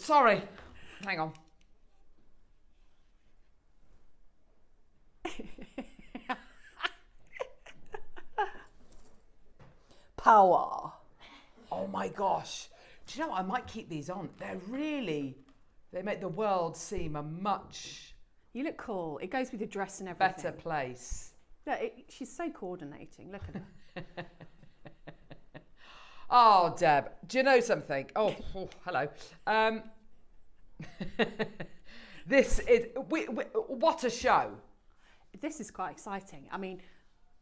sorry. Hang on. Power. Oh my gosh. Do you know what? I might keep these on. They make the world seem a much... You look cool. It goes with your dress and everything. better place. Yeah, she's so coordinating. Look at her. Oh, Deb, do you know something? Oh, hello. This is, what a show. This is quite exciting. I mean,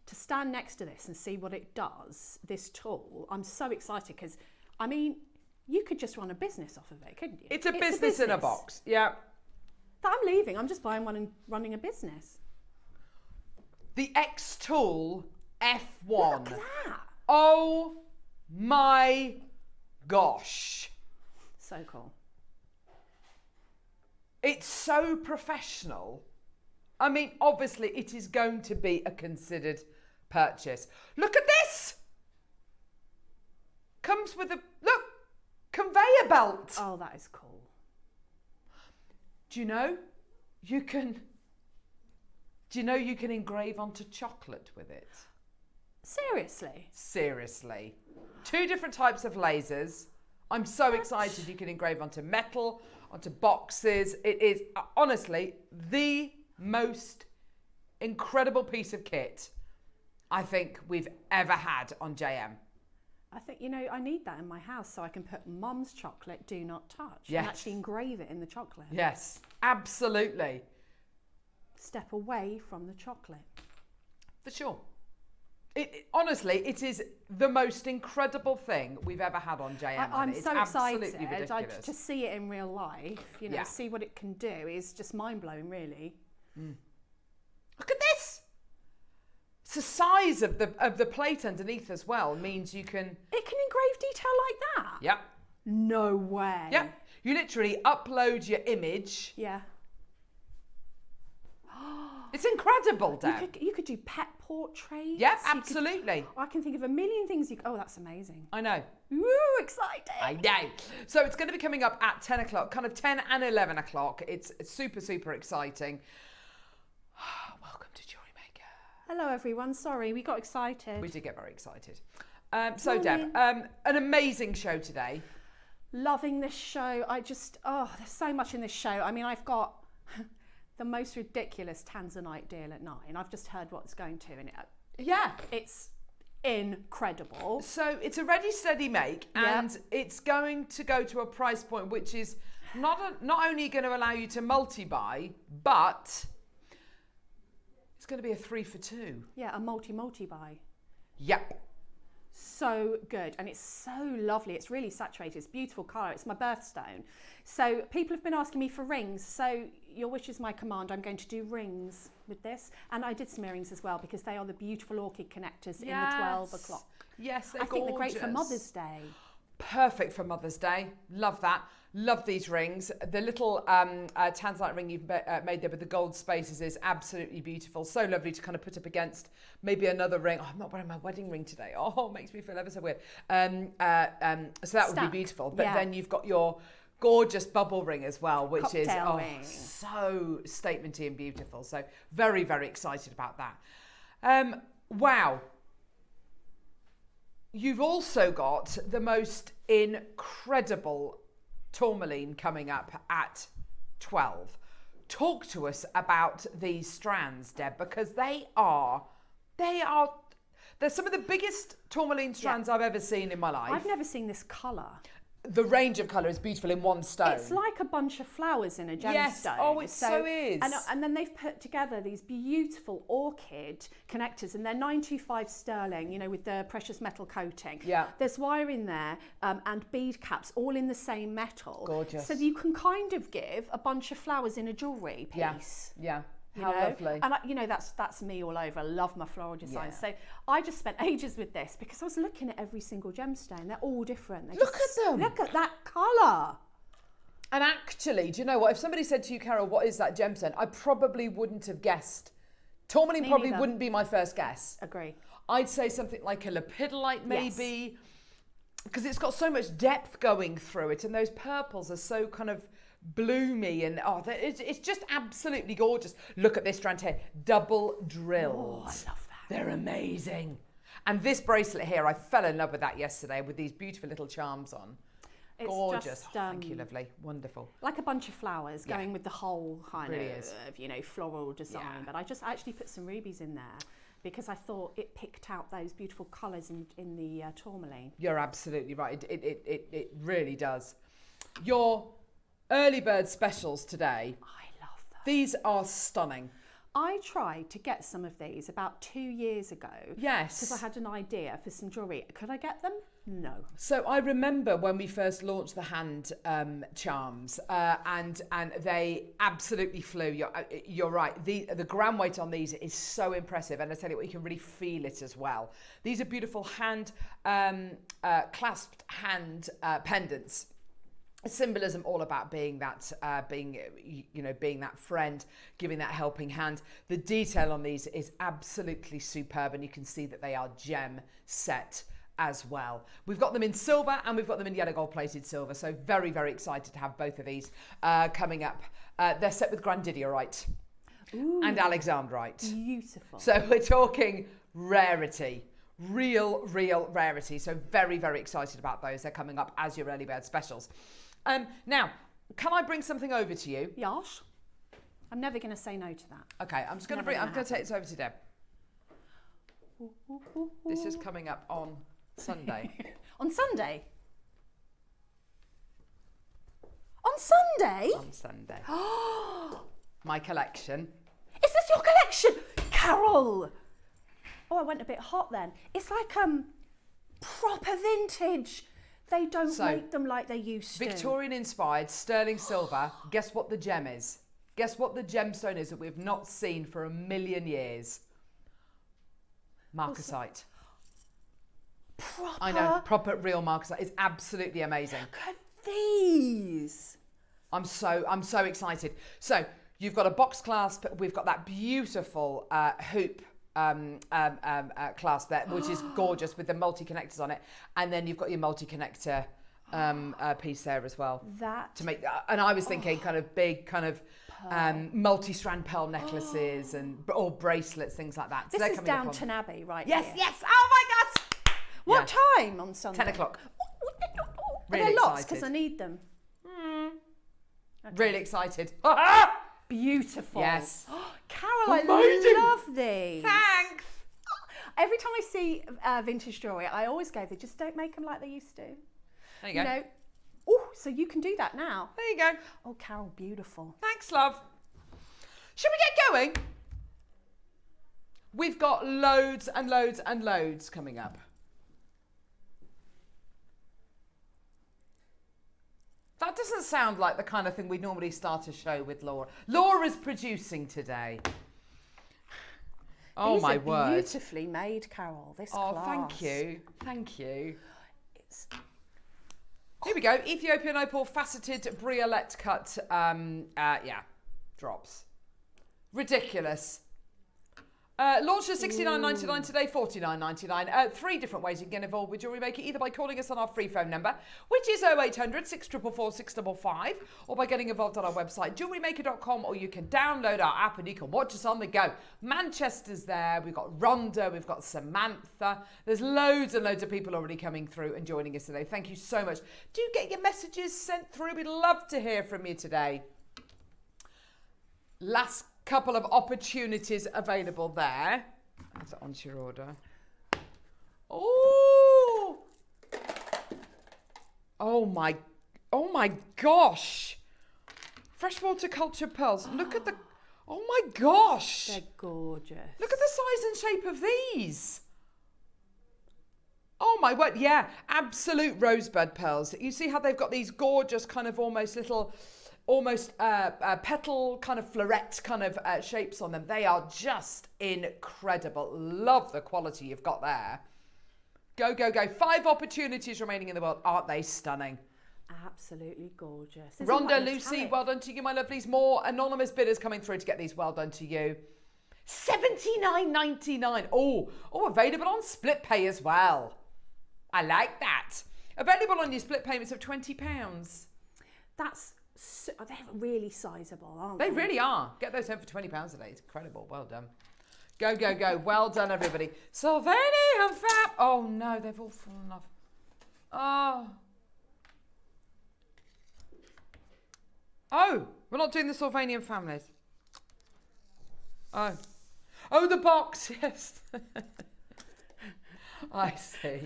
to stand next to this and see what it does, this tool, I'm so excited because, I mean, you could just run a business off of it, couldn't you? It's a business in a box, yeah. I'm leaving. I'm just buying one and running a business. The Xtool F1. Look at that. Oh my gosh. So cool. It's so professional. I mean, obviously it is going to be a considered purchase. Look at this. Comes with a, look, conveyor belt. Oh, that is cool. Do you know you can engrave onto chocolate with it? Seriously? Seriously. 2 different types of lasers. I'm so excited you can engrave onto metal, onto boxes. It is honestly the most incredible piece of kit I think we've ever had on JM. I think, I need that in my house so I can put Mum's chocolate do not touch Yes. and actually engrave it in the chocolate. Yes, absolutely. Step away from the chocolate. For sure. Honestly, it is the most incredible thing we've ever had on JM. I'm it's so excited ridiculous. to see it in real life, Yeah. see what it can do is just mind-blowing, really. Look at this. It's the size of the plate underneath as well means you can... It can engrave detail like that? Yep. No way. Yep. You literally upload your image. Yeah. It's incredible, Deb. You could do pet portraits. Yep, absolutely. I can think of a million things oh, that's amazing. I know. Ooh, exciting. I know. So it's going to be coming up at 10 o'clock, kind of 10 and 11 o'clock. It's super, super exciting. Welcome to Jewellery Maker. Hello, everyone. Sorry, we got excited. We did get very excited. So, Deb, an amazing show today. Loving this show. There's so much in this show. I mean, I've got the most ridiculous Tanzanite deal at 9. I've just heard what's going to in it. Yeah. It's incredible. So it's a ready, steady make, and it's going to go to a price point which is not only going to allow you to multi-buy, but it's going to be a 3 for 2. Yeah, a multi-buy. Yep. So good, and it's so lovely. It's really saturated. It's beautiful colour. It's my birthstone. So people have been asking me for rings. So your wish is my command. I'm going to do rings with this, and I did some earrings as well because they are the beautiful orchid connectors in the 12 o'clock. Yes, they're I think they're great for gorgeous. Mother's Day. Perfect for Mother's Day. Love that. Love these rings. The little Tanzanite ring you've made there with the gold spaces is absolutely beautiful. So lovely to kind of put up against maybe another ring. Oh, I'm not wearing my wedding ring today. Oh, it makes me feel ever so weird. So that would be beautiful. But then you've got your gorgeous bubble ring as well, which Cocktail is ring. so statementy and beautiful. So very, very excited about that. Wow. You've also got the most incredible tourmaline coming up at 12. Talk to us about these strands, Deb, because they're some of the biggest tourmaline strands I've ever seen in my life. I've never seen this colour. The range of colour is beautiful in one stone. It's like a bunch of flowers in a gemstone. Yes, oh, it so is. And then they've put together these beautiful orchid connectors, and they're 925 sterling, with the precious metal coating. Yeah. There's wire in there and bead caps, all in the same metal. Gorgeous. So you can kind of give a bunch of flowers in a jewellery piece. Yeah. How lovely. And that's me all over. I love my floral design. So I just spent ages with this because I was looking at every single gemstone. They're all different. Look at them. Look at that colour. And actually, do you know what? If somebody said to you, Carol, what is that gemstone? I probably wouldn't have guessed. Tourmaline probably wouldn't be my first guess. Agree. I'd say something like a lepidolite maybe. because it's got so much depth going through it, and those purples are so kind of bloomy, and it's just absolutely gorgeous. Look at this strand here, double drilled. Oh, I love that. They're amazing. And this bracelet here, I fell in love with that yesterday with these beautiful little charms on. It's Gorgeous. just, Thank you, lovely. Wonderful. Like a bunch of flowers going with the whole kind Really of, is. floral design. But I just actually put some rubies in there because I thought it picked out those beautiful colours in the tourmaline. You're absolutely right. It really does. Your early bird specials today, I love that. these are stunning. I tried to get some of these about 2 years ago. Yes. Because I had an idea for some jewellery. Could I get them? No. So I remember when we first launched the hand charms, and they absolutely flew. You're right. The gram weight on these is so impressive, and I tell you what, you can really feel it as well. These are beautiful hand clasped hand pendants. Symbolism all about being that being that friend, giving that helping hand. The detail on these is absolutely superb, and you can see that they are gem set as well. We've got them in silver and we've got them in yellow gold plated silver, so very, very excited to have both of these coming up. They're set with Grandidierite and Alexandrite. Beautiful. So we're talking rarity. Real rarity. So very, very excited about those. They're coming up as your early bird specials. Now, can I bring something over to you? Yash. I'm never going to say no to that. Okay, I'm just going to take this over to Deb. This is coming up on Sunday. On Sunday? On Sunday? On Sunday. My collection. Is this your collection? Carol! Oh, I went a bit hot then. It's like proper vintage. They don't make them like they used to. Victorian inspired, sterling silver. Guess what the gem is? Guess what the gemstone is that we've not seen for a million years? Marcasite. Proper. I know, proper real marcasite. It's absolutely amazing. Look at these. I'm so excited. So you've got a box clasp. We've got that beautiful hoop clasp there, which is gorgeous with the multi-connectors on it. And then you've got your multi-connector piece there as well. That. To make that. And I was thinking kind of big kind of multi-strand pearl necklaces or bracelets, things like that. So This is Downton Abbey, right? Yes, here. yes. Oh my God. What time on Sunday? 10 o'clock. Are there lots? Because I need them. Okay. Really excited. Beautiful. Yes. Carol, Amazing. I love these. Thanks. Every time I see vintage jewellery, I always go, they just don't make them like they used to. There you go. Oh, so you can do that now. There you go. Oh, Carol, beautiful. Thanks, love. Should we get going? We've got loads and loads and loads coming up. That doesn't sound like the kind of thing we'd normally start a show with Laura. Laura's producing today. Oh, my word. These are beautifully made, Carol. This class. Thank you. Thank you. Here we go. Ethiopian opal faceted briolette cut. Drops. Ridiculous. Launched at $69.99 today, $49.99. 3 different ways you can get involved with Jewellery Maker, either by calling us on our free phone number, which is 0800 644 655, or by getting involved on our website, jewellerymaker.com, or you can download our app and you can watch us on the go. Manchester's there, we've got Rhonda, we've got Samantha. There's loads and loads of people already coming through and joining us today. Thank you so much. Do get your messages sent through. We'd love to hear from you today. Last couple of opportunities available there. Add that onto your order. Oh my gosh. Freshwater culture pearls. Look at the, oh my gosh. They're gorgeous. Look at the size and shape of these. Oh my word, yeah, absolute rosebud pearls. You see how they've got these gorgeous kind of almost petal kind of floret kind of shapes on them. They are just incredible. Love the quality you've got there. Go, go, go. 5 opportunities remaining in the world. Aren't they stunning? Absolutely gorgeous. Rhonda, Lucy, well done to you, my lovelies. More anonymous bidders coming through to get these. Well done to you. $79.99. Oh, available on split pay as well. I like that. Available on your split payments of £20. They're really sizable, aren't they? They really are. Get those home for £20 a day. It's incredible. Well done. Go, go, go. Well done, everybody. Sylvania and Fab. Oh, no, they've all fallen off. Oh. Oh, we're not doing the Sylvanian families. Oh. Oh, the box, yes. I see.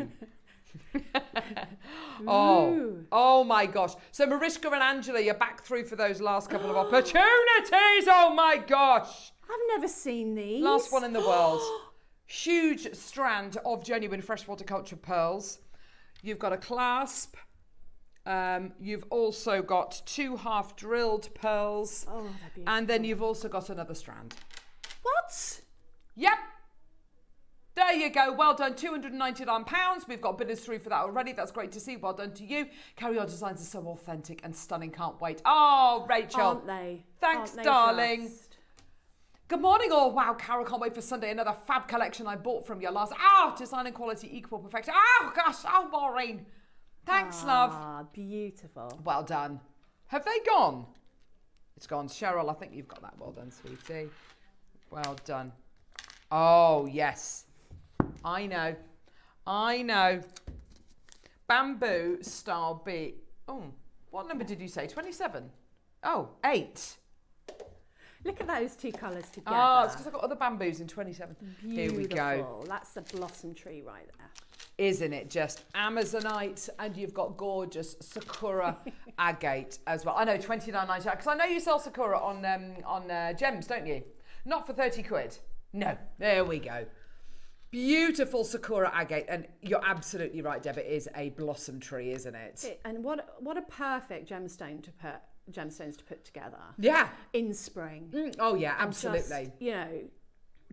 Oh my gosh. So Mariska and Angela, you're back through for those last couple of opportunities. Oh my gosh. I've never seen these. Last one in the world. Huge strand of genuine freshwater culture pearls. You've got a clasp. You've also got 2 half drilled pearls. Oh, they're beautiful. And then you've also got another strand. What? Yep. There you go. Well done. £299. We've got bidders through for that already. That's great to see. Well done to you. Carry On designs are so authentic and stunning. Can't wait. Oh, Rachel. Aren't they? Thanks, Aren't they darling. just? Good morning, all. Wow, Carol, can't wait for Sunday. Another fab collection I bought from you last. Design and quality, equal perfection. Gosh. Maureen. Thanks, love. Beautiful. Well done. Have they gone? It's gone. Cheryl, I think you've got that. Well done, sweetie. Well done. Oh, yes. I know. Bamboo style B. Oh, what number did you say? 27? Oh, 8. Look at those 2 colours together. Oh, it's because I've got other bamboos in 27. Beautiful. Here we go. That's the blossom tree right there. Isn't it just Amazonite? And you've got gorgeous Sakura agate as well. I know, £29.99, because I know you sell Sakura on Gems, don't you? Not for 30 quid. No, there we go. Beautiful Sakura agate, and you're absolutely right, Deb. It is a blossom tree, isn't it? And what a perfect gemstones to put together. Yeah. In spring. Oh yeah, absolutely. Just,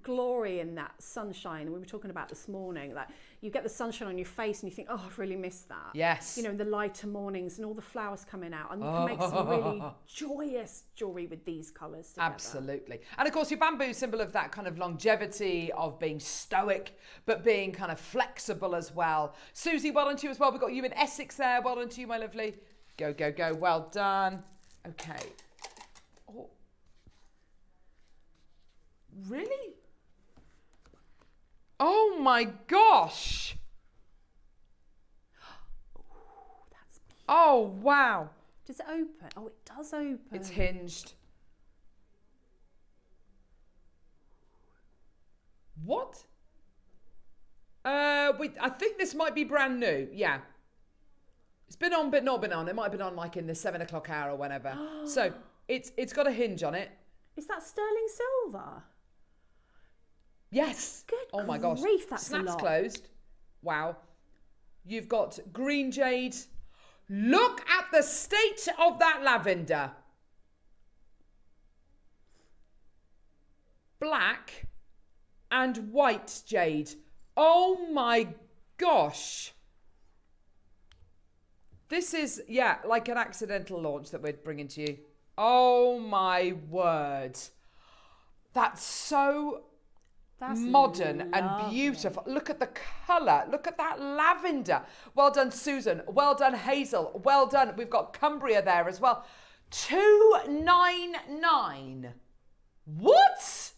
glory in that sunshine. And we were talking about this morning, like you get the sunshine on your face and you think, oh, I've really missed that. Yes. In the lighter mornings and all the flowers coming out, and you can make some really joyous jewellery with these colours together. Absolutely. And of course your bamboo symbol of that kind of longevity, of being stoic, but being kind of flexible as well. Susie, well done to you as well. We've got you in Essex there. Well done to you, my lovely. Go, go, go. Well done. Okay. Oh. Really? Oh my gosh. That's beautiful. Oh, wow. Does it open? Oh, it does open. It's hinged. What? I think this might be brand new. Yeah. It's been on, but not been on. It might have been on like in the 7 o'clock hour or whenever. So it's got a hinge on it. Is that sterling silver? Yes. Good Oh my gosh. grief, that's Snaps a lot. closed. Wow. You've got green jade. Look at the state of that lavender. Black and white jade. Oh my gosh. This is, yeah, like an accidental launch that we're bringing to you. Oh my word. That's so modern and beautiful. Look at the colour. Look at that lavender. Well done, Susan. Well done, Hazel. Well done. We've got Cumbria there as well. $299. What?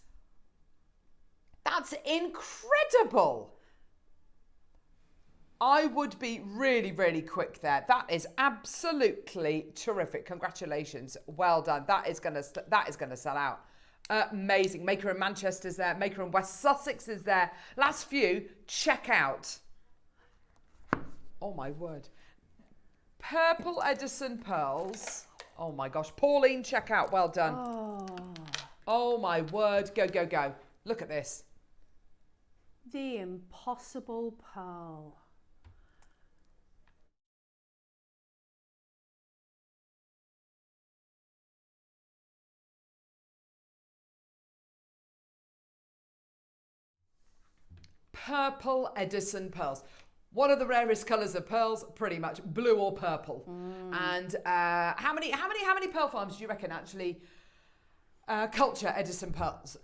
That's incredible. I would be really, really quick there. That is absolutely terrific. Congratulations. Well done. That is gonna sell out. Amazing. Maker in Manchester's there. Maker in West Sussex is there. Last few, check out. Oh my word. Purple Edison pearls. Oh my gosh. Pauline, check out. Well done. Oh my word. Go, go, go. Look at this. The impossible pearl. Purple Edison pearls. What are the rarest colours of pearls? Pretty much blue or purple. And how many pearl farms do you reckon actually culture Edison pearls?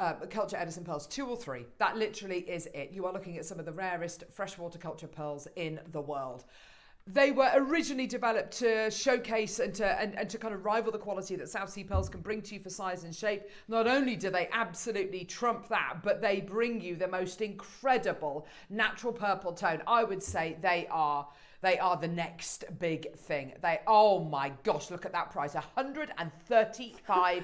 2 or 3. That literally is it. You are looking at some of the rarest freshwater culture pearls in the world. They were originally developed to showcase and to kind of rival the quality that South Sea pearls can bring to you for size and shape. Not only do they absolutely trump that, but they bring you the most incredible natural purple tone. I would say they are the next big thing. Oh my gosh, look at that price, £135.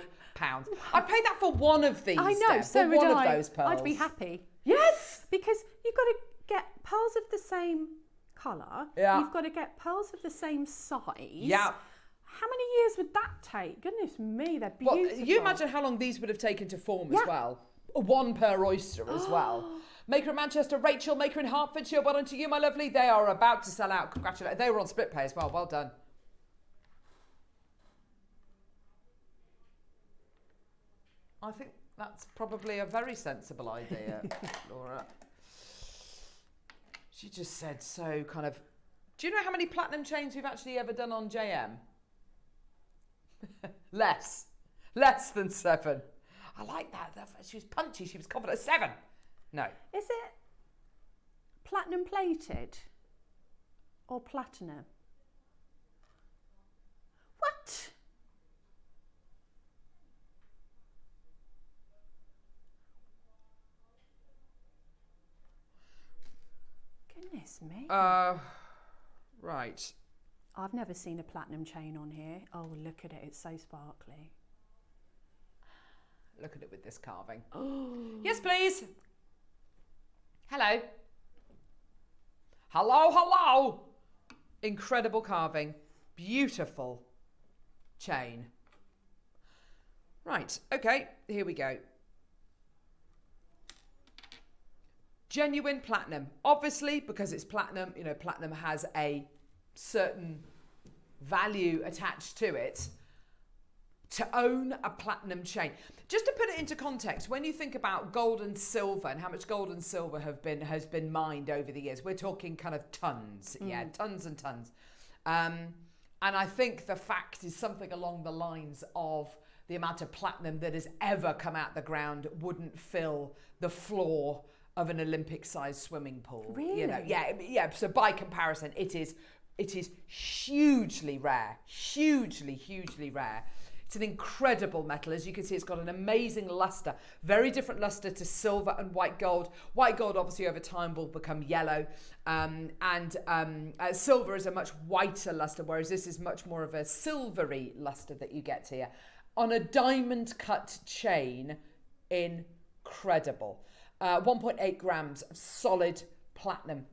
I paid that for one of these. I know, Deb, so for would one I. of those pearls. I'd be happy. Yes, because you've got to get pearls of the same colour. Yeah. You've got to get pearls of the same size. Yeah. How many years would that take? Goodness me, they're beautiful. Well, you imagine how long these would have taken to form as well. One per oyster as well. Maker in Manchester, Rachel, Maker in Hertfordshire. Well done to you, my lovely. They are about to sell out. Congratulations. They were on split pay as well. Well done. I think that's probably a very sensible idea, Laura. She just said so kind of... Do you know how many platinum chains we've actually ever done on JM? Less than 7. I like that. She was punchy. She was confident. 7. No. Is it platinum plated or platinum? What? Goodness me. Right. I've never seen a platinum chain on here. Oh, look at it. It's so sparkly. Look at it with this carving. Oh. Yes, please. Hello. Hello. Incredible carving. Beautiful chain. Right. Okay. Here we go. Genuine platinum. Obviously, because it's platinum, you know, platinum has a certain value attached to it. To own a platinum chain. Just to put it into context, when you think about gold and silver and how much gold and silver has been mined over the years, we're talking kind of tons. Yeah, tons and tons. And I think the fact is something along the lines of the amount of platinum that has ever come out the ground wouldn't fill the floor of an Olympic-sized swimming pool. Really? You know, yeah. So by comparison, it is hugely rare, hugely rare. It's an incredible metal. As you can see, it's got an amazing luster, very different luster to silver and white gold. White gold, obviously, over time will become yellow, and silver is a much whiter luster, whereas this is much more of a silvery luster that you get here. On a diamond cut chain, incredible. 1.8 grams of solid platinum,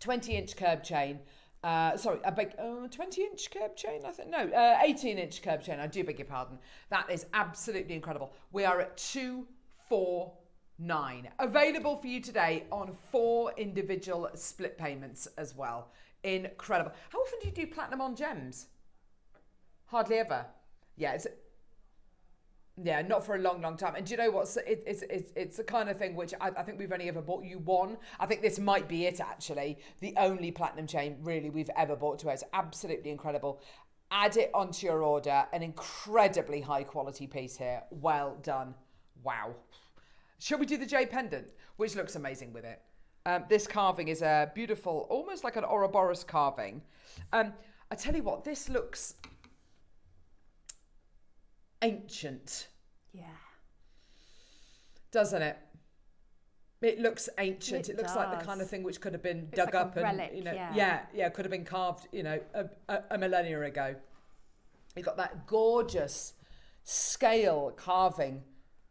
20-inch curb chain. 20-inch curb chain, I think. No, 18-inch curb chain. I do beg your pardon. That is absolutely incredible. We are at 249. Available for you today on 4 individual split payments as well. Incredible. How often do you do platinum on gems? Hardly ever. Yeah, not for a long time. And do you know what? It's the kind of thing which I think we've only ever bought you one. I think this might be it, actually. The only platinum chain, really, we've ever bought to us. Absolutely incredible. Add it onto your order. An incredibly high-quality piece here. Well done. Wow. Shall we do the J pendant, which looks amazing with it? This carving is a beautiful, almost like an Ouroboros carving. I tell you what, this looks... ancient. Yeah. Doesn't it? It looks ancient. It looks does. like the kind of thing which could have been It's dug like up a and, relic, you know, yeah. could have been carved, you know, a millennia ago. You've got that gorgeous scale carving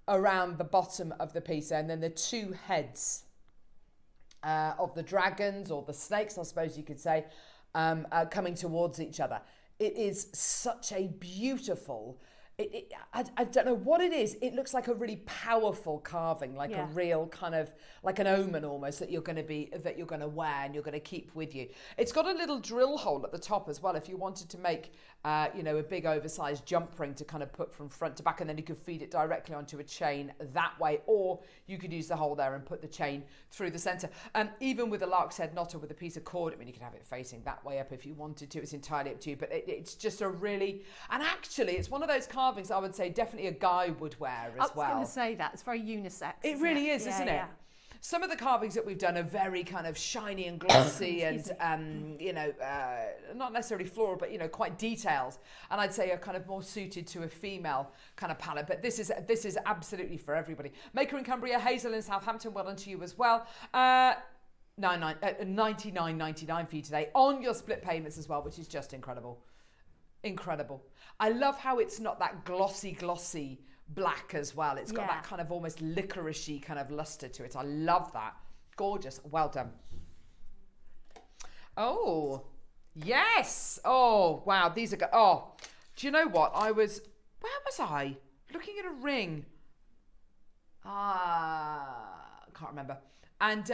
around the bottom of the piece, and then the 2 heads of the dragons or the snakes, I suppose you could say, coming towards each other. It is such a beautiful... I don't know what it is. It looks like a really powerful carving, like a real kind of like an omen almost that you're going to wear and you're going to keep with you. It's got a little drill hole at the top as well. If you wanted to make, a big oversized jump ring to kind of put from front to back, and then you could feed it directly onto a chain that way, or you could use the hole there and put the chain through the center. And even with a lark's head knotter with a piece of cord, I mean, you could have it facing that way up if you wanted to. It's entirely up to you. But it's just a really, and actually, it's one of those carvings I would say definitely a guy would wear as well. I was going to say that. It's very unisex. It really is, isn't it? Some of the carvings that we've done are very kind of shiny and glossy and, you know, not necessarily floral, but, you know, quite detailed. And I'd say are kind of more suited to a female kind of palette. But this is absolutely for everybody. Maker in Cumbria, Hazel in Southampton, well done to you as well. $99.99 for you today on your split payments as well, which is just incredible. Incredible. I love how it's not that glossy black as well. It's got that kind of almost licoricey kind of luster to it. I love that. Gorgeous. Well done. Oh, yes. Oh, wow. These are good. Oh, do you know what? Where was I? Looking at a ring. Can't remember. And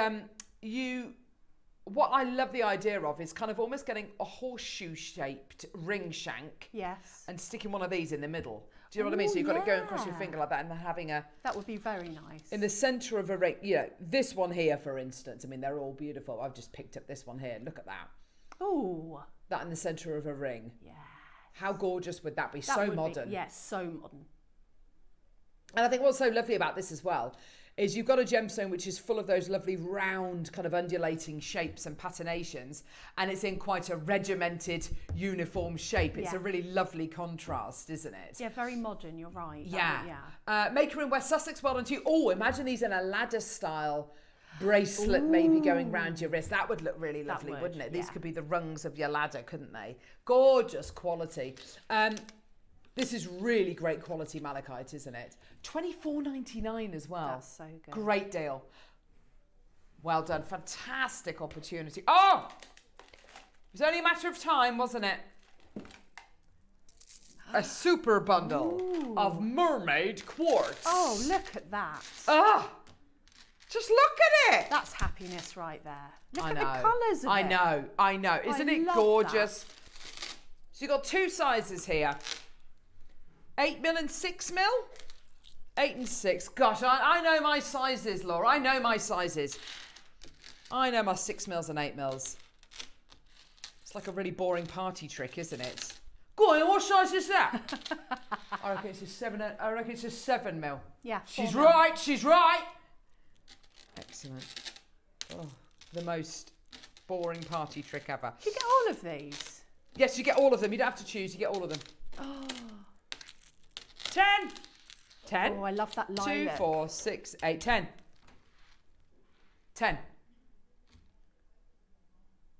what I love the idea of is kind of almost getting a horseshoe shaped ring shank. Yes. And sticking one of these in the middle. Do you know what I mean? So you've got it going across your finger like that and then having a... That would be very nice. In the centre of a ring. You know, this one here, for instance. I mean, they're all beautiful. I've just picked up this one here. Look at that. Oh. That in the centre of a ring. Yeah. How gorgeous would that be? That so would modern. be, yes, so modern. And I think what's so lovely about this as well is you've got a gemstone which is full of those lovely round kind of undulating shapes and patinations, and it's in quite a regimented uniform shape. It's a really lovely contrast, isn't it? Yeah, very modern, you're right. Yeah. Maker in West Sussex, well done to you. Oh, imagine these in a ladder style bracelet maybe going round your wrist. That would look really lovely, wouldn't it? These could be the rungs of your ladder, couldn't they? Gorgeous quality. This is really great quality malachite, isn't it? $24.99 as well. That's so good. Great deal. Well done. Fantastic opportunity. Oh! It was only a matter of time, wasn't it? A super bundle of mermaid quartz. Oh, look at that. Ah! Just look at it. That's happiness right there. Look at the colours of it. I know. Isn't it gorgeous? So you've got two sizes here. 8mm and 6mm? 8 and 6. Gosh, I know my sizes, Laura. I know my sizes. I know my 6mm and 8mm. It's like a really boring party trick, isn't it? Go on, what size is that? I reckon it's a 7. I reckon it's a 7mm. Yeah. She's right. She's right. Excellent. Oh, the most boring party trick ever. Do you get all of these? Yes, you get all of them. You don't have to choose. You get all of them. Oh. 10. 10. Oh, I love that lilac. 2, 4, 6, 8, 10. 10.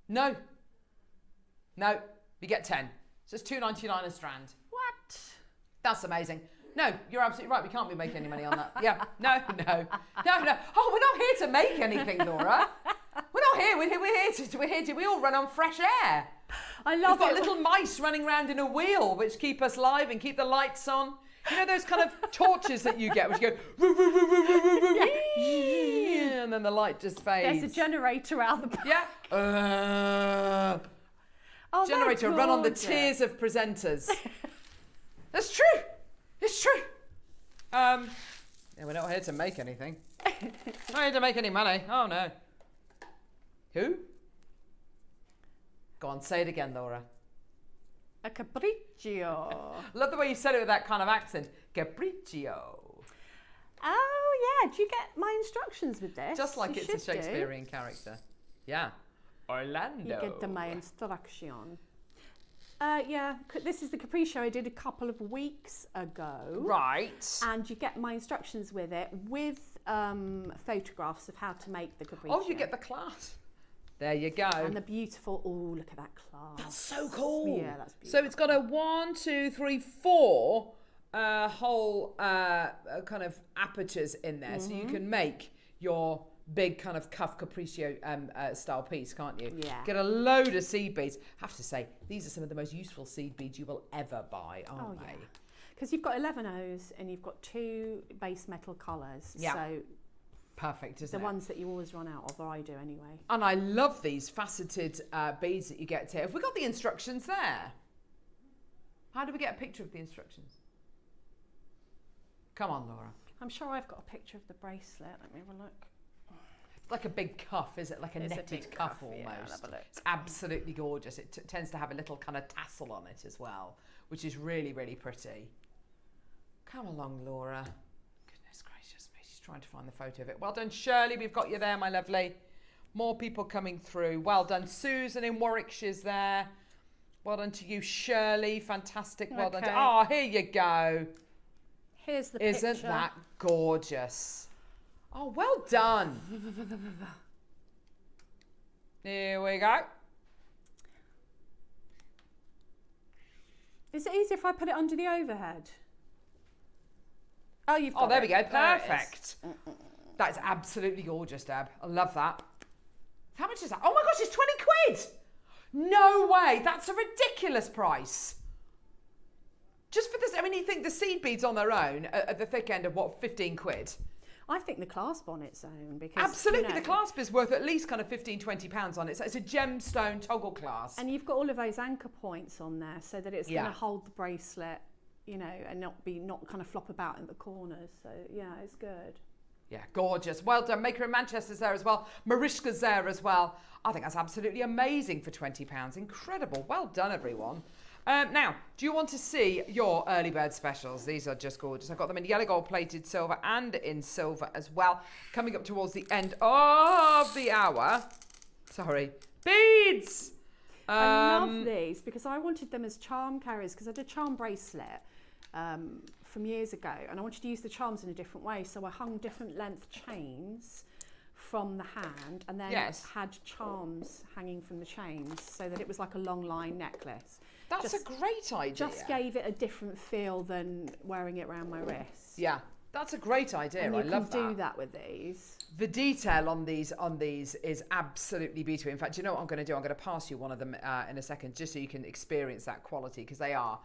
No. No. You get 10. So it's $2.99 a strand. What? That's amazing. No, you're absolutely right. We can't be making any money on that. Yeah. No. Oh, we're not here to make anything, Laura. We're not here. We're here to. We all run on fresh air. I love We've got little mice running around in a wheel, which keep us live and keep the lights on. You know those kind of torches that you get, which go woo, woo, woo, woo, woo, woo, woo, and then the light just fades. There's a generator out the back. Yeah. Generator run on the tears of presenters. That's true. It's true. Yeah, we're not here to make anything. Not here to make any money. Oh no. Who? Go on, say it again, Laura. A capriccio. Love the way you said it with that kind of accent. Capriccio. Oh yeah, do you get my instructions with this? Just like it's a Shakespearean character. Yeah. Orlando. You get my instruction. Yeah, this is the capriccio I did a couple of weeks ago. Right. And you get my instructions with it, with photographs of how to make the capriccio. Oh, you get the class. There you go. And the beautiful, oh, look at that clasp. That's so cool. Yeah, that's beautiful. So it's got a 1, 2, 3, 4 whole kind of apertures in there. So you can make your big kind of cuff capriccio style piece, can't you? Yeah. Get a load of seed beads. I have to say, these are some of the most useful seed beads you will ever buy, aren't they? Because you've got 11 O's and you've got 2 base metal colours. Yeah. So perfect, isn't it? the ones that you always run out of, or I do anyway. And I love these faceted beads that you get here. Have we got the instructions there? How do we get a picture of the instructions? Come on, Laura. I'm sure I've got a picture of the bracelet. Let me have a look. It's like a big cuff, is it? Like a netted cuff almost. Yeah, I'll have a look. It's absolutely gorgeous. It tends to have a little kind of tassel on it as well, which is really, really pretty. Come along, Laura. Goodness gracious me, she's Just trying to find the photo of it. Well done, Shirley. We've got you there, my lovely. More people coming through. Well done. Susan in Warwickshire's there. Well done to you, Shirley. Fantastic. Well done. Oh, here you go. Here's the Isn't picture. that gorgeous? Oh, well done. Here we go. Is it easy if I put it under the overhead? Oh, you've got Oh, there we go. There it is. Perfect. That is absolutely gorgeous, Deb. I love that. How much is that? Oh my gosh, it's 20 quid. No way. That's a ridiculous price. Just for this, I mean, you think the seed beads on their own at the thick end of what, 15 quid? I think the clasp on its own, because Absolutely, you know, the clasp is worth at least kind of 15, 20 pounds on it. So it's a gemstone toggle clasp. and you've got all of those anchor points on there, so that it's Yeah. going to hold the bracelet, you know, and not kind of flop about in the corners. So yeah, it's good. Yeah, gorgeous. Well done. Maker in Manchester's there as well. Marishka's there as well. I think that's absolutely amazing for £20. Incredible. Well done, everyone. Now, do you want to see your early bird specials? These are just gorgeous. I've got them in yellow gold plated silver and in silver as well. Coming up towards the end of the hour. Sorry. Beads! I love these because I wanted them as charm carriers, because I did a charm bracelet from years ago, and I wanted to use the charms in a different way, so I hung different length chains from the hand and then had charms hanging from the chains, so that it was like a long line necklace. That's a great idea. Just gave it a different feel than wearing it around my wrist. Yeah, that's a great idea. And I love that. you can do that with these. The detail on these is absolutely beautiful. In fact, you know what I'm going to do? I'm going to pass you one of them in a second, just so you can experience that quality, because they are.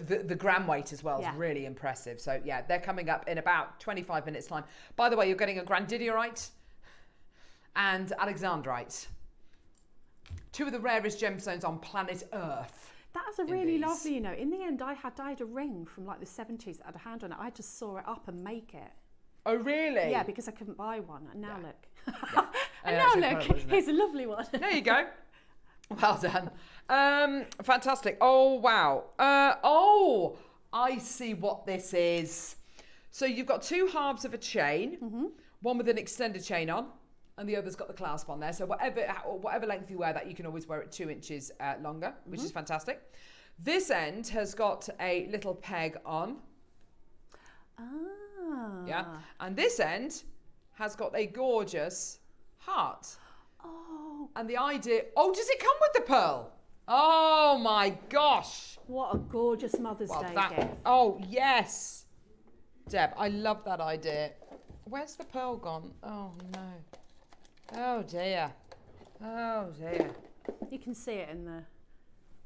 The gram weight as well is really impressive. So yeah, they're coming up in about 25 minutes time. By the way, you're getting a Grandidierite and Alexandrite. Two of the rarest gemstones on planet Earth. That's a really lovely, you know. In the end, I had a ring from like the 70s that had a hand on it. I just saw it up and make it. Oh, really? Yeah, because I couldn't buy one. And now look. Yeah. And now look, here's a lovely one. There you go. Well done. Fantastic. Oh, wow. Oh, I see what this is. So you've got two halves of a chain, one with an extended chain on, and the other's got the clasp on there. So whatever length you wear that, you can always wear it 2 inches longer, which is fantastic. This end has got a little peg on. Ah. Yeah. And this end has got a gorgeous heart. Oh. And the idea... Oh, does it come with the pearl? Oh, my gosh. What a gorgeous Mother's Day gift. Oh, yes. Deb, I love that idea. Where's the pearl gone? Oh, no. Oh, dear. Oh, dear. You can see it in the...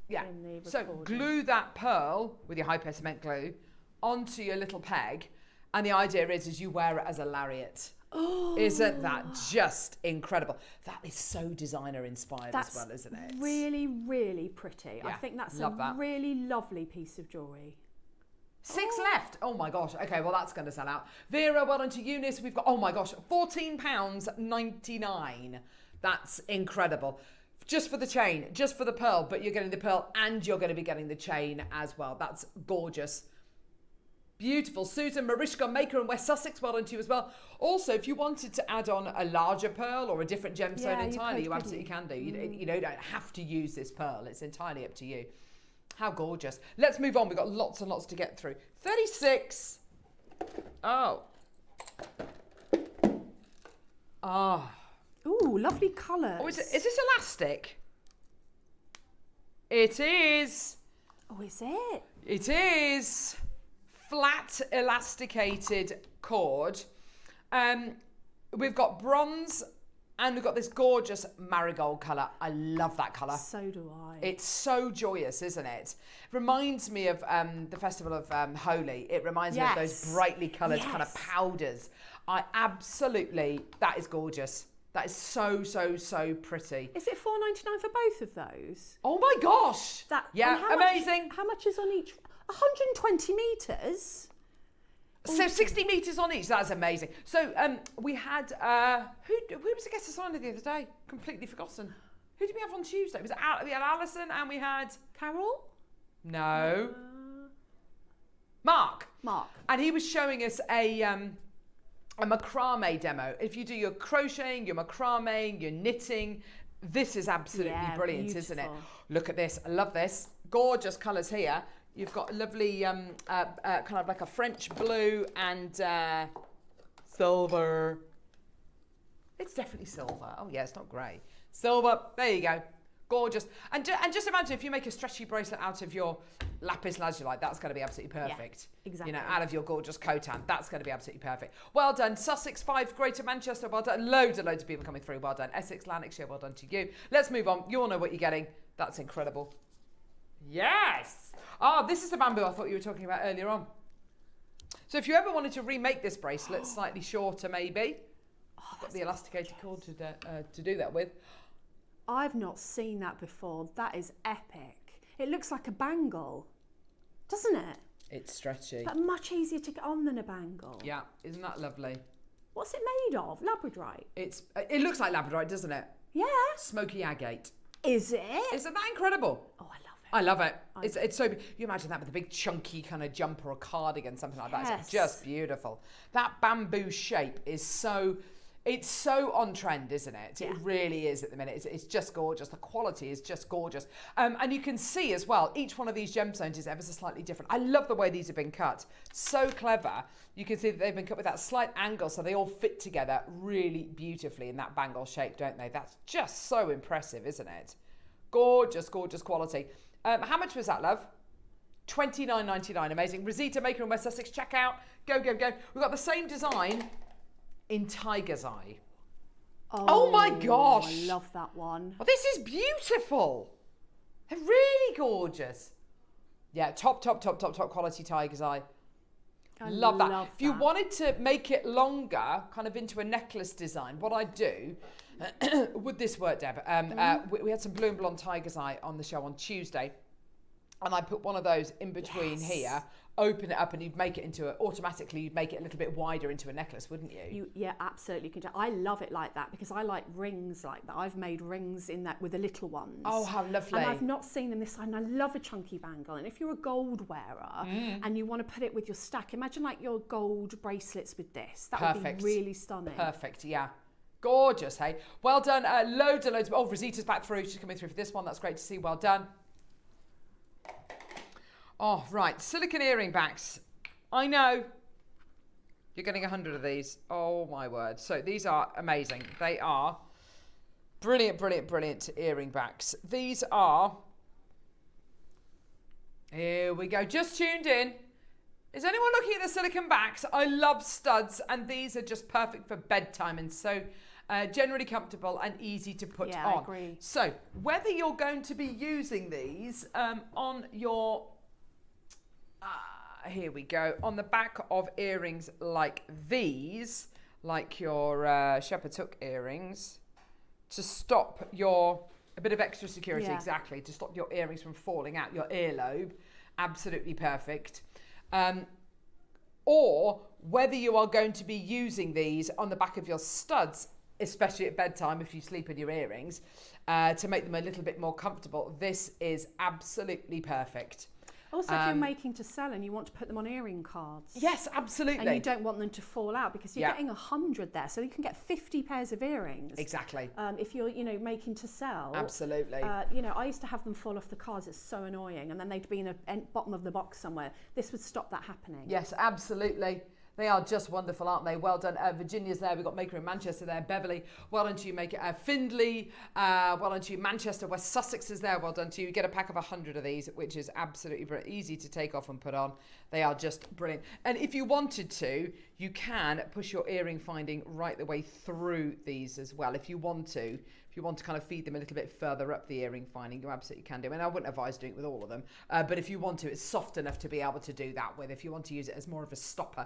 Yeah. In the So recording. glue that pearl with your high cement glue onto your little peg. And the idea is you wear it as a lariat. Oh. Isn't that just incredible? That is so designer inspired as well, isn't it? Really, really pretty. I Yeah, think that's love that. really lovely piece of jewellery. 6 left. Oh my gosh. Okay, well that's going to sell out. Vera, well done to Eunice. We've got, oh my gosh, £14.99. That's incredible. Just for the chain, just for the pearl, but you're getting the pearl and you're going to be getting the chain as well. That's gorgeous. Beautiful. Susan, Marishka, Maker in West Sussex, well done to you as well. Also, if you wanted to add on a larger pearl or a different gemstone entirely, you absolutely can do. You don't have to use this pearl. It's entirely up to you. How gorgeous. Let's move on. We've got lots and lots to get through. 36. Oh. Ah. Ooh, lovely colours. Oh, is this elastic? It is. Oh, is it? It is. Flat elasticated cord. We've got bronze and we've got this gorgeous marigold colour. I love that colour. So do I. It's so joyous, isn't it? Reminds me of the festival of Holi. It reminds me of those brightly coloured kind of powders. That is gorgeous. That is so, so, so pretty. Is it $4.99 for both of those? Oh my gosh. And amazing. How much is on each? 120 metres. So 60 metres on each. That's amazing. So we had who was the guest designer the other day? Completely forgotten. Who did we have on Tuesday? We had Alison and we had Carol? No. Mark. Mark. And he was showing us a a macrame demo. If you do your crocheting, your macrame, your knitting, this is absolutely brilliant, beautiful. Isn't it? Look at this. I love this. Gorgeous colours here. You've got a lovely kind of like a French blue and silver. It's definitely silver. Oh yeah, it's not grey. Silver. There you go. Gorgeous. And just imagine if you make a stretchy bracelet out of your lapis lazuli, that's going to be absolutely perfect. Yeah, exactly. You know, out of your gorgeous Khotan, that's going to be absolutely perfect. Well done. Sussex 5, Greater Manchester, well done. Loads and loads of people coming through, well done. Essex, Lanarkshire, well done to you. Let's move on. You all know what you're getting. That's incredible. Yes! Oh, this is the bamboo I thought you were talking about earlier on. So if you ever wanted to remake this bracelet, slightly shorter maybe, got the elasticated cord to do that with. I've not seen that before. That is epic. It looks like a bangle, doesn't it? It's stretchy. But much easier to get on than a bangle. Yeah, isn't that lovely? What's it made of? Labradorite? It looks like labradorite, doesn't it? Yeah. Smoky agate. Is it? Isn't that incredible? Oh, I love it. I love it. It's so, you imagine that with a big chunky kind of jumper or cardigan, something like that. Yes. It's just beautiful. That bamboo shape is so... It's so on trend, isn't it? Yeah. It really is at the minute. It's just gorgeous. The quality is just gorgeous. And you can see as well, each one of these gemstones is ever so slightly different. I love the way these have been cut. So clever. You can see that they've been cut with that slight angle, so they all fit together really beautifully in that bangle shape, don't they? That's just so impressive, isn't it? Gorgeous, gorgeous quality. How much was that, love? $29.99. Amazing. Rosita Maker in West Sussex. Check out. Go, go, go. We've got the same design in Tiger's Eye. Oh my gosh. I love that one. Oh, this is beautiful. They're really gorgeous. Yeah, top quality Tiger's Eye. I love that. If you wanted to make it longer, kind of into a necklace design, what I'd do, would this work, Deb? We had some blue and blonde Tiger's Eye on the show on Tuesday, and I put one of those in between here, open it up, and you'd make it into automatically you'd make it a little bit wider into a necklace, wouldn't you? Yeah, absolutely. I love it like that because I like rings like that. I've made rings in that with the little ones. Oh, how lovely. And I've not seen them this side, and I love a chunky bangle. And if you're a gold wearer and you want to put it with your stack, imagine like your gold bracelets with this. That would be really stunning. Perfect, yeah. Gorgeous, hey? Well done. Loads and loads of... Oh, Rosita's back through. She's coming through for this one. That's great to see. Well done. Oh, right. Silicone earring backs. I know. You're getting 100 of these. Oh, my word. So these are amazing. They are brilliant, brilliant, brilliant earring backs. These are... Here we go. Just tuned in. Is anyone looking at the silicone backs? I love studs, and these are just perfect for bedtime and so generally comfortable and easy to put on. Yeah, I agree. So whether you're going to be using these on your... here we go. On the back of earrings like these, like your shepherd's hook earrings, to stop a bit of extra security, exactly, to stop your earrings from falling out your earlobe. Absolutely perfect. Or whether you are going to be using these on the back of your studs, especially at bedtime if you sleep in your earrings, to make them a little bit more comfortable. This is absolutely perfect. Also, if you're making to sell and you want to put them on earring cards. Yes, absolutely. And you don't want them to fall out because you're getting 100 there. So you can get 50 pairs of earrings. Exactly. If you're, making to sell. Absolutely. I used to have them fall off the cards. It's so annoying. And then they'd be in the bottom of the box somewhere. This would stop that happening. Yes, absolutely. They are just wonderful, aren't they? Well done. Virginia's there. We've got Maker in Manchester there. Beverly, well done to you. Maker Findlay, well done to you. Manchester, West Sussex is there. Well done to you. You get a pack of 100 of these, which is absolutely easy to take off and put on. They are just brilliant. And if you wanted to, you can push your earring finding right the way through these as well. If you want to. If you want to kind of feed them a little bit further up the earring finding, you absolutely can do. And I wouldn't advise doing it with all of them. But if you want to, it's soft enough to be able to do that with. If you want to use it as more of a stopper,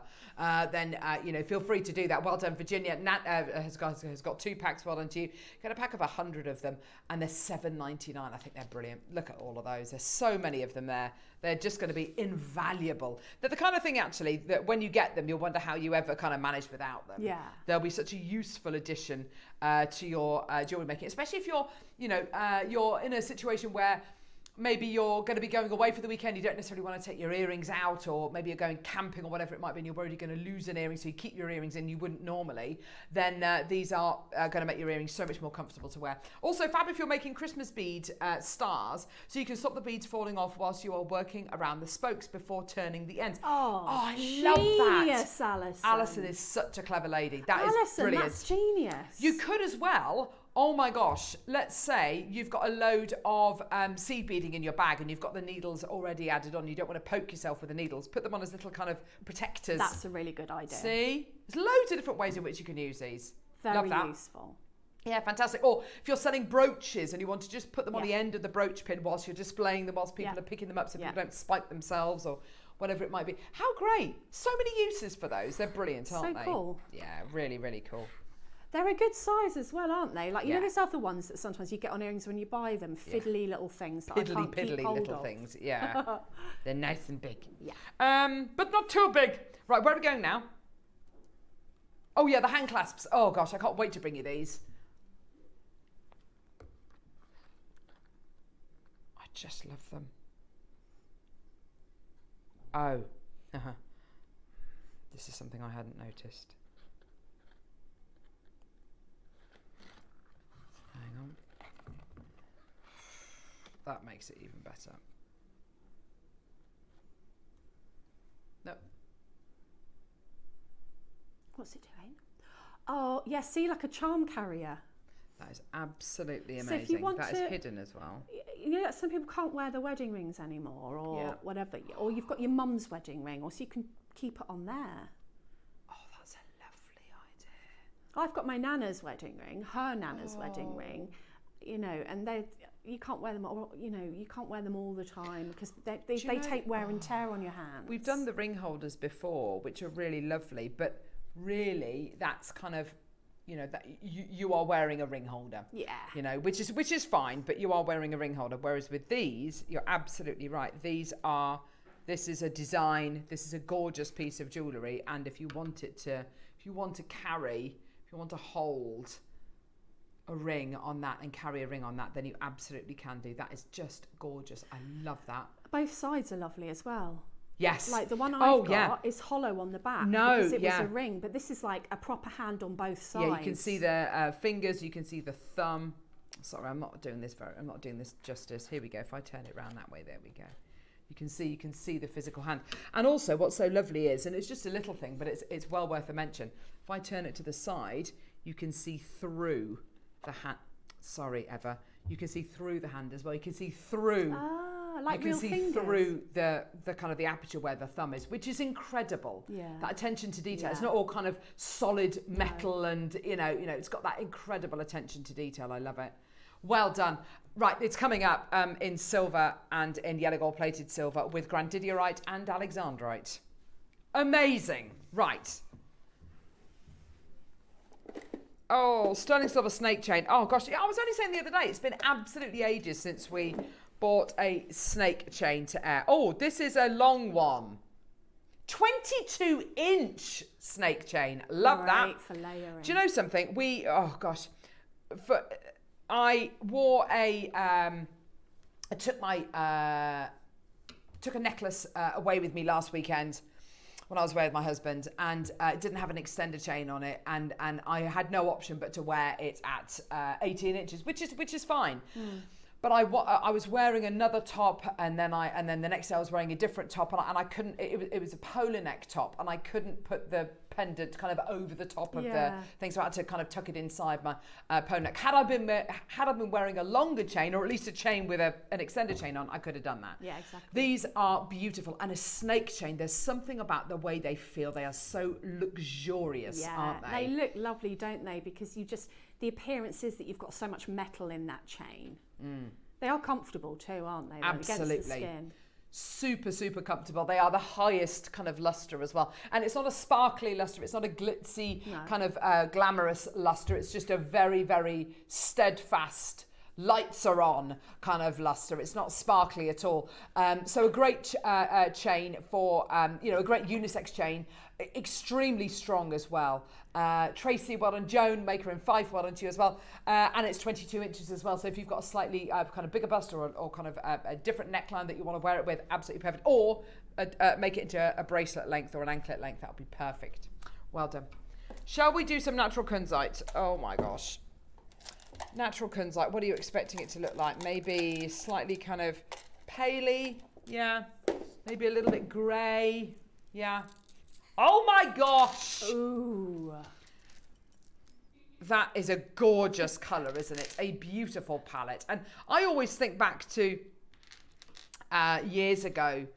then, feel free to do that. Well done, Virginia. Nat has got 2 packs. Well done to you. Get a pack of 100 of them. And they're $7.99. I think they're brilliant. Look at all of those. There's so many of them there. They're just going to be invaluable. They're the kind of thing, actually, that when you get them, you'll wonder how you ever kind of managed without them. Yeah. They'll be such a useful addition to your jewellery making, especially if you're in a situation where maybe you're going to be going away for the weekend, you don't necessarily want to take your earrings out, or maybe you're going camping or whatever it might be, and you're worried you're going to lose an earring, so you keep your earrings in, you wouldn't normally, then these are going to make your earrings so much more comfortable to wear. Also, fab if you're making Christmas bead stars, so you can stop the beads falling off whilst you are working around the spokes before turning the ends. Oh, I love that. Genius, Alison. Alison is such a clever lady. That is Alison, brilliant. that's genius. You could as well, oh my gosh, let's say you've got a load of seed beading in your bag and you've got the needles already added on. You don't want to poke yourself with the needles. Put them on as little kind of protectors. That's a really good idea. See? There's loads of different ways in which you can use these. Very Love that. useful. Yeah, fantastic. Or if you're selling brooches and you want to just put them on the end of the brooch pin whilst you're displaying them, whilst people are picking them up so people don't spike themselves or whatever it might be. How great. So many uses for those. They're brilliant, aren't they? So cool. Yeah, really, really cool. They're a good size as well, aren't they? Like, you know those other ones that sometimes you get on earrings when you buy them, fiddly little things that I can't keep hold little of. things, yeah. They're nice and big. Yeah. But not too big. Right, where are we going now? Oh yeah, the hand clasps. Oh gosh, I can't wait to bring you these. I just love them. Oh. This is something I hadn't noticed. Hang on. That makes it even better. No. What's it doing? Oh, yeah, see, like a charm carrier. That is absolutely amazing. So if you want that is hidden as well. You know, some people can't wear the wedding rings anymore or whatever. Or you've got your mum's wedding ring, or so you can keep it on there. Oh, that's a lovely idea. I've got my nana's wedding ring, her nana's wedding ring, you know, and you can't wear them all, you know, you can't wear them all the time because they take wear and tear on your hands. We've done the ring holders before, which are really lovely, but really that's kind of, you know, that you are wearing a ring holder. Yeah. You know, which is fine, but you are wearing a ring holder. Whereas with these, you're absolutely right. This is a design, this is a gorgeous piece of jewellery, and if you want to hold a ring on that and carry a ring on that, then you absolutely can do. That is just gorgeous. I love that. Both sides are lovely as well. Yes. Like the one I've got is hollow on the back because it was a ring, but this is like a proper hand on both sides. Yeah, you can see the fingers, you can see the thumb. Sorry, I'm not doing this justice. Here we go. If I turn it around that way, there we go. You can see the physical hand. And also what's so lovely is, and it's just a little thing, but it's well worth a mention. If I turn it to the side, you can see through the hand. Sorry, Eva. You can see through the hand as well. You can see through. Like you can see fingers. through the kind of the aperture where the thumb is, which is incredible. Yeah. That attention to detail. It's not all kind of solid metal and you know, it's got that incredible attention to detail. I love it. Well done. Right, it's coming up in silver and in yellow gold plated silver with Grandidierite and Alexandrite. Amazing. Right. Oh, sterling silver snake chain. Oh gosh, I was only saying the other day, it's been absolutely ages since we bought a snake chain to air. Oh, this is a long one. 22-inch snake chain. Love that. For layering. Do you know something? I wore I took a necklace away with me last weekend when I was away with my husband, and it didn't have an extender chain on it, and I had no option but to wear it at 18 inches, which is fine. But I was wearing another top, and then the next day I was wearing a different top, and I couldn't. It was a polar neck top, and I couldn't put the pendant kind of over the top of the thing, so I had to kind of tuck it inside my polar neck. Had I been wearing a longer chain, or at least a chain with an extended chain on, I could have done that. Yeah, exactly. These are beautiful, and a snake chain. There's something about the way they feel. They are so luxurious, aren't they? They look lovely, don't they? Because the appearance is that you've got so much metal in that chain. They are comfortable too, aren't they? Absolutely. Against the skin. Super, super comfortable. They are the highest kind of luster as well. And it's not a sparkly luster. It's not a glitzy kind of glamorous luster. It's just a very, very steadfast lights are on kind of luster. It's not sparkly at all. So a great chain for, you know, a great unisex chain, extremely strong as well. Tracy, well done. Joan, Maker in 5, well done to you as well. And it's 22 inches as well. So if you've got a slightly kind of bigger bust or kind of a different neckline that you want to wear it with, absolutely perfect. Or make it into a bracelet length or an anklet length, that would be perfect. Well done. Shall we do some natural kunzite? Oh my gosh. Natural kunzite, what are you expecting it to look like? Maybe slightly kind of paley, yeah. Maybe a little bit grey, yeah. Oh my gosh! Ooh. That is a gorgeous colour, isn't it? A beautiful palette. And I always think back to years ago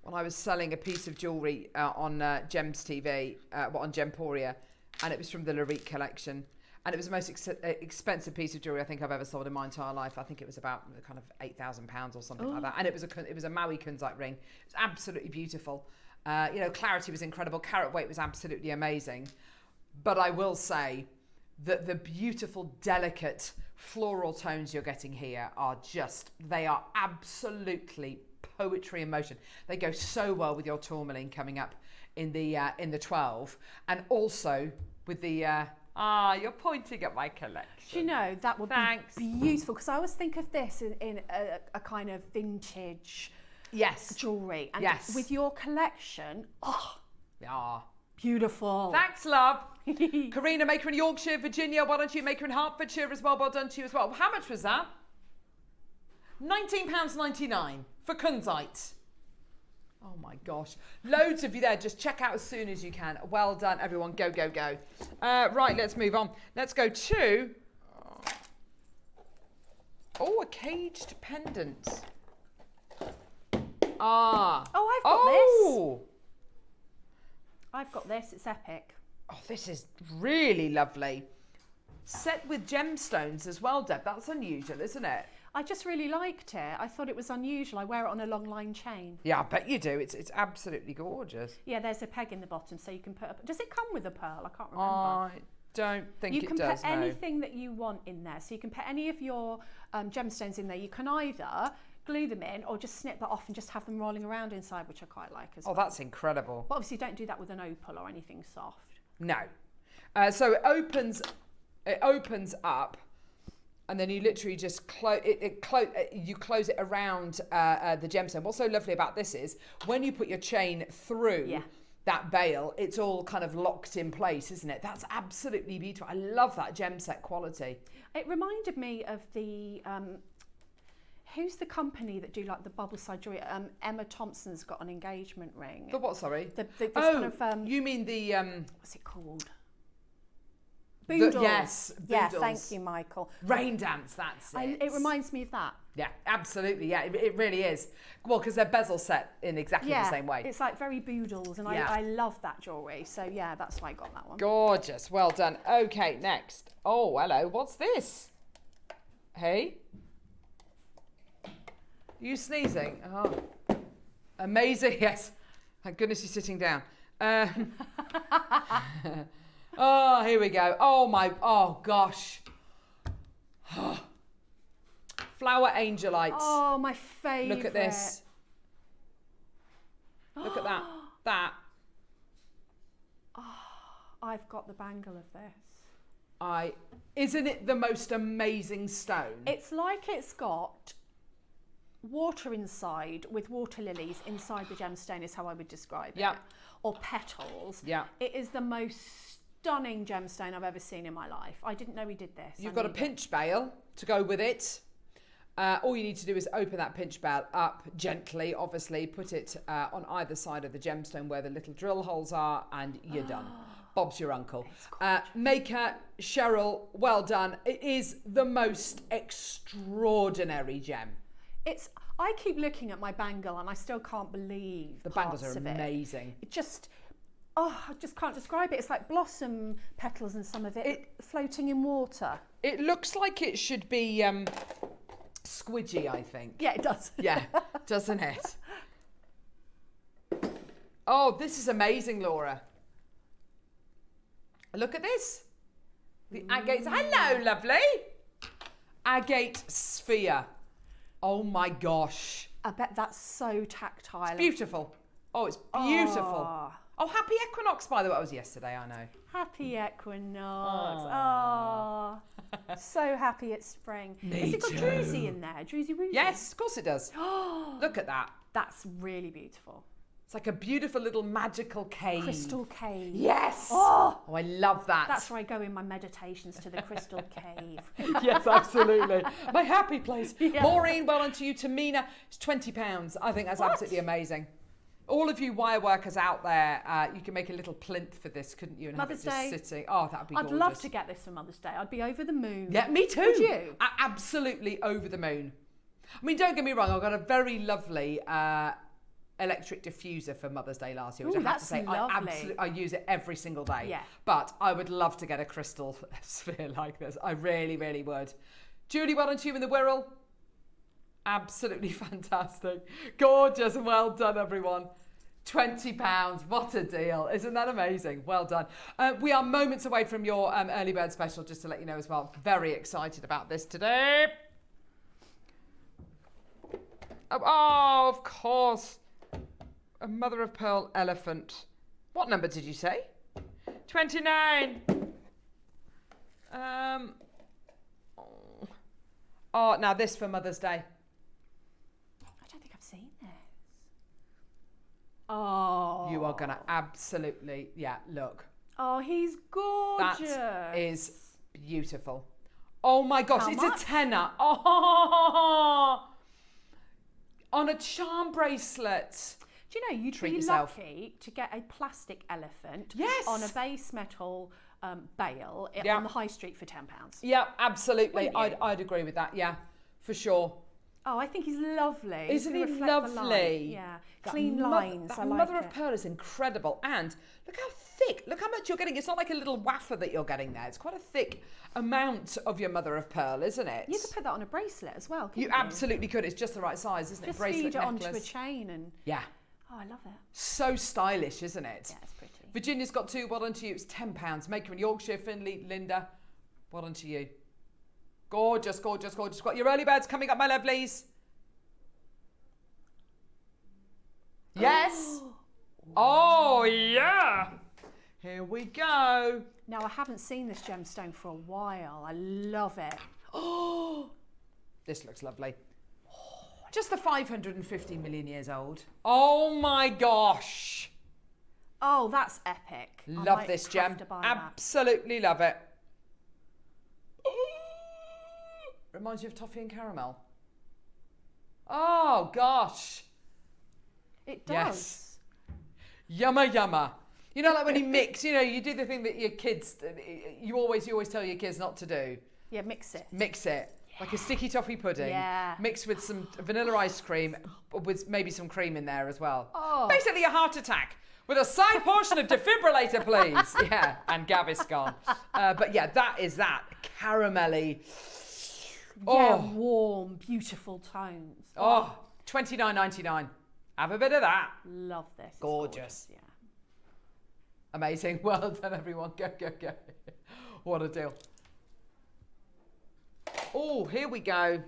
when I was selling a piece of jewellery on Gems TV, on Gemporia, and it was from the Larique collection. And it was the most expensive piece of jewellery I think I've ever sold in my entire life. I think it was about kind of £8,000 or something like that. And it was a Maui kunzite ring. It was absolutely beautiful. You know, clarity was incredible. Carat weight was absolutely amazing. But I will say that the beautiful, delicate floral tones you're getting here are just, they are absolutely poetry in motion. They go so well with your tourmaline coming up in the 12, and also with the you're pointing at my collection. Do you know, that would be beautiful, because I always think of this in a kind of vintage jewellery. And with your collection, beautiful. Thanks, love. Karina, Maker in Yorkshire, Virginia, why don't you Maker in Hertfordshire as well? Well done to you as well. How much was that? £19.99 for kunzite. Oh my gosh. Loads of you there. Just check out as soon as you can. Well done, everyone. Go, go, go. Right, let's move on. Let's go to... Oh, a caged pendant. Oh, I've got this. I've got this. It's epic. Oh, this is really lovely. Set with gemstones as well, Deb. That's unusual, isn't it? I just really liked it. I thought it was unusual. I wear it on a long line chain. Yeah, I bet you do. It's absolutely gorgeous. Yeah, there's a peg in the bottom, so you can put up... Does it come with a pearl? I can't remember. I don't think it does, You can put anything that you want in there. So you can put any of your gemstones in there. You can either glue them in or just snip that off and just have them rolling around inside, which I quite like as well. Oh, that's incredible. But obviously don't do that with an opal or anything soft. No. So it opens up, and then you literally just you close it around the gemstone. What's so lovely about this is when you put your chain through that veil, it's all kind of locked in place, isn't it? That's absolutely beautiful. I love that gem set quality. It reminded me of the who's the company that do like the bubble side jewelry? Emma Thompson's got an engagement ring. The what? Sorry. This kind of, you mean the what's it called? Boodles. Yes, boodles. Yeah, thank you, Michael. Rain dance, that's it. It reminds me of that. Yeah, absolutely. Yeah, it really is. Well, because they're bezel set in exactly the same way. It's like very boodles, and I love that jewellery. So yeah, that's why I got that one. Gorgeous. Well done. Okay, next. Oh, hello. What's this? Hey? You sneezing? Oh, amazing. Yes. Thank goodness you're sitting down. Oh, here we go. Oh gosh. Flower Angelite. Oh, my favourite. Look at this. Look at that. That. Oh, I've got the bangle of this. Isn't it the most amazing stone? It's like it's got water inside with water lilies inside the gemstone is how I would describe it. Or petals. Yeah. It is the most stunning gemstone I've ever seen in my life. I didn't know he did this. You've got a pinch bail to go with it. All you need to do is open that pinch bail up gently, obviously, put it on either side of the gemstone where the little drill holes are, and you're done. Bob's your uncle. Maker, Cheryl, well done. It is the most extraordinary gem. I keep looking at my bangle and I still can't believe the bangles are amazing. It just, I just can't describe it. It's like blossom petals and some of it floating in water. It looks like it should be squidgy, I think. Yeah, it does. Yeah, doesn't it? Oh, this is amazing, Laura. Look at this. The agates. Hello, lovely. agate sphere. Oh my gosh. I bet that's so tactile. It's beautiful. Oh, it's beautiful. Oh, happy equinox, by the way. It was yesterday, I know. Happy equinox. Oh. So happy it's spring. Has it got druzy in there? Druzy woozy? Yes, of course it does. Look at that. That's really beautiful. It's like a beautiful little magical cave. Crystal cave. Yes. Oh, I love that. that's where I go in my meditations, to the crystal cave. Yes, absolutely. My happy place. Yeah. Maureen, well on to you. Tamina, it's £20. I think that's absolutely amazing. All of you wire workers out there, you can make a little plinth for this, couldn't you? And Mother's have it Day. just sitting. Oh, that would be gorgeous. I'd love to get this for Mother's Day. I'd be over the moon. Yeah, me too. Would you? Absolutely over the moon. I mean, don't get me wrong. I got a very lovely electric diffuser for Mother's Day last year, which Ooh, I have to that's say, lovely. I use it every single day. Yeah. But I would love to get a crystal sphere like this. I really, really would. Julie, well done to you in the Wirral. Absolutely fantastic. Gorgeous and well done, everyone. £20, what a deal. Isn't that amazing? Well done. We are moments away from your early bird special, just to let you know as well. Very excited about this today. Oh, of course. A mother of pearl elephant. What number did you say? 29. Oh, now this for Mother's Day. I don't think I've seen this. Oh. You are going to absolutely, look. Oh, he's gorgeous. That is beautiful. Oh my gosh, How it's much? a tenner. Oh, on a charm bracelet. Do you know, you'd Treat be yourself. lucky to get a plastic elephant Yes. on a base metal bale Yeah. on the high street for £10. Yeah, absolutely. Wouldn't you? I'd agree with that. Yeah, for sure. Oh, I think he's lovely. Isn't To he reflect the light. lovely? Yeah, That clean lines. That I like mother it. of pearl is incredible. And look how thick. Look how much you're getting. It's not like a little wafer that you're getting there. It's quite a thick amount of your mother of pearl, isn't it? You could put that on a bracelet as well, couldn't You you? absolutely could. It's just the right size, isn't Just it? Bracelet, feed it onto a necklace. chain and... Yeah. Oh, I love it. So stylish, isn't it? Yeah, it's pretty. Virginia's got 2. Well done to you. It's £10. Maker in Yorkshire. Finley, Linda. Well done to you. Gorgeous, gorgeous, gorgeous. Got your early birds coming up, my lovelies. Yes. Oh, yeah. Here we go. Now, I haven't seen this gemstone for a while. I love it. Oh, this looks lovely. Just the 550 million years old. Oh my gosh. Oh, that's epic. I Love might this have gem. to buy that. Absolutely love it. Reminds you of toffee and caramel. Oh gosh. It does. Yes. Yumma yumma. You know, like when you mix, you know, you do the thing that your kids, you always tell your kids not to do. Yeah, mix it. Mix it. Like a sticky toffee pudding. Yeah. Mixed with some vanilla ice cream, with maybe some cream in there as well. Oh. Basically a heart attack. With a side portion of defibrillator, please. Yeah, and Gaviscon. But yeah, that is that. Caramelly. Yeah, Oh. warm, beautiful tones. Oh, $29.99. Have a bit of that. Love this. It's Gorgeous. Yeah. Amazing. Well done, everyone. Go, go, go. What a deal. Oh, here we go.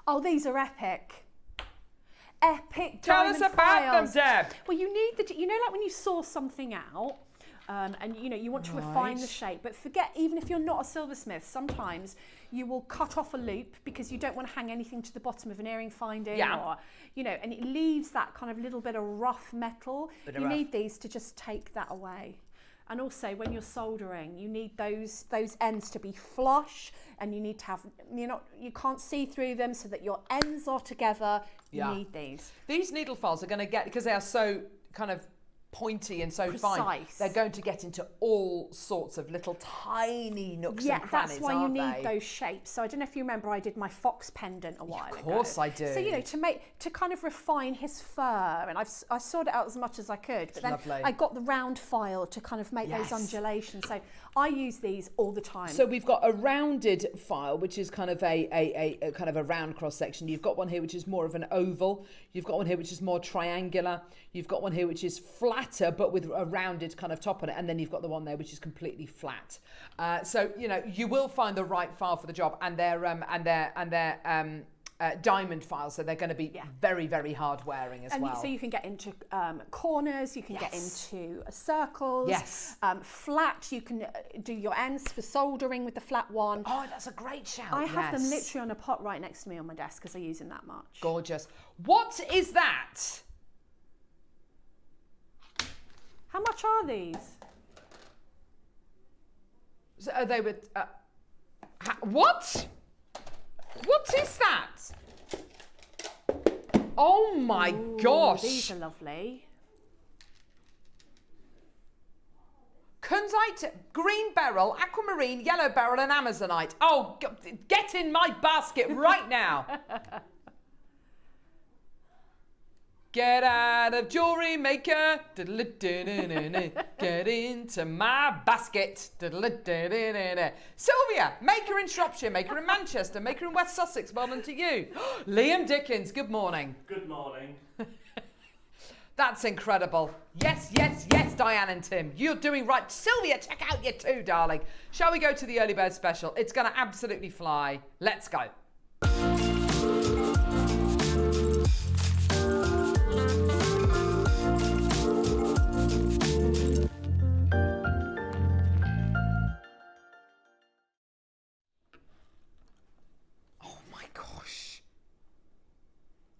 Oh, these are epic. Epic Tell us diamond about files. them, Deb. Well, you need the, you know, like when you saw something out, and you know you want to refine the Right. shape, but forget, even if you're not a silversmith, sometimes you will cut off a loop because you don't want to hang anything to the bottom of an earring finding, Yeah. or you know, and it leaves that kind of little bit of rough metal. Bit of You rough. need these to just take that away. And also, when you're soldering, you need those ends to be flush, and you need to have, you can't see through them, so that your ends are together. Yeah. You need these. These needle files are going to get, because they are so kind of pointy and so fine, Precise. they're going to get into all sorts of little tiny nooks Yeah, and crannies, that's why you aren't need they? those shapes. So I don't know if you remember, I did my fox pendant a while ago. Of course I do. So, you know, to kind of refine his fur, and I sorted it out as much as I could, but then Lovely. I got the round file to kind of make Yes. those undulations. So I use these all the time. So we've got a rounded file, which is kind of a kind of a round cross section. You've got one here which is more of an oval. You've got one here which is more triangular. You've got one here which is flat flatter, but with a rounded kind of top on it. And then you've got the one there, which is completely flat. So, you know, you will find the right file for the job, and they're diamond files, so they're going to be very, very hard wearing as well. So you can get into corners, you can get into circles. Yes. Flat, you can do your ends for soldering with the flat one. Oh, that's a great shout. I have them literally on a pot right next to me on my desk because I use them that much. Gorgeous. What is that? How much are these? So are they with... what? What is that? Oh my gosh. These are lovely. Kunzite, green beryl, aquamarine, yellow beryl and amazonite. Oh, get in my basket right now. Get out of Jewellery Maker. Get into my basket. Sylvia, maker in Shropshire, maker in Manchester, maker in West Sussex. Well done to you. Liam Dickens, good morning. Good morning. That's incredible. Yes, yes, yes, Diane and Tim. You're doing right. Sylvia, check out your two, darling. Shall we go to the early bird special? It's going to absolutely fly. Let's go.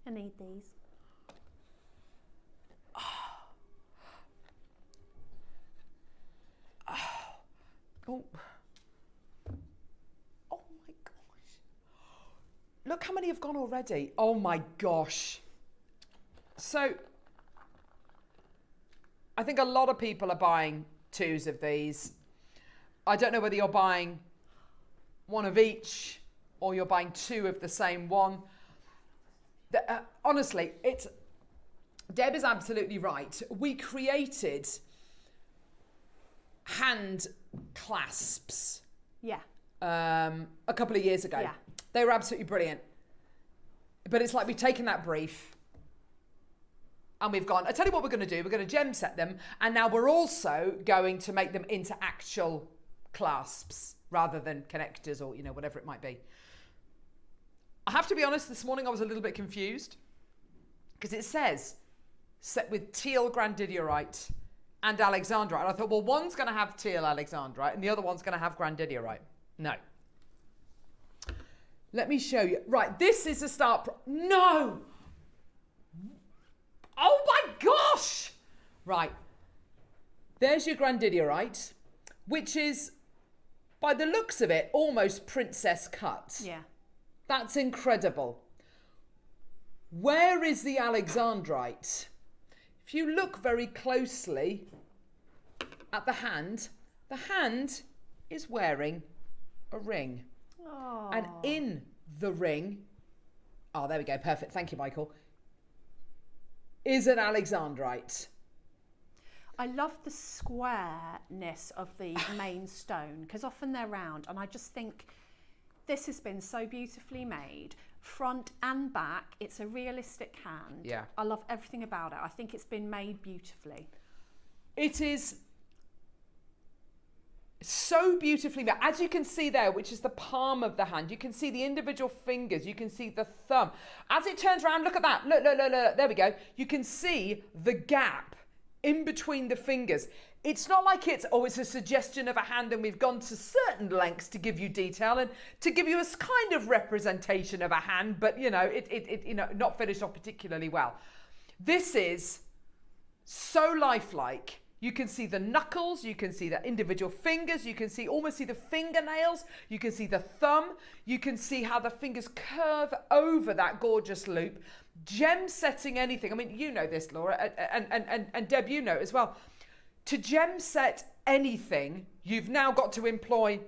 I need these. Oh. Oh my gosh. Look how many have gone already. Oh my gosh. So, I think a lot of people are buying twos of these. I don't know whether you're buying one of each or you're buying two of the same one. Honestly, Deb is absolutely right. We created hand clasps a couple of years ago. Yeah. They were absolutely brilliant. But it's like we've taken that brief and we've gone, I tell you what we're going to do. We're going to gem set them. And now we're also going to make them into actual clasps rather than connectors or, you know, whatever it might be. I have to be honest, this morning I was a little bit confused because it says set with teal grandidierite and alexandrite. And I thought, well, one's going to have teal alexandrite and the other one's going to have grandidierite. No. Let me show you. Right, this is a start. No! Oh my gosh! Right. There's your grandidierite, which is, by the looks of it, almost princess cut. Yeah. That's incredible. Where is the alexandrite? If you look very closely at the hand is wearing a ring. Oh. And in the ring, oh, there we go, perfect, thank you, Michael, is an alexandrite. I love the squareness of the main stone because often they're round, and I just think this has been so beautifully made, front and back. It's a realistic hand. Yeah. I love everything about it. I think it's been made beautifully. It is so beautifully made. As you can see there, which is the palm of the hand, you can see the individual fingers, you can see the thumb. As it turns around, look at that. Look, there we go. You can see the gap in between the fingers. It's not like it's a suggestion of a hand and we've gone to certain lengths to give you detail and to give you a kind of representation of a hand, but you know, it not finished off particularly well. This is so lifelike. You can see the knuckles, you can see the individual fingers, you can almost see the fingernails, you can see the thumb, you can see how the fingers curve over that gorgeous loop. Gem setting anything, I mean, you know this, Laura, and Deb, you know as well. To gem set anything, you've now got to employ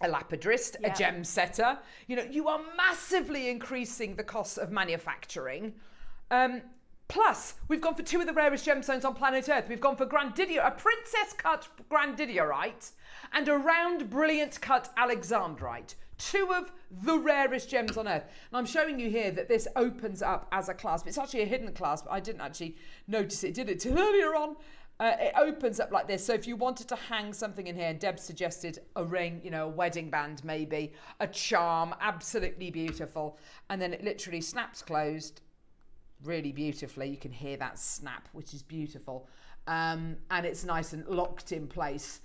a lapidrist, a gem setter. You know, you are massively increasing the costs of manufacturing. Plus, we've gone for two of the rarest gemstones on planet Earth. We've gone for a princess cut grandidierite and a round brilliant cut alexandrite. two of the rarest gems on earth. And I'm showing you here that this opens up as a clasp. It's actually a hidden clasp. I didn't actually notice it, did it, till earlier on. It opens up like this. So if you wanted to hang something in here, and Deb suggested a ring, you know, a wedding band maybe, a charm, absolutely beautiful. And then it literally snaps closed really beautifully. You can hear that snap, which is beautiful. And it's nice and locked in place.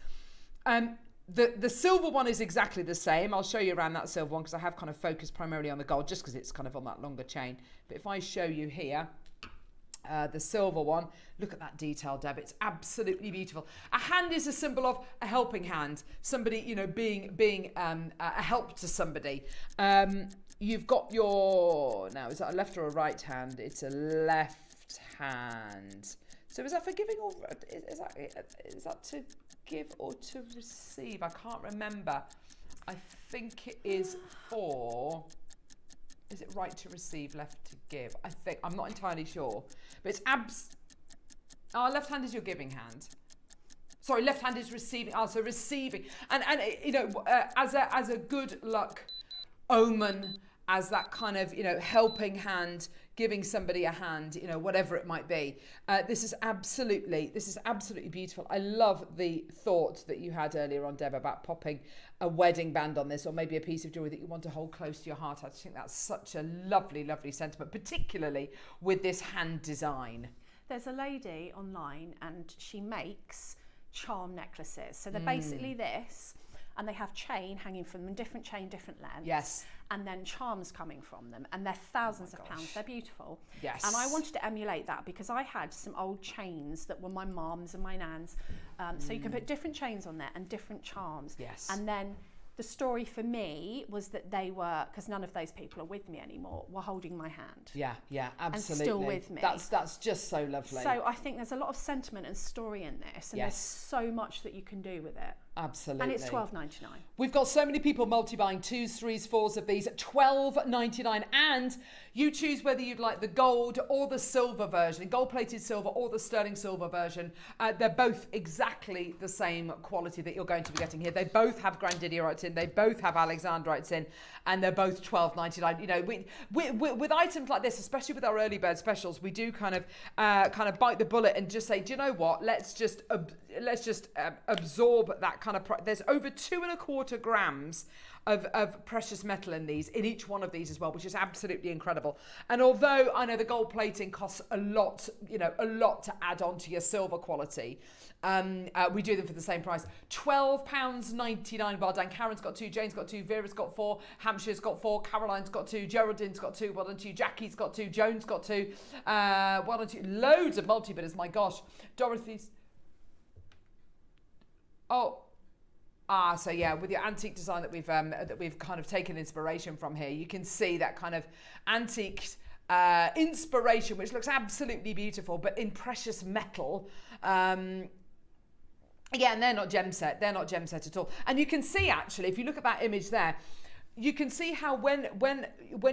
The silver one is exactly the same. I'll show you around that silver one because I have kind of focused primarily on the gold just because it's kind of on that longer chain. But if I show you here, the silver one, look at that detail, Deb. It's absolutely beautiful. A hand is a symbol of a helping hand, somebody, you know, being a help to somebody. You've got your, now is that a left or a right hand? It's a left hand. So is that for giving or is that to give or to receive? I can't remember. I think it is for, is it right to receive, left to give? I think, I'm not entirely sure, but it's left hand is your giving hand. Sorry, left hand is receiving. So receiving, and you know, as a good luck omen, as that kind of, you know, helping hand, giving somebody a hand, you know, whatever it might be. This is absolutely beautiful. I love the thought that you had earlier on, Deb, about popping a wedding band on this, or maybe a piece of jewelry that you want to hold close to your heart. I just think that's such a lovely, lovely sentiment, particularly with this hand design. There's a lady online and she makes charm necklaces. So they're basically this, and they have chain hanging from them, different chain, different lengths. Yes. And then charms coming from them, and they're thousands of pounds. They're beautiful. Yes. And I wanted to emulate that because I had some old chains that were my mum's and my nan's. So you can put different chains on there and different charms. Yes. And then the story for me was that they were, because none of those people are with me anymore, were holding my hand. Yeah, absolutely. And still with me. That's just so lovely. So I think there's a lot of sentiment and story in this, and there's so much that you can do with it. Absolutely. And it's $12.99. We've got so many people multi-buying 2s, 3s, 4s of these at $12.99, and you choose whether you'd like the gold or the silver version, gold-plated silver or the sterling silver version. They're both exactly the same quality that you're going to be getting here. They both have Grandidierite in, they both have Alexandrites in, and they're both $12.99. You know, with items like this, especially with our early bird specials, we do kind of bite the bullet and just say, do you know what? Let's just absorb that kind of price. There's over 2.25 grams of precious metal in each one of these as well, which is absolutely incredible. And although I know the gold plating costs a lot, you know, a lot to add on to your silver quality, we do them for the same price. £12.99. Well done. Karen's got 2, Jane's got 2, Vera's got 4, Hampshire's got 4, Caroline's got 2, Geraldine's got 2, well done to you, Jackie's got 2, Joan's got 2, well done to you. Loads of multi-bidders, my gosh. Dorothy's. So yeah, with your antique design that we've kind of taken inspiration from here, you can see that kind of antique inspiration, which looks absolutely beautiful, but in precious metal. Yeah, and they're not gem set. They're not gem set at all. And you can see actually, if you look at that image there, you can see how when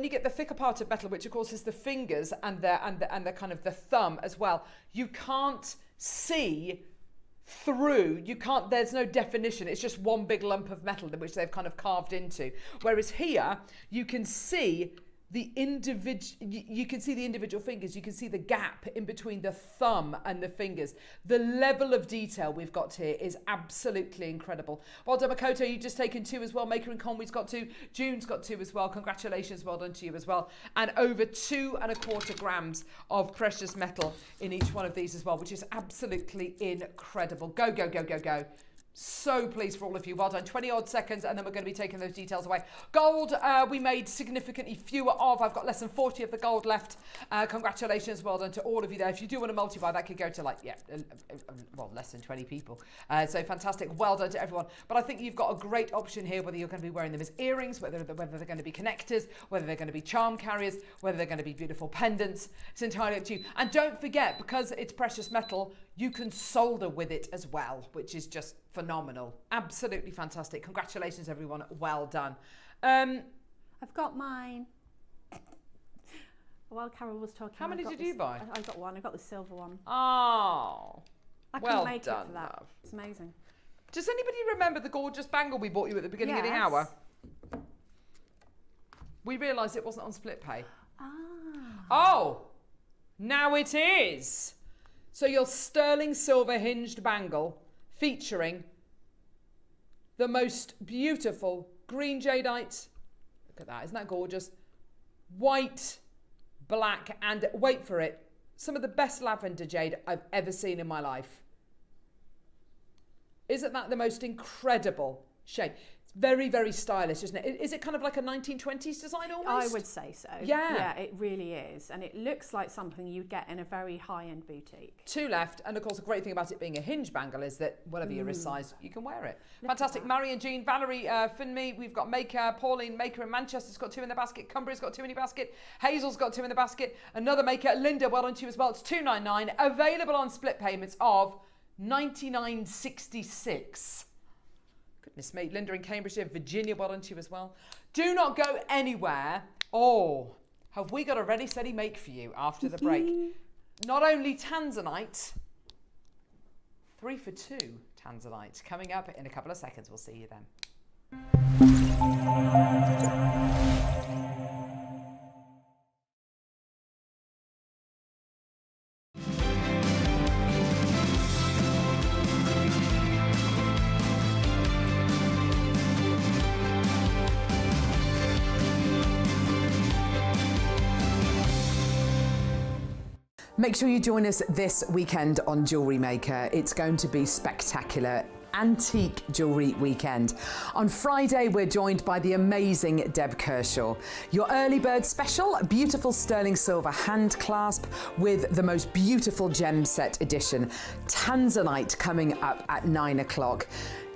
you get the thicker part of metal, which of course is the fingers and the kind of the thumb as well, you can't see through, there's no definition, it's just one big lump of metal which they've kind of carved into. Whereas here you can see the individual fingers, you can see the gap in between the thumb and the fingers. The level of detail we've got here is absolutely incredible. Well done, Makoto, you've just taken 2 as well. Maker and Conway's got 2, June's got 2 as well. Congratulations, well done to you as well. And over 2.25 grams of precious metal in each one of these as well, which is absolutely incredible. Go, go, go, go, go. So pleased for all of you. Well done. 20 odd seconds and then we're going to be taking those details away. Gold, we made significantly fewer of. I've got less than 40 of the gold left. Congratulations. Well done to all of you there. If you do want to multi-buy, that could go to less than 20 people. So fantastic. Well done to everyone. But I think you've got a great option here, whether you're going to be wearing them as earrings, whether they're going to be connectors, whether they're going to be charm carriers, whether they're going to be beautiful pendants. It's entirely up to you. And don't forget, because it's precious metal, you can solder with it as well, which is just phenomenal. Absolutely fantastic. Congratulations, everyone. Well done. I've got mine. While Carol was talking, how many did you buy? I got one. I got the silver one. Oh, I well couldn't make done, it for that. love. It's amazing. Does anybody remember the gorgeous bangle we bought you at the beginning of the Yes. hour? We realised it wasn't on split pay. Ah. Oh, now it is. So your sterling silver hinged bangle featuring the most beautiful green jadeite. Look at that, isn't that gorgeous? White, black, and wait for it, some of the best lavender jade I've ever seen in my life. Isn't that the most incredible shade? It's very, very stylish, isn't it? Is it kind of like a 1920s design almost? I would say so. Yeah. Yeah, it really is. And it looks like something you'd get in a very high-end boutique. Two left, and of course the great thing about it being a hinge bangle is that whatever your wrist size, you can wear it. Fantastic. Marion, Jean, Valerie, Finme, we've got Maker, Pauline, Maker in Manchester's got 2 in the basket, Cumbria's got 2 in the basket, Hazel's got 2 in the basket, another Maker, Linda, well done to you as well, it's $2.99, available on split payments of $99.66. Goodness me, Linda in Cambridgeshire, Virginia, well done to you as well. Do not go anywhere. Oh, have we got a ready, steady make for you after the break? Not only Tanzanite, 3 for 2 Tanzanite coming up in a couple of seconds. We'll see you then. Make sure you join us this weekend on Jewellery Maker. It's going to be spectacular. Antique jewellery weekend. On Friday, we're joined by the amazing Debbie Kershaw. Your early bird special, a beautiful sterling silver hand clasp with the most beautiful gem set edition. Tanzanite coming up at 9 o'clock.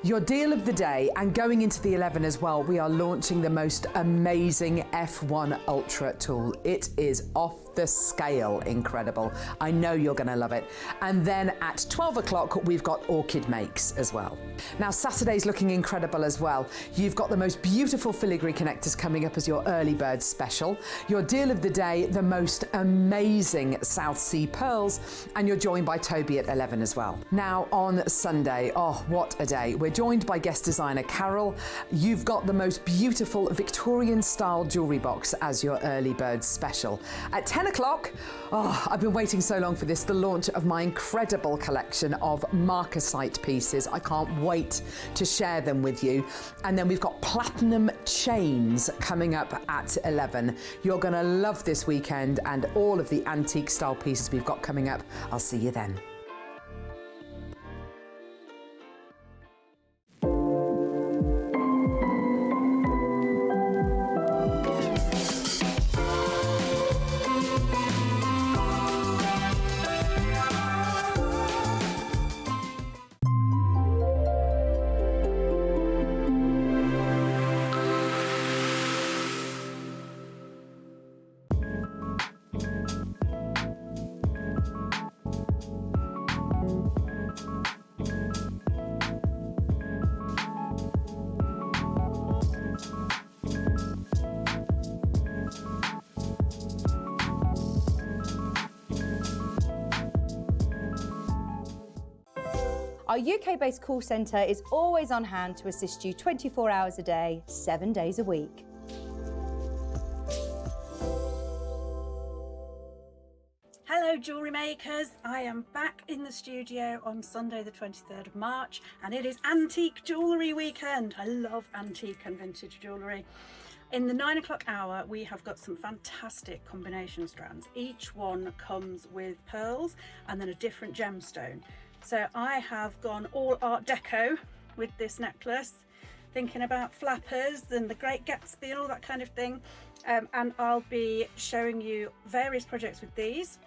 Your deal of the day, and going into the 11 as well, we are launching the most amazing F1 Ultra tool. It is off the scale incredible. I know you're going to love it. And then at 12 o'clock, we've got orchid makes as well. Now, Saturday's looking incredible as well. You've got the most beautiful filigree connectors coming up as your early bird special. Your deal of the day, the most amazing South Sea pearls, and you're joined by Toby at 11 as well. Now on Sunday, oh, what a day. We're joined by guest designer Carol. You've got the most beautiful Victorian style jewellery box as your early bird special. At 10 o'clock, oh, I've been waiting so long for this, the launch of my incredible collection of marcasite pieces. I can't wait to share them with you. And then we've got platinum chains coming up at 11. You're going to love this weekend and all of the antique style pieces we've got coming up. I'll see you then. Our UK-based call centre is always on hand to assist you 24 hours a day, 7 days a week. Hello Jewellery Makers, I am back in the studio on Sunday the 23rd of March and it is Antique Jewellery Weekend. I love antique and vintage jewellery. In the 9 o'clock hour we have got some fantastic combination strands. Each one comes with pearls and then a different gemstone. So I have gone all Art Deco with this necklace, thinking about flappers and the Great Gatsby and all that kind of thing. And I'll be showing you various projects with these.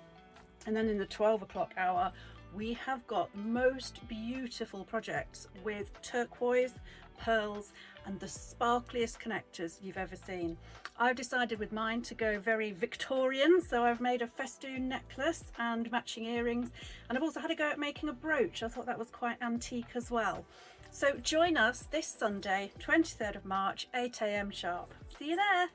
And then in the 12 o'clock hour, we have got the most beautiful projects with turquoise, pearls, and the sparkliest connectors you've ever seen. I've decided with mine to go very Victorian, so I've made a festoon necklace and matching earrings, and I've also had a go at making a brooch. I thought that was quite antique as well. So join us this Sunday, 23rd of March, 8 AM sharp. See you there.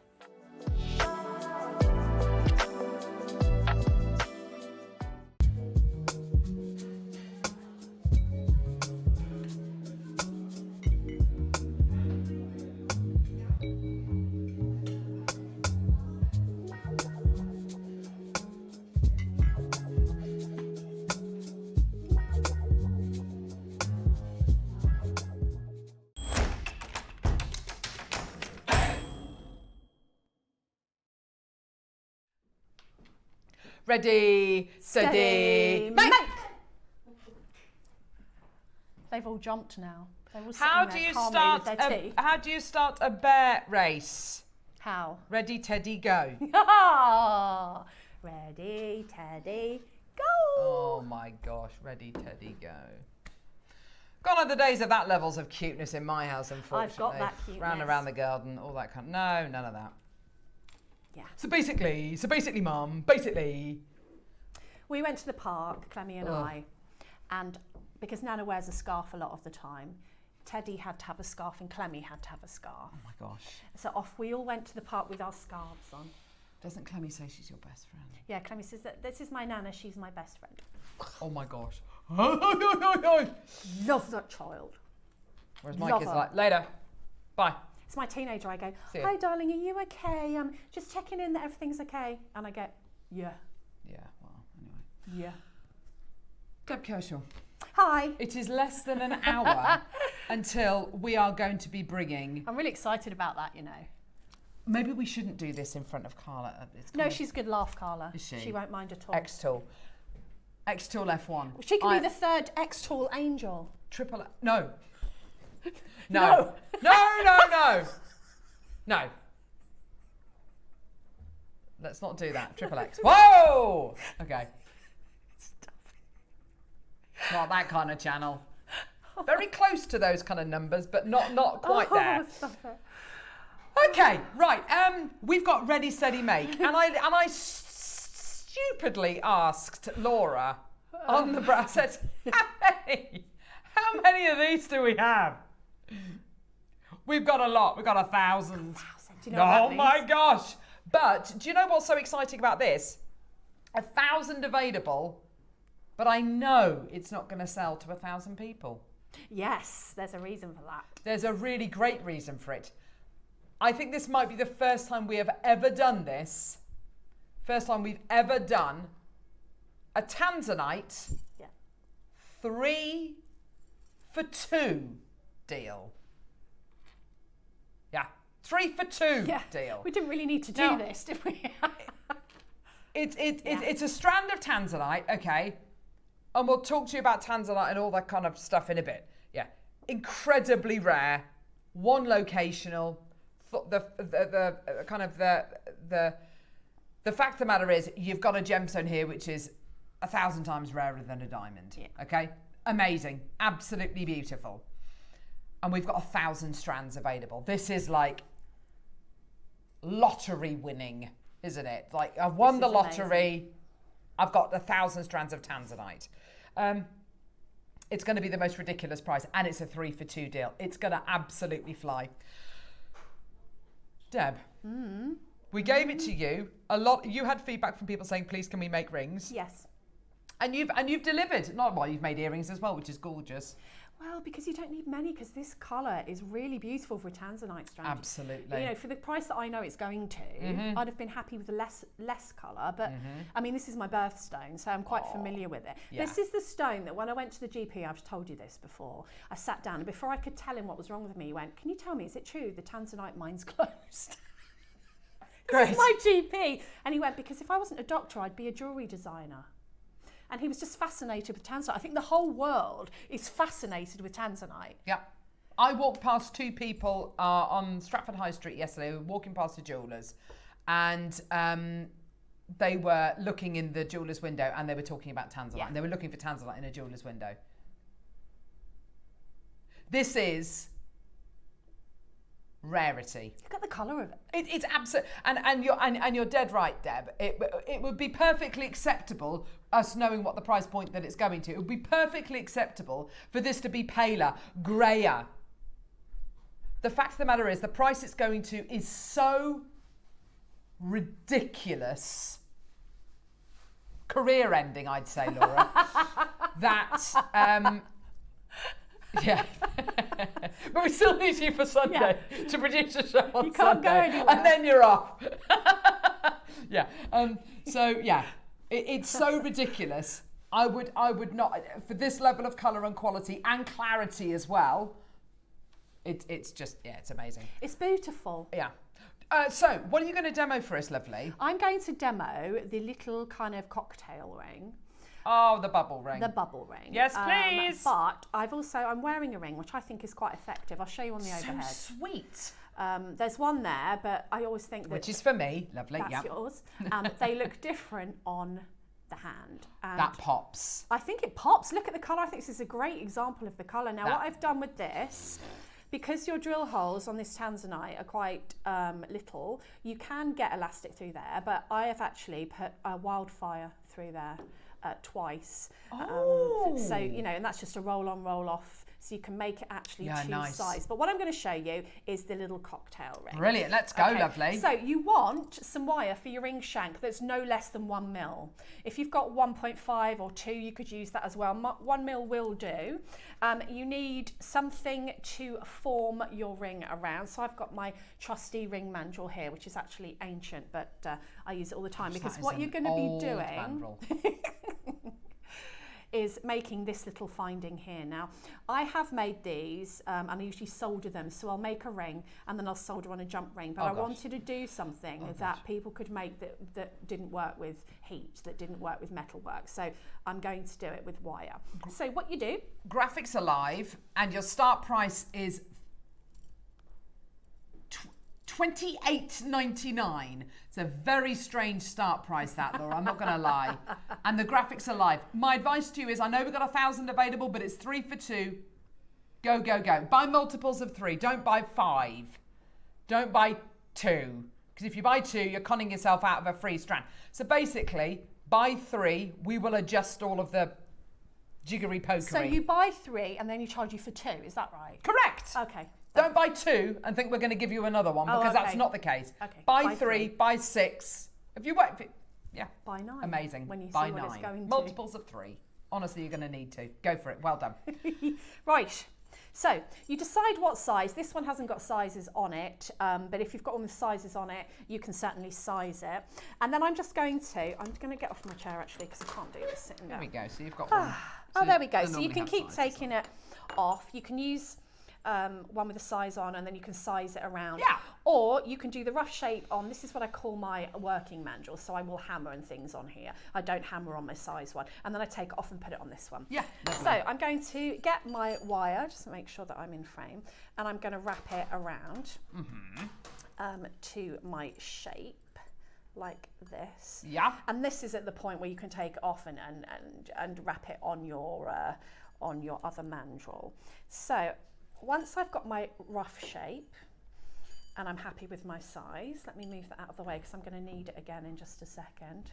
Ready, steady, make! They've all jumped now. They're all How sitting do you there calmly start with their tea. how do you start a bear race? How? Ready, Teddy, go. Ready, Teddy, go! Oh my gosh, ready, Teddy, go. Gone are the days of that levels of cuteness in my house, unfortunately. I've got that cuteness. Round around the garden, all that kind of, no, none of that. Yeah. So basically, Mum, basically. We went to the park, Clemmy and I, and because Nana wears a scarf a lot of the time, Teddy had to have a scarf and Clemmy had to have a scarf. Oh my gosh. So off we all went to the park with our scarves on. Doesn't Clemmy say she's your best friend? Yeah, Clemmy says that this is my Nana, she's my best friend. Oh my gosh. Love that child. Whereas Mike is like, later, bye. It's my teenager, I go, See ya. hi darling, are you okay? Just checking in that everything's okay. And I go, yeah. Yeah, well, anyway. Yeah. Debbie Kershaw. Hi. It is less than an hour until we are going to be bringing... I'm really excited about that, you know. Maybe we shouldn't do this in front of Carla. No, she's a good laugh, Carla. Is she? She won't mind at all. Xtool. Xtool F1. She can be the third Xtool angel. Triple... No. No. No. Let's not do that. Triple X. Whoa! Okay. Not that kind of channel. Very close to those kind of numbers, but not quite there. Stop it. Okay, right. We've got Ready, Steady, Make, and I stupidly asked Laura on the I said, how many of these do we have? We've got a lot. We've got 1,000. Do you know what that means? My gosh! But do you know what's so exciting about this? 1,000 available, but I know it's not going to sell to 1,000 people. Yes, there's a reason for that. There's a really great reason for it. I think this might be the first time we have ever done this. First time we've ever done a Tanzanite 3 for 2 deal. Yeah, 3 for 2 deal. We didn't really need to do this, did we? It's a strand of Tanzanite, okay? And we'll talk to you about Tanzanite and all that kind of stuff in a bit. Yeah, incredibly rare, one locational. The fact of the matter is, you've got a gemstone here which is 1,000 times rarer than a diamond. Yeah. Okay, amazing, absolutely beautiful, and we've got 1,000 strands available. This is like lottery winning, isn't it? Like I've won the lottery. Amazing. I've got 1,000 strands of Tanzanite. It's going to be the most ridiculous price, and it's a 3 for 2 deal. It's going to absolutely fly. Deb, we gave it to you a lot. You had feedback from people saying, "Please, can we make rings?" Yes. And you've delivered. You've made earrings as well, which is gorgeous. Well, because you don't need many, because this colour is really beautiful for a Tanzanite strand. Absolutely. You know, for the price that I know it's going to, I'd have been happy with less colour. But I mean, this is my birthstone, so I'm quite familiar with it. Yeah. This is the stone that when I went to the GP, I've told you this before, I sat down and before I could tell him what was wrong with me, he went, "Can you tell me, is it true the Tanzanite mine's closed?" This is my GP. And he went, "Because if I wasn't a doctor, I'd be a jewellery designer." And he was just fascinated with Tanzanite. I think the whole world is fascinated with Tanzanite. Yeah. I walked past 2 people on Stratford High Street yesterday. We were walking past a jeweller's, and they were looking in the jeweller's window and they were talking about Tanzanite. Yeah. And they were looking for Tanzanite in a jeweller's window. This is rarity. Look at the colour of it. It's absolute, and you're dead right, Deb. It would be perfectly acceptable, us knowing what the price point that it's going to. It would be perfectly acceptable for this to be paler, greyer. The fact of the matter is, the price it's going to is so ridiculous, career-ending, I'd say, Laura. that. Yeah, but we still need you for Sunday to produce a show on Sunday. You can't go anywhere. And then you're off. Yeah. So yeah, it's so ridiculous. I would not, for this level of colour and quality and clarity as well. It's just, yeah, it's amazing. It's beautiful. Yeah. So, what are you going to demo for us, lovely? I'm going to demo the little kind of cocktail ring. Oh, the bubble ring. The bubble ring. Yes, please. But I'm wearing a ring, which I think is quite effective. I'll show you on the overhead. So sweet. There's one there, but I always think that... Which is for me, lovely, that's yours. They look different on the hand. And that pops. I think it pops. Look at the colour. I think this is a great example of the colour. Now, what I've done with this, because your drill holes on this Tanzanite are quite little, you can get elastic through there, but I have actually put a wildfire through there twice. So, you know, and that's just a roll on, roll off. So you can make it actually choose size. But what I'm going to show you is the little cocktail ring. Brilliant, let's go, lovely. So you want some wire for your ring shank that's no less than 1 mil. If you've got 1.5 or 2, you could use that as well. 1 mil will do. You need something to form your ring around. So I've got my trusty ring mandrel here, which is actually ancient, but I use it all the time because what you're going to be doing is making this little finding here. Now, I have made these and I usually solder them, so I'll make a ring and then I'll solder on a jump ring, but I wanted to do something that people could make that didn't work with heat, that didn't work with metal work, so I'm going to do it with wire. So what you do... Graphics are live and your start price is $28.99. It's a very strange start price, that, Laura, I'm not going to lie. And the graphics are live. My advice to you is, I know we've got 1,000 available, but it's 3 for 2. Go, go, go. Buy multiples of 3. Don't buy 5. Don't buy 2. Because if you buy 2, you're conning yourself out of a free strand. So basically, buy 3. We will adjust all of the jiggery pokery. So you buy 3 and then you charge you for 2, is that right? Correct. Okay. Don't buy 2 and think we're going to give you another one, because that's not the case. Okay. Buy 3, buy 6. If you wait, yeah. Buy 9. Amazing. When you buy see what 9. it's going to. Multiples of 3. Honestly, you're going to need to. Go for it. Well done. Right. So you decide what size. This one hasn't got sizes on it, but if you've got all the sizes on it, you can certainly size it. And then I'm going to get off my chair actually, because I can't do this sitting down. There we go. So you've got one. Oh, there we go. So you can keep taking it off. You can use one with a size on, and then you can size it around. Yeah. Or you can do the rough shape on, this is what I call my working mandrel, so I will hammer and things on here. I don't hammer on my size one. And then I take it off and put it on this one. Yeah. So I'm going to get my wire, just to make sure that I'm in frame, and I'm going to wrap it around to my shape, like this. Yeah. And this is at the point where you can take it off and wrap it on your other mandrel. So once I've got my rough shape and I'm happy with my size, let me move that out of the way because I'm going to need it again in just a second.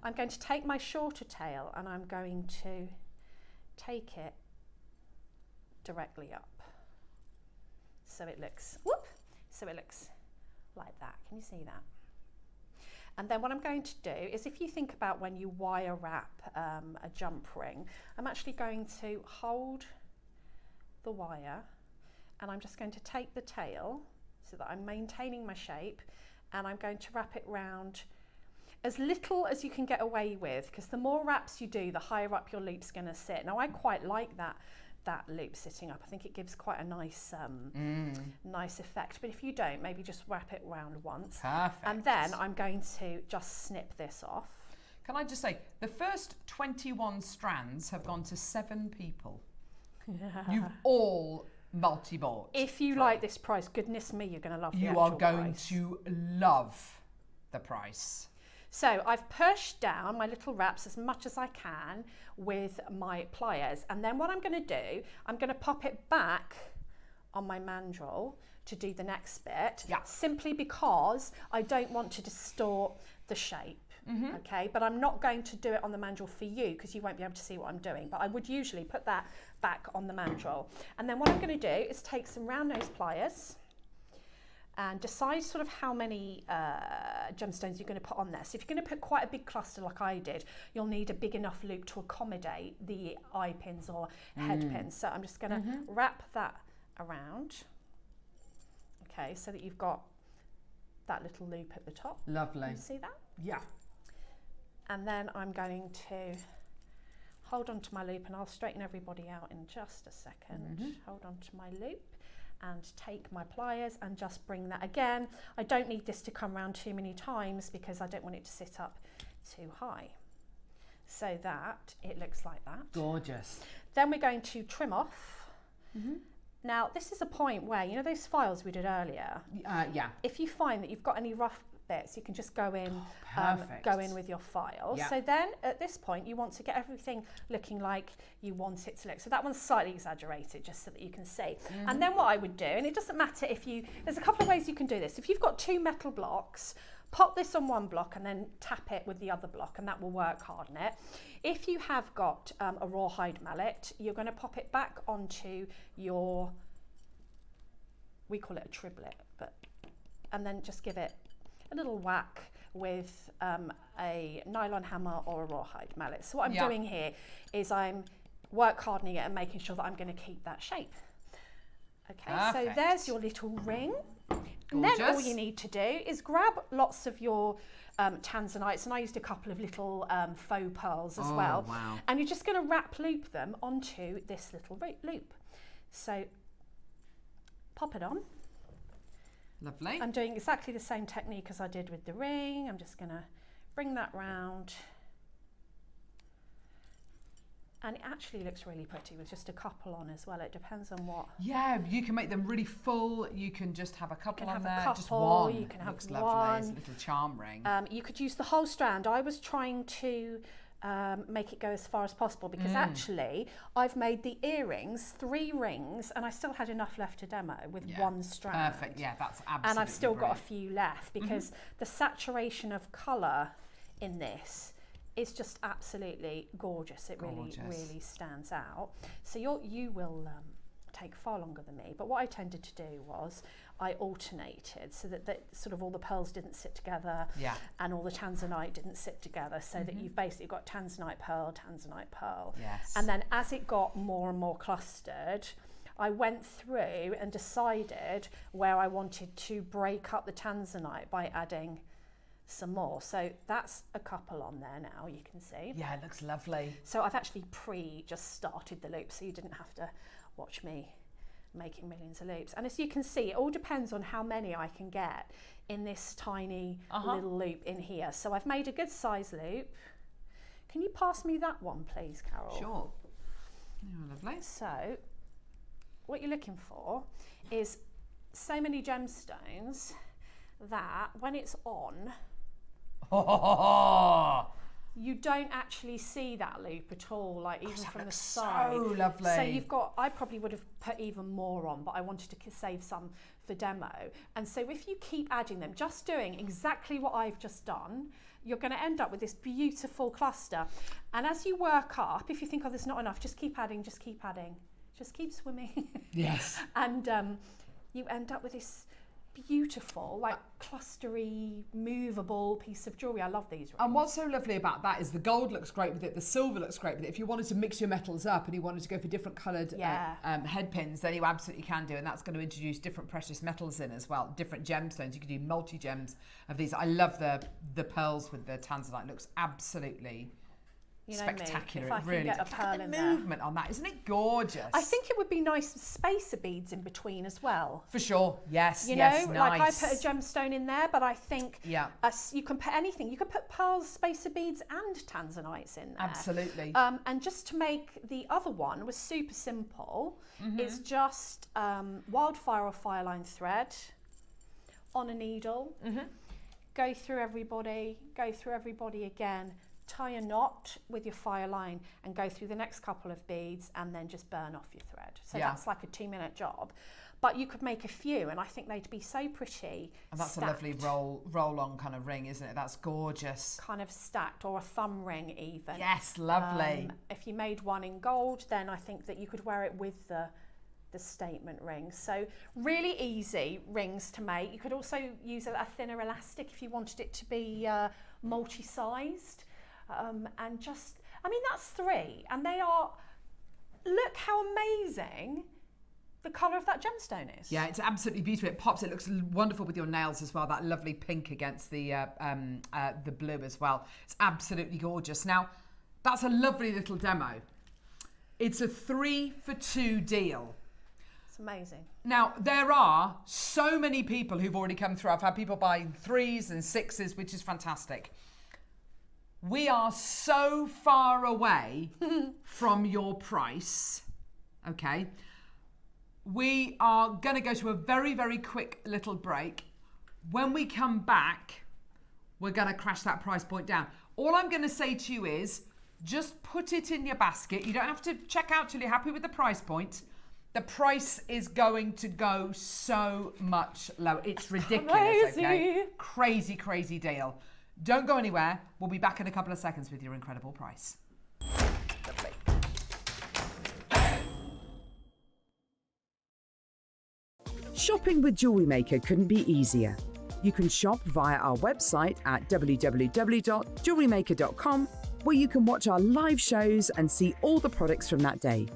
I'm going to take my shorter tail and I'm going to take it directly up. So it looks, like that. Can you see that? And then what I'm going to do is, if you think about when you wire wrap a jump ring, I'm actually going to hold the wire and I'm just going to take the tail so that I'm maintaining my shape, and I'm going to wrap it round as little as you can get away with, because the more wraps you do, the higher up your loop's going to sit. Now I quite like that loop sitting up. I think it gives quite a nice nice effect, but if you don't, maybe just wrap it round once. Perfect. And then I'm going to just snip this off. Can I just say, the first 21 strands have gone to 7 people. You've all multi-bought. If you like this price, goodness me, you're going to love the You are actual going price. to love the price. So I've pushed down my little wraps as much as I can with my pliers, and then what I'm going to do, I'm going to pop it back on my mandrel to do the next bit, simply because I don't want to distort the shape. Okay, but I'm not going to do it on the mandrel for you because you won't be able to see what I'm doing, but I would usually put that back on the mandrel. And then what I'm going to do is take some round nose pliers and decide sort of how many gemstones you're going to put on there. So if you're going to put quite a big cluster like I did, you'll need a big enough loop to accommodate the eye pins or head pins. So I'm just going to wrap that around, okay, so that you've got that little loop at the top. Lovely. You see that? Yeah. And then I'm going to hold on to my loop, and I'll straighten everybody out in just a second. Hold on to my loop, and take my pliers and just bring that again. I don't need this to come around too many times because I don't want it to sit up too high. So that it looks like that. Gorgeous. Then we're going to trim off. Now this is a point where, you know those files we did earlier? Yeah. If you find that you've got any rough bits, you can just go in, with your file. Yeah. So then at this point you want to get everything looking like you want it to look. So that one's slightly exaggerated just so that you can see. And then what I would do, and it doesn't matter if you, there's a couple of ways you can do this. If you've got 2 metal blocks, pop this on one block and then tap it with the other block, and that will work harden it. If you have got a rawhide mallet, you're going to pop it back onto your, we call it a triblet, and then just give it a little whack with a nylon hammer or a rawhide mallet. So what I'm doing here is I'm work hardening it and making sure that I'm going to keep that shape. Okay, so there's your little ring. And then all you need to do is grab lots of your Tanzanites, and I used a couple of little faux pearls as well. Wow. And you're just going to wrap loop them onto this little loop. So pop it on. Lovely. I'm doing exactly the same technique as I did with the ring. I'm just going to bring that round. And it actually looks really pretty with just a couple on as well. It depends on what. Yeah, you can make them really full. You can just have a couple on there. Just couple, one. you can have looks one. lovely. It's a little charm ring. You could use the whole strand. I was trying to make it go as far as possible because actually I've made the earrings 3 rings and I still had enough left to demo with one strand. Perfect. Yeah, that's absolutely And I've still got a brilliant. few left because the saturation of colour in this is just absolutely gorgeous. It really stands out. So you will take far longer than me, but what I tended to do was I alternated so that sort of all the pearls didn't sit together and all the Tanzanite didn't sit together, so that you've basically got Tanzanite pearl. Yes. And then as it got more and more clustered, I went through and decided where I wanted to break up the Tanzanite by adding some more. So that's a couple on there now, you can see. Yeah, it looks lovely. So I've actually just started the loop, so you didn't have to watch me making millions of loops. And as you can see, it all depends on how many I can get in this tiny little loop in here. So I've made a good size loop. Can you pass me that one, please, Carol? Sure. Oh, lovely. So what you're looking for is so many gemstones that when it's on, you don't actually see that loop at all, like even from the side. So lovely. So you've got, I probably would have put even more on, but I wanted to save some for demo. And so if you keep adding them, just doing exactly what I've just done, you're going to end up with this beautiful cluster. And as you work up, if you think, oh, there's not enough, just keep adding, just keep swimming. Yes. And you end up with this beautiful, like clustery, movable piece of jewellery. I love these rings. And what's so lovely about that is the gold looks great with it, the silver looks great with it. If you wanted to mix your metals up and you wanted to go for different coloured head pins, then you absolutely can do, and that's going to introduce different precious metals in as well, different gemstones. You could do multi-gems of these. I love the pearls with the Tanzanite. Looks absolutely spectacular. Me, if I really can get a pearl look at in the there. movement on that, isn't it gorgeous? I think it would be nice with spacer beads in between as well. For sure, yes. You yes, know, nice. like I put a gemstone in there, but I think Yeah. You can put anything. You can put pearls, spacer beads, and Tanzanites in there. Absolutely. And just to make the other one was super simple. It's just wildfire or fireline thread on a needle. Go through everybody again. Tie a knot with your fire line and go through the next couple of beads and then just burn off your thread. So that's like a 2-minute job. But you could make a few, and I think they'd be so pretty. And that's stacked. a lovely roll-on kind of ring, isn't it? That's gorgeous. Kind of stacked, or a thumb ring even. Yes, lovely. If you made one in gold, then I think that you could wear it with the statement ring. So really easy rings to make. You could also use a thinner elastic if you wanted it to be multi-sized. And just, I mean, that's 3, and they are, look how amazing the colour of that gemstone is. Yeah, it's absolutely beautiful. It pops. It looks wonderful with your nails as well. That lovely pink against the blue as well. It's absolutely gorgeous. Now, that's a lovely little demo. It's a 3 for 2 deal. It's amazing. Now, there are so many people who've already come through. I've had people buying 3s and 6s, which is fantastic. We are so far away from your price, okay? We are going to go to a very, very quick little break. When we come back, we're going to crash that price point down. All I'm going to say to you is, just put it in your basket. You don't have to check out till you're happy with the price point. The price is going to go so much lower. It's ridiculous, okay? Crazy, crazy deal. Don't go anywhere. We'll be back in a couple of seconds with your incredible price. Lovely. Shopping with Jewellery Maker couldn't be easier. You can shop via our website at www.jewellerymaker.com, where you can watch our live shows and see all the products from that day.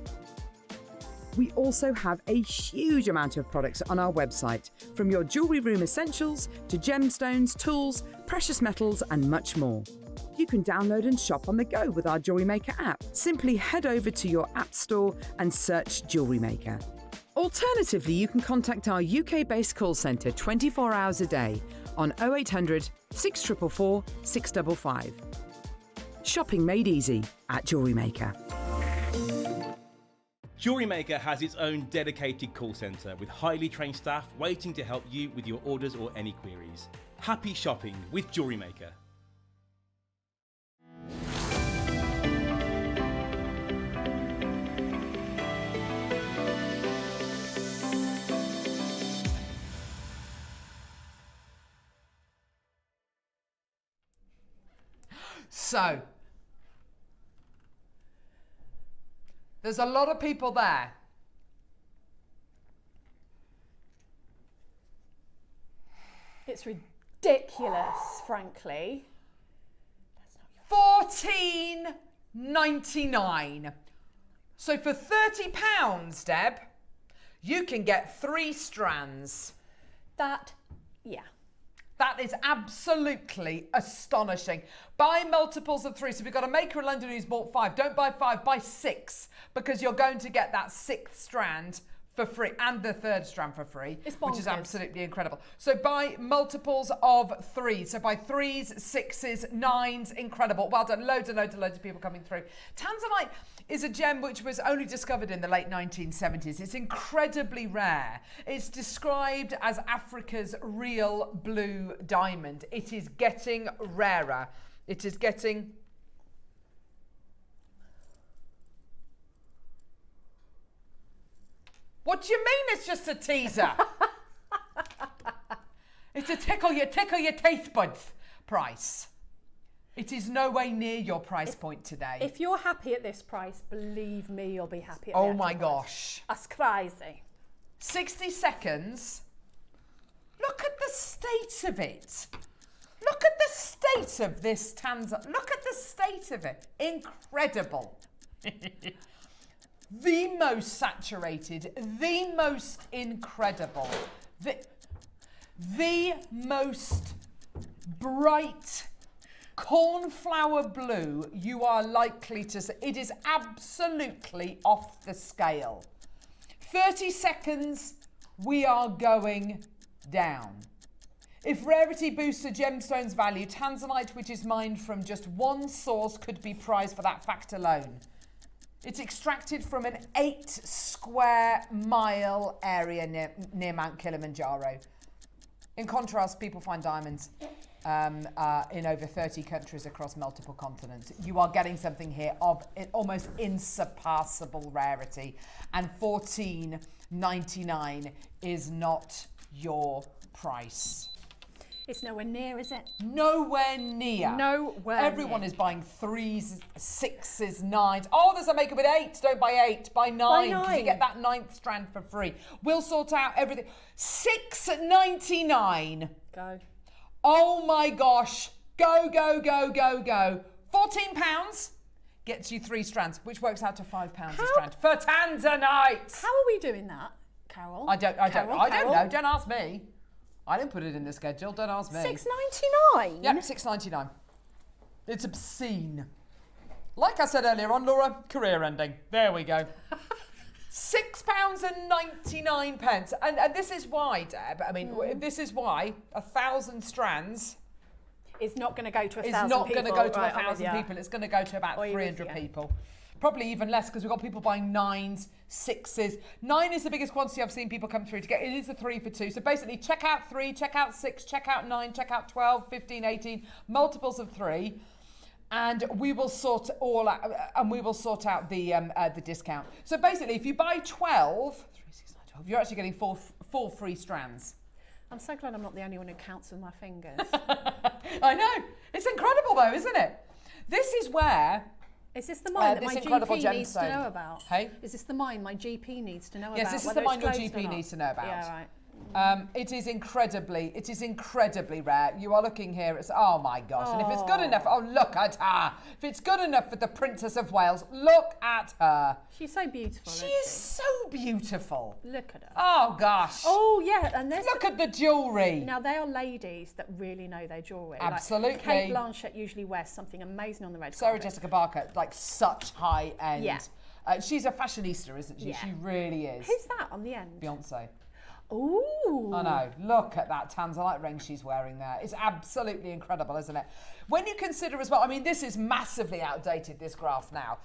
We also have a huge amount of products on our website, from your jewellery room essentials to gemstones, tools, precious metals and much more. You can download and shop on the go with our Jewellery Maker app. Simply head over to your app store and search Jewellery Maker. Alternatively, you can contact our UK-based call centre 24 hours a day on 0800 644 655. Shopping made easy at Jewellery Maker. Jewellery Maker has its own dedicated call centre with highly trained staff waiting to help you with your orders or any queries. Happy shopping with Jewellery Maker. So, there's a lot of people there. It's ridiculous, frankly. $14.99. So for £30, Deb, you can get 3 strands. Yeah. That is absolutely astonishing. Buy multiples of 3. So we've got a maker in London who's bought 5. Don't buy 5, buy 6, because you're going to get that 6th strand for free and the 3rd strand for free, which is absolutely incredible. So buy multiples of 3. So buy 3s, 6s, 9s, incredible. Well done. Loads and loads and loads of people coming through. Tanzanite is a gem which was only discovered in the late 1970s. It's incredibly rare. It's described as Africa's real blue diamond. It is getting rarer. It is getting... What do you mean it's just a teaser? It's a tickle your taste buds price. It is no way near your price point today. If you're happy at this price, believe me, you'll be happy at oh my gosh. That's crazy. 60 seconds. Look at the state of it. Look at the state of this Tanzanite. Look at the state of it. Incredible. The most saturated, the most incredible, the most bright cornflower blue you are likely to see. It is absolutely off the scale. 30 seconds, we are going down. If rarity boosts a gemstone's value, Tanzanite, which is mined from just one source, could be prized for that fact alone. It's extracted from an 8 square mile area near Mount Kilimanjaro. In contrast, people find diamonds in over 30 countries across multiple continents. You are getting something here of almost insurpassable rarity, and $14.99 is not your price. It's nowhere near, is it? Nowhere near. Nowhere Everyone near. is buying 3s, 6s, 9s. Oh, there's a maker with 8. Don't buy 8. Buy 9. Because you get that 9th strand for free. We'll sort out everything. $6.99. Go. Oh my gosh. Go, go, go, go, go. £14 gets you 3 strands, which works out to £5 a strand for Tanzanite. How are we doing that, Carol? I don't know. Don't ask me. I didn't put it in the schedule. Don't ask me. $6.99? Yep, $6.99. It's obscene. Like I said earlier on, Laura, career ending. There we go. £6.99. And this is why, Deb, I mean, this is why 1,000 strands It's not going to go to a is thousand not people. going to go to Right, 1,000 people. It's going to go to about Or you 300 yeah. people. Probably even less because we've got people buying 9s, 6s. 9 is the biggest quantity I've seen people come through to get. It is a 3 for 2. So basically, check out 3, check out 6, check out 9, check out 12, 15, 18, multiples of 3. And we will sort all out, and we will sort out the discount. So basically, if you buy 12, 3, 6, 9, 12, you're actually getting four free strands. I'm so glad I'm not the only one who counts with my fingers. I know. It's incredible though, isn't it? This is where... Is this the mine that this my incredible GP needs to gemstone. know about? Hey? Is this the mine my GP needs to know about? Yes, this is whether the mine it's your closed or GP not? needs to know about. Yeah, right. It is incredibly rare. You are looking here, it's, oh my gosh. And if it's good enough, oh, look at her. If it's good enough for the Princess of Wales, look at her. She's so beautiful. She isn't is so beautiful. Look at her. Oh gosh. Oh, yeah. And there's Look at the jewellery. Now, they are ladies that really know their jewellery. Absolutely. Like, Kate Blanchett usually wears something amazing on the red Sarah carpet. Jessica Parker, like such high end. Yeah. She's a fashionista, isn't she? Yeah. She really is. Who's that on the end? Beyonce. Ooh. I know. Look at that Tanzanite ring she's wearing there. It's absolutely incredible, isn't it? When you consider as well, I mean, this is massively outdated, this graph now.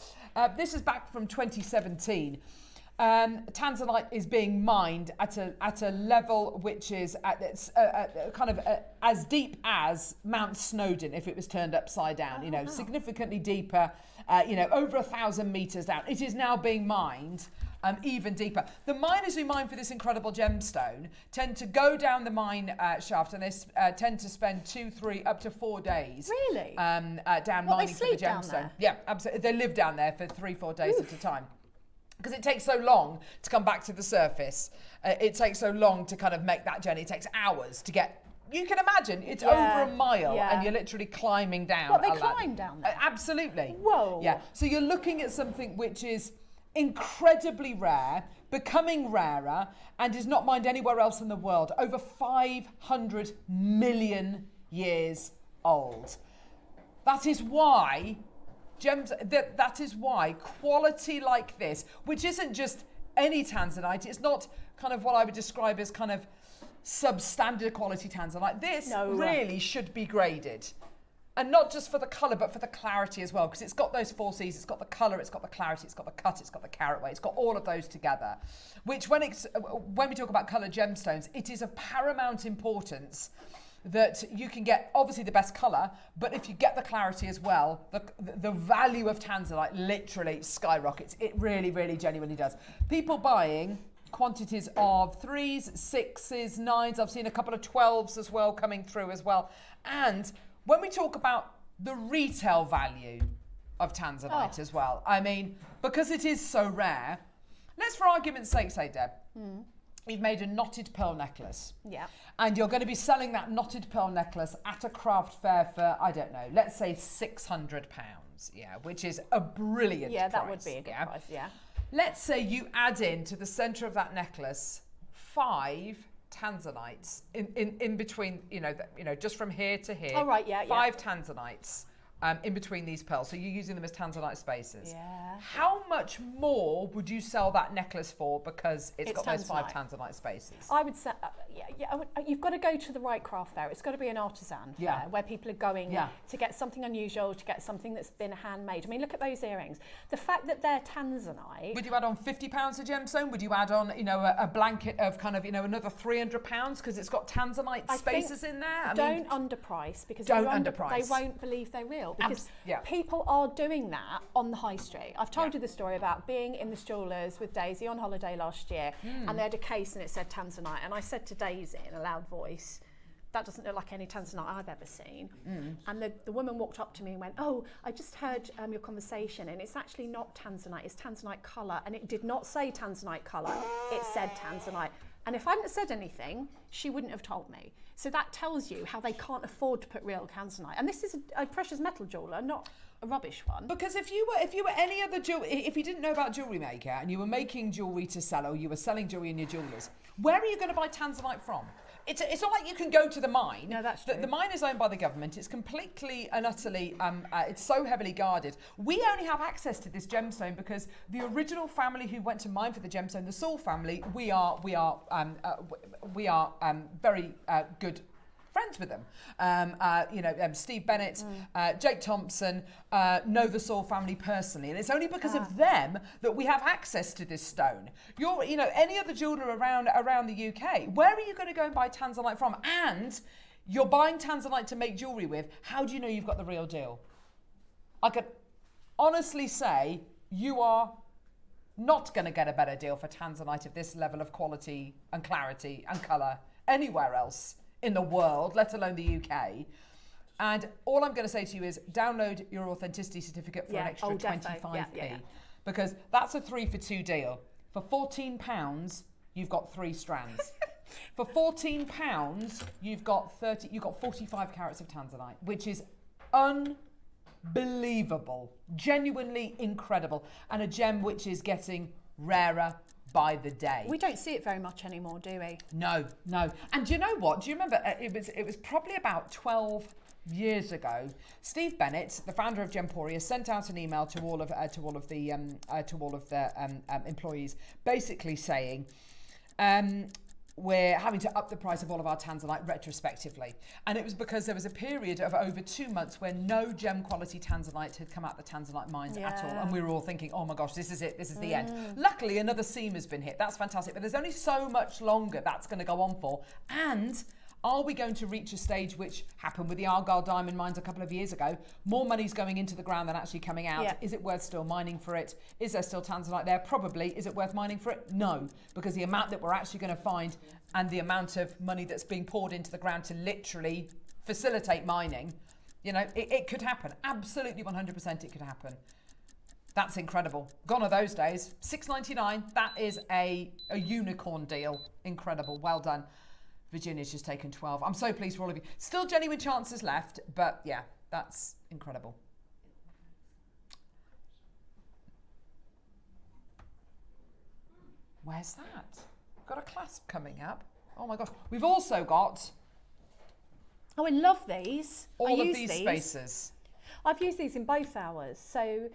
This is back from 2017. Tanzanite is being mined at a level which is as deep as Mount Snowdon if it was turned upside down. You know, significantly deeper. Over 1,000 meters down. It is now being mined even deeper. The miners who mine for this incredible gemstone tend to go down the mine shaft, and they tend to spend 2, 3, up to 4 days. Really? Down What, mining they for the sleep down gemstone. there? Yeah, absolutely. They live down there for 3, 4 days at a time. Because it takes so long to come back to the surface. It takes so long to kind of make that journey. It takes hours to get. You can imagine it's over a mile and you're literally climbing down. What, they a ladder. climb down there? Absolutely. Whoa. Yeah. So you're looking at something which is incredibly rare, becoming rarer, and is not mined anywhere else in the world. Over 500 million years old. That is why that is why quality like this, which isn't just any Tanzanite, it's not kind of what I would describe as kind of substandard quality Tanzanite. This really should be graded. And not just for the colour, but for the clarity as well, because it's got those 4 C's. It's got the colour, it's got the clarity, it's got the cut, it's got the carat weight, it's got all of those together. Which, when we talk about coloured gemstones, it is of paramount importance that you can get obviously the best colour, but if you get the clarity as well, the value of Tanzanite literally skyrockets. It really, really genuinely does. People buying quantities of 3s, 6s, 9s. I've seen a couple of 12s as well coming through as well. And when we talk about the retail value of Tanzanite as well, I mean, because it is so rare, let's for argument's sake say, Deb, you've made a knotted pearl necklace. Yeah. And you're going to be selling that knotted pearl necklace at a craft fair for, I don't know, let's say £600, which is a brilliant price. Yeah, that would be a good price, yeah. Let's say you add in to the centre of that necklace 5 Tanzanites in between, just from here to here. Oh, right, yeah, 5 Tanzanites in between these pearls. So you're using them as Tanzanite spaces. Yeah. How much more would you sell that necklace for because it's got those 5 Tanzanite. Tanzanite spaces? I would say, you've got to go to the right craft fair. It's got to be an artisan fair where people are going to get something unusual, to get something that's been handmade. I mean, look at those earrings. The fact that they're Tanzanite. Would you add on £50 a gemstone? Would you add on, a blanket of kind of, another £300 because it's got Tanzanite spaces in there? Don't underprice because don't they won't believe they will. Because people are doing that on the high street. I've told you the story about being in the Jewellers with Daisy on holiday last year, and they had a case and it said Tanzanite, and I said to Daisy in a loud voice, that doesn't look like any Tanzanite I've ever seen. And the woman walked up to me and went, oh, I just heard your conversation, and it's actually not Tanzanite, it's Tanzanite colour. And it did not say Tanzanite colour, it said Tanzanite. And if I hadn't said anything, she wouldn't have told me. So that tells you how they can't afford to put real Tanzanite. And this is a precious metal jeweller, not a rubbish one. Because if you were any other if you didn't know about Jewellery Maker and you were making jewellery to sell, or you were selling jewellery in your jewellers, where are you going to buy Tanzanite from? it's not like you can go to the mine. No, that's The true. mine is owned by the government. It's completely and utterly, it's so heavily guarded. We only have access to this gemstone because the original family who went to mine for the gemstone, the Saul family, we are very good friends with them. Steve Bennett, Jake Thompson know the Saul family personally, and it's only because of them that we have access to this stone. Any other jeweler around the UK, where are you going to go and buy Tanzanite from? And you're buying Tanzanite to make jewellery with. How do you know you've got the real deal? I could honestly say you are not going to get a better deal for Tanzanite of this level of quality and clarity and colour anywhere else in the world, let alone the UK. And all I'm going to say to you is download your authenticity certificate for an extra 25p. Because that's a 3 for 2 deal. For £14, you've got 3 strands. For £14, you've got 45 carats of Tanzanite, which is unbelievable, genuinely incredible, and a gem which is getting rarer by the day. We don't see it very much anymore, do we? No. And do you know what? Do you remember? It was probably about 12 years ago. Steve Bennett, the founder of Gemporia, sent out an email to all of the employees, basically saying, we're having to up the price of all of our Tanzanite retrospectively. And it was because there was a period of over 2 months where no gem quality Tanzanite had come out the Tanzanite mines at all. And we were all thinking, oh my gosh, this is it, this is the end. Luckily, another seam has been hit. That's fantastic. But there's only so much longer that's going to go on for. And are we going to reach a stage which happened with the Argyle diamond mines a couple of years ago? More money's going into the ground than actually coming out. Yeah. Is it worth still mining for it? Is there still Tanzanite there? Probably. Is it worth mining for it? No, because the amount that we're actually going to find and the amount of money that's being poured into the ground to literally facilitate mining, it could happen. Absolutely 100% it could happen. That's incredible. Gone are those days. $6.99, that is a unicorn deal. Incredible. Well done. Virginia's just taken 12. I'm so pleased for all of you. Still genuine chances left, but yeah, that's incredible. Where's that? Got a clasp coming up. Oh my gosh. We've also got Oh, I love these. all of these spaces. I've used these in both hours. So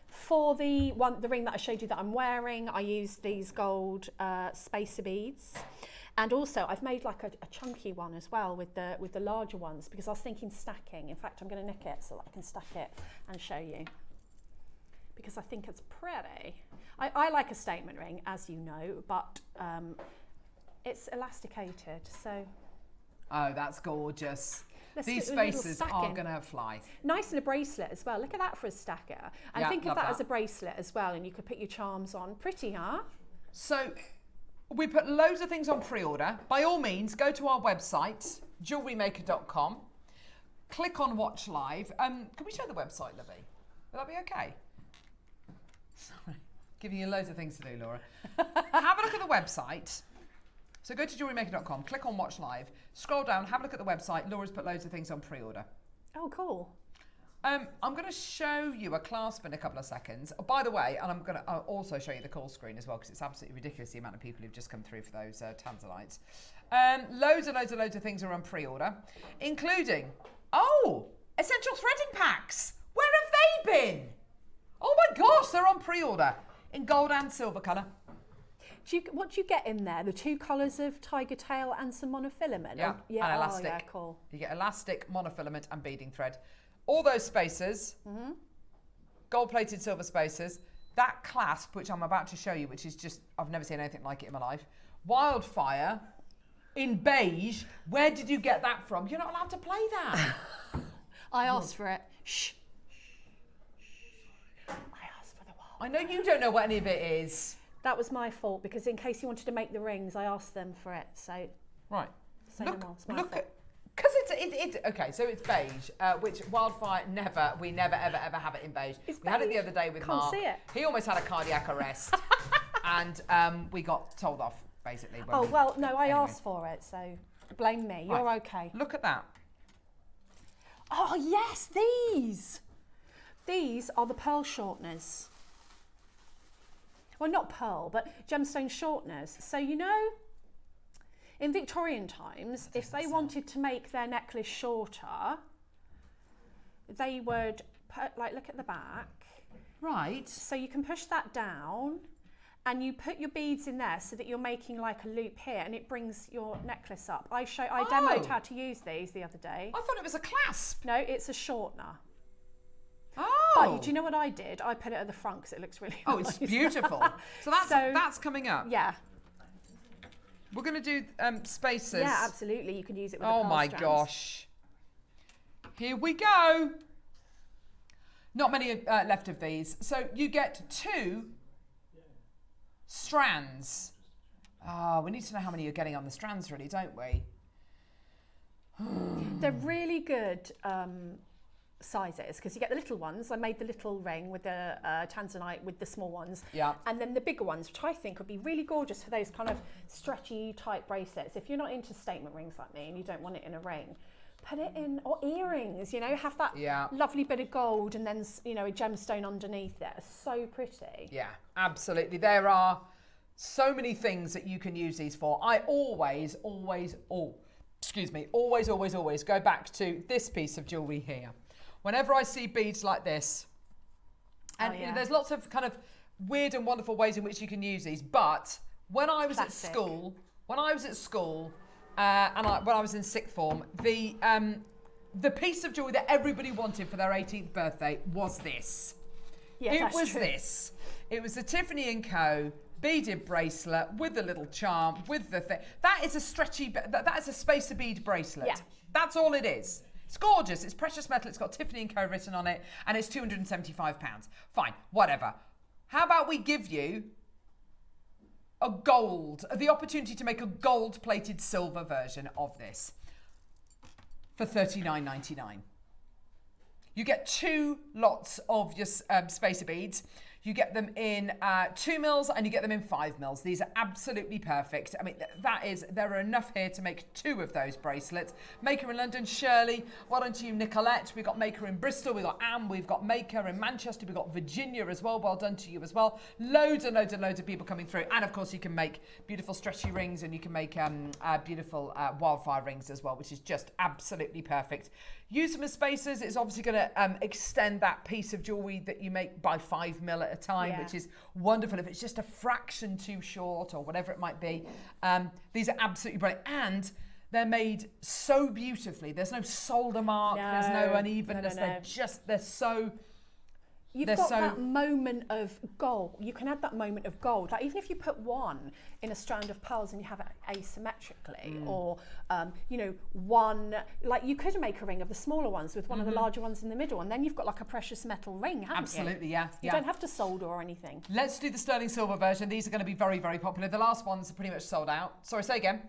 for the ring that I showed you that I'm wearing, I used these gold spacer beads. And also I've made like a chunky one as well with the larger ones because I was thinking stacking. In fact, I'm going to nick it so that I can stack it and show you because I think it's pretty. I like a statement ring, as you know, but it's elasticated, so. Oh, that's gorgeous. Let's These do a little spaces are stacking. going to fly. Nice in a bracelet as well. Look at that for a stacker. And Yeah, think of love that that. as a bracelet as well, and you could put your charms on. Pretty, huh? So we put loads of things on pre-order. By all means, go to our website, JewelleryMaker.com. Click on Watch Live. Can we show the website, Libby? Will that be okay? Sorry, giving you loads of things to do, Laura. Have a look at the website. So go to JewelleryMaker.com, click on Watch Live, scroll down, have a look at the website. Laura's put loads of things on pre-order. Oh, cool. I'm going to show you a clasp in a couple of seconds. Oh, by the way, and I'm going to also show you the call screen as well because it's absolutely ridiculous the amount of people who've just come through for those Tanzanites. Loads of things are on pre-order, including, essential threading packs. Where have they been? Oh my gosh, they're on pre-order in gold and silver colour. What do you get in there? The 2 colours of tiger tail and some monofilament? Yeah, and elastic. Oh, yeah, cool. You get elastic, monofilament and beading thread. All those spacers, gold-plated silver spacers, that clasp, which I'm about to show you, which is just, I've never seen anything like it in my life. Wildfire in beige. Where did you get that from? You're not allowed to play that. I asked for it. Shh. I asked for the wild. I know you don't know what any of it is. That was my fault because in case you wanted to make the rings, I asked them for it. So Right. say no more. It's my fault. Because it's okay, so it's beige, which Wildfire we never ever have it in beige. It's we had it the beige. other day with Can't Mark. see it. He almost had a cardiac arrest, and we got told off basically. When Oh, we- well, no, I anyway. asked for it, so blame me. You're Right. okay. Look at that. Oh, yes, these. These are the pearl shorteners. Well, not pearl, but gemstone shorteners. So, In Victorian times, if they wanted to make their necklace shorter, they would put, like, look at the back. Right. So you can push that down and you put your beads in there so that you're making like a loop here and it brings your necklace up. I demoed how to use these the other day. I thought it was a clasp. No, it's a shortener. Oh. But do you know what I did? I put it at the front because it looks really nice. Oh, it's beautiful. So that's coming up. Yeah. We're going to do spaces. Yeah, absolutely. You can use it with Oh the my strands. gosh. Here we go. Not many left of these. So you get 2 strands. Oh, we need to know how many you're getting on the strands, really, don't we? They're really good sizes because you get the little ones. I made the little ring with the Tanzanite with the small ones. Yeah. And then the bigger ones, which I think would be really gorgeous for those kind of stretchy type bracelets. If you're not into statement rings like me and you don't want it in a ring, put it in, or earrings, you know, have that lovely bit of gold and then, you know, a gemstone underneath it. So pretty. Yeah, absolutely. There are so many things that you can use these for. I always go back to this piece of jewellery here. Whenever I see beads like this, and you know, there's lots of kind of weird and wonderful ways in which you can use these, but when I was at school, when I was in 6th form, the piece of jewellery that everybody wanted for their 18th birthday was this. Yeah, it was this. It was the Tiffany & Co. beaded bracelet with the little charm, with the thing. That is a stretchy, that is a spacer bead bracelet. Yeah. That's all it is. It's gorgeous. It's precious metal. It's got Tiffany & Co. written on it, and it's £275. Fine, whatever. How about we give you the opportunity to make a gold-plated silver version of this for $39.99. You get 2 lots of your spacer beads. You get them in 2 mils and you get them in 5 mils. These are absolutely perfect. I mean, there are enough here to make 2 of those bracelets. Maker in London, Shirley. Well done to you, Nicolette. We've got Maker in Bristol. We've got Anne. We've got Maker in Manchester. We've got Virginia as well. Well done to you as well. Loads and loads and loads of people coming through. And of course, you can make beautiful stretchy rings and you can make beautiful wildfire rings as well, which is just absolutely perfect. Use them as spacers. It's obviously going to extend that piece of jewellery that you make by 5 mil at a time, which is wonderful. If it's just a fraction too short or whatever it might be, these are absolutely brilliant. And they're made so beautifully. There's no solder mark. There's no unevenness. No. They're so... You've got that moment of gold. You can add that moment of gold. Like even if you put one in a strand of pearls and you have it asymmetrically, or you know, one, like you could make a ring of the smaller ones with one of the larger ones in the middle, and then you've got like a precious metal ring, haven't you? Absolutely, yeah. You don't have to solder or anything. Let's do the sterling silver version. These are going to be very, very popular. The last ones are pretty much sold out. Sorry, say again.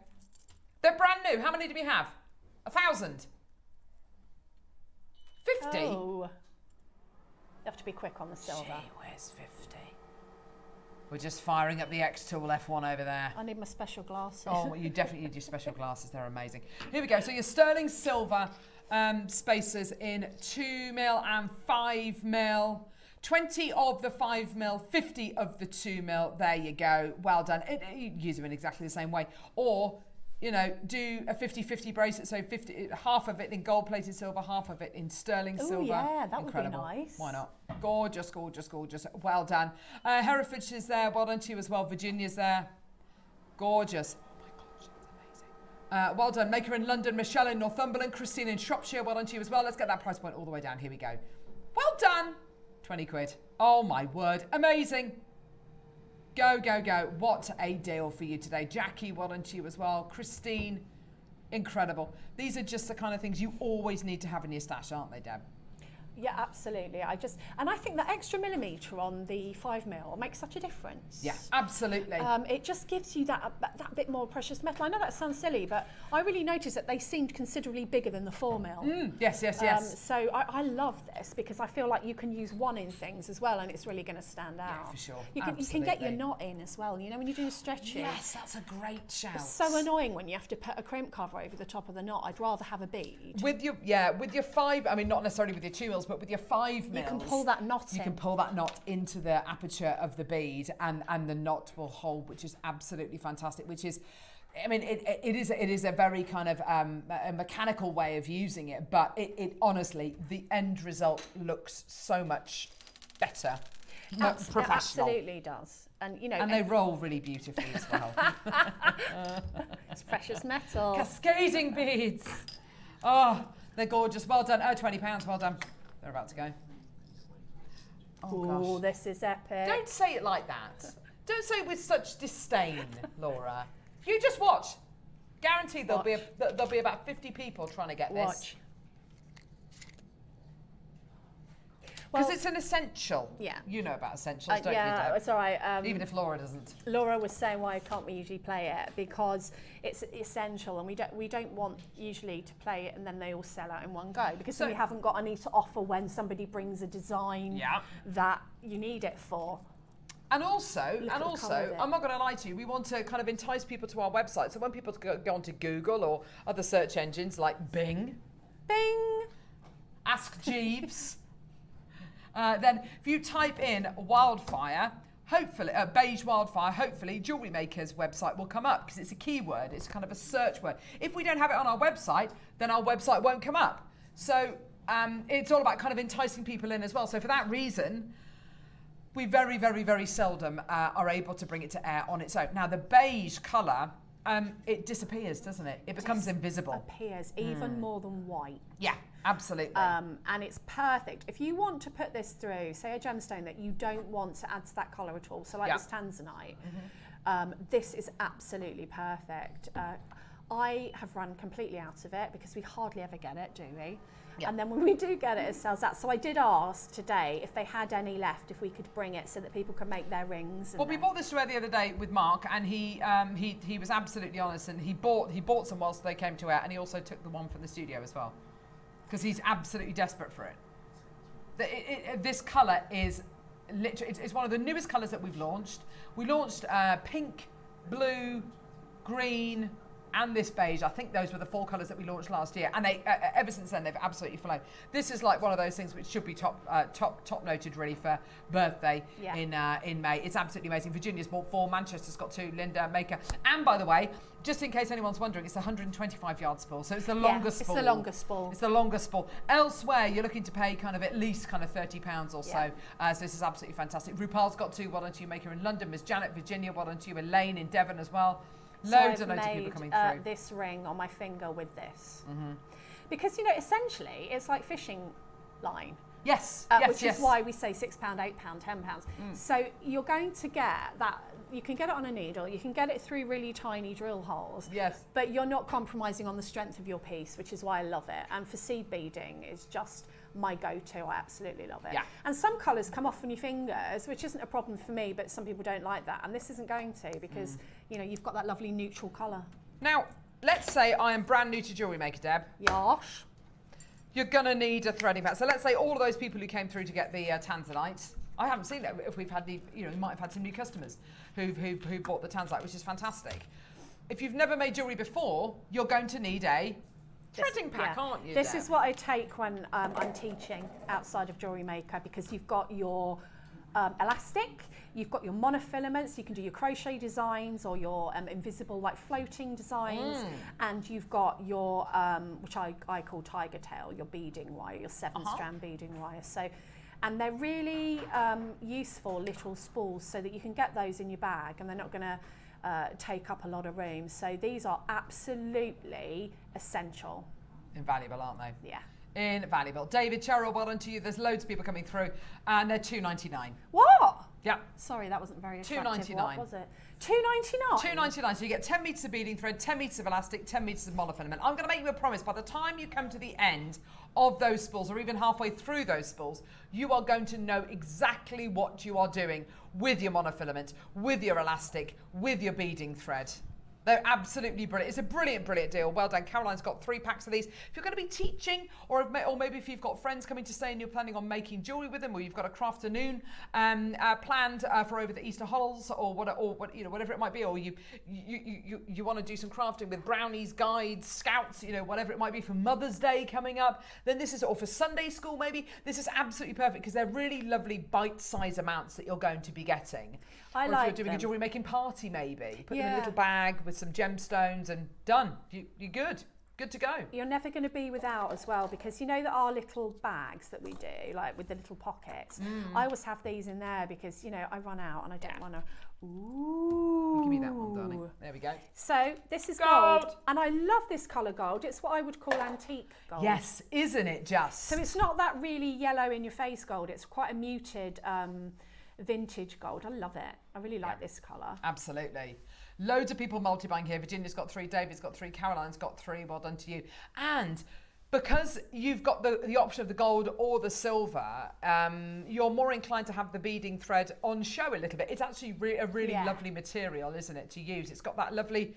They're brand new. How many do we have? 1,000. 50. Oh. You have to be quick on the silver. Gee, where's 50? We're just firing up the Xtool F1 over there. I need my special glasses. Oh, well, you definitely need your special glasses. They're amazing. Here we go. So your sterling silver spacers in 2 mil and 5 mil. 20 of the 5 mil, 50 of the 2 mil. There you go. Well done. You use them in exactly the same way. Or, you know, do a 50-50 bracelet. So half of it in gold-plated silver, half of it in sterling silver. Yeah, that Incredible. would be nice. Why not? Gorgeous, gorgeous, gorgeous. Well done. Herefordshire is there. Well done to you as well. Virginia's there. Gorgeous. Oh my gosh, that's amazing. Well done. Maker in London, Michelle in Northumberland, Christine in Shropshire. Well done to you as well. Let's get that price point all the way down. Here we go. Well done. 20 quid. Oh my word. Amazing. Go, go, go. What a deal for you today. Jackie, well done to you as well. Christine, incredible. These are just the kind of things you always need to have in your stash, aren't they, Deb? Yeah, absolutely. And I think that extra millimetre on the 5 mil makes such a difference. Yeah, absolutely. It just gives you that bit more precious metal. I know that sounds silly, but I really noticed that they seemed considerably bigger than the 4 mil. Yes, yes, yes. So I love this because I feel like you can use one in things as well, and it's really going to stand out. Yeah, for sure. You can get your knot in as well. You know, when you do stretching. Yes, that's a great shout. It's so annoying when you have to put a crimp cover over the top of the knot. I'd rather have a bead. With your 5, I mean, not necessarily with your 2 mils, but with your 5 mils, you can pull that knot in. You can pull that knot into the aperture of the bead, and the knot will hold, which is absolutely fantastic. Which is I mean, it is a very kind of a mechanical way of using it, but it honestly, the end result looks so much better, professional. It absolutely does. And you know, and they roll really beautifully as well. it's precious metal. Cascading beads. Oh, they're gorgeous. Well done. Oh, £20. Well done. They're about to go. Oh, this is epic. Don't say it like that. Don't say it with such disdain, Laura. You just watch. Guaranteed there'll be about 50 people trying to get this. Watch. Because it's an essential. Yeah. You know about essentials, don't you, yeah, Deb? it's all right. Even if Laura doesn't. Laura was saying, why can't we usually play it? Because it's essential, and we don't want usually to play it and then they all sell out in one go, because we haven't got any to offer when somebody brings a design that you need it for. And also, I'm not going to lie to you, we want to kind of entice people to our website. So when people go onto Google or other search engines like Bing, Ask Jeeves, then if you type in wildfire, hopefully, beige wildfire, hopefully Jewellery Maker's website will come up, because it's a keyword, it's kind of a search word. If we don't have it on our website, then our website won't come up. So it's all about kind of enticing people in as well. So for that reason, we very, very, very seldom are able to bring it to air on its own. Now, the beige colour, it disappears, doesn't it? It becomes invisible. Appears even more than white. Yeah, absolutely. And it's perfect. If you want to put this through, say a gemstone that you don't want to add to that colour at all, so like this Tanzanite, this is absolutely perfect. I have run completely out of it because we hardly ever get it, do we? Yeah. And then when we do get it, it sells out. So I did ask today if they had any left, if we could bring it so that people can make their rings. Well, we bought this the other day with Mark, and he was absolutely honest, and he bought some whilst they came to air, and he also took the one from the studio as well, because he's absolutely desperate for it. This colour is literally, it's one of the newest colours that we've launched. We launched pink, blue, green, and this beige. I think those were the 4 colours that we launched last year, and they ever since then they've absolutely flown. This is like one of those things which should be top noted really for birthday in May. It's absolutely amazing. Virginia's bought 4, Manchester's got 2, Linda Maker, and by the way, just in case anyone's wondering, it's a 125-yard spool, so it's the longest spool. It's the longest spool. It's the longest spool. Elsewhere, you're looking to pay kind of at least kind of £30 or so. So this is absolutely fantastic. RuPaul's got 2. Well done to you, Maker in London. Miss Janet, Virginia. Well done to you, Elaine in Devon as well. Loads of people coming through. This ring on my finger with this, because you know, essentially, it's like fishing line. Yes, which is why we say £6, £8, £10. So you're going to get that. You can get it on a needle. You can get it through really tiny drill holes. Yes. But you're not compromising on the strength of your piece, which is why I love it. And for seed beading, it's just my go-to. I absolutely love it. Yeah. And some colours come off on your fingers, which isn't a problem for me, but some people don't like that. And this isn't going to, because you know, you've got that lovely neutral colour. Now, let's say I am brand new to Jewellery Maker, Deb. Yosh. You're gonna need a threading pad. So let's say all of those people who came through to get the Tanzanite. I haven't seen it. If we've had the, you know, we might have had some new customers who bought the Tanzanite, which is fantastic. If you've never made jewellery before, you're going to need a threading pack, aren't you? This is what I take when I'm teaching outside of Jewellery Maker, because you've got your elastic, you've got your monofilaments, you can do your crochet designs or your invisible like floating designs, and you've got your, which I call tiger tail, your beading wire, your 7-strand beading wire. So, and they're really useful little spools, so that you can get those in your bag and they're not going to take up a lot of room. So these are absolutely essential. Invaluable, aren't they? Yeah. Invaluable. David Cheryl, well done to you. There's loads of people coming through, and they're $2.99. What? Yeah. Sorry, that wasn't very attractive. $2.99. What was it? $2.99? $2.99. So you get 10 metres of beading thread, 10 metres of elastic, 10 metres of monofilament. I'm going to make you a promise. By the time you come to the end of those spools, or even halfway through those spools, you are going to know exactly what you are doing with your monofilament, with your elastic, with your beading thread. They're absolutely brilliant. It's a brilliant, brilliant deal. Well done. Caroline's got 3 packs of these. If you're going to be teaching, or maybe if you've got friends coming to stay and you're planning on making jewellery with them, or you've got a crafternoon planned for over the Easter holidays, or whatever it might be, or you want to do some crafting with brownies, guides, scouts, whatever it might be for Mother's Day coming up, then this is, or for Sunday school maybe, this is absolutely perfect, because they're really lovely bite-size amounts that you're going to be getting. Or if you're doing a jewellery making party maybe, put them in a little bag with with some gemstones and done. You're good. Good to go. You're never going to be without as well, because you know that our little bags that we do, like with the little pockets, I always have these in there because, you know, I run out and I don't want to. Ooh. Give me that one, darling. There we go. So this is gold. And I love this colour gold. It's what I would call antique gold. Yes, isn't it just? So it's not that really yellow in your face gold. It's quite a muted vintage gold. I love it. I really like this colour. Absolutely. Loads of people multi-buying here. Virginia's got 3, David's got 3, Caroline's got 3. Well done to you. And because you've got the option of the gold or the silver, you're more inclined to have the beading thread on show a little bit. It's actually a really lovely material, isn't it, to use? It's got that lovely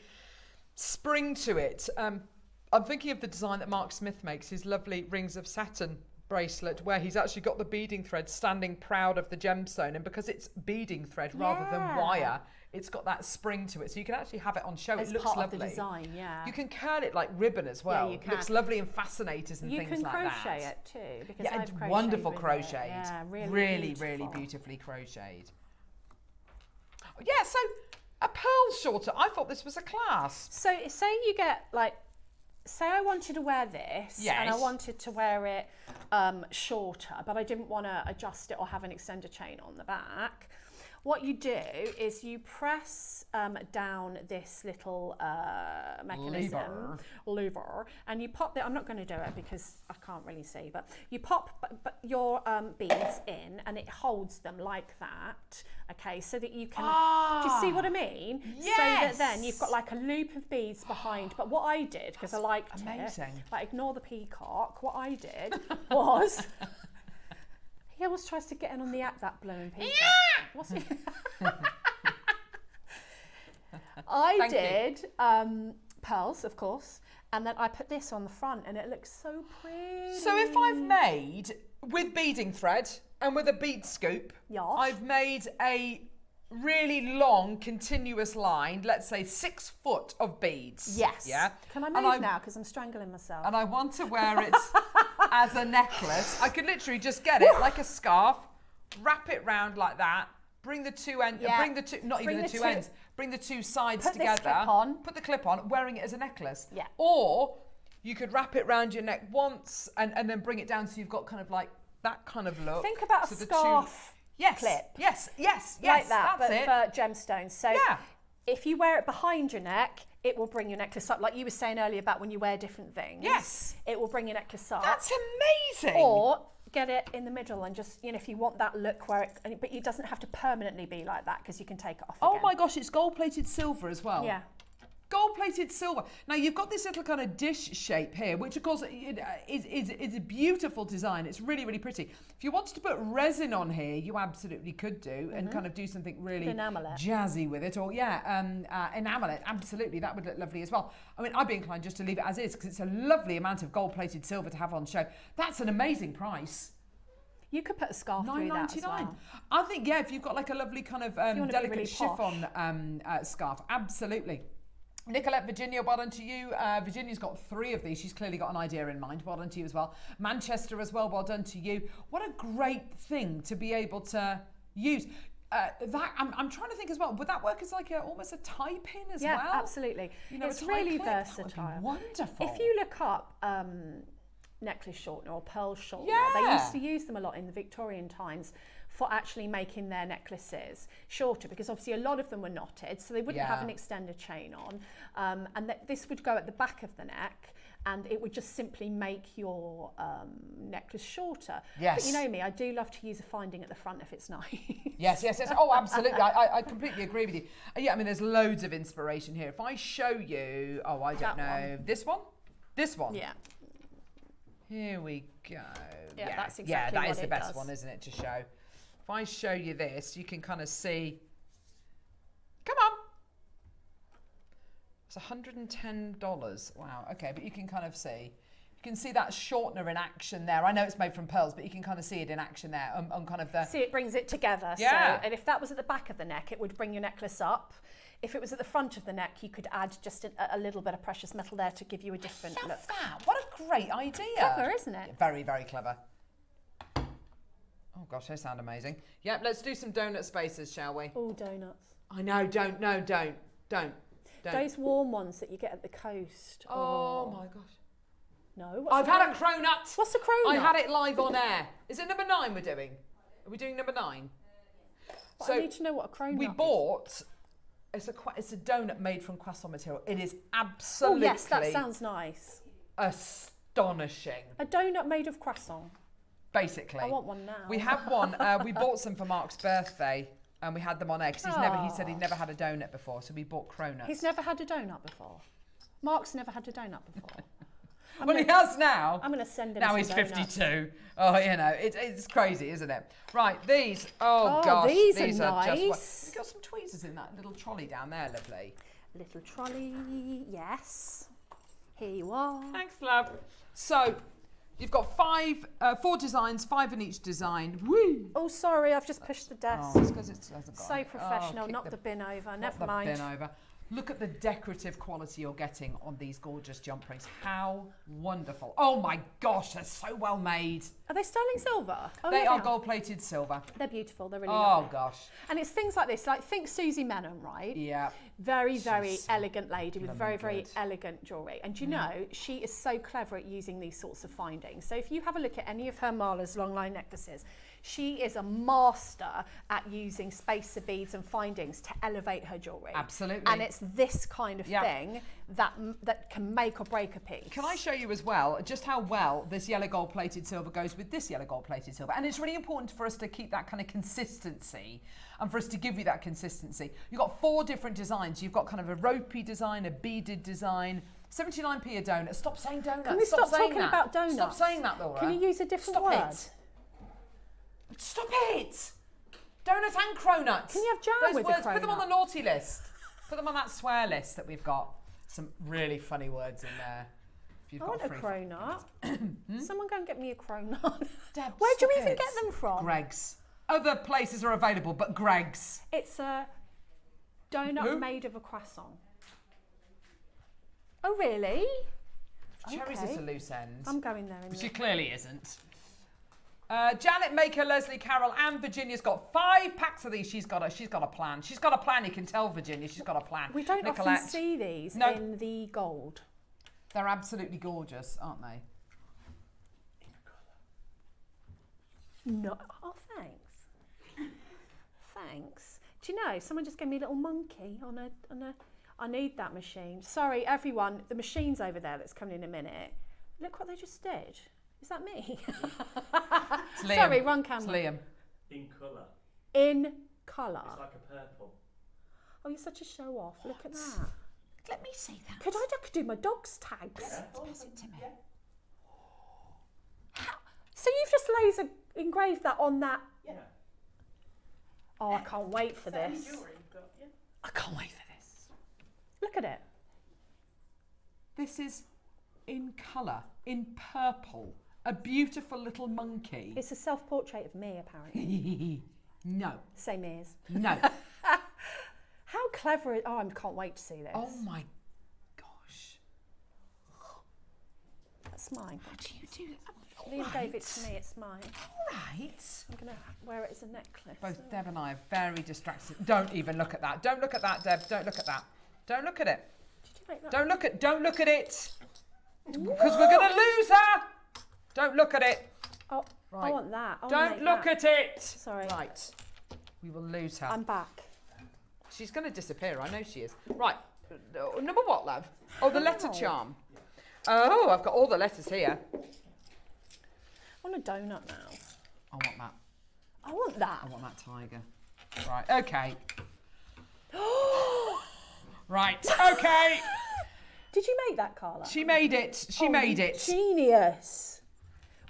spring to it. I'm thinking of the design that Mark Smith makes, his lovely Rings of Saturn bracelet, where he's actually got the beading thread standing proud of the gemstone, and because it's beading thread rather than wire, it's got that spring to it, so you can actually have it on show. As it looks part lovely. of the design, yeah. You can curl it like ribbon as well. Yeah, you can. It looks lovely in fascinators and things like that. You can crochet it too, because Yeah, I've it's crocheted wonderful with it. crocheted. Yeah, really beautifully crocheted. Yeah, so a pearl shorter. I thought this was a clasp. So say you get like, say I wanted to wear this, and I wanted to wear it shorter, but I didn't want to adjust it or have an extender chain on the back. What you do is you press down this little mechanism, lever, and you pop I'm not going to do it because I can't really see, but you pop your beads in and it holds them like that, okay, so that you can, do you see what I mean? Yes! So that then you've got like a loop of beads behind, but what I did, because I liked it, like ignore the peacock, what I did was, he always tries to get in on the act, that blooming peacock. What's he? I did pearls, of course, and then I put this on the front, and it looks so pretty. So if I've made, with beading thread and with a bead scoop, I've made a really long continuous line, let's say 6 foot of beads. Yes. Yeah. Can I move now, because I'm strangling myself? And I want to wear it as a necklace. I could literally just get it like a scarf, wrap it round like that, bring the two ends, bring the two, not even the two ends, bring the two sides together. Put this clip on. Put the clip on, wearing it as a necklace. Yeah. Or you could wrap it round your neck once and then bring it down so you've got kind of like that kind of look. Think about a scarf clip. Yes. Like that, that's but it. for gemstones. So if you wear it behind your neck, it will bring your necklace up. Like you were saying earlier about when you wear different things. Yes. It will bring your necklace up. That's amazing. Or get it in the middle and just, you know, if you want that look where it, but it doesn't have to permanently be like that because you can take it off again. Oh my gosh, it's gold-plated silver as well. Yeah. Gold-plated silver. Now you've got this little kind of dish shape here, which of course is a beautiful design. It's really, really pretty. If you wanted to put resin on here, you absolutely could do and kind of do something really jazzy with it, or enamel it. Absolutely, that would look lovely as well. I mean, I'd be inclined just to leave it as is because it's a lovely amount of gold-plated silver to have on show. That's an amazing price. You could put a scarf through that as well. I think, yeah, if you've got like a lovely kind of delicate really chiffon scarf, absolutely. Nicolette, Virginia, well done to you. Virginia's got 3 of these. She's clearly got an idea in mind. Well done to you as well. Manchester as well, well done to you. What a great thing to be able to use. I'm trying to think as well, would that work as like almost a tie pin as well? Yeah, absolutely. You know, it's really versatile. Wonderful. If you look up necklace shortener or pearl shortener, they used to use them a lot in the Victorian times for actually making their necklaces shorter, because obviously a lot of them were knotted, so they wouldn't have an extender chain on, and this would go at the back of the neck and it would just simply make your necklace shorter. Yes. But you know me, I do love to use a finding at the front if it's nice. Yes. Oh, absolutely. I completely agree with you. Yeah, I mean, there's loads of inspiration here. If I show you, I don't know, this one? This one? Yeah. Here we go. Yeah, that's exactly that what is the it best does. one, isn't it, to show? If I show you this, you can kind of see. Come on. It's $110. Wow. Okay, but you can kind of see. You can see that shortener in action there. I know it's made from pearls, but you can kind of see it in action there on kind of the. See, it brings it together. Yeah. So, and if that was at the back of the neck, it would bring your necklace up. If it was at the front of the neck, you could add just a little bit of precious metal there to give you a different look. That. What a great idea. Clever, isn't it? Very, very clever. Oh gosh, they sound amazing. Yep, let's do some donut spaces, shall we? Oh, donuts. I know, don't. Those warm ones that you get at the coast. Oh my gosh. No. I've had a cronut. What's a cronut? I had it live on air. Is it number 9 we're doing? Are we doing number 9? But I need to know what a cronut we is. bought. It's a donut made from croissant material. It is absolutely. Oh yes, that sounds nice. Astonishing. A donut made of croissant. Basically. I want one now. We have one. We bought some for Mark's birthday, and we had them on air because he said he'd never had a donut before, so we bought cronuts. He's never had a donut before. Mark's never had a donut before. Well, he has now. I'm going to send him now some he's donuts. 52. Oh, you know, it's crazy, isn't it? Right, these. Oh, gosh. These are just. nice. We've got some tweezers in that little trolley down there, lovely. Little trolley, yes. Here you are. Thanks, love. So, you've got 4 designs, 5 in each design. Woo! Oh, sorry, I've just pushed the desk. Oh, it's because it hasn't got So it. professional. Oh, Knock the bin over. knock Never mind. the bin over. Look at the decorative quality you're getting on these gorgeous jump rings. How wonderful. Oh my gosh, they're so well made. Are they sterling silver? Oh, They yeah, are gold-plated silver. They're beautiful. They're really Oh lovely. gosh. And it's things like this. Like, think Susie Menon, right? Yeah. Very, very She's elegant lady with very, very good. elegant jewellery. And you know, she is so clever at using these sorts of findings. So if you have a look at any of her Marla's long line necklaces, she is a master at using spacer beads and findings to elevate her jewellery. Absolutely. And it's this kind of thing that can make or break a piece. Can I show you as well just how well this yellow gold plated silver goes with this yellow gold plated silver? And it's really important for us to keep that kind of consistency and for us to give you that consistency. You've got 4 different designs. You've got kind of a ropey design, a beaded design, 79p a donut. Stop saying donut. Can we stop saying talking that. about donuts? Stop saying that, Laura. Can you use a different Stop word? It. Stop it! Donuts and cronuts. Can you have jam Those with a words, put them on the cronut? naughty list. Put them on that swear list that we've got. Some really funny words in there. If you've I got want a cronut. Someone go and get me a cronut. Deb, Where do you stop even it. get them from? Greg's. Other places are available, but Greg's. It's a donut Who? made of a croissant. Oh, really? Cherry's Okay. at a loose end. I'm going there. In She clearly isn't. Janet, Maker, Leslie, Carol, and Virginia's got 5 packs of these. She's got a plan. She's got a plan. You can tell Virginia she's got a plan. We don't Nicolette. often see these No. in the gold. They're absolutely gorgeous, aren't they? No. Oh, thanks. Thanks. Do you know, someone just gave me a little monkey on a. I need that machine. Sorry, everyone. The machine's over there that's coming in a minute. Look what they just did. Is that me? It's Liam. Sorry, wrong camera. It's Liam. In colour. In colour. It's like a purple. Oh, you're such a show off. Look at that. Let me see that. Could I do my dog's tags? Pass it to me. So you've just laser engraved that on that? Yeah. Oh, I can't wait for this. I can't wait for this. Look at it. This is in colour, in purple. A beautiful little monkey. It's a self-portrait of me, apparently. No. Same ears. No. How clever it... Oh, I can't wait to see this. Oh my gosh. That's mine. How do you do that? Liam gave it to me, it's mine. All right. I'm going to wear it as a necklace. Both Deb and I are very distracted. Don't even look at that. Don't look at that, Deb. Don't look at that. Don't look at it. Did you make that? Don't look at it. Because we're going to lose her. Don't look at it. Oh, Right. I want that. I wanna Don't make look that. at it. Sorry. Right. We will lose her. I'm back. She's going to disappear. I know she is. Right. Number what, love? Oh, the letter Wow. charm. Oh, I've got all the letters here. I want a donut now. I want that. I want that. I want that tiger. Right. Okay. Right. Okay. Did you make that, Carla? She made it. She made it. Genius.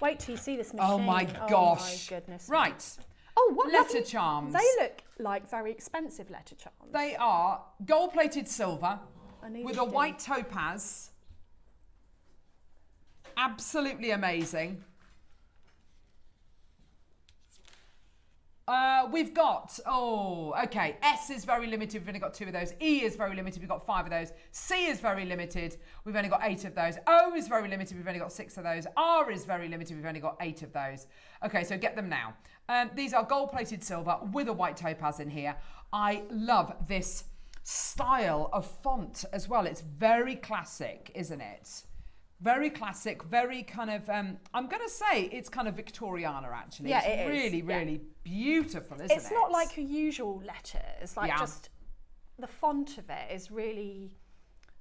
Wait till you see this machine. Oh my Oh gosh. my goodness. Right. Oh, what Letter lovely- charms. They look like very expensive letter charms. They are gold-plated silver I need with to a do- white topaz. Absolutely amazing. We've got, okay, S is very limited, we've only got 2 of those. E is very limited, we've got 5 of those. C is very limited, we've only got 8 of those. O is very limited, we've only got 6 of those. R is very limited, we've only got 8 of those. Okay, so get them now. These are gold-plated silver with a white topaz in here. I love this style of font as well. It's very classic, isn't it? Very classic, very kind of, I'm going to say it's kind of Victoriana, actually. Yeah, it's it is. really, really beautiful, isn't it? It's not like your usual letters, like just the font of it is really,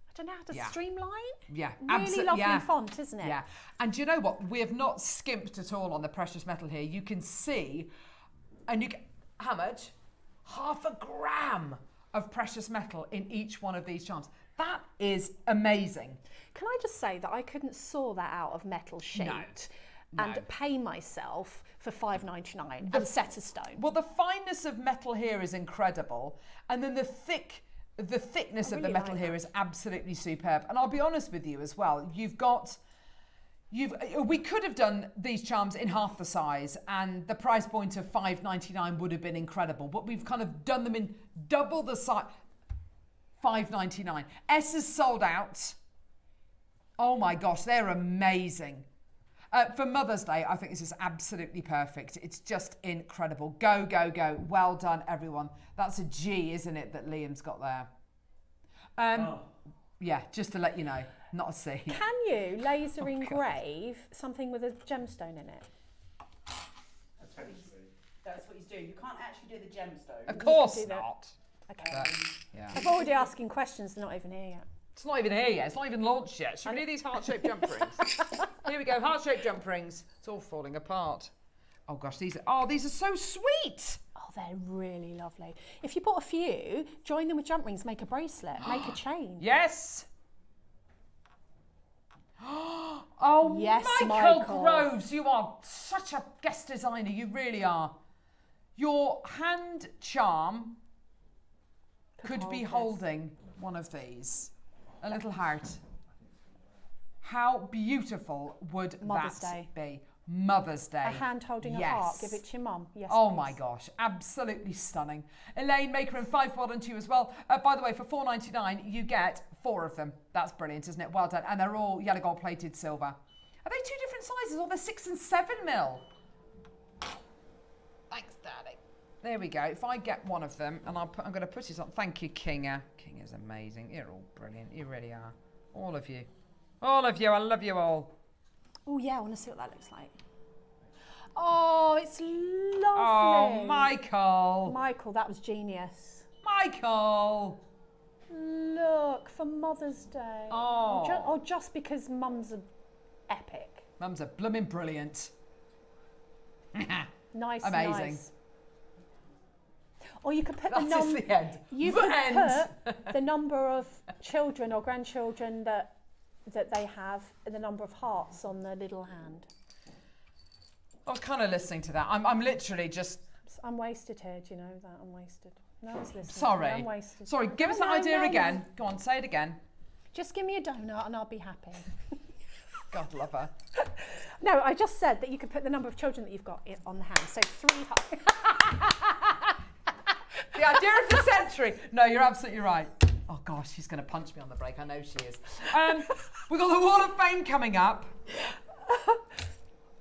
I don't know how to streamline. Yeah, really lovely font, isn't it? Yeah, and do you know what? We have not skimped at all on the precious metal here. You can see, and you get, how much? 0.5 gram of precious metal in each one of these charms. That is amazing. Can I just say that I couldn't saw that out of metal sheet and pay myself for $5.99 and set a stone. Well, the fineness of metal here is incredible, and then the thickness of the metal here is absolutely superb. And I'll be honest with you as well. We could have done these charms in half the size, and the price point of $5.99 would have been incredible. But we've kind of done them in double the size. $5.99. S is sold out. Oh my gosh, they're amazing. For Mother's Day, I think this is absolutely perfect. It's just incredible. Go, go, go. Well done, everyone. That's a G, isn't it, that Liam's got there? Yeah, just to let you know, not a C. Can you laser engrave something with a gemstone in it? That's what he's doing. You can't actually do the gemstone. Of course do that. not. Okay. Yeah. I'm already asking questions, they're not even here yet. It's not even here yet. It's not even launched yet. Should we do these heart-shaped jump rings? Here we go, heart-shaped jump rings. It's all falling apart. Oh gosh, these are so sweet. Oh, they're really lovely. If you bought a few, join them with jump rings, make a bracelet, make a chain. Yes. Oh, yes, Michael Groves, you are such a guest designer. You really are. Your hand charm could be holding one of these. A little heart. How beautiful would Mother's that Day. be? Mother's Day. A hand holding a heart, give it to your mum. Yes, oh please. my gosh, absolutely stunning. Elaine, Maker in 5, well done to you as well. By the way, for $4.99, you get 4 of them. That's brilliant, isn't it? Well done. And they're all yellow gold plated silver. Are they 2 different sizes, or they're 6 and 7 mil? Thanks, darling. There we go. If I get one of them, and I'm going to put it on. Thank you, Kinga. Kinga's amazing. You're all brilliant. You really are. All of you. All of you. I love you all. Oh yeah, I want to see what that looks like. Oh, it's lovely. Oh, Michael. Michael, that was genius. Michael. Look, for Mother's Day. Oh. Or just because Mum's are epic. Mum's are blooming brilliant. Nice, amazing. Nice. Or you could put That is the end. You The could end. put the number of children or grandchildren that they have, and the number of hearts on the little hand. I was kind of listening to that. I'm literally just. I'm wasted here. Do you know that I'm wasted? No one's listening. Sorry. I'm wasted. Sorry. Give us that idea again. Go on, say it again. Just give me a donut and I'll be happy. God love her. No, I just said that you could put the number of children that you've got on the hand. So 3 hearts. The idea of the century. No, you're absolutely right. Oh gosh, she's going to punch me on the break. I know she is. We've got the Wall of Fame coming up.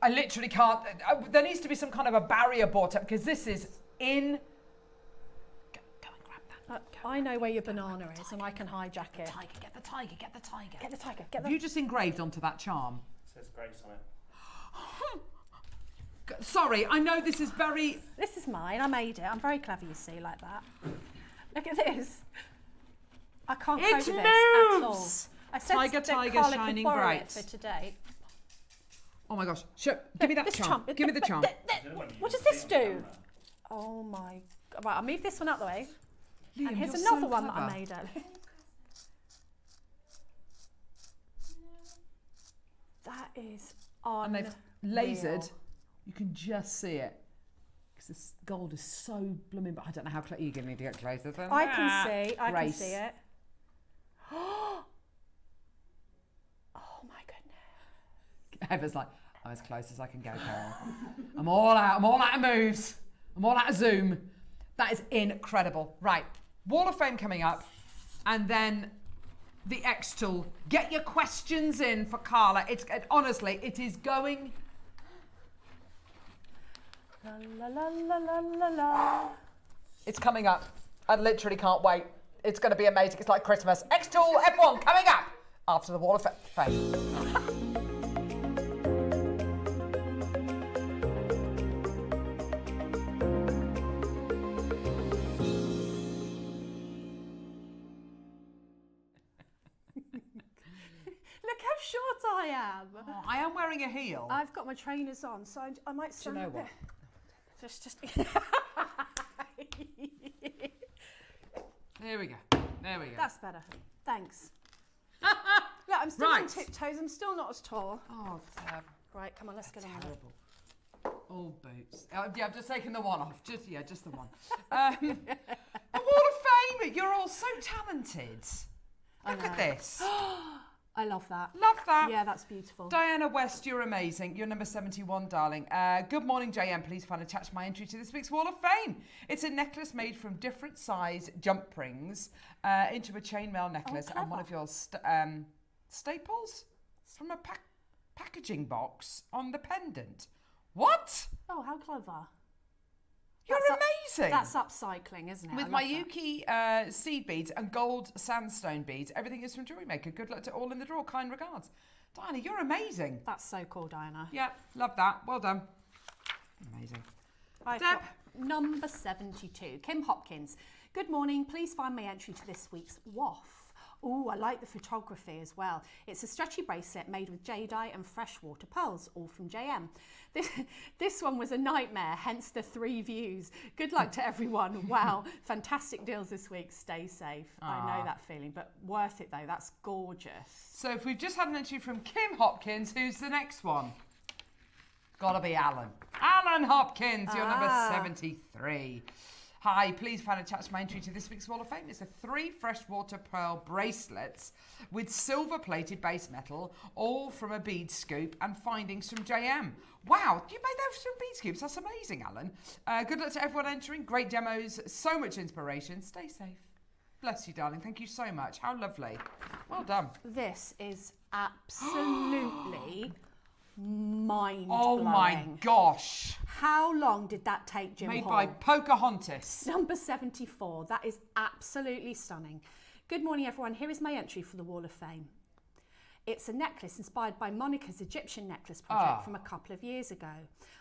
I literally can't. There needs to be some kind of a barrier brought up because this is in. Go and grab that. I know where your banana is, and I can hijack it. Tiger, get the tiger, get the tiger. Get the tiger. Get Have you just engraved onto that charm? It says Grace on it. Sorry, I know this is very. This is mine. I made it. I'm very clever, you see, like that. Look at this. I can't cope with this at all. I said Tiger, that tiger, Carla shining could borrow bright. it for today. Oh my gosh! Give me that This charm. Give me the charm. What does this do? Oh my! Right, I'll move this one out the way. Liam, And here's you're another so one that I clever. made earlier. That is And unreal. they've lasered. You can just see it because this gold is so blooming. But I don't know how close you give me to get closer than I that. can see. I can Grace. see it. Oh my goodness! Heather's like, I'm as close as I can go, Carol. I'm all out. I'm all out of moves. I'm all out of zoom. That is incredible. Right, Wall of Fame coming up, and then the Xtool. Get your questions in for Carla. Honestly, it is going. La la la la la la la. It's coming up. I literally can't wait. It's going to be amazing. It's like Christmas. Xtool F1 coming up after the Wall of Fame. Look how short I am. Oh, I am wearing a heel. I've got my trainers on, so I might stand know a what? bit. Just. There we go. There we go. That's better. Thanks. Look, I'm still on Right. tiptoes. I'm still not as tall. Oh, Right, come on, let's get on with it. terrible. All boots. Yeah, I've just taken the one off. Just the one. The Wall of Fame. You're all so talented. Look at this. I love that. Love that. Yeah, that's beautiful. Diana West, you're amazing. You're number 71, darling. Good morning, JM. Please find attached my entry to this week's Wall of Fame. It's a necklace made from different size jump rings into a chainmail necklace and one of your staples from a packaging box on the pendant. What? Oh, how clever. You're That's amazing. That's upcycling, isn't it? With I my love that. Yuki seed beads and gold sandstone beads, everything is from Jewellery Maker. Good luck to all in the draw. Kind regards. Diana, you're amazing. That's so cool, Diana. Yeah, love that. Well done. Amazing. I've Deb. got number 72, Kim Hopkins. Good morning. Please find my entry to this week's WAF. Oh, I like the photography as well. It's a stretchy bracelet made with jadeite and freshwater pearls, all from JM. This one was a nightmare, hence the 3 views. Good luck to everyone. Wow, fantastic deals this week. Stay safe. I know that feeling, but worth it though. That's gorgeous. So if we've just had an entry from Kim Hopkins, who's the next one? Gotta be Alan. Alan Hopkins, you're number 73. Hi, please find attached my entry to this week's Wall of Fame. It's a 3 freshwater pearl bracelets with silver-plated base metal, all from a bead scoop and findings from JM. Wow, you made those from bead scoops. That's amazing, Alan. Good luck to everyone entering. Great demos, so much inspiration. Stay safe. Bless you, darling. Thank you so much. How lovely. Well done. This is absolutely mind-blowing. Oh my gosh. How long did that take, Jim Made Hall? by Pocahontas. Number 74. That is absolutely stunning. Good morning, everyone. Here is my entry for the Wall of Fame. It's a necklace inspired by Monica's Egyptian necklace project from a couple of years ago.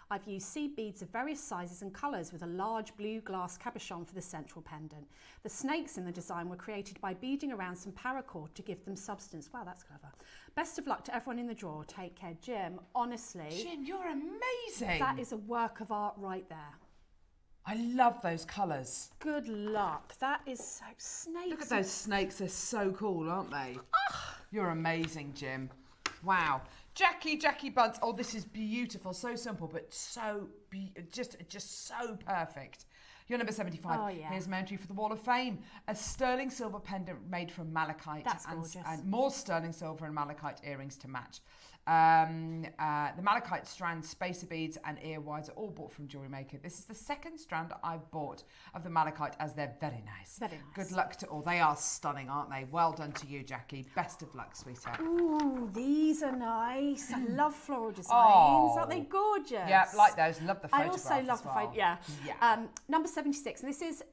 I've used seed beads of various sizes and colours with a large blue glass cabochon for the central pendant. The snakes in the design were created by beading around some paracord to give them substance. Wow, that's clever. Best of luck to everyone in the draw. Take care, Jim. Honestly, Jim, you're amazing. that is a work of art right there. I love those colours. Good luck. That is so snakes. Look at those snakes. They're so cool, aren't they? You're amazing, Jim. Wow. Jackie Bunce. Oh, this is beautiful. So simple, but so just so perfect. You're number 75. Oh, yeah. Here's my entry for the Wall of Fame. A sterling silver pendant made from malachite. That's gorgeous. And more sterling silver and malachite earrings to match. The malachite strands, spacer beads and ear wides are all bought from Jewellery Maker. This is the second strand I've bought of the malachite, as they're very nice. Very nice. Good luck to all. They are stunning, aren't they? Well done to you, Jackie. Best of luck, sweetheart. Ooh, these are nice. I love floral designs. Oh. Aren't they gorgeous? Yeah, like those. Love the I photograph also love as the well. photo. Yeah. Yeah. Number 76, and this is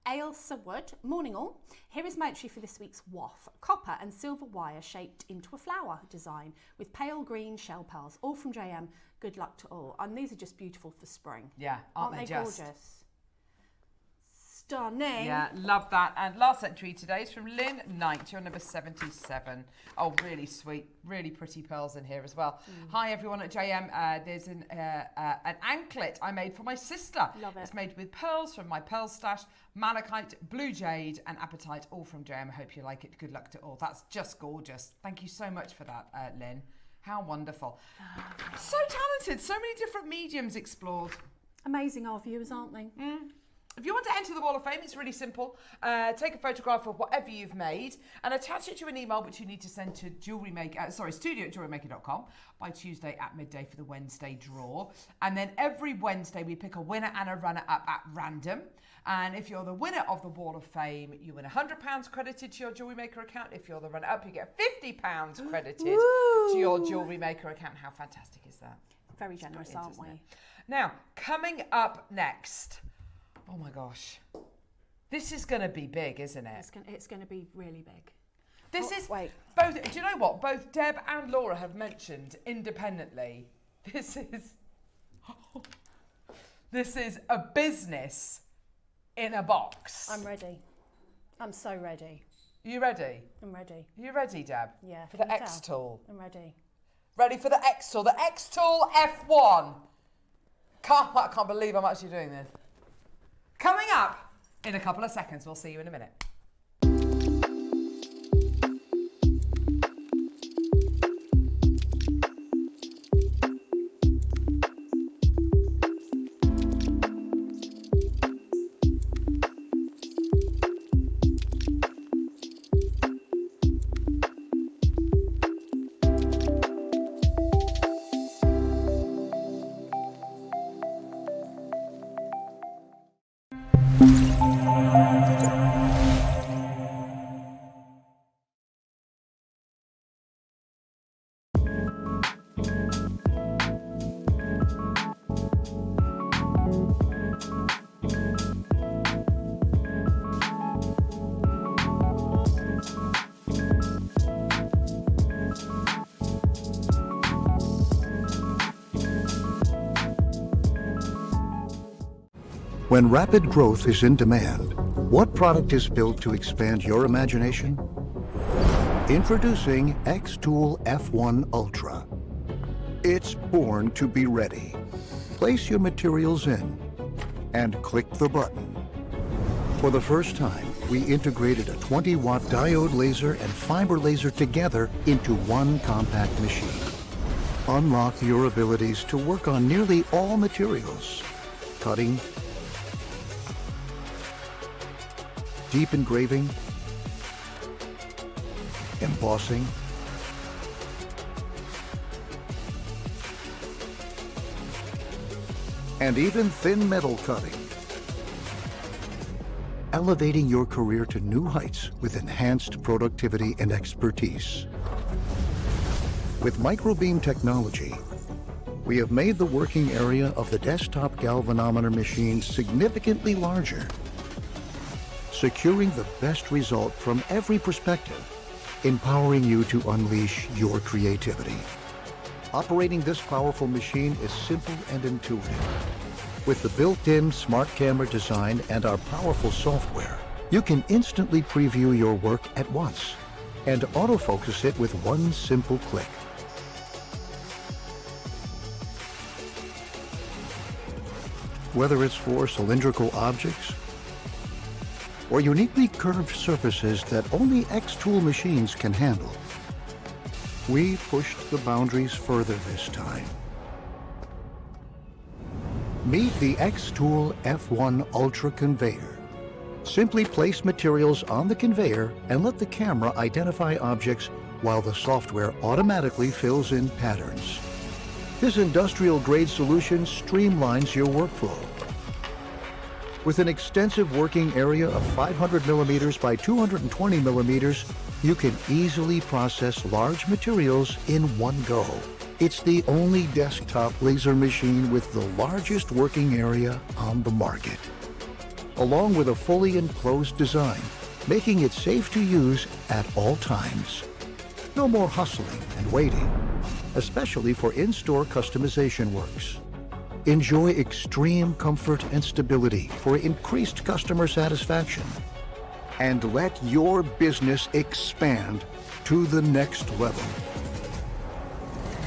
Ailsa Wood. Morning all. Here is my entry for this week's WAF. Copper and silver wire shaped into a flower design with pale green shell pearls, all from JM. Good luck to all. And these are just beautiful for spring. Yeah, aren't they just? Gorgeous? Stunning. Yeah, love that. And last entry today is from Lynn Knight. You're number 77. Oh, really sweet, really pretty pearls in here as well. Hi, everyone at JM. There's an anklet I made for my sister. Love it. It's made with pearls from my pearl stash, malachite, blue jade, and apatite, all from JM. I hope you like it. Good luck to all. That's just gorgeous. Thank you so much for that, Lynn. How wonderful. So talented. So many different mediums explored. Amazing, our viewers, aren't they? If you want to enter the Wall of Fame, it's really simple. Take a photograph of whatever you've made and attach it to an email which you need to send to studio@jewellerymaker.com by Tuesday at midday for the Wednesday draw. And then every Wednesday we pick a winner and a runner-up at random. And if you're the winner of the Wall of Fame, you win £100 credited to your Jewellery Maker account. If you're the runner-up, you get £50 credited to your Jewellery Maker account. How fantastic is that? Very generous, Brilliant, aren't isn't we? it? Now, coming up next... Oh my gosh. This is going to be big, isn't it? It's going to be really big. This is wait. both. Do you know what? Both Deb and Laura have mentioned independently. This is a business in a box. I'm ready. I'm so ready. You ready? I'm ready. You ready, Deb? Yeah. For the can you Xtool. tell? I'm ready. Ready for the Xtool. The Xtool F1. I can't believe I'm actually doing this. Coming up in a couple of seconds. We'll see you in a minute. When rapid growth is in demand, what product is built to expand your imagination? Introducing Xtool F1 Ultra. It's born to be ready. Place your materials in and click the button. For the first time, we integrated a 20-watt diode laser and fiber laser together into one compact machine. Unlock your abilities to work on nearly all materials. Cutting, deep engraving, embossing, and even thin metal cutting. Elevating your career to new heights with enhanced productivity and expertise. With microbeam technology, we have made the working area of the desktop galvanometer machine significantly larger, securing the best result from every perspective, empowering you to unleash your creativity. Operating this powerful machine is simple and intuitive. With the built-in smart camera design and our powerful software, you can instantly preview your work at once and autofocus it with one simple click. Whether it's for cylindrical objects or uniquely curved surfaces that only Xtool machines can handle, we pushed the boundaries further this time. Meet the Xtool F1 Ultra Conveyor. Simply place materials on the conveyor and let the camera identify objects while the software automatically fills in patterns. This industrial-grade solution streamlines your workflow. With an extensive working area of 500 millimeters by 220 millimeters, you can easily process large materials in one go. It's the only desktop laser machine with the largest working area on the market, along with a fully enclosed design, making it safe to use at all times. No more hustling and waiting, especially for in-store customization works. Enjoy extreme comfort and stability for increased customer satisfaction. And let your business expand to the next level.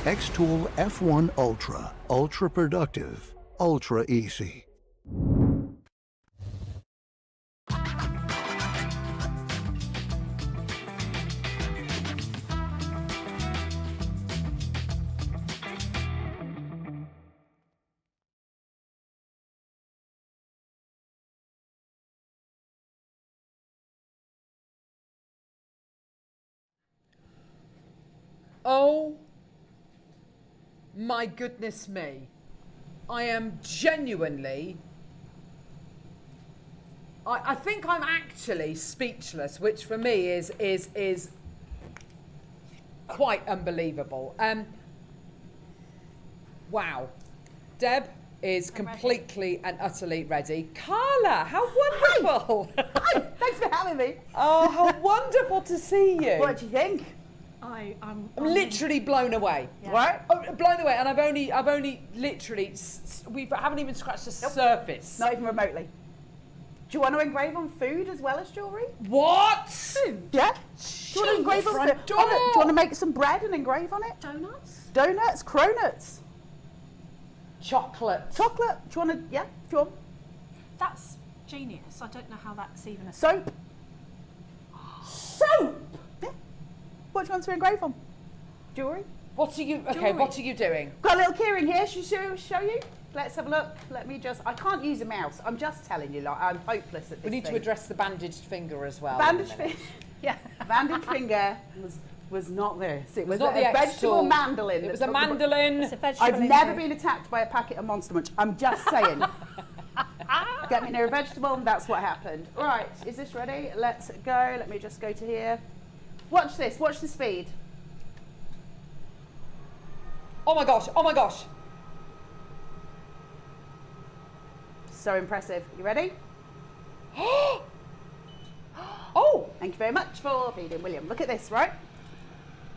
Xtool F1 Ultra. Ultra productive. Ultra easy. Oh my goodness me. I am genuinely, I think I'm actually speechless, which for me is quite unbelievable. Wow. Deb, is completely and utterly ready. Carla, how wonderful! Hi, thanks for having me. Oh, how wonderful to see you. What do you think? I'm Literally blown away. Yeah. Right? Oh, blown away, and I've only literally, we haven't even scratched the surface. Not even remotely. Do you want to engrave on food as well as jewellery? What? Yeah? Do you want to engrave on food? Do you want to make some bread and engrave on it? Donuts? Donuts, cronuts, Chocolate. chocolate. Do you want to, yeah, if you want. That's genius. I don't know how that's even a Soap. Soap. Yeah. What do you want to engrave on? Jewellery. What are you? Okay, Jewellery. what are you doing? Got a little keyring here. Show you. Let's have a look. Let me just. I can't use a mouse. I'm just telling you, like I'm hopeless at this. We need thing. to address the bandaged finger as well. Bandaged in a minute. finger. Yeah. Bandaged finger was not this. It was not a the vegetable Xtool. mandolin. It was that a took the- mandolin. It's a vegetable I've never injury. been attacked by a packet of Monster Munch. I'm just saying. Get me near a vegetable, and that's what happened. Right, is this ready? Let's go. Let me just go to here. Watch this. Watch the speed. Oh my gosh! Oh my gosh! So impressive. You ready? Oh! Thank you very much for feeding, William. Look at this, right?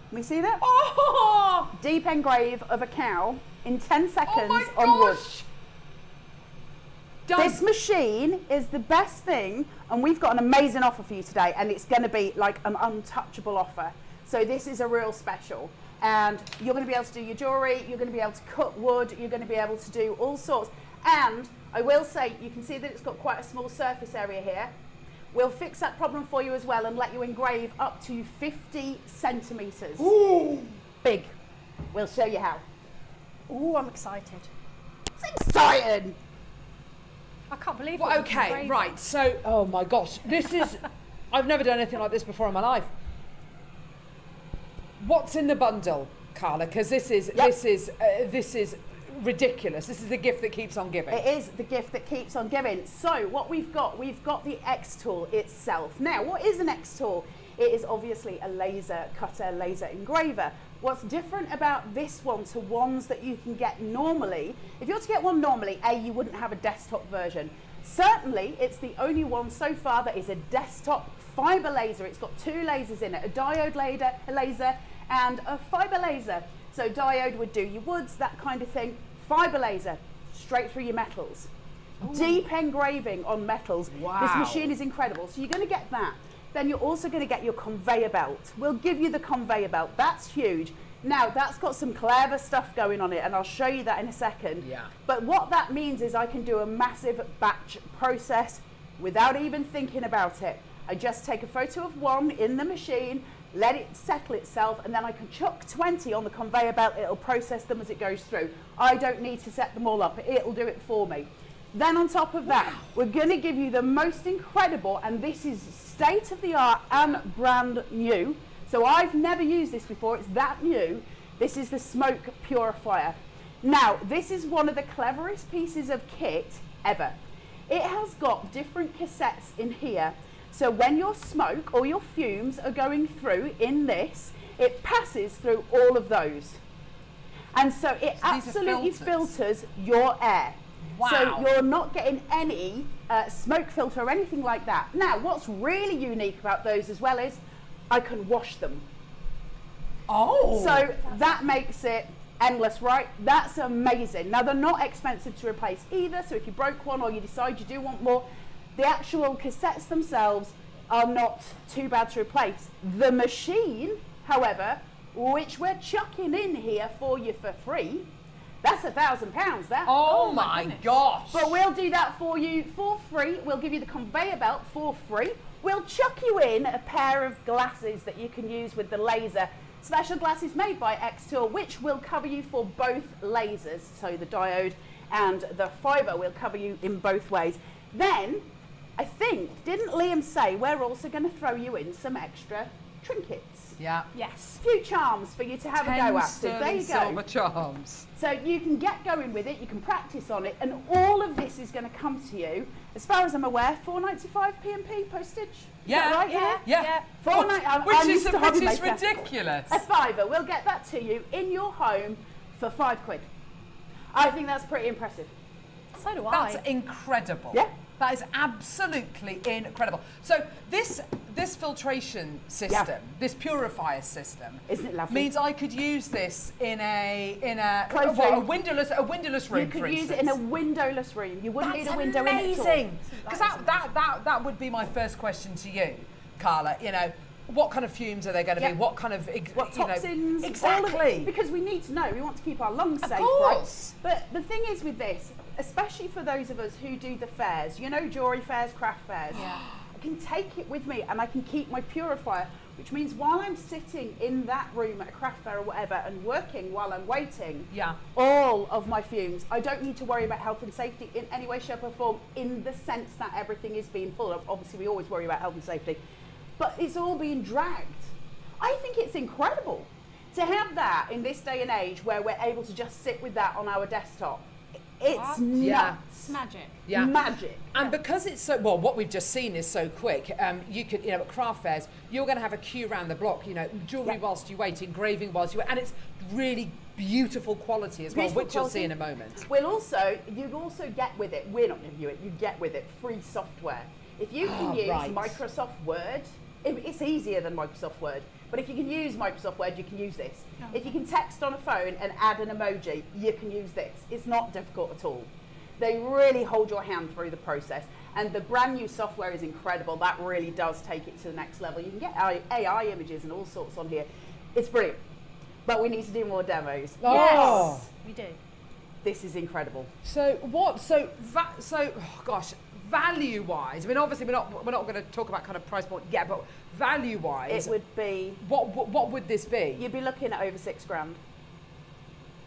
Can we see that? Oh! Deep engrave of a cow in 10 seconds Oh my on wood. gosh! Done. This machine is the best thing, and we've got an amazing offer for you today, and it's going to be like an untouchable offer. So this is a real special, and you're going to be able to do your jewellery, you're going to be able to cut wood, you're going to be able to do all sorts. And I will say, you can see that it's got quite a small surface area here. We'll fix that problem for you as well and let you engrave up to 50 centimetres. Ooh! Big. We'll show you how. Oh, I'm excited. It's exciting! I can't believe Well, what you okay, engraved. right. So, oh my gosh, this is. I've never done anything like this before in my life. What's in the bundle, Carla? Because this is ridiculous. This is the gift that keeps on giving. It is the gift that keeps on giving. So what we've got the Xtool itself. Now, what is an Xtool? It is obviously a laser cutter, laser engraver. What's different about this one to ones that you can get normally, if you were to get one normally, you wouldn't have a desktop version. Certainly, it's the only one so far that is a desktop fiber laser. It's got two lasers in it, a diode laser and a fiber laser. So diode would do your woods, that kind of thing. Fiber laser, straight through your metals. Ooh. Deep engraving on metals. Wow. This machine is incredible. So you're going to get that. Then you're also going to get your conveyor belt. We'll give you the conveyor belt. That's huge. Now, that's got some clever stuff going on it, and I'll show you that in a second. Yeah. But what that means is I can do a massive batch process without even thinking about it. I just take a photo of one in the machine, let it settle itself, and then I can chuck 20 on the conveyor belt. It'll process them as it goes through. I don't need to set them all up. It'll do it for me. Then on top of that, we're going to give you the most incredible, and this is state-of-the-art and brand new. So I've never used this before. It's that new. This is the smoke purifier. Now, this is one of the cleverest pieces of kit ever. It has got different cassettes in here. So when your smoke or your fumes are going through in this, it passes through all of those. And so it absolutely filters your air. Wow. So you're not getting any smoke filter or anything like that. Now, what's really unique about those as well is I can wash them. Oh. So that makes it endless, right? That's amazing. Now, they're not expensive to replace either. So if you broke one or you decide you do want more, the actual cassettes themselves are not too bad to replace. The machine, however, which we're chucking in here for you for free, that's £1,000 there. Oh my gosh. But we'll do that for you for free. We'll give you the conveyor belt for free. We'll chuck you in a pair of glasses that you can use with the laser. Special glasses made by Xtool, which will cover you for both lasers. So the diode and the fiber will cover you in both ways. Then, I think, didn't Liam say we're also going to throw you in some extra trinkets? Yeah. Yes. A few charms for you to have a go at. So there you go. Silver charms. So you can get going with it, you can practice on it, and all of this is going to come to you, as far as I'm aware, £4.95 P&P postage. Yeah. Is that right? Yeah. I'm used to Which is JewelleryMaker. ridiculous. A fiver. We'll get that to you in your home for £5. I think that's pretty impressive. So do That's I. incredible. Yeah. That is absolutely incredible. So this filtration system, this purifier system, Isn't it lovely? means I could use this in a Closed what, a room. windowless room, You for could use instance. it in a windowless room. You wouldn't That's need a window in it at all. amazing. Because that would be my first question to you, Carla. You know, what kind of fumes are they going to Yeah. be? What kind of What you know, toxins? exactly. All of it, because we need to know. We want to keep our lungs Of safe, course. right? But the thing is with this, especially for those of us who do the fairs, you know, jewellery fairs, craft fairs, I can take it with me and I can keep my purifier, which means while I'm sitting in that room at a craft fair or whatever and working while I'm waiting, all of my fumes, I don't need to worry about health and safety in any way, shape or form, in the sense that everything is being full of. Obviously, we always worry about health and safety, but it's all being dragged. I think it's incredible to have that in this day and age where we're able to just sit with that on our desktop. It's nuts. Magic. Yeah. Magic. And because it's so, well, what we've just seen is so quick, you could, you know, at craft fairs, you're going to have a queue around the block, you know, jewellery whilst you wait, engraving whilst you wait, and it's really beautiful quality as well, Beautiful which you'll see quality. in a moment. You also get with it, we're not giving you it, you get with it free software. If you can use right. Microsoft Word, it's easier than Microsoft Word, but if you can use Microsoft Word, you can use this. If you can text on a phone and add an emoji, you can use this. It's not difficult at all. They really hold your hand through the process, and the brand new software is incredible. That really does take it to the next level. You can get AI images and all sorts on here. It's brilliant, but we need to do more demos. Oh. Yes, We do. this is incredible. So what? Gosh, value-wise, I mean, obviously we're not going to talk about kind of price point yet, but value-wise, It would be, what would this be? you'd be looking at over $6,000.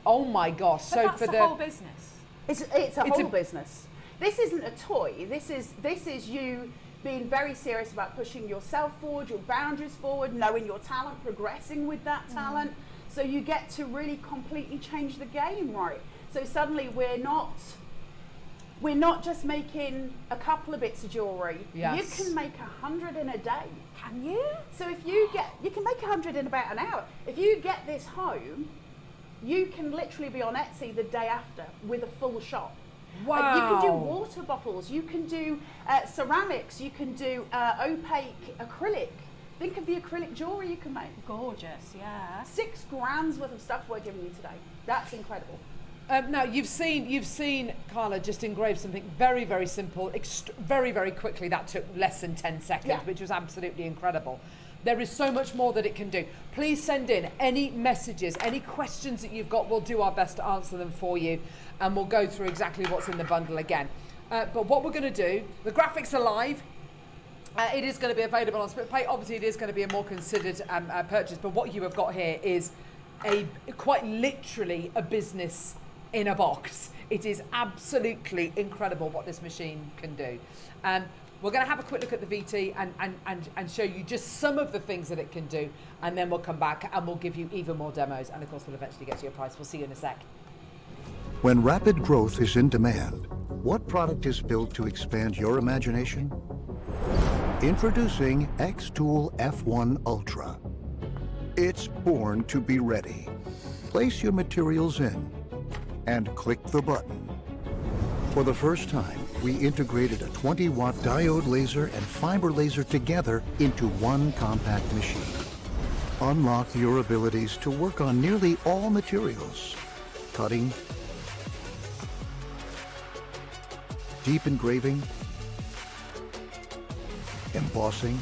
Oh my gosh! But So that's for the the whole business. It's a whole business. This isn't a toy. This is you being very serious about pushing yourself forward, your boundaries forward, knowing your talent, progressing with that talent. So you get to really completely change the game, right? So suddenly we're not just making a couple of bits of jewellery. Yes. You can make 100 in a day. Can you? So if you can make 100 in about an hour. If you get this home, you can literally be on Etsy the day after with a full shop. Wow. You can do water bottles, you can do ceramics, you can do opaque acrylic. Think of the acrylic jewellery you can make. Gorgeous, yeah. $6,000 worth of stuff we're giving you today. That's incredible. Now you've seen Carla just engrave something very, very simple, very, very quickly. That took less than 10 seconds, Yeah. which was absolutely incredible. There is so much more that it can do. Please send in any messages, any questions that you've got. We'll do our best to answer them for you, and we'll go through exactly what's in the bundle again. But what we're going to do, the graphics are live. It is going to be available on SplitPay. Obviously, it is going to be a more considered purchase. But what you have got here is quite literally a business in a box. It is absolutely incredible what this machine can do. We're going to have a quick look at the VT and show you just some of the things that it can do, and then we'll come back and we'll give you even more demos, and of course we'll eventually get to your price. We'll see you in a sec. When rapid growth is in demand, what product is built to expand your imagination? Introducing Xtool F1 Ultra. It's born to be ready. Place your materials in and click the button. For the first time, we integrated a 20-watt diode laser and fiber laser together into one compact machine. Unlock your abilities to work on nearly all materials. Cutting, deep engraving, embossing,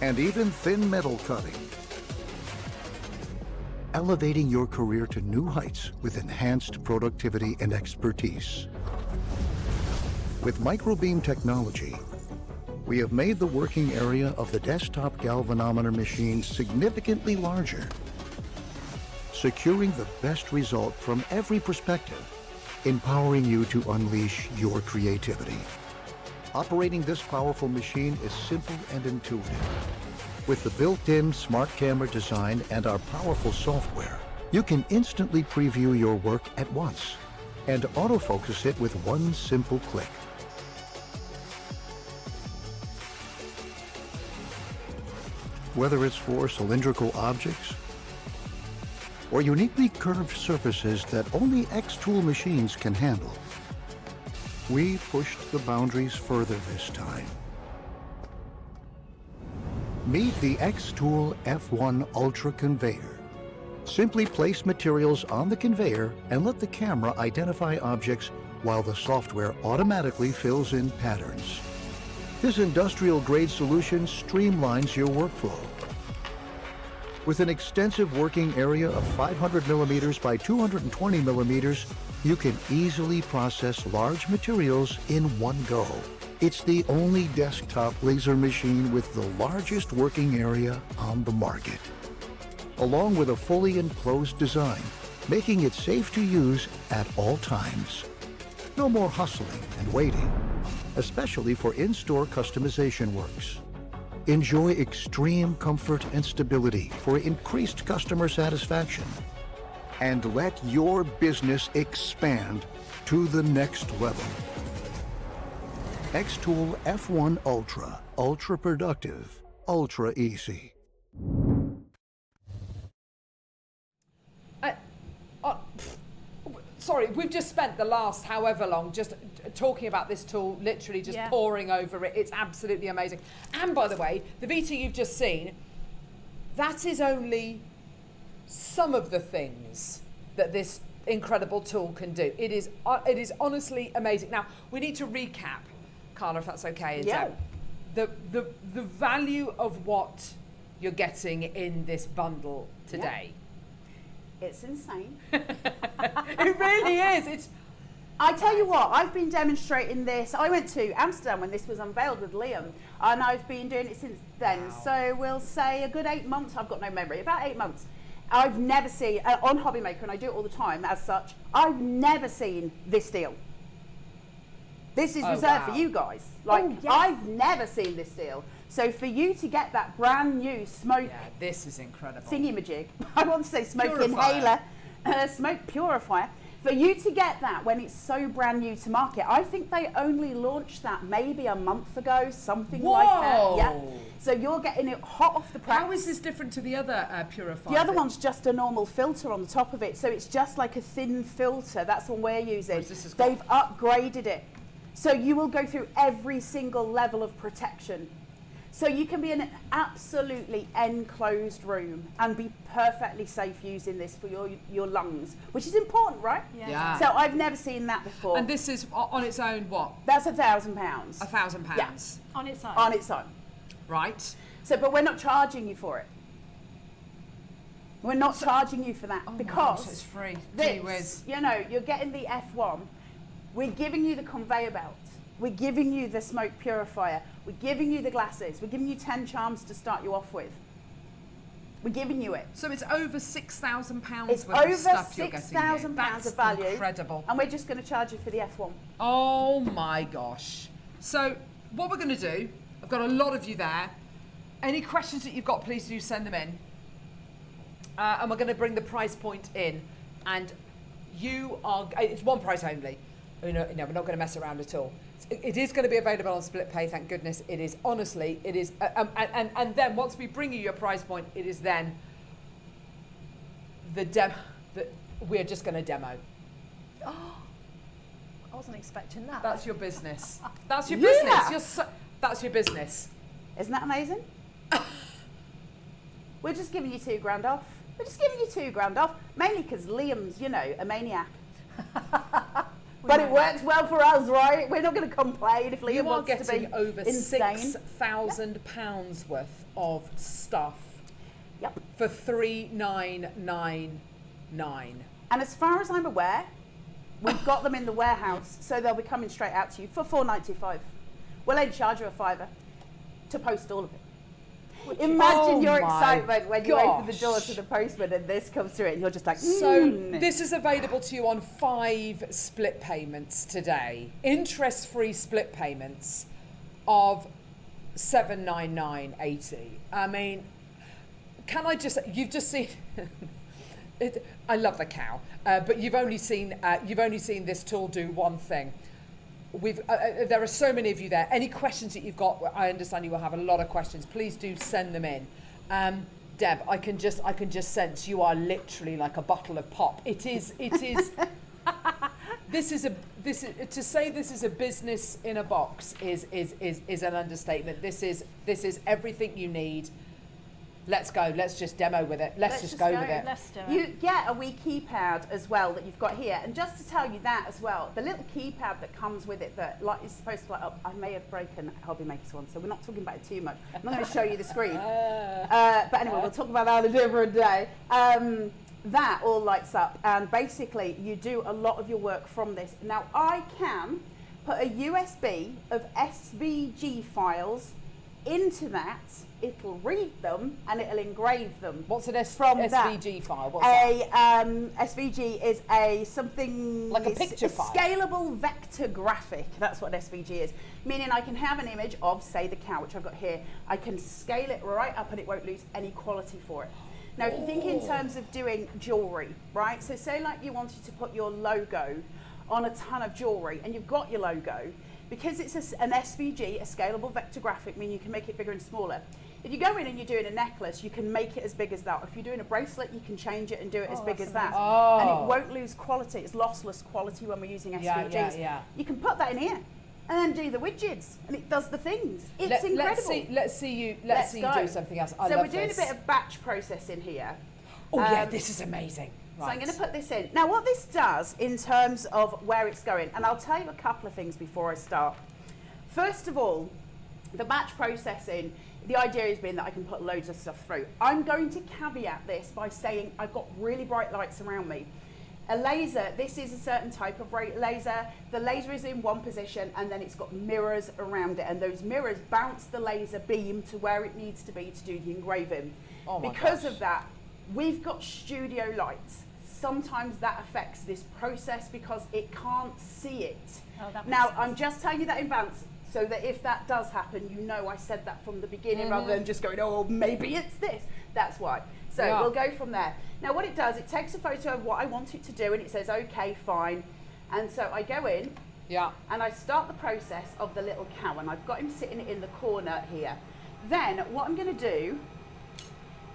and even thin metal cutting. Elevating your career to new heights with enhanced productivity and expertise. With microbeam technology, we have made the working area of the desktop galvanometer machine significantly larger, securing the best result from every perspective, empowering you to unleash your creativity. Operating this powerful machine is simple and intuitive. With the built-in smart camera design and our powerful software, you can instantly preview your work at once and autofocus it with one simple click. Whether it's for cylindrical objects, or uniquely curved surfaces that only Xtool machines can handle. We pushed the boundaries further this time. Meet the Xtool F1 Ultra Conveyor. Simply place materials on the conveyor and let the camera identify objects while the software automatically fills in patterns. This industrial-grade solution streamlines your workflow. With an extensive working area of 500 millimeters by 220 millimeters, you can easily process large materials in one go. It's the only desktop laser machine with the largest working area on the market, along with a fully enclosed design, making it safe to use at all times. No more hustling and waiting, especially for in-store customization works. Enjoy extreme comfort and stability for increased customer satisfaction. And let your business expand to the next level. Xtool F1 Ultra. Ultra productive. Ultra easy. Sorry, we've just spent the last however long just talking about this tool, literally just poring over it. It's absolutely amazing. And by the way, the Vita you've just seen, that is only some of the things that this incredible tool can do. It is honestly amazing. Now, we need to recap, Carla, if that's okay. Yeah. The value of what you're getting in this bundle today. It's insane. It really is. I tell you what, I've been demonstrating this. I went to Amsterdam when this was unveiled with Liam, and I've been doing it since then. Wow. So we'll say a good 8 months. I've got no memory, about 8 months. I've never seen, on Hobby Maker, and I do it all the time as such, I've never seen this deal. This is reserved for you guys. Like, I've never seen this deal. So for you to get that brand new smoke, this is incredible. Thingy-majig, I want to say smoke Purifier. inhaler, smoke purifier. For you to get that when it's so brand new to market, I think they only launched that maybe a month ago, something like that. Yeah. So you're getting it hot off the press. How is this different to the other purifier? The other one's just a normal filter on the top of it, so it's just like a thin filter. That's what we're using. They've upgraded it. So you will go through every single level of protection. So you can be in an absolutely enclosed room and be perfectly safe using this for your lungs, which is important, right? Yeah. So I've never seen that before. And this is on its own what? That's £1,000. £1,000? Yeah. On its own? On its own. Right. So, but we're not charging you for it. We're not charging you for that because it's free. This, you know, you're getting the F1. We're giving you the conveyor belt. We're giving you the smoke purifier. We're giving you the glasses. We're giving you 10 charms to start you off with. We're giving you it. So it's over £6,000 It's worth of over stuff you're getting here. £6,000 of value. Incredible. And we're just going to charge you for the F1. Oh my gosh. So what we're going to do, I've got a lot of you there. Any questions that you've got, please do send them in. And we're going to bring the price point in. And it's one price only. We're not going to mess around at all. It is going to be available on split pay, thank goodness. It is, honestly, it is. And then once we bring you your price point, it is then the demo that we're just going to demo. Oh, I wasn't expecting that. That's your business. That's your business. That's your business. Isn't that amazing? We're just giving you £2,000 off. We're just giving you £2,000 off, mainly because Liam's, you know, a maniac. But it works well for us, right? We're not going to complain if Liam wants to be getting over insane. £6,000 worth of stuff. Yep. For $3,999. And as far as I'm aware, we've got them in the warehouse, so they'll be coming straight out to you for $4.95. We'll only charge you £5 to post all of it. Imagine your excitement when you open the door to the postman and this comes through it and you're just like, So this is available to you on 5 split payments today. Interest-free split payments of $799.80. I mean, can I just, you've just seen, I love the cow, but you've only seen this tool do one thing. There are so many of you there. Any questions that you've got, I understand you will have a lot of questions. Please do send them in. Deb, I can just sense you are literally like a bottle of pop. It is. This is to say this is a business in a box is an understatement. This is everything you need. Let's go. Let's just demo with it. Let's just go with it. Let's do it. You get a wee keypad as well that you've got here, and just to tell you that as well, the little keypad that comes with it that is supposed to light up. I may have broken Hobby Maker's one, so we're not talking about it too much. I'm not going to show you the screen, but anyway, we'll talk about that on a different day. That all lights up, and basically you do a lot of your work from this. Now I can put a USB of SVG files into that. It'll read them and it'll engrave them. What's an SVG file? What's that? SVG is a something like a picture file. Scalable vector graphic. That's what SVG is. Meaning I can have an image of, say, the cow, which I've got here. I can scale it right up and it won't lose any quality for it. Now, if you think in terms of doing jewellery, right? So say like you wanted to put your logo on a ton of jewellery and you've got your logo, because it's an SVG, a scalable vector graphic, meaning you can make it bigger and smaller. If you go in and you're doing a necklace, you can make it as big as that. If you're doing a bracelet, you can change it and do it as big as that. And it won't lose quality. It's lossless quality when we're using SVGs. Yeah. You can put that in here and then do the widgets, and it does the things. It's incredible. Let's see you do something else. So we're doing a bit of batch processing here. Oh yeah, this is amazing. So I'm going to put this in. Now what this does in terms of where it's going, and I'll tell you a couple of things before I start. First of all, the batch processing, the idea has been that I can put loads of stuff through. I'm going to caveat this by saying I've got really bright lights around me. A laser, this is a certain type of laser. The laser is in one position and then it's got mirrors around it, and those mirrors bounce the laser beam to where it needs to be to do the engraving. Oh my because gosh. of that, we've got studio lights. Sometimes that affects this process because it can't see it. Now, I'm just telling you that in advance, so that if that does happen, you know I said that from the beginning rather than just going, oh, maybe it's this. That's why. So we'll go from there. Now what it does, it takes a photo of what I want it to do and it says, okay, fine. And so I go in and I start the process of the little cow, and I've got him sitting in the corner here. Then what I'm going to do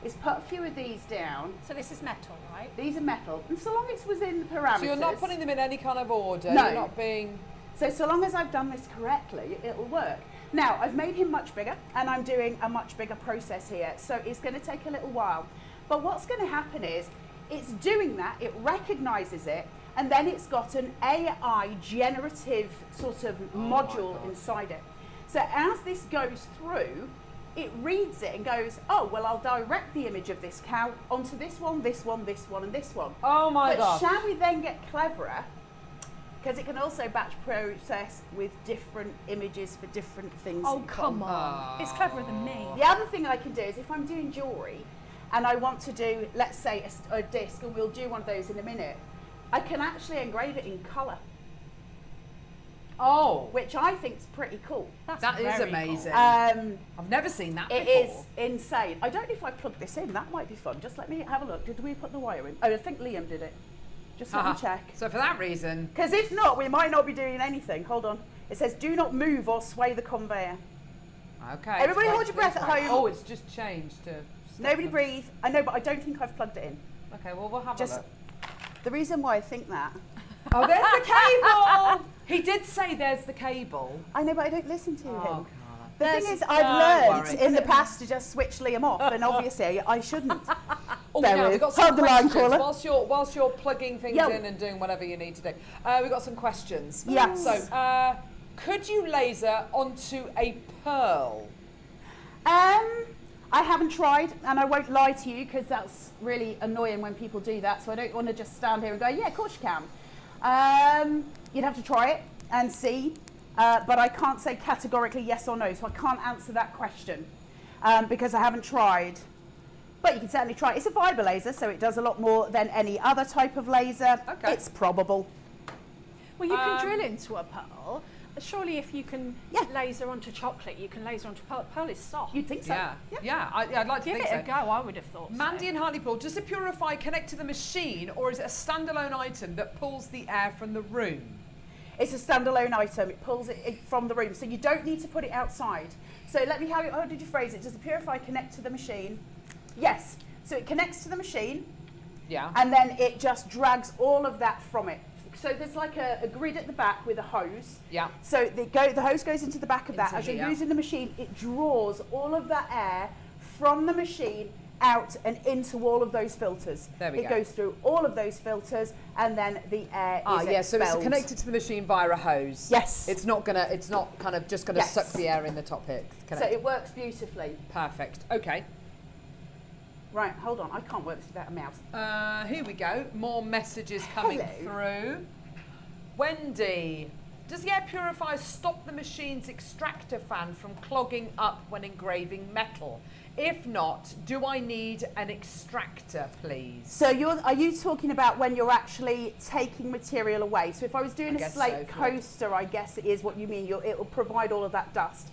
is put a few of these down. So this is metal, right? These are metal, and so long as it's within the parameters. So you're not putting them in any kind of order. No. You're not being. So long as I've done this correctly, it'll work. Now, I've made him much bigger, and I'm doing a much bigger process here, so it's going to take a little while. But what's going to happen is, it's doing that, it recognises it, and then it's got an AI generative sort of module inside it. So as this goes through, it reads it and goes, oh, well, I'll direct the image of this cow onto this one, this one, this one, and this one. Oh my God. But shall we then get cleverer? Because it can also batch process with different images for different things. Oh, come on. It's cleverer than me. The other thing I can do is if I'm doing jewellery and I want to do, let's say, a disc, and we'll do one of those in a minute, I can actually engrave it in colour. Oh. Which I think is pretty cool. That is amazing. Cool. I've never seen that before. It is insane. I don't know if I plugged this in. That might be fun. Just let me have a look. Did we put the wire in? Oh, I think Liam did it. Just let me check. So for that reason. Because if not, we might not be doing anything. Hold on. It says, do not move or sway the conveyor. Okay. Everybody hold your breath at home. Oh, it's just changed to... Nobody breathe. I know, but I don't think I've plugged it in. Okay, well, we'll have a look. The reason why I think that... Oh, there's the cable! He did say there's the cable. I know, but I don't listen to him. Carla. The thing is, I've learned in the past to just switch Liam off, and obviously I shouldn't. Oh, now we've got some Hold the line, questions Carla. whilst you're plugging things in and doing whatever you need to do. We've got some questions. Yes. So, could you laser onto a pearl? I haven't tried, and I won't lie to you because that's really annoying when people do that. So I don't want to just stand here and go, yeah, of course you can. You'd have to try it and see. But I can't say categorically yes or no, so I can't answer that question because I haven't tried. But you can certainly try it. It's a fibre laser, so it does a lot more than any other type of laser. Okay. It's probable. Well, you can drill into a pearl. Surely if you can laser onto chocolate, you can laser onto pearl. Pearl is soft. You'd think so. Yeah, I'd like to Give think it so. a go, I would have thought Mandy so. and Hartlepool, does the Purify connect to the machine, or is it a standalone item that pulls the air from the room? It's a standalone item. It pulls it from the room, so you don't need to put it outside. So let me, how did you phrase it? Does the Purify connect to the machine? Yes. So it connects to the machine. Yeah. And then it just drags all of that from it. So there's like a grid at the back with a hose. Yeah. So the hose goes into the back of that. Into As here, you're yeah. using the machine, it draws all of that air from the machine out and into all of those filters. There we it go. goes through all of those filters, and then the air is Yeah, so expelled. it's connected to the machine via a hose. Yes. It's not kind of just gonna Yes. suck the air in the top here. So it works beautifully. Perfect. Okay. Right, hold on. I can't work this without a mouse. Here we go. More messages coming through. Wendy, does the air purifier stop the machine's extractor fan from clogging up when engraving metal? If not, do I need an extractor, please? So are you talking about when you're actually taking material away? So if I was doing a slate coaster, I guess it is what you mean. It will provide all of that dust.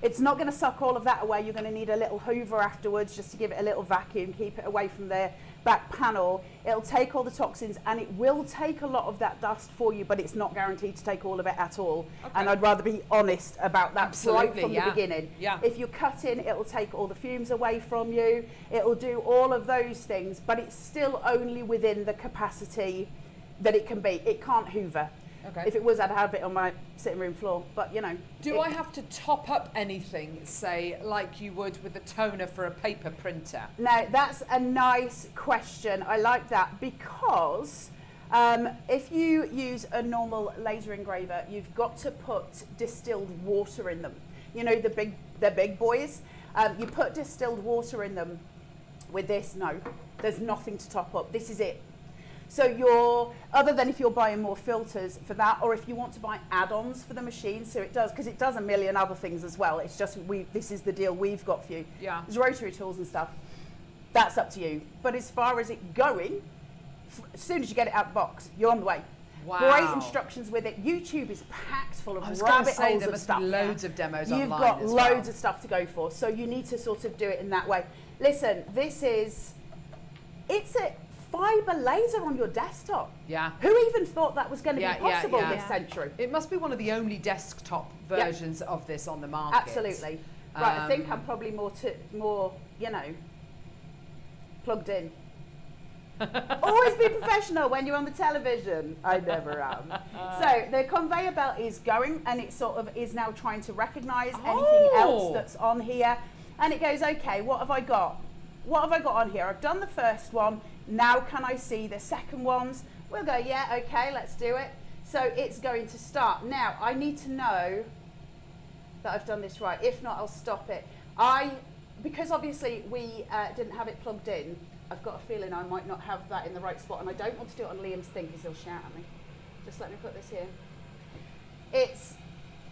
It's not going to suck all of that away. You're going to need a little hoover afterwards just to give it a little vacuum, keep it away from the back panel. It'll take all the toxins, and it will take a lot of that dust for you, but it's not guaranteed to take all of it at all. Okay. And I'd rather be honest about that right from the yeah. beginning. Yeah. If you're cutting, it'll take all the fumes away from you. It'll do all of those things, but it's still only within the capacity that it can be. It can't hoover. Okay. If it was, I'd have it on my sitting room floor, but you know. Do I have to top up anything, say, like you would with a toner for a paper printer? Now, that's a nice question. I like that because if you use a normal laser engraver, you've got to put distilled water in them. You know, the big boys. You put distilled water in them. With this, no, there's nothing to top up. This is it. So other than if you're buying more filters for that, or if you want to buy add-ons for the machine, so it does, because it does a million other things as well. It's just, this is the deal we've got for you. Yeah. There's rotary tools and stuff. That's up to you. But as far as it going, as soon as you get it out the box, you're on the way. Wow. Great instructions with it. YouTube is packed full of rabbit holes of stuff. Loads of demos You've online. got as loads well. of stuff to go for, so you need to sort of do it in that way. Listen, it's a fibre laser on your desktop. Yeah. Who even thought that was going to be possible this century? It must be one of the only desktop versions of this on the market. Absolutely. Right, I think I'm probably more, you know, plugged in. Always be professional when you're on the television. I never am. So the conveyor belt is going, and it sort of is now trying to recognise anything else that's on here. And it goes, okay, what have I got? What have I got on here? I've done the first one. Now can I see the second ones? We'll go, yeah, okay, let's do it. So it's going to start. Now, I need to know that I've done this right. If not, I'll stop it. Because obviously we didn't have it plugged in, I've got a feeling I might not have that in the right spot, and I don't want to do it on Liam's thing because he'll shout at me. Just let me put this here. It's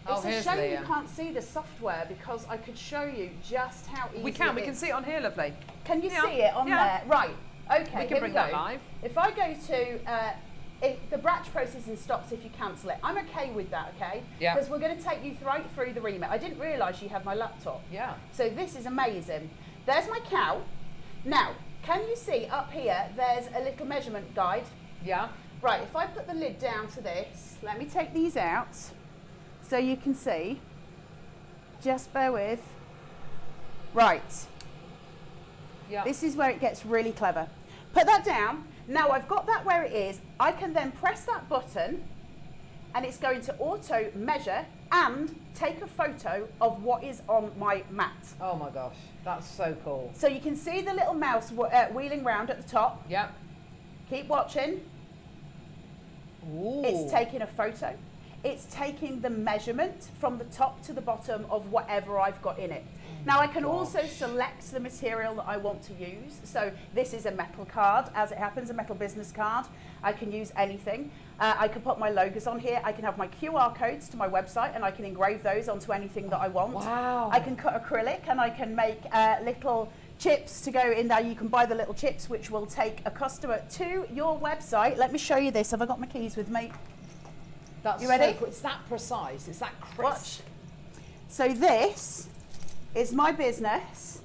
a shame Liam. you can't see the software, because I could show you just how easy We can see it on here, lovely. Can you see it on there? Right. Okay, we can bring that live. If I go to, the batch processing stops if you cancel it. I'm okay with that, okay? Yeah. Because we're going to take you right through the remit. I didn't realise you had my laptop. Yeah. So this is amazing. There's my cow. Now, can you see up here, there's a little measurement guide? Yeah. Right, if I put the lid down to this, let me take these out so you can see. Just bear with. Right. Yeah. This is where it gets really clever. Put that down. Now I've got that where it is. I can then press that button, and it's going to auto measure and take a photo of what is on my mat. Oh my gosh, that's so cool. So you can see the little mouse wheeling round at the top. Yeah. Keep watching. Ooh. It's taking a photo. It's taking the measurement from the top to the bottom of whatever I've got in it. Now I can also select the material that I want to use. So this is a metal card, as it happens, a metal business card. I can use anything. I can put my logos on here. I can have my QR codes to my website, and I can engrave those onto anything that I want. Wow. I can cut acrylic, and I can make little chips to go in there. You can buy the little chips, which will take a customer to your website. Let me show you this. Have I got my keys with me? That's You ready? So cool. It's that precise. It's that crisp. Watch. So this is my business.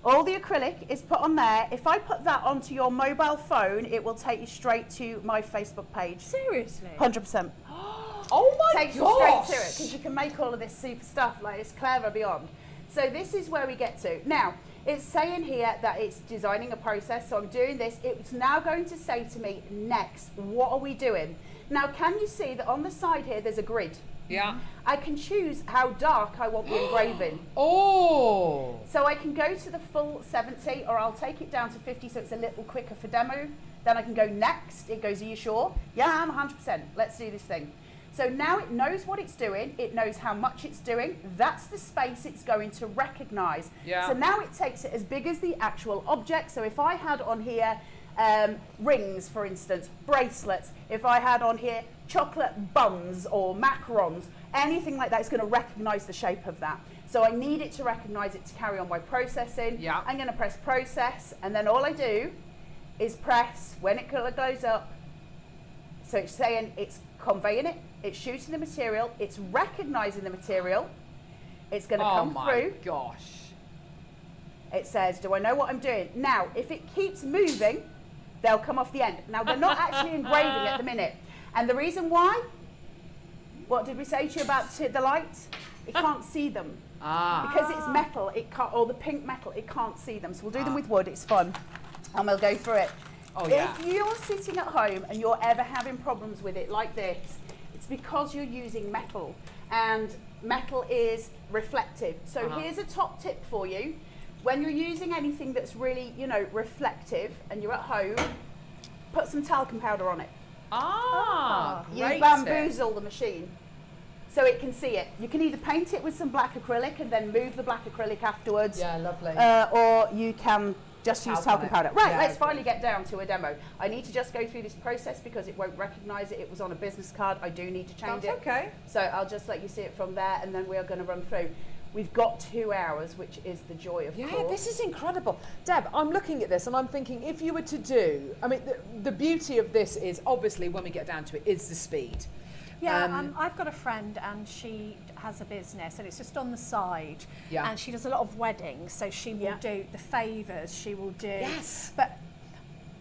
All the acrylic is put on there. If I put that onto your mobile phone, it will take you straight to my Facebook page. Seriously? 100%. Oh my Takes you gosh. straight to it, because you can make all of this super stuff. Like, it's clever beyond. So this is where we get to. Now, It's saying here that it's designing a process, so I'm doing this. It's now going to say to me, next, what are we doing? Now, can you see that on the side here, there's a grid? Yeah. I can choose how dark I want the engraving. Oh. So I can go to the full 70, or I'll take it down to 50 so it's a little quicker for demo. Then I can go next. It goes, are you sure? Yeah, I'm 100%. Let's do this thing. So now it knows what it's doing. It knows how much it's doing. That's the space it's going to recognize. Yeah. So now it takes it as big as the actual object. So if I had on here rings, for instance, bracelets, if I had on here chocolate buns or macarons, anything like that, it's going to recognize the shape of that. So I need it to recognize it to carry on my processing. Yeah. I'm going to press process, and then all I do is press when it goes up. So it's saying it's conveying it, it's shooting the material, it's recognizing the material, it's going to come through. Oh my gosh. It says, do I know what I'm doing? Now, if it keeps moving, they'll come off the end. Now, they're not actually engraving at the minute. And the reason why, what did we say to you about the light? It can't see them. Because it's metal, it can't, or the pink metal, it can't see them. So we'll do them with wood, it's fun. And we'll go through it. Oh, yeah. If you're sitting at home and you're ever having problems with it like this, it's because you're using metal, and metal is reflective. So here's a top tip for you. When you're using anything that's really, you know, reflective and you're at home, put some talcum powder on it. Great You bamboozle the machine so it can see it. You can either paint it with some black acrylic and then move the black acrylic afterwards. Yeah, lovely. Or you can just use talcum powder. Right, Yeah, let's finally get down to a demo. I need to just go through this process because it won't recognize it. It was on a business card. I do need to change That's it. okay. So I'll just let you see it from there, and then we are going to run through. We've got 2 hours, which is the joy of Yeah, course. this is incredible. Deb, I'm looking at this and I'm thinking, if you were to do, I mean, the beauty of this is obviously when we get down to it is the speed. Yeah, I've got a friend and she has a business and it's just on the side. Yeah. And she does a lot of weddings, so she will Yeah. do the favours, she will do. Yes. But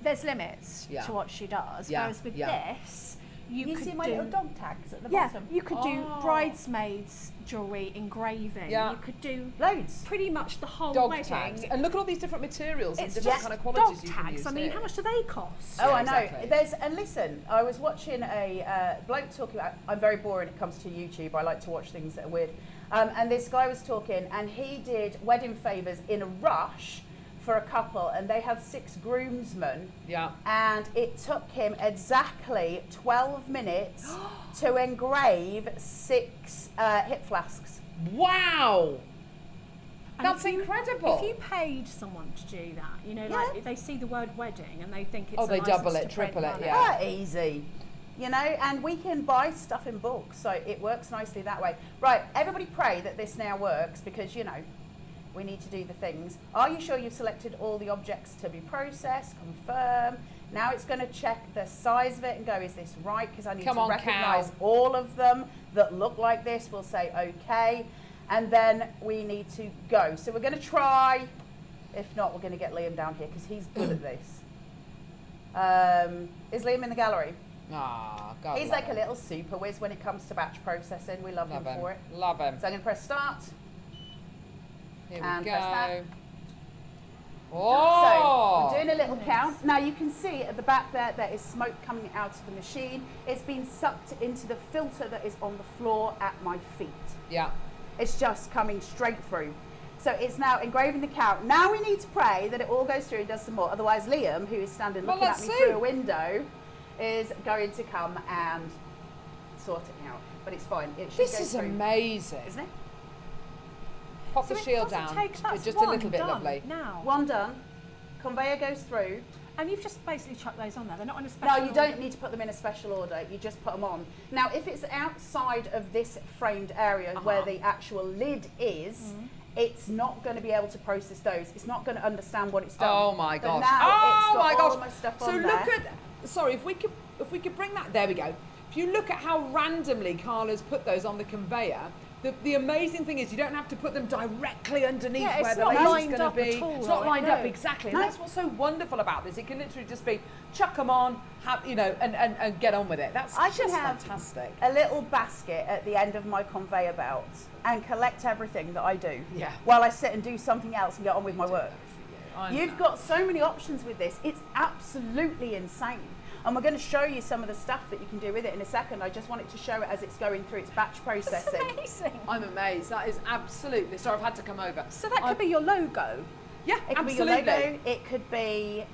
there's limits Yeah. to what she does. Yeah, Whereas with yeah. this, you You could see my do, little dog tags at the yeah, bottom? you could do bridesmaids jewellery engraving. Yeah. You could do Loads. pretty much the whole Dog wedding. tags. And look at all these different materials and It's different just kind of qualities dog you can tags. use I mean, here. how much do they cost? Oh, Yeah, I know. exactly. And listen, I was watching a bloke talking about, I'm very boring when it comes to YouTube. I like to watch things that are weird. And this guy was talking, and he did wedding favours in a rush for a couple, and they had 6 groomsmen. Yeah. And it took him exactly 12 minutes to engrave 6 hip flasks. Wow. And That's if you- incredible. If you paid someone to do that, you know, like if they see the word wedding and they think it's Oh, a they license double it, to print triple it, money. yeah. Easy. You know, and we can buy stuff in bulk, so it works nicely that way. Right, everybody pray that this now works because, you know, we need to do the things. Are you sure you've selected all the objects to be processed? Confirm. Now it's going to check the size of it and go, is this right? Because I need Come to on, recognize Cal. all of them that look like this. We'll say okay. And then we need to go. So we're going to try. If not, we're going to get Liam down here because he's good at this. Is Liam in the gallery? Ah, God. He's love like a him. little super whiz when it comes to batch processing. We love him Love him. for it. Love him. So I'm going to press start. Here and we press that. go. So Oh. we're doing a little count. Now you can see at the back there is smoke coming out of the machine. It's been sucked into the filter that is on the floor at my feet. Yeah. It's just coming straight through. So it's now engraving the count. Now we need to pray that it all goes through and does some more. Otherwise Liam, who is standing Well, looking at let's me see. through a window, is going to come and sort it out. But it's fine. It should This go is through, amazing. isn't it? Pop So the it shield doesn't down. take- that's Just a one little bit done lovely. now. One done. Conveyor goes through. And you've just basically chucked those on there. They're not on a special No, you don't need to put them in a special order. You just put them on. Now, if it's outside of this framed area where the actual lid is, it's not going to be able to process those. It's not going to understand what it's done. Oh my But gosh. now Oh it's got my all gosh. my stuff So on look there. at, sorry, if we could bring that, there we go. If you look at how randomly Carla's put those on the conveyor, The amazing thing is you don't have to put them directly underneath Yeah, where it's the not lace is lined going to up be. at all, It's not right? lined No. up exactly. And No. that's what's so wonderful about this. It can literally just be chuck them on, have, you know, and get on with it. That's I just can have fantastic. a little basket at the end of my conveyor belt and collect everything that I do Yeah. while I sit and do something else and get on with my work. I You've know. got so many options with this. It's absolutely insane. And we're going to show you some of the stuff that you can do with it in a second. I just wanted to show it as it's going through its batch processing. That's amazing. I'm amazed. That is absolutely. Sorry, I've had to come over. So that could be your logo. Yeah, It could absolutely. be your logo. It could be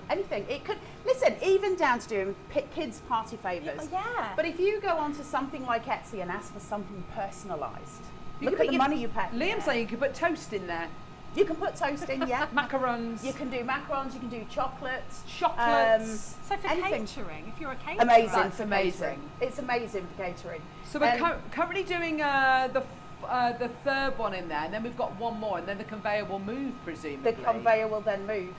anything. It could, listen, even down to doing kids' party favours. Yeah. But if you go onto something like Etsy and ask for something personalised, You look could at put the money you pay. Liam's saying you could put toast in there. You can put toast in, yeah. Macarons. You can do macarons, you can do chocolates. Chocolates. So for anything. catering, if you're a caterer. Amazing That's for amazing. catering. It's amazing for catering. So we're And currently doing the third one in there, and then we've got one more, and then the conveyor will move, presumably. the conveyor will then move.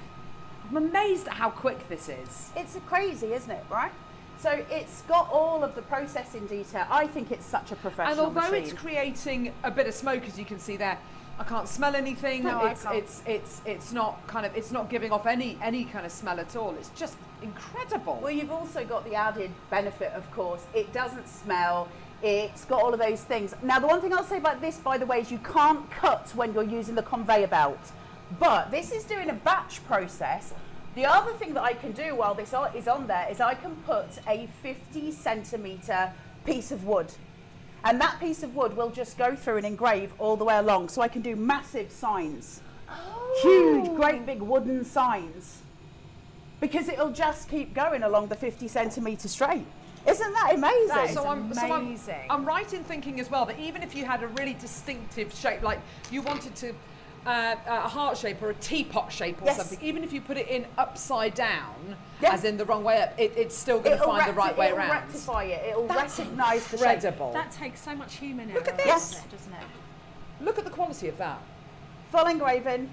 I'm amazed at how quick this is. It's crazy, isn't it, right? So it's got all of the processing detail. I think it's such a And professional although machine. it's creating a bit of smoke, as you can see there, I can't smell anything. No, I it's, can't. it's not giving off any kind of smell at all. It's just incredible. Well, you've also got the added benefit, of course. It doesn't smell. It's got all of those things. Now, the one thing I'll say about this, by the way, is you can't cut when you're using the conveyor belt. But this is doing a batch process. The other thing that I can do while this is on there is I can put a 50 centimetre piece of wood. And that piece of wood will just go through and engrave all the way along. So I can do massive signs. Huge, great big wooden signs. Because it'll just keep going along the 50 centimetre straight. Isn't that amazing? That is I'm amazing. I'm right in thinking as well that even if you had a really distinctive shape, like you wanted to a heart shape or a teapot shape or Yes. something, even if you put it in upside down, Yeah. as in the wrong way up, it's still going to find the right way it'll around. rectify it. It'll That's recognise the shape. incredible. That takes so much human Look error at out this. of it, doesn't it? Look at the quality of that. Full engraving.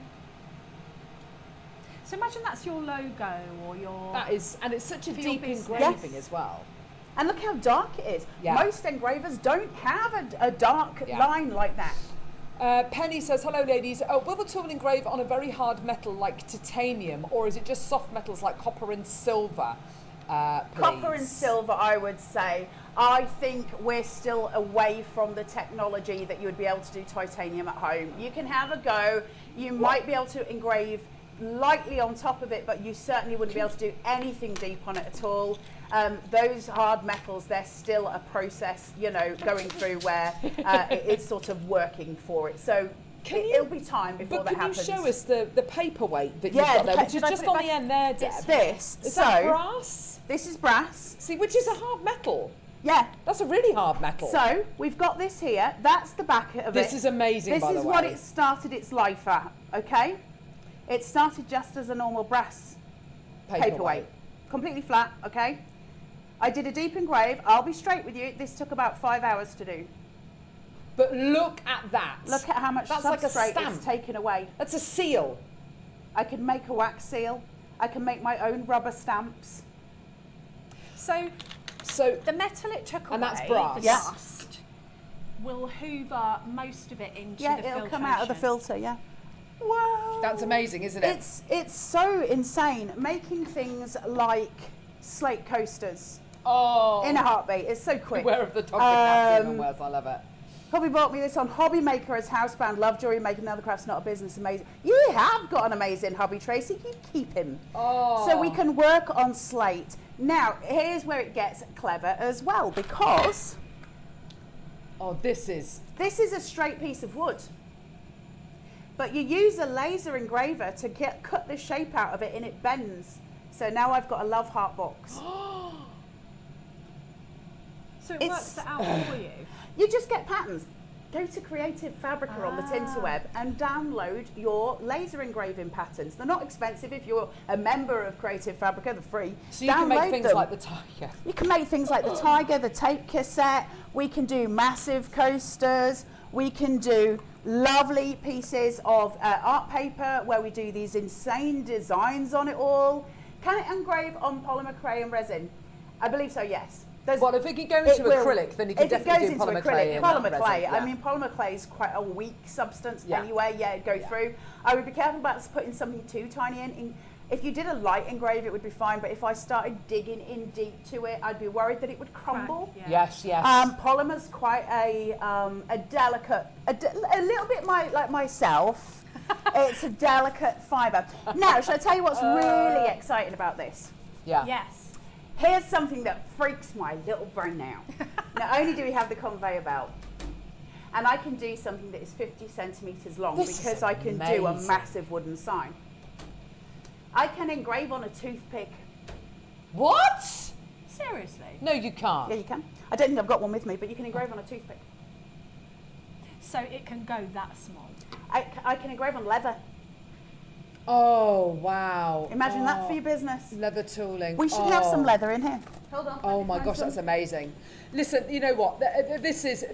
So imagine that's your logo or your. That is, and it's such a For your deep business. engraving Yes. as well. And look how dark it is. Yeah. Most engravers don't have a dark Yeah. line like that. Penny says, hello ladies, will the tool engrave on a very hard metal like titanium, or is it just soft metals like copper and silver? Copper and please? silver, I would say. I think we're still away from the technology that you would be able to do titanium at home. You can have a go. You might be able to engrave lightly on top of it, but you certainly wouldn't be able to do anything deep on it at all. Those hard metals, they're still a process, you know, going through where it's sort of working for it. So it'll be time before But that can happens. you show us the paperweight that Yeah, you've got the there, pa- which is did I just put it on the back? end there, Deb? It's this. Is So that brass? this is brass. See, which is a hard metal. Yeah. That's a really hard metal. So we've got this here. That's the back of it. This is amazing, This by the is what way. it started its life at. Okay. It started just as a normal brass paperweight, completely flat. Okay. I did a deep engrave. I'll be straight with you. This took about 5 hours to do. But look at that. Look at how much That's like a substrate stamp. it's taken away. That's a seal. I can make a wax seal. I can make my own rubber stamps. So So the metal it took And away, that's brass. the Yeah. dust, will hoover most of it into Yeah, the it'll filtration. come out of the filter. Yeah. Whoa. that's amazing, isn't it? It's so insane making things like slate coasters in a heartbeat. It's so quick. Beware of the dog that's even worse. I love it. Hobby bought me this on Hobby Maker as housebound. Love Jewellery Maker. Now the craft's not a business. Amazing. You have got an amazing hobby, Tracy. You keep him. Oh. So we can work on slate. Now here's where it gets clever as well, because Oh, this is. this is a straight piece of wood. But you use a laser engraver to cut the shape out of it, and it bends. So now I've got a love heart box. So it It's- works it out for you. You just get patterns. Go to Creative Fabrica on the Tinterweb and download your laser engraving patterns. They're not expensive if you're a member of Creative Fabrica, they're free. So you can make Download things them. like the tiger. You can make things like the tiger, the tape cassette. We can do massive coasters. We can do lovely pieces of art paper where we do these insane designs on it all. Can it engrave on polymer crayon resin? I believe so, yes. Well, if it can go into acrylic, then you can definitely do polymer clay. Polymer clay. I mean, polymer clay is quite a weak substance anyway. Yeah, it'd go through. I would be careful about putting something too tiny in. If you did a light engrave, it would be fine. But if I started digging in deep to it, I'd be worried that it would crumble. Yes, yes. Polymer's quite a delicate, a little bit like myself. It's a delicate fibre. Now, shall I tell you what's really exciting about this? Yeah. Yes. Here's something that freaks my little brain out. Not only do we have the conveyor belt, and I can do something that is 50 centimetres long because I can do a massive wooden sign. I can engrave on a toothpick. What? Seriously? No, you can't. Yeah, you can. I don't think I've got one with me, but you can engrave on a toothpick. So it can go that small? I can engrave on leather. Oh, wow. Imagine that for your business. Leather tooling. We should have some leather in here. Hold on. Oh my gosh, that's amazing. Listen, you know what? This is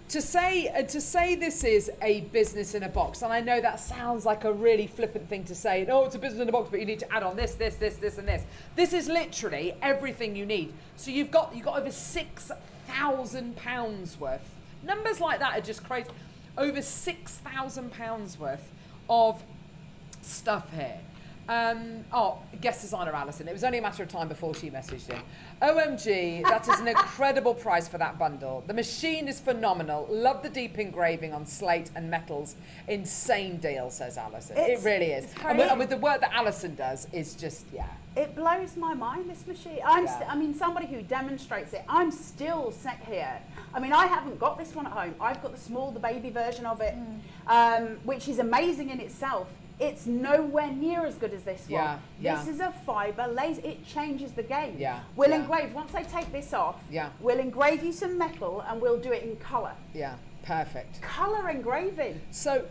to say this is a business in a box, and I know that sounds like a really flippant thing to say. Oh, it's a business in a box, but you need to add on this, and this. This is literally everything you need. So you've got over £6,000 worth. Numbers like that are just crazy. Over £6,000 worth of stuff here. Guest designer Alison. It was only a matter of time before she messaged in. OMG, that is an incredible price for that bundle. The machine is phenomenal. Love the deep engraving on slate and metals. Insane deal, says Alison. It really is. And with the work that Alison does, is just, It blows my mind, this machine. I mean, somebody who demonstrates it, I'm still sat here. I mean, I haven't got this one at home. I've got the baby version of it, which is amazing in itself. It's nowhere near as good as this one. This is a fibre laser. It changes the game. We'll engrave, once I take this off, we'll engrave you some metal and we'll do it in colour. Yeah, perfect. Colour engraving. So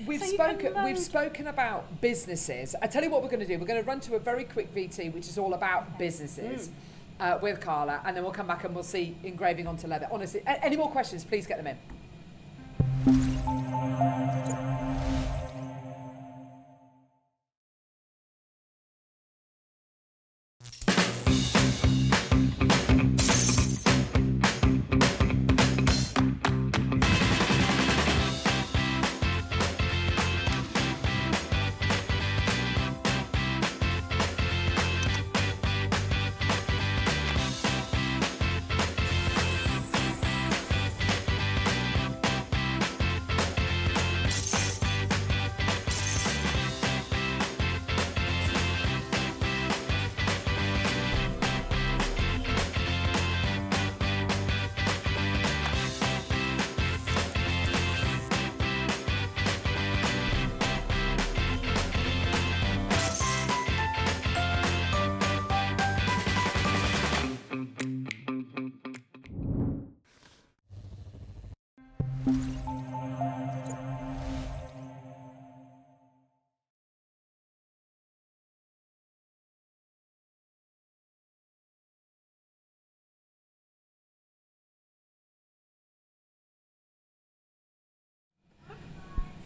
we've spoken about businesses. I tell you what we're going to do. We're going to run to a very quick VT, which is all about businesses with Carla, and then we'll come back and we'll see engraving onto leather. Honestly, any more questions, please get them in.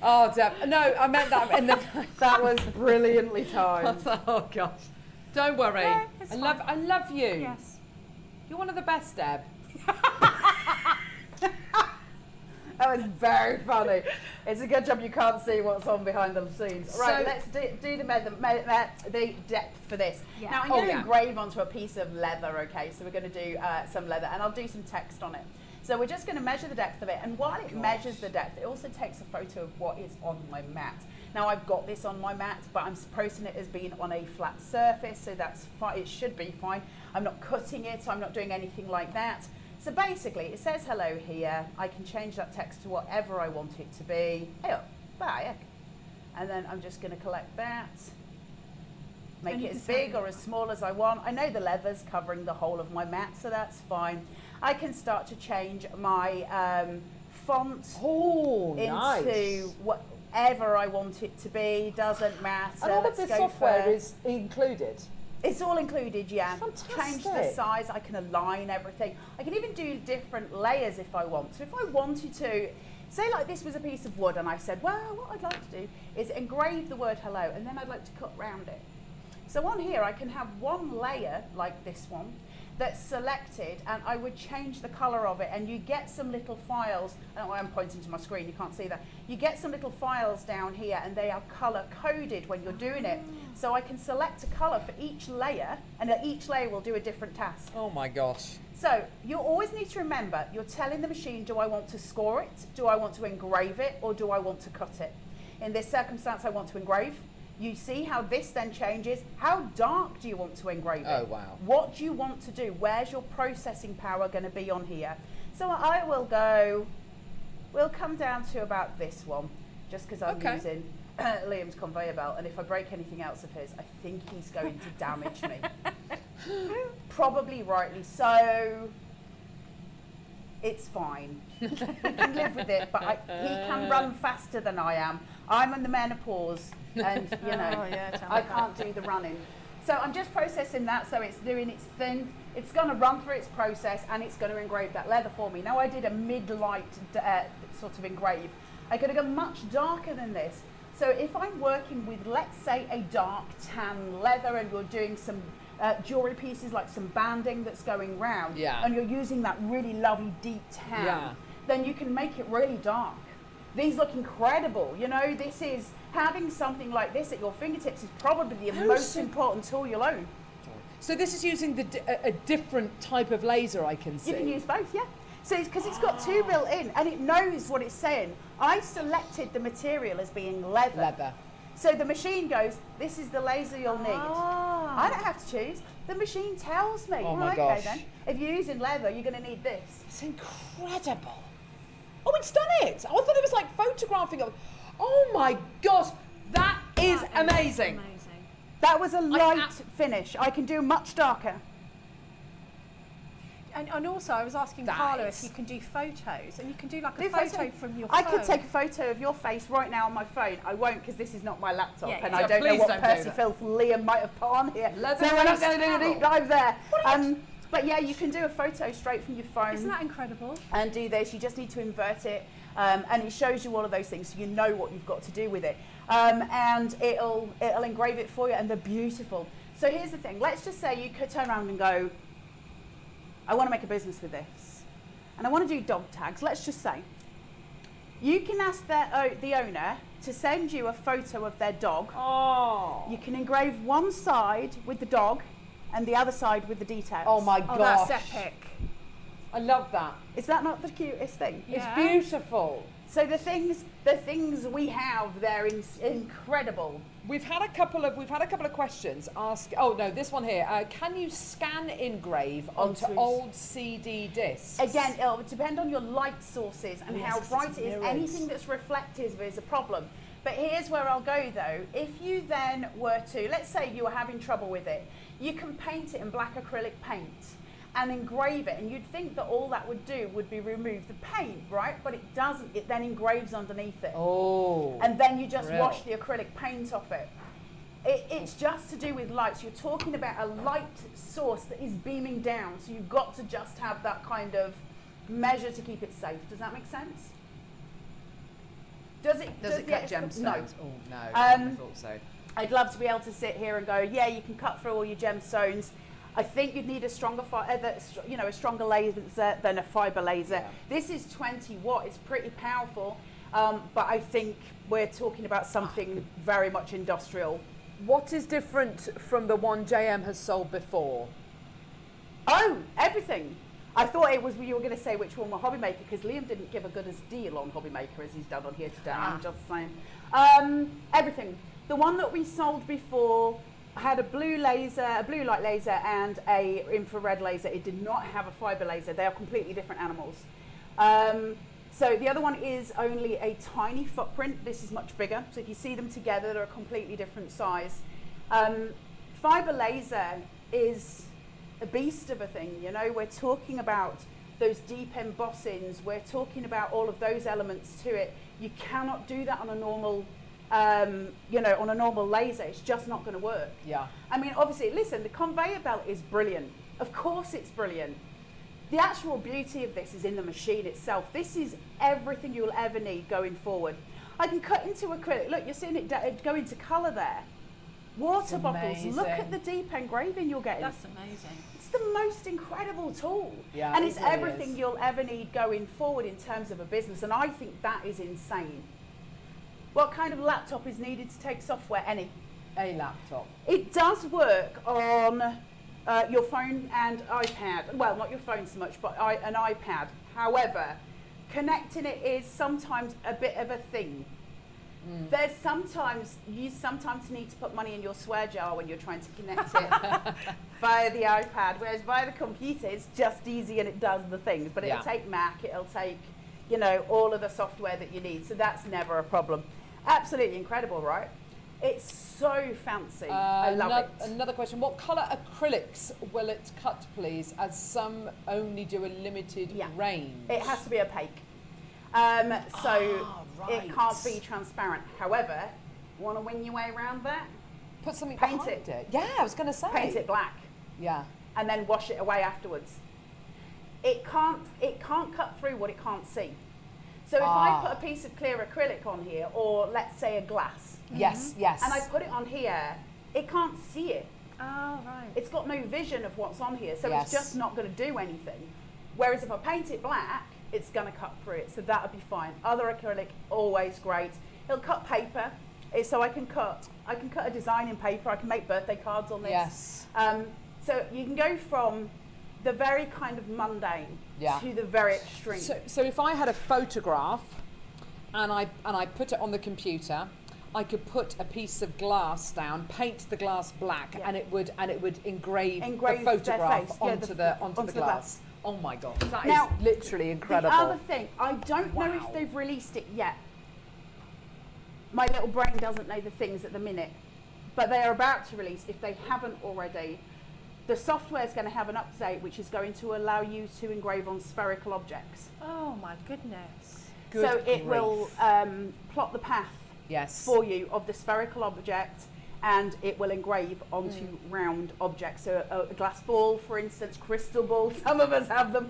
Oh, Deb, no, I meant that in the... That was brilliantly timed. Oh, gosh. Don't worry. No, I love you. Yes. You're one of the best, Deb. That was very funny. It's a good job you can't see what's on behind the scenes. Right, let's do the depth for this. Yeah. Now, I'm going to engrave onto a piece of leather, okay? So we're going to do some leather, and I'll do some text on it. So we're just going to measure the depth of it, and while it measures the depth, it also takes a photo of what is on my mat. Now, I've got this on my mat, but I'm processing it as being on a flat surface, so that's fine. It should be fine. I'm not cutting it, so I'm not doing anything like that. So basically, it says hello here. I can change that text to whatever I want it to be. Hey up, bye. And then I'm just going to collect that. Make it as big or as small as I want. I know the leather's covering the whole of my mat, so that's fine. I can start to change my font into whatever I want it to be. Doesn't matter. And all of this software is included? It's all included, yeah. Fantastic. Change the size, I can align everything. I can even do different layers if I want. So if I wanted to, say like this was a piece of wood and I said, well, what I'd like to do is engrave the word hello and then I'd like to cut round it. So on here, I can have one layer like this one that's selected, and I would change the color of it, and you get some little files. I don't know why I'm pointing to my screen, you can't see that. You get some little files down here, and they are color coded when you're doing it. So I can select a color for each layer, and each layer will do a different task. Oh my gosh. So you always need to remember, you're telling the machine, do I want to score it? Do I want to engrave it? Or do I want to cut it? In this circumstance, I want to engrave. You see how this then changes. How dark do you want to engrave it? Oh, wow. What do you want to do? Where's your processing power going to be on here? So I will go, we'll come down to about this one, just because I'm using Liam's conveyor belt, and if I break anything else of his, I think he's going to damage me. Probably rightly so. It's fine. We can live with it, but he can run faster than I am. I'm in the menopause, and you know, I can't do the running. So I'm just processing that, so it's doing its thing. It's going to run through its process, and it's going to engrave that leather for me. Now I did a mid-light sort of engrave. I could have gone much darker than this. So if I'm working with, let's say, a dark tan leather, and you're doing some jewelry pieces like some banding that's going round, and you're using that really lovely deep tan, then you can make it really dark. These look incredible. You know, this is, having something like this at your fingertips is probably the most important tool you'll own. So this is using a different type of laser, I can see. You can use both, yeah. So it's because it's got two built in, and it knows what it's saying. I selected the material as being leather. So the machine goes, this is the laser you'll need. I don't have to choose. The machine tells me. Oh my gosh. Okay then. If you're using leather, you're going to need this. It's incredible. Oh, it's done it. I thought it was like photographing of. Oh my gosh, that is amazing. That was a light finish. I can do much darker. And also, I was asking Carla if you can do photos, and you can do like a photo from your phone. I could take a photo of your face right now on my phone. I won't, because this is not my laptop, and I Yeah, don't know please what don't Percy do that. Filth Liam might have put on here. Let's so we're not erase going to do a Carol. deep dive there. But yeah, you can do a photo straight from your phone. Isn't that incredible? And do this. You just need to invert it, and it shows you all of those things, so you know what you've got to do with it. And it'll engrave it for you, and they're beautiful. So here's the thing. Let's just say you could turn around and go, I want to make a business with this, and I want to do dog tags. Let's just say you can ask the owner to send you a photo of their dog. You can engrave one side with the dog and the other side with the details. Oh my gosh. That's epic. I love that. Is that not the cutest thing? It's beautiful. So the things we have, they're incredible. We've had a couple of questions. Oh no, this one here. Can you scan engrave onto old CD discs? Again, it'll depend on your light sources and how bright it is. Anything that's reflective is a problem. But here's where I'll go though. If you then were to, let's say you were having trouble with it, you can paint it in black acrylic paint and engrave it, and you'd think that all that would do would be remove the paint, right? But it doesn't. It then engraves underneath it. And then you just wash the acrylic paint off it. It's just to do with light. So you're talking about a light source that is beaming down, so you've got to just have that kind of measure to keep it safe. Does that make sense? Does it cut gemstones? No. Oh no, I thought so. I'd love to be able to sit here and go, yeah, you can cut through all your gemstones. I think you'd need a stronger, a stronger laser than a fiber laser. Yeah. This is 20 watt. It's pretty powerful, but I think we're talking about something very much industrial. What is different from the one JM has sold before? Oh, everything. I thought it was you were going to say which one were Hobby Maker, because Liam didn't give a good as deal on Hobby Maker as he's done on here today. I'm just saying. Everything. The one that we sold before had a blue laser, a blue light laser, and a infrared laser. It did not have a fiber laser. They are completely different animals. So the other one is only a tiny footprint. This is much bigger. So if you see them together, they're a completely different size. Fiber laser is a beast of a thing. You know, we're talking about those deep embossings. We're talking about all of those elements to it. You cannot do that on a normal on a normal laser. It's just not going to work. Yeah. I mean, obviously, listen, the conveyor belt is brilliant. Of course it's brilliant. The actual beauty of this is in the machine itself. This is everything you'll ever need going forward. I can cut into acrylic. Look, you're seeing it go into colour there. water bottles. Look at amazing. the deep engraving you're getting. That's amazing. It's the most incredible tool. Yeah, and it it's really everything is. you'll ever need going forward in terms of a business. And I think that is insane. What kind of laptop is needed to take software? Any. A laptop. It does work on your phone and iPad. Well, not your phone so much, but an iPad. However, connecting it is sometimes a bit of a thing. There's sometimes, you sometimes need to put money in your swear jar when you're trying to connect it via the iPad, whereas via the computer it's just easy and it does the things. But it'll take Mac, it'll take, you know, all of the software that you need. So that's never a problem. Absolutely incredible, right? It's so fancy. I love it. Another question. What colour acrylics will it cut, please? As some only do a limited range. It has to be opaque. So it can't be transparent. However, want to wing your way around that? Put something Paint behind it. Yeah, I was going to say. Paint it black. Yeah. And then wash it away afterwards. It can't cut through what it can't see. So if I put a piece of clear acrylic on here, or let's say a glass, Yes, yes. and I put it on here, it can't see it. Oh, right. It's got no vision of what's on here, so Yes. it's just not going to do anything. Whereas if I paint it black, it's going to cut through it, so that would be fine. Other acrylic, always great. It'll cut paper, so I can cut a design in paper. I can make birthday cards on this. Yes. So you can go from the very kind of mundane to the very extreme. So if I had a photograph and I put it on the computer, I could put a piece of glass down, paint the glass black, and it would engrave the Engrave their photograph face, yeah, onto the glass. Oh my God, that Now, is literally incredible. The other thing, I don't know if they've released it yet. My little brain doesn't know the things at the minute, but they are about to release, if they haven't already. The software is going to have an update which is going to allow you to engrave on spherical objects. Oh my goodness. So it will plot the path for you of the spherical object, and it will engrave onto round objects. So a glass ball, for instance, crystal ball, some of us have them.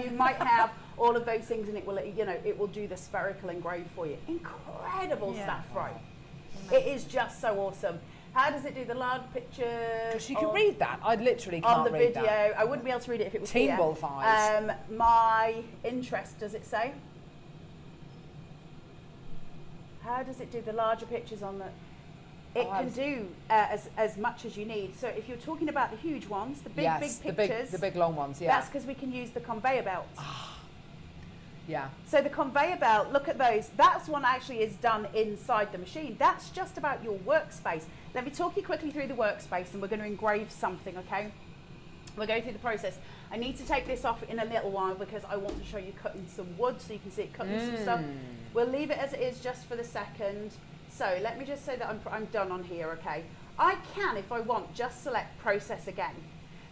You might have all of those things, and it will, you know, it will do the spherical engrave for you. Incredible stuff, right? It is just so awesome. How does it do the large pictures? Because you can read that. I literally can't on the read video. that. I wouldn't be able to read it if it was Teen here. Ball Files. My interest, does it say? How does it do the larger pictures on the? It can do as much as you need. So if you're talking about the huge ones, the big pictures, the big long ones, that's because we can use the conveyor belt. Yeah. So the conveyor belt, look at those. That's one actually is done inside the machine. That's just about your workspace. Let me talk you quickly through the workspace, and we're going to engrave something, okay? We'll go through the process. I need to take this off in a little while because I want to show you cutting some wood so you can see it cutting some stuff. We'll leave it as it is just for the second. So let me just say that I'm done on here, okay? I can, if I want, just select process again.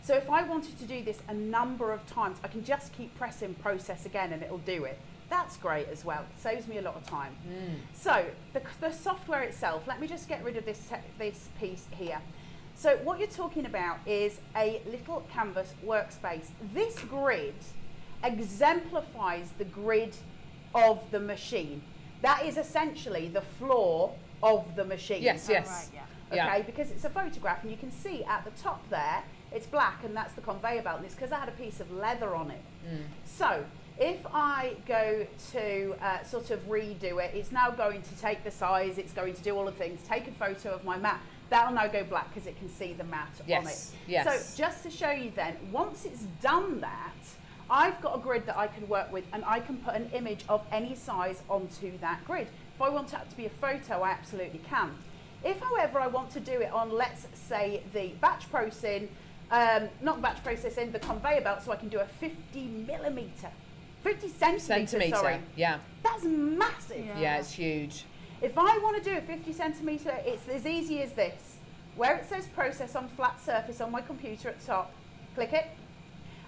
So if I wanted to do this a number of times, I can just keep pressing process again and it'll do it. That's great as well. It saves me a lot of time. So the software itself, let me just get rid of this piece here. So what you're talking about is a little canvas workspace. This grid exemplifies the grid of the machine. That is essentially the floor of the machine. Yes, yes. Right, yeah. Okay, because it's a photograph and you can see at the top there, it's black and that's the conveyor belt, and it's because I had a piece of leather on it. So if I go to sort of redo it, it's now going to take the size, it's going to do all the things, take a photo of my mat. That'll now go black because it can see the mat on it. Yes. So just to show you then, once it's done that, I've got a grid that I can work with, and I can put an image of any size onto that grid. If I want that to be a photo, I absolutely can. If, however, I want to do it on, let's say, the batch processing, not batch processing, the conveyor belt, so I can do a 50 centimetre, sorry. Yeah. That's massive. Yeah, it's huge. If I want to do a 50 centimetre, it's as easy as this. Where it says process on flat surface on my computer at the top, click it,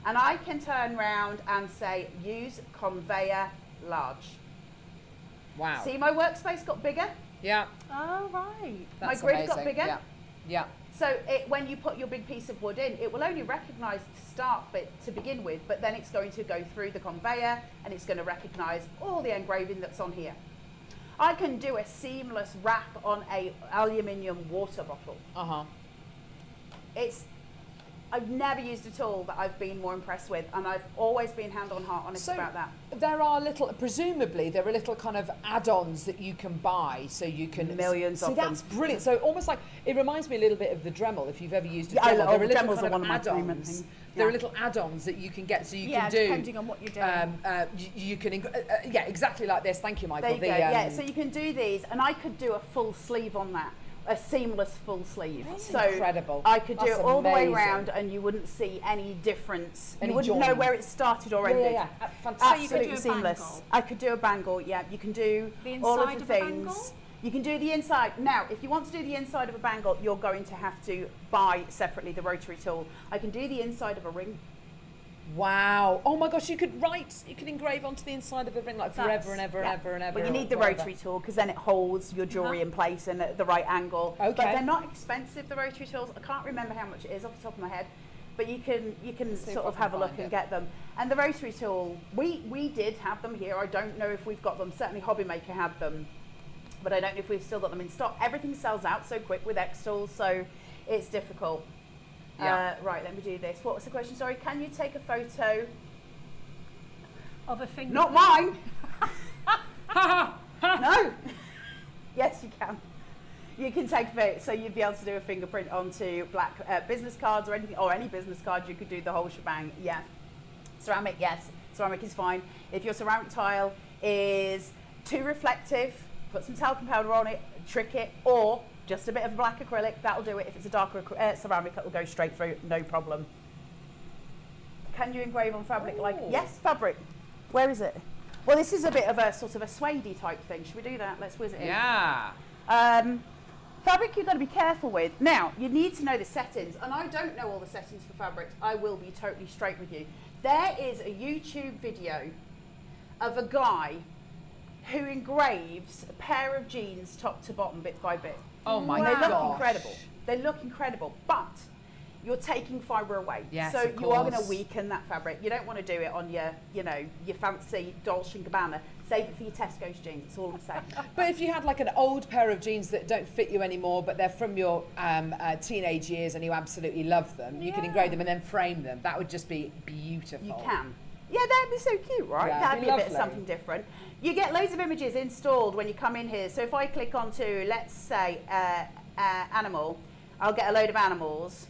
and I can turn around and say use conveyor large. Wow. See, my workspace got bigger. Yeah. Oh, right. That's my grid amazing. got bigger. Yeah. Yeah. So when you put your big piece of wood in, it will only recognise the start bit to begin with, but then it's going to go through the conveyor and it's going to recognise all the engraving that's on here. I can do a seamless wrap on a aluminium water bottle. I've never used a tool that I've been more impressed with, and I've always been hand on heart honest about that. There are presumably there are little kind of add-ons that you can buy, so you can millions of them. That's brilliant. So almost like, it reminds me a little bit of the Dremel, if you've ever used a Dremel. I love there are little Dremels kind are one of of my add-ons. things. There are little add-ons that you can get, so you can do. Depending on what you're doing. You can, exactly like this. Thank you, Michael. There you go. So you can do these, and I could do a full sleeve on that. A seamless full sleeve. That's so incredible. I could do That's it all the way amazing. around, and you wouldn't see any difference. Any you wouldn't know join. where it started or ended. Fantastic. So you could Absolutely do a seamless. bangle? I could do a bangle. Yeah, you can do The all of inside the of a things. bangle? You can do the inside. Now, if you want to do the inside of a bangle, you're going to have to buy separately the rotary tool. I can do the inside of a ring. Wow. Oh my gosh, you could engrave onto the inside of the ring like forever and ever and ever and ever. But you need the forever. rotary tool because then it holds your jewellery in place and at the right angle. Okay. But they're not expensive, the rotary tools. I can't remember how much it is off the top of my head. But you can sort of have a look and get them. And the rotary tool, we did have them here. I don't know if we've got them. Certainly Hobby Maker had them. But I don't know if we've still got them in stock. Everything sells out so quick with Xtool, so it's difficult. Yeah. Right, let me do this. What was the question? Sorry, can you take a photo? Of a finger. Not mine. No. Yes, you can. You can take a photo, so you'd be able to do a fingerprint onto black business cards or anything, or any business card. You could do the whole shebang. Yeah. Ceramic, yes. Ceramic is fine. If your ceramic tile is too reflective, put some talcum powder on it, trick it, or just a bit of black acrylic, that'll do it. If it's a darker ceramic, it will go straight through, no problem. Can you engrave on fabric yes, fabric. Where is it? Well, this is a bit of a sort of a suede type thing. Should we do that? Let's whiz it in. Yeah. Fabric you've got to be careful with. Now, you need to know the settings, and I don't know all the settings for fabrics. I will be totally straight with you. There is a YouTube video of a guy who engraves a pair of jeans top to bottom, bit by bit. Oh my They gosh. look incredible. They look incredible, but you're taking fibre away. Yes, so of you are going to course. weaken that fabric. You don't want to do it on your fancy Dolce & Gabbana. Save it for your Tesco's jeans. That's all I'm saying. But if you had like an old pair of jeans that don't fit you anymore, but they're from your teenage years and you absolutely love them, you could engrave them and then frame them. That would just be beautiful. You can. Yeah, that'd be so cute, right? Yeah, That'd it'd be be a bit of lovely. something different. You get loads of images installed when you come in here. So if I click onto, let's say, animal, I'll get a load of animals.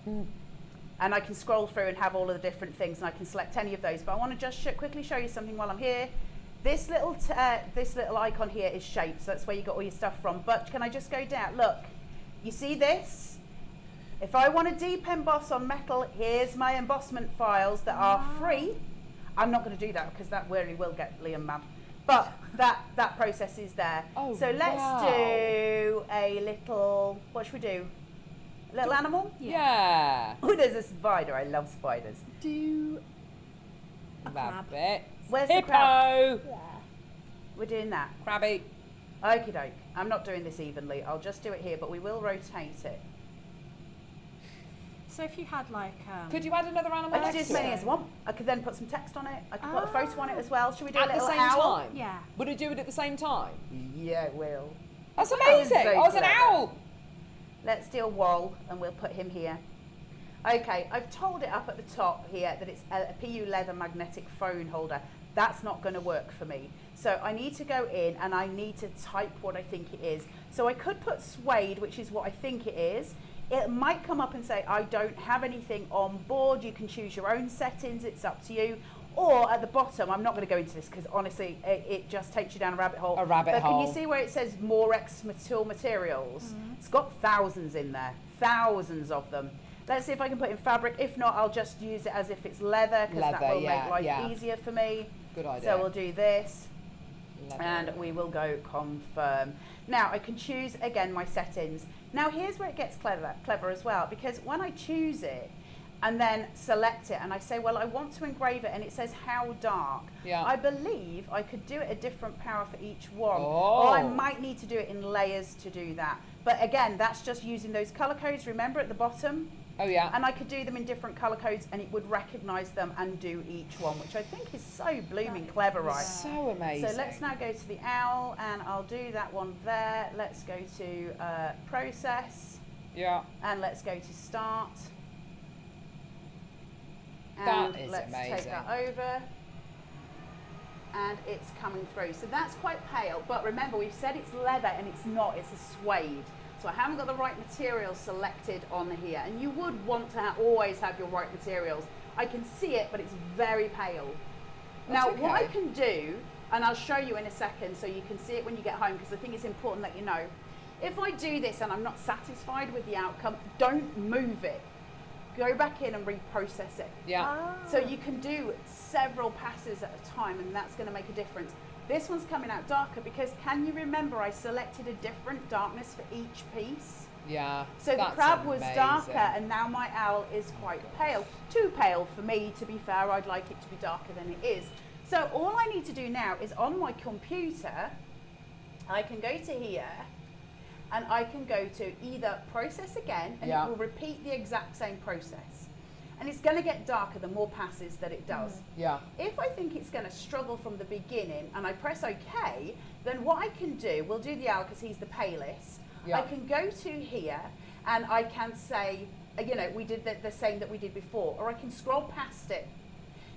And I can scroll through and have all of the different things, and I can select any of those. But I want to just quickly show you something while I'm here. This little icon here is shapes. So that's where you got all your stuff from. But can I just go down? Look, you see this? If I want to deep emboss on metal, here's my embossment files that are free. I'm not going to do that because that really will get Liam mad. But that process is there. Oh, so let's wow. do a little, what should we do? A little animal? Yeah. Oh, there's a spider. I love spiders. Do Rabbit. Where's the crab? Hippo. We're doing that. Crabby. Okie doke. I'm not doing this evenly. I'll just do it here, but we will rotate it. so if you had like Could you add another animal? I could do next as to many it? as one. I could then put some text on it. I could put a photo on it as well. Should we do At a the little same owl? time? Yeah. Would we do it at the same time? Yeah, it will. That's amazing. so Oh, it's an clever. owl. Let's do a wall, and we'll put him here. Okay, I've told it up at the top here that it's a PU leather magnetic phone holder. That's not going to work for me. So I need to go in and I need to type what I think it is. So I could put suede, which is what I think it is. It might come up and say, I don't have anything on board. You can choose your own settings. It's up to you. Or at the bottom, I'm not going to go into this because honestly, it just takes you down a rabbit hole. A rabbit but hole. Can you see where it says more Xtool materials? It's got thousands in there, thousands of them. Let's see if I can put in fabric. If not, I'll just use it as if it's leather because that Leather, will yeah, make life yeah. easier for me. Good idea. So we'll do this Leather. and we will go confirm. Now I can choose again my settings. Now here's where it gets clever as well, because when I choose it and then select it and I say, well, I want to engrave it and it says how dark. Yeah. I believe I could do it a different power for each one. Oh. Or I might need to do it in layers to do that. But again, that's just using those colour codes, remember at the bottom? Oh yeah. And I could do them in different colour codes and it would recognise them and do each one, which I think is so blooming clever, right? So amazing. So let's now go to the owl and I'll do that one there. Let's go to process. Yeah. And let's go to start. That And is let's amazing. take that over. And it's coming through. So that's quite pale, but remember we've said it's leather and it's not, it's a suede. So I haven't got the right material selected on here. And you would want to always have your right materials. I can see it, but it's very pale. That's Now, okay. what I can do, and I'll show you in a second so you can see it when you get home, because I think it's important that you know, if I do this and I'm not satisfied with the outcome, don't move it. Go back in and reprocess it. Yeah. So you can do several passes at a time and that's going to make a difference. This one's coming out darker because can you remember I selected a different darkness for each piece? Yeah. So the that's crab was amazing. darker and now my owl is quite pale. Too pale for me, to be fair. I'd like it to be darker than it is. So all I need to do now is on my computer, I can go to here and I can go to either process again and Yeah. it will repeat the exact same process. And it's going to get darker the more passes that it does. Yeah. If I think it's going to struggle from the beginning and I press OK, then what I can do, we'll do the owl because he's the palest. Yeah. I can go to here and I can say, you know, we did the same that we did before, or I can scroll past it.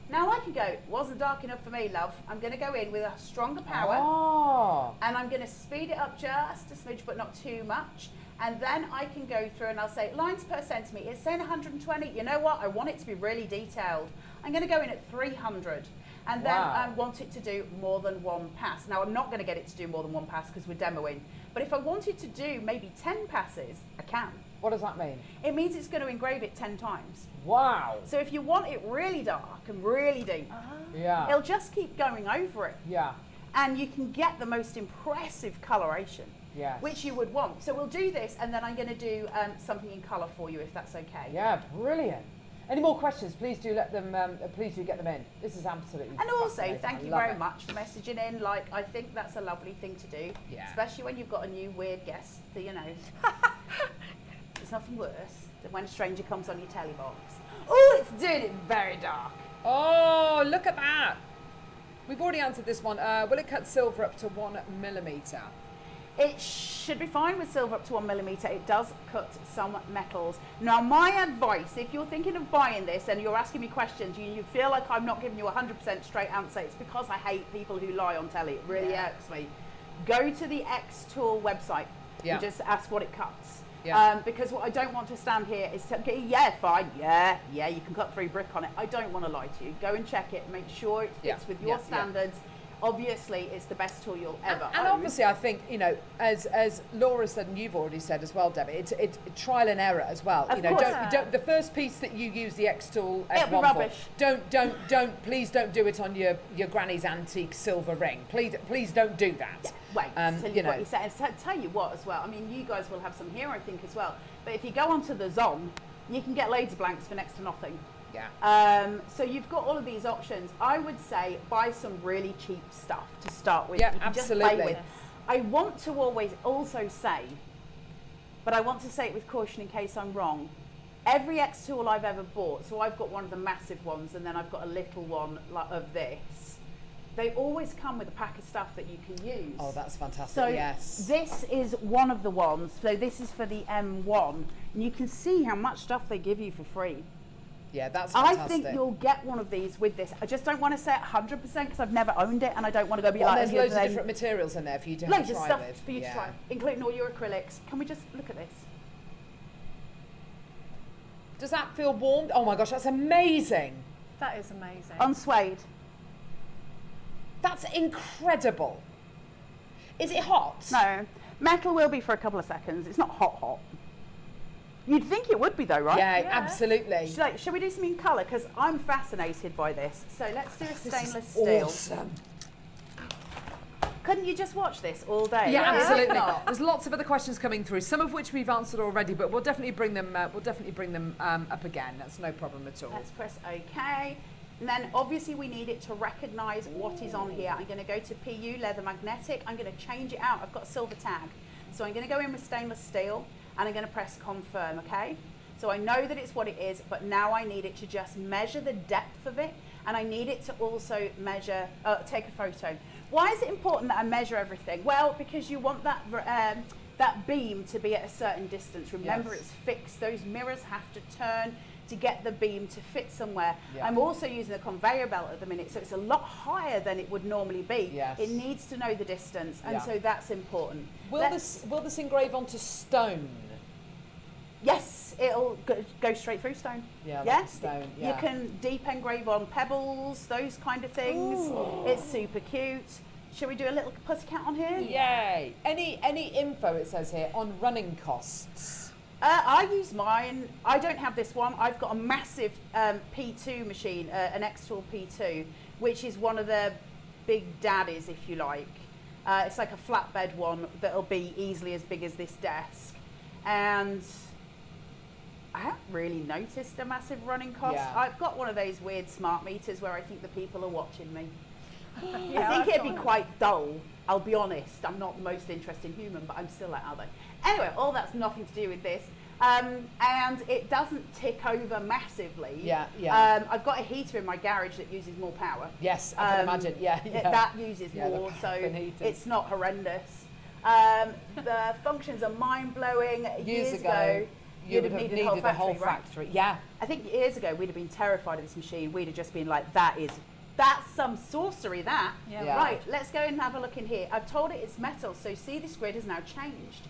Now I can go, wasn't dark enough for me, love. I'm going to go in with a stronger power. Oh. And I'm going to speed it up just a smidge, but not too much. And then I can go through and I'll say lines per centimetre. It's saying 120. You know what? I want it to be really detailed. I'm going to go in at 300. And then Wow. I want it to do more than one pass. Now, I'm not going to get it to do more than one pass because we're demoing. But if I wanted to do maybe 10 passes, I can. What does that mean? It means it's going to engrave it 10 times. Wow. So if you want it really dark and really deep, Yeah. it'll just keep going over it. Yeah. And you can get the most impressive coloration. Yes. Which you would want. So we'll do this and then I'm going to do something in colour for you if that's okay. Yeah, brilliant. Any more questions? Please do let them. Please do get them in. This is absolutely. And also, fascinating. thank I you love very it. much for messaging in. Like, I think that's a lovely thing to do. Yeah. Especially when you've got a new weird guest that, you know. There's nothing worse than when a stranger comes on your telly box. Oh, it's doing it very dark. Oh, look at that. We've already answered this one. Will it cut silver up to 1 millimetre? It should be fine with silver up to 1 millimetre. It does cut some metals. Now, my advice, if you're thinking of buying this and you're asking me questions, you feel like I'm not giving you a 100% straight answer, it's because I hate people who lie on telly. It really irks me. Go to the Xtool website and just ask what it cuts. Yeah. Because what I don't want to stand here is to go, yeah, fine, yeah, you can cut 3 brick on it. I don't want to lie to you. Go and check it, make sure it fits with your standards. Obviously, it's the best tool you'll ever own. And obviously, I think, you know, as Laura said, and you've already said as well, Debbie, it's trial and error as well. Of you know, course. don't the first piece that you use the Xtool F1 It'll be rubbish. for, please don't do it on your granny's antique silver ring. Please don't do that. Yeah, wait, tell you you know. what you said. Tell you what as well. I mean, you guys will have some here, I think, as well. But if you go onto the Zon, you can get loads of blanks for next to nothing. Yeah. So you've got all of these options. I would say buy some really cheap stuff to start with. Yeah, You can just play absolutely. with. I want to always also say, but I want to say it with caution in case I'm wrong. Every Xtool I've ever bought, so I've got one of the massive ones and then I've got a little one of this. They always come with a pack of stuff that you can use. Oh, that's fantastic. So yes. this is one of the ones. So this is for the M1. And you can see how much stuff they give you for free. Yeah, that's I fantastic. think you'll get one of these with this. I just don't want to say 100% because I've never owned it and I don't want to go be like... there's loads of different materials in there for you to have loads a of try stuff with. for you to try, including all your acrylics. Can we just look at this? Does that feel warm? Oh my gosh, that's amazing. That is amazing. On suede. That's incredible. Is it hot? No. Metal will be for a couple of seconds. It's not hot. You'd think it would be though, right? Yeah, absolutely. Shall we do some in colour? Because I'm fascinated by this. So let's do a stainless This is steel. awesome. Couldn't you just watch this all day? Yeah, Is it absolutely. not? There's lots of other questions coming through, some of which we've answered already, but we'll definitely bring them. Up again. That's no problem at all. Let's press OK. And then obviously we need it to recognise what is on here. I'm going to go to PU, leather magnetic. I'm going to change it out. I've got a silver tag. So I'm going to go in with stainless steel and I'm going to press confirm, okay? So I know that it's what it is, but now I need it to just measure the depth of it, and I need it to also measure, take a photo. Why is it important that I measure everything? Well, because you want that that beam to be at a certain distance. Remember, it's fixed. Those mirrors have to turn to get the beam to fit somewhere. Yeah. I'm also using a conveyor belt at the minute, so it's a lot higher than it would normally be. Yes. It needs to know the distance, and so that's important. Will this engrave onto stone? Yes, it'll go straight through stone. Yeah, yeah? Like stone. Yeah. You can deep engrave on pebbles, those kind of things. Ooh. It's super cute. Shall we do a little pussycat on here? Yay! Any info, it says here, on running costs? I use mine. I don't have this one. I've got a massive P2 machine, an Xtool P2, which is one of the big daddies, if you like. It's like a flatbed one that'll be easily as big as this desk. And I haven't really noticed a massive running cost. Yeah. I've got one of those weird smart meters where I think the people are watching me. I think it'd be quite dull. I'll be honest. I'm not the most interesting human, but I'm still like, are they? Anyway, all that's nothing to do with this. And it doesn't tick over massively. Yeah, yeah. I've got a heater in my garage that uses more power. Yes, I can imagine. Yeah, yeah. That uses more, so it's not horrendous. The functions are mind-blowing. Years ago, you'd have needed the whole factory, right? Yeah. I think years ago we'd have been terrified of this machine. We'd have just been like, that's some sorcery, that. Yeah. Right, let's go and have a look in here. I've told it it's metal, so see, this grid has now changed.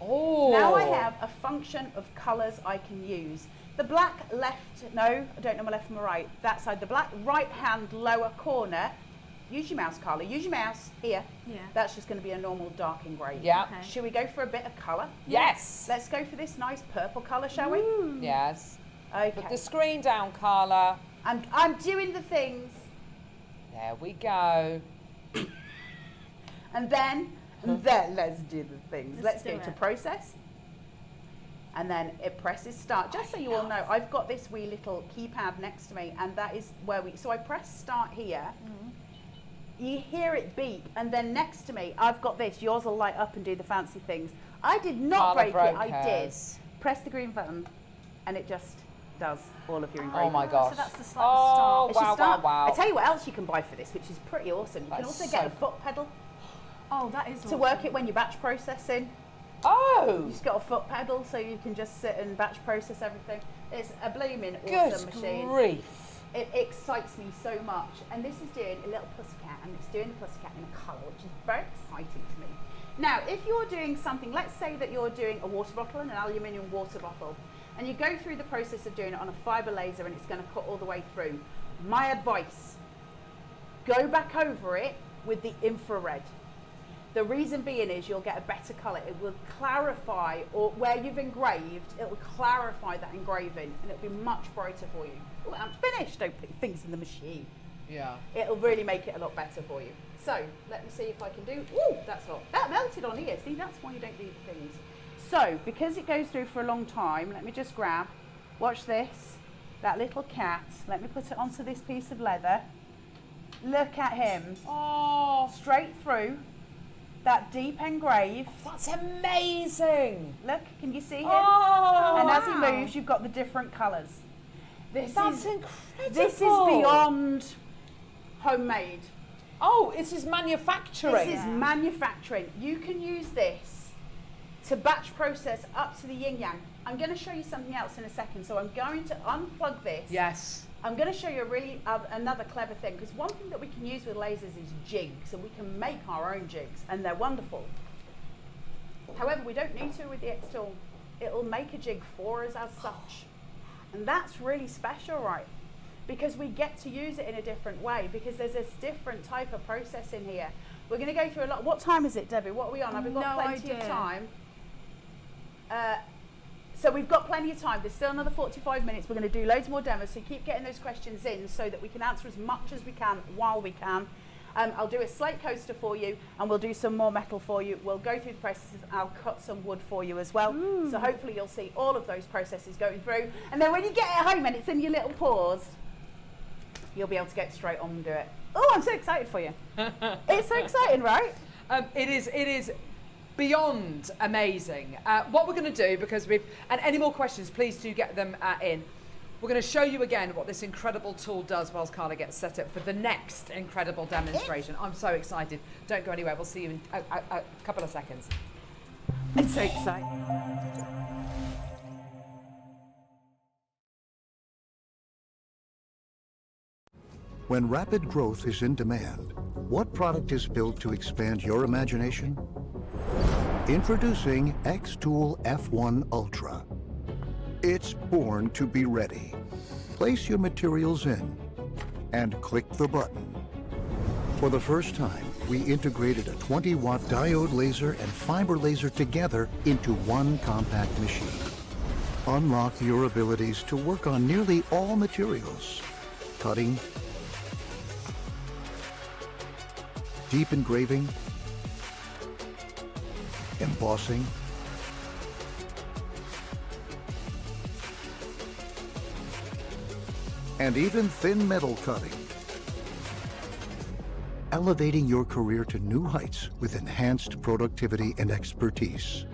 Oh. Now I have a function of colours I can use. The black left, no, I don't know my left from my right. That side, the black right hand lower corner. Use your mouse, Carla. Use your mouse here. Yeah. That's just going to be a normal dark engrave. Yeah. Okay. Should we go for a bit of colour? Yes. Let's go for this nice purple colour, shall we? Yes. Okay. Put the screen down, Carla. I'm doing the things. There we go. And then let's do the things. Let's go to process. And then it presses start. Just so you all know, I've got this wee little keypad next to me, and that is where so I press start here. You hear it beep, and then next to me, I've got this. Yours will light up and do the fancy things. I did not break it, I did. Press the green button, and it just does all of your engraving. Oh my gosh. So that's the start. Wow. I tell you what else you can buy for this, which is pretty awesome. You can also get a foot pedal. Oh, that is to work it when you're batch processing. Oh! You've just got a foot pedal, so you can just sit and batch process everything. It's a blooming awesome machine. Good grief. It excites me so much. And this is doing a little pussycat, and it's doing the pussycat in a colour, which is very exciting to me. Now, if you're doing something, let's say that you're doing a water bottle, an aluminium water bottle, and you go through the process of doing it on a fibre laser and it's going to cut all the way through. My advice, go back over it with the infrared. The reason being is you'll get a better colour. It will clarify, or where you've engraved, it will clarify that engraving, and it'll be much brighter for you. Oh, I'm finished. Don't put things in the machine. Yeah. It'll really make it a lot better for you. So let me see if I can do. Ooh, that's hot. That melted on here. See, that's why you don't do things. So because it goes through for a long time, let me just grab. Watch this. That little cat. Let me put it onto this piece of leather. Look at him. Oh, straight through. That deep engrave. That's amazing. Look, can you see him? Oh, and as he moves, you've got the different colours. That's incredible. This is beyond homemade. Oh, this is manufacturing. This is manufacturing. You can use this to batch process up to the yin yang. I'm going to show you something else in a second. So I'm going to unplug this. Yes. I'm going to show you another clever thing, because one thing that we can use with lasers is jigs, and we can make our own jigs, and they're wonderful. However, we don't need to with the Xtool. It'll make a jig for us as such. And that's really special, right? Because we get to use it in a different way, because there's this different type of process in here. We're going to go through a lot. What time is it, Debbie? What are we on? Have we got plenty of time? So we've got plenty of time. There's still another 45 minutes. We're going to do loads more demos, so keep getting those questions in so that we can answer as much as we can while we can. I'll do a slate coaster for you, and we'll do some more metal for you. We'll go through the processes. I'll cut some wood for you as well. Ooh. So hopefully you'll see all of those processes going through. And then when you get it home and it's in your little paws, you'll be able to get straight on and do it. Oh, I'm so excited for you. It's so exciting, right? It is beyond amazing. What we're going to do, because and any more questions, please do get them in. We're going to show you again what this incredible tool does whilst Carla gets set up for the next incredible demonstration. I'm so excited. Don't go anywhere. We'll see you in a couple of seconds. It's so exciting. When rapid growth is in demand, what product is built to expand your imagination? Introducing Xtool F1 Ultra. It's born to be ready. Place your materials in and click the button. For the first time, we integrated a 20-watt diode laser and fiber laser together into one compact machine. Unlock your abilities to work on nearly all materials. Cutting, deep engraving, embossing, and even thin metal cutting. Elevating your career to new heights with enhanced productivity and expertise.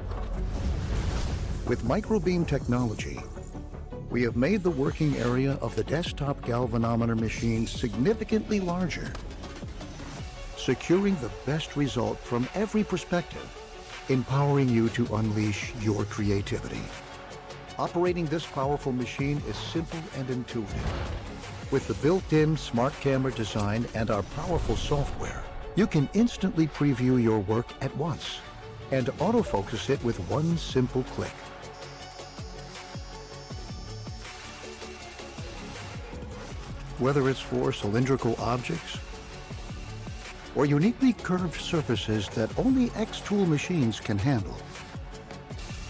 With microbeam technology, we have made the working area of the desktop galvanometer machine significantly larger, securing the best result from every perspective, empowering you to unleash your creativity. Operating this powerful machine is simple and intuitive. With the built-in smart camera design and our powerful software, you can instantly preview your work at once and autofocus it with one simple click. Whether it's for cylindrical objects or uniquely curved surfaces that only Xtool machines can handle,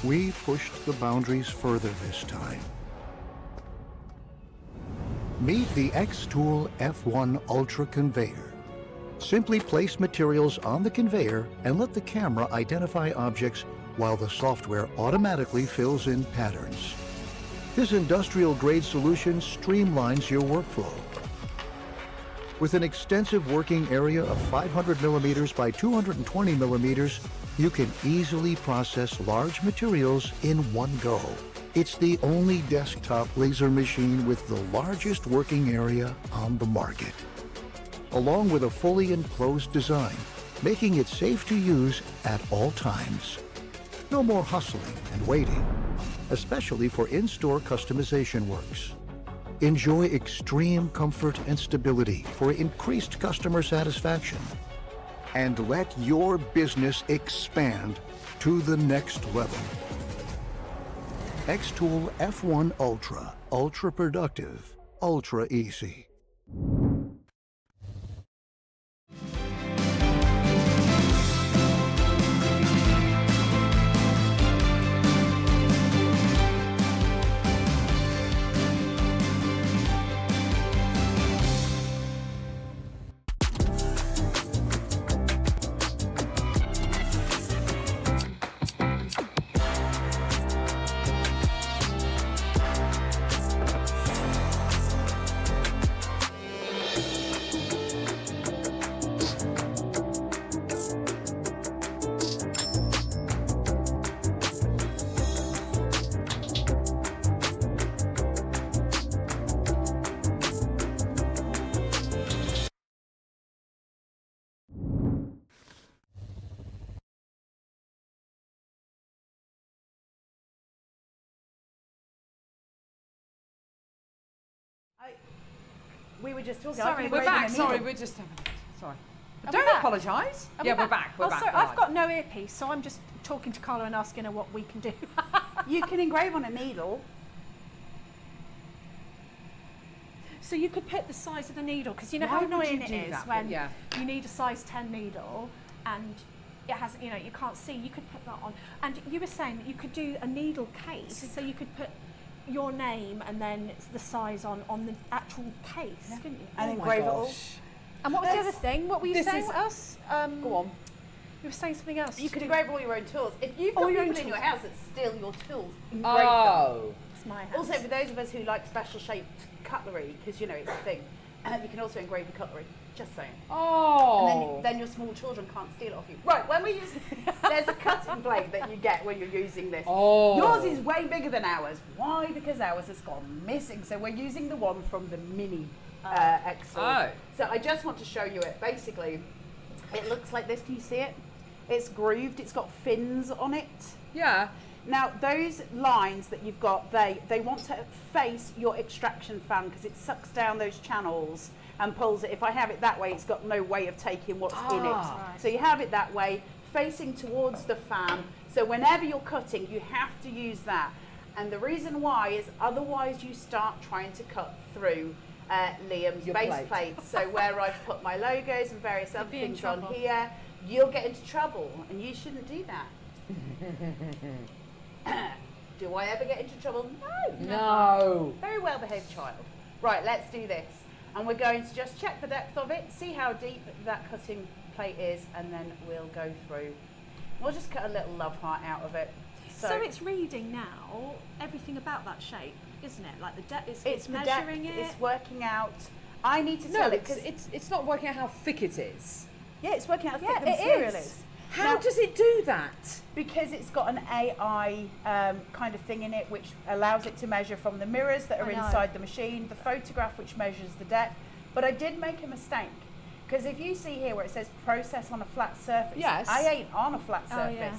we pushed the boundaries further this time. Meet the Xtool F1 Ultra Conveyor. Simply place materials on the conveyor and let the camera identify objects while the software automatically fills in patterns. This industrial-grade solution streamlines your workflow. With an extensive working area of 500 millimeters by 220 millimeters, you can easily process large materials in one go. It's the only desktop laser machine with the largest working area on the market, along with a fully enclosed design, making it safe to use at all times. No more hustling and waiting, especially for in-store customization works. Enjoy extreme comfort and stability for increased customer satisfaction. And let your business expand to the next level. Xtool F1 Ultra. Ultra productive. Ultra easy. We were just talking. Sorry, we're back. Sorry, we're just having. Sorry. Don't apologise. Yeah, we're back. We're back. Sorry, I've got no earpiece, so I'm just talking to Carla and asking her what we can do. You can engrave on a needle. So you could put the size of the needle, because you know Why how would you annoying it do is that? when Yeah. you need a size 10 needle and it has, you know, you can't see. You could put that on. And you were saying that you could do a needle case, so you could put your name and then the size on the actual case, couldn't you? And engrave it all. And what was the other thing? What were you This saying is- to us? Go on. You were saying something else. You could to do- engrave all your own tools. If you've All got your people own in your tools. house that steal your tools, engrave them. Oh. It's my house. Also, for those of us who like special shaped cutlery, because you know it's a thing, you can also engrave the cutlery. Just saying. Oh. And then your small children can't steal it off you. Right, when we use, there's a cutting blade that you get when you're using this. Oh. Yours is way bigger than ours. Why? Because ours has gone missing. So we're using the one from the mini Xtool. Oh. So I just want to show you it. Basically, it looks like this. Can you see it? It's grooved. It's got fins on it. Yeah. Now, those lines that you've got, they want to face your extraction fan because it sucks down those channels and pulls it. If I have it that way, it's got no way of taking what's in it. Right. So you have it that way, facing towards the fan. So whenever you're cutting, you have to use that. And the reason why is otherwise you start trying to cut through Liam's Your base plate. plates. So where I've put my logos and various other be in things on trouble. here, you'll get into trouble, and you shouldn't do that. Do I ever get into trouble? No. No. Very well behaved child. Right, let's do this. And we're going to just check the depth of it, see how deep that cutting plate is, and then we'll go through. We'll just cut a little love heart out of it. So it's reading now everything about that shape, isn't it? Like the depth, it's the measuring depth, it. it's working out. I need to No, tell it because it's not working out how thick it is. yeah, it's working out how Yeah, thick the it material is. is. How Now- does it do that? Because it's got an AI kind of thing in it which allows it to measure from the mirrors that are I know. inside the machine, the photograph which measures the depth. But I did make a mistake. Because if you see here where it says process on a flat surface, Yes. I ain't on a flat Oh, surface. yeah.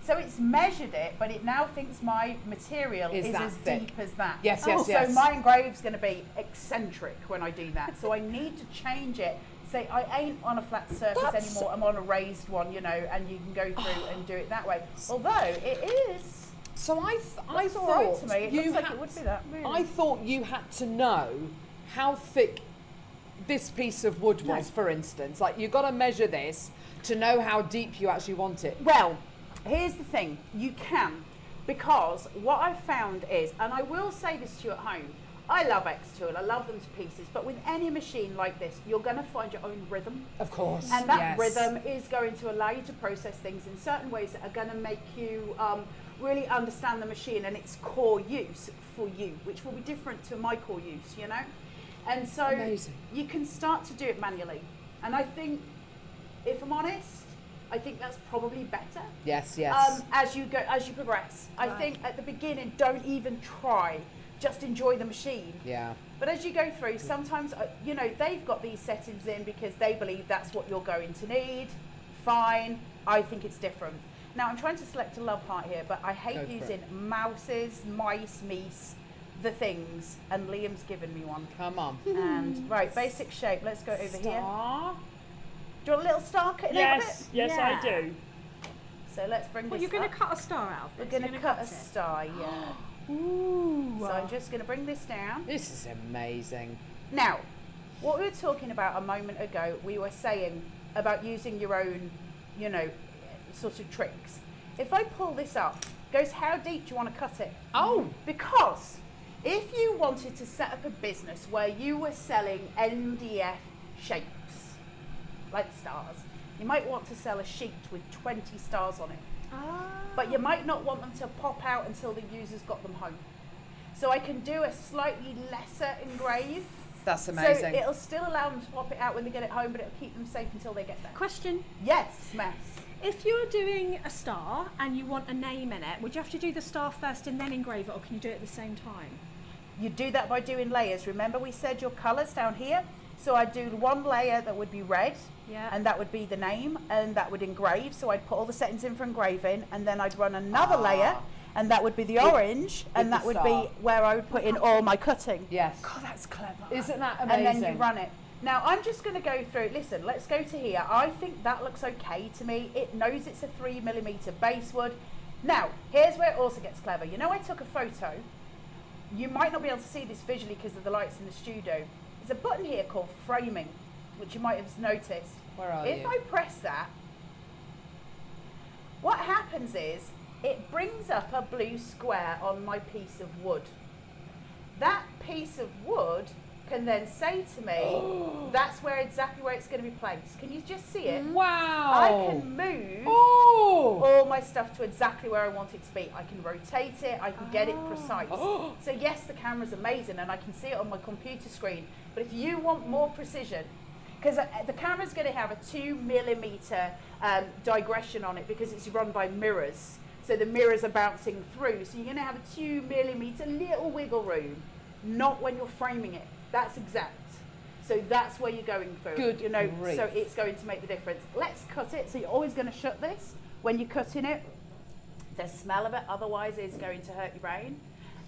So it's measured it, but it now thinks my material Is is that as thick? deep as that. Yes, yes, So yes. my engrave's going to be eccentric when I do that. So I need to change it. Say I ain't on a flat surface That's- anymore. I'm on a raised one, you know, and you can go through and do it that way. Although it is. So I Looks all right to me. It looks like it would be that. I thought you had to know how thick this piece of wood was, for instance. Like you've got to measure this to know how deep you actually want it. Well, here's the thing. You can, because what I've found is, and I will say this to you at home, I love Xtool, I love them to pieces, but with any machine like this, you're going to find your own rhythm. Of course. And that yes. rhythm is going to allow you to process things in certain ways that are going to make you really understand the machine and its core use for you, which will be different to my core use, you know? And so Amazing. you can start to do it manually. And I think, if I'm honest, I think that's probably better. Yes, yes. As you progress. I think at the beginning, don't even try. Just enjoy the machine. Yeah. But as you go through, sometimes, you know, they've got these settings in because they believe that's what you're going to need. Fine. I think it's different. Now, I'm trying to select a love heart here, but I hate Go for using mouses, mice, meese, the things, and Liam's given me one. Come on. And, right, basic shape. Let's go over here. Star. Do you want a little star cutting out of it? Yes, yes, Yeah. I do. So let's bring Well, this you're going up. to cut a star out. We're of going this, to you're cut a it. star, yeah. Ooh. So I'm just going to bring this down. This is amazing. Now, what we were talking about a moment ago, we were saying about using your own, you know, sort of tricks. If I pull this up, goes how deep do you want to cut it? Oh. Because if you wanted to set up a business where you were selling MDF shapes, like stars, you might want to sell a sheet with 20 stars on it. But you might not want them to pop out until the user's got them home. So I can do a slightly lesser engrave. That's amazing. So it'll still allow them to pop it out when they get it home, but it'll keep them safe until they get there. Question. Yes, Mess. If you're doing a star and you want a name in it, would you have to do the star first and then engrave it, or can you do it at the same time? You do that by doing layers. Remember we said your colours down here? So I'd do one layer that would be red, Yeah. and that would be the name, and that would engrave. So I'd put all the settings in for engraving, and then I'd run another layer, and that would be the orange, and with that the would star. be where I would put in all my cutting. Yes. God, that's clever. Isn't that And amazing? then you run it. Now I'm just going to go through, listen, let's go to here. I think that looks okay to me. It knows it's a 3mm base wood. Now, here's where it also gets clever. You know, I took a photo. You might not be able to see this visually because of the lights in the studio. There's a button here called framing, which you might have noticed. Where are If you? I press that, what happens is it brings up a blue square on my piece of wood. That piece of wood can then say to me, that's exactly where it's going to be placed. Can you just see it? Wow. I can move Oh. all my stuff to exactly where I want it to be. I can rotate it, I can get it precise. So yes, the camera's amazing and I can see it on my computer screen, but if you want more precision, because the camera's going to have a 2mm digression on it because it's run by mirrors. So the mirrors are bouncing through. So you're going to have a 2mm little wiggle room, not when you're framing it. That's exact. So that's where you're going through. Good grief. So it's going to make the difference. Let's cut it. So you're always going to shut this when you're cutting it. The smell of it, otherwise, is going to hurt your brain.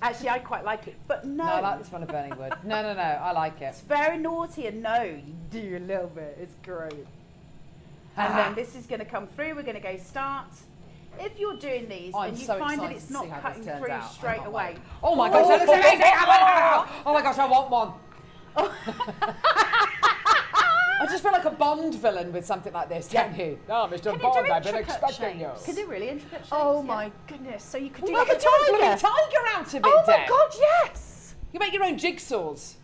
Actually, I quite like it, but no. No, I like the smell of burning wood. No, I like it. It's very naughty, and no, you do a little bit. It's great. And then this is going to come through. We're going to go start. If you're doing these and you find that it's not cutting through straight away. Oh my gosh, that looks amazing! Oh my gosh, I want one. I just feel like a Bond villain with something like this, don't you? Oh, Mr. Bond, I've been expecting you. Can do really intricate shapes. Oh my goodness! So you could do Like a tiger out of it, Oh my Deb. God, yes! You make your own jigsaws.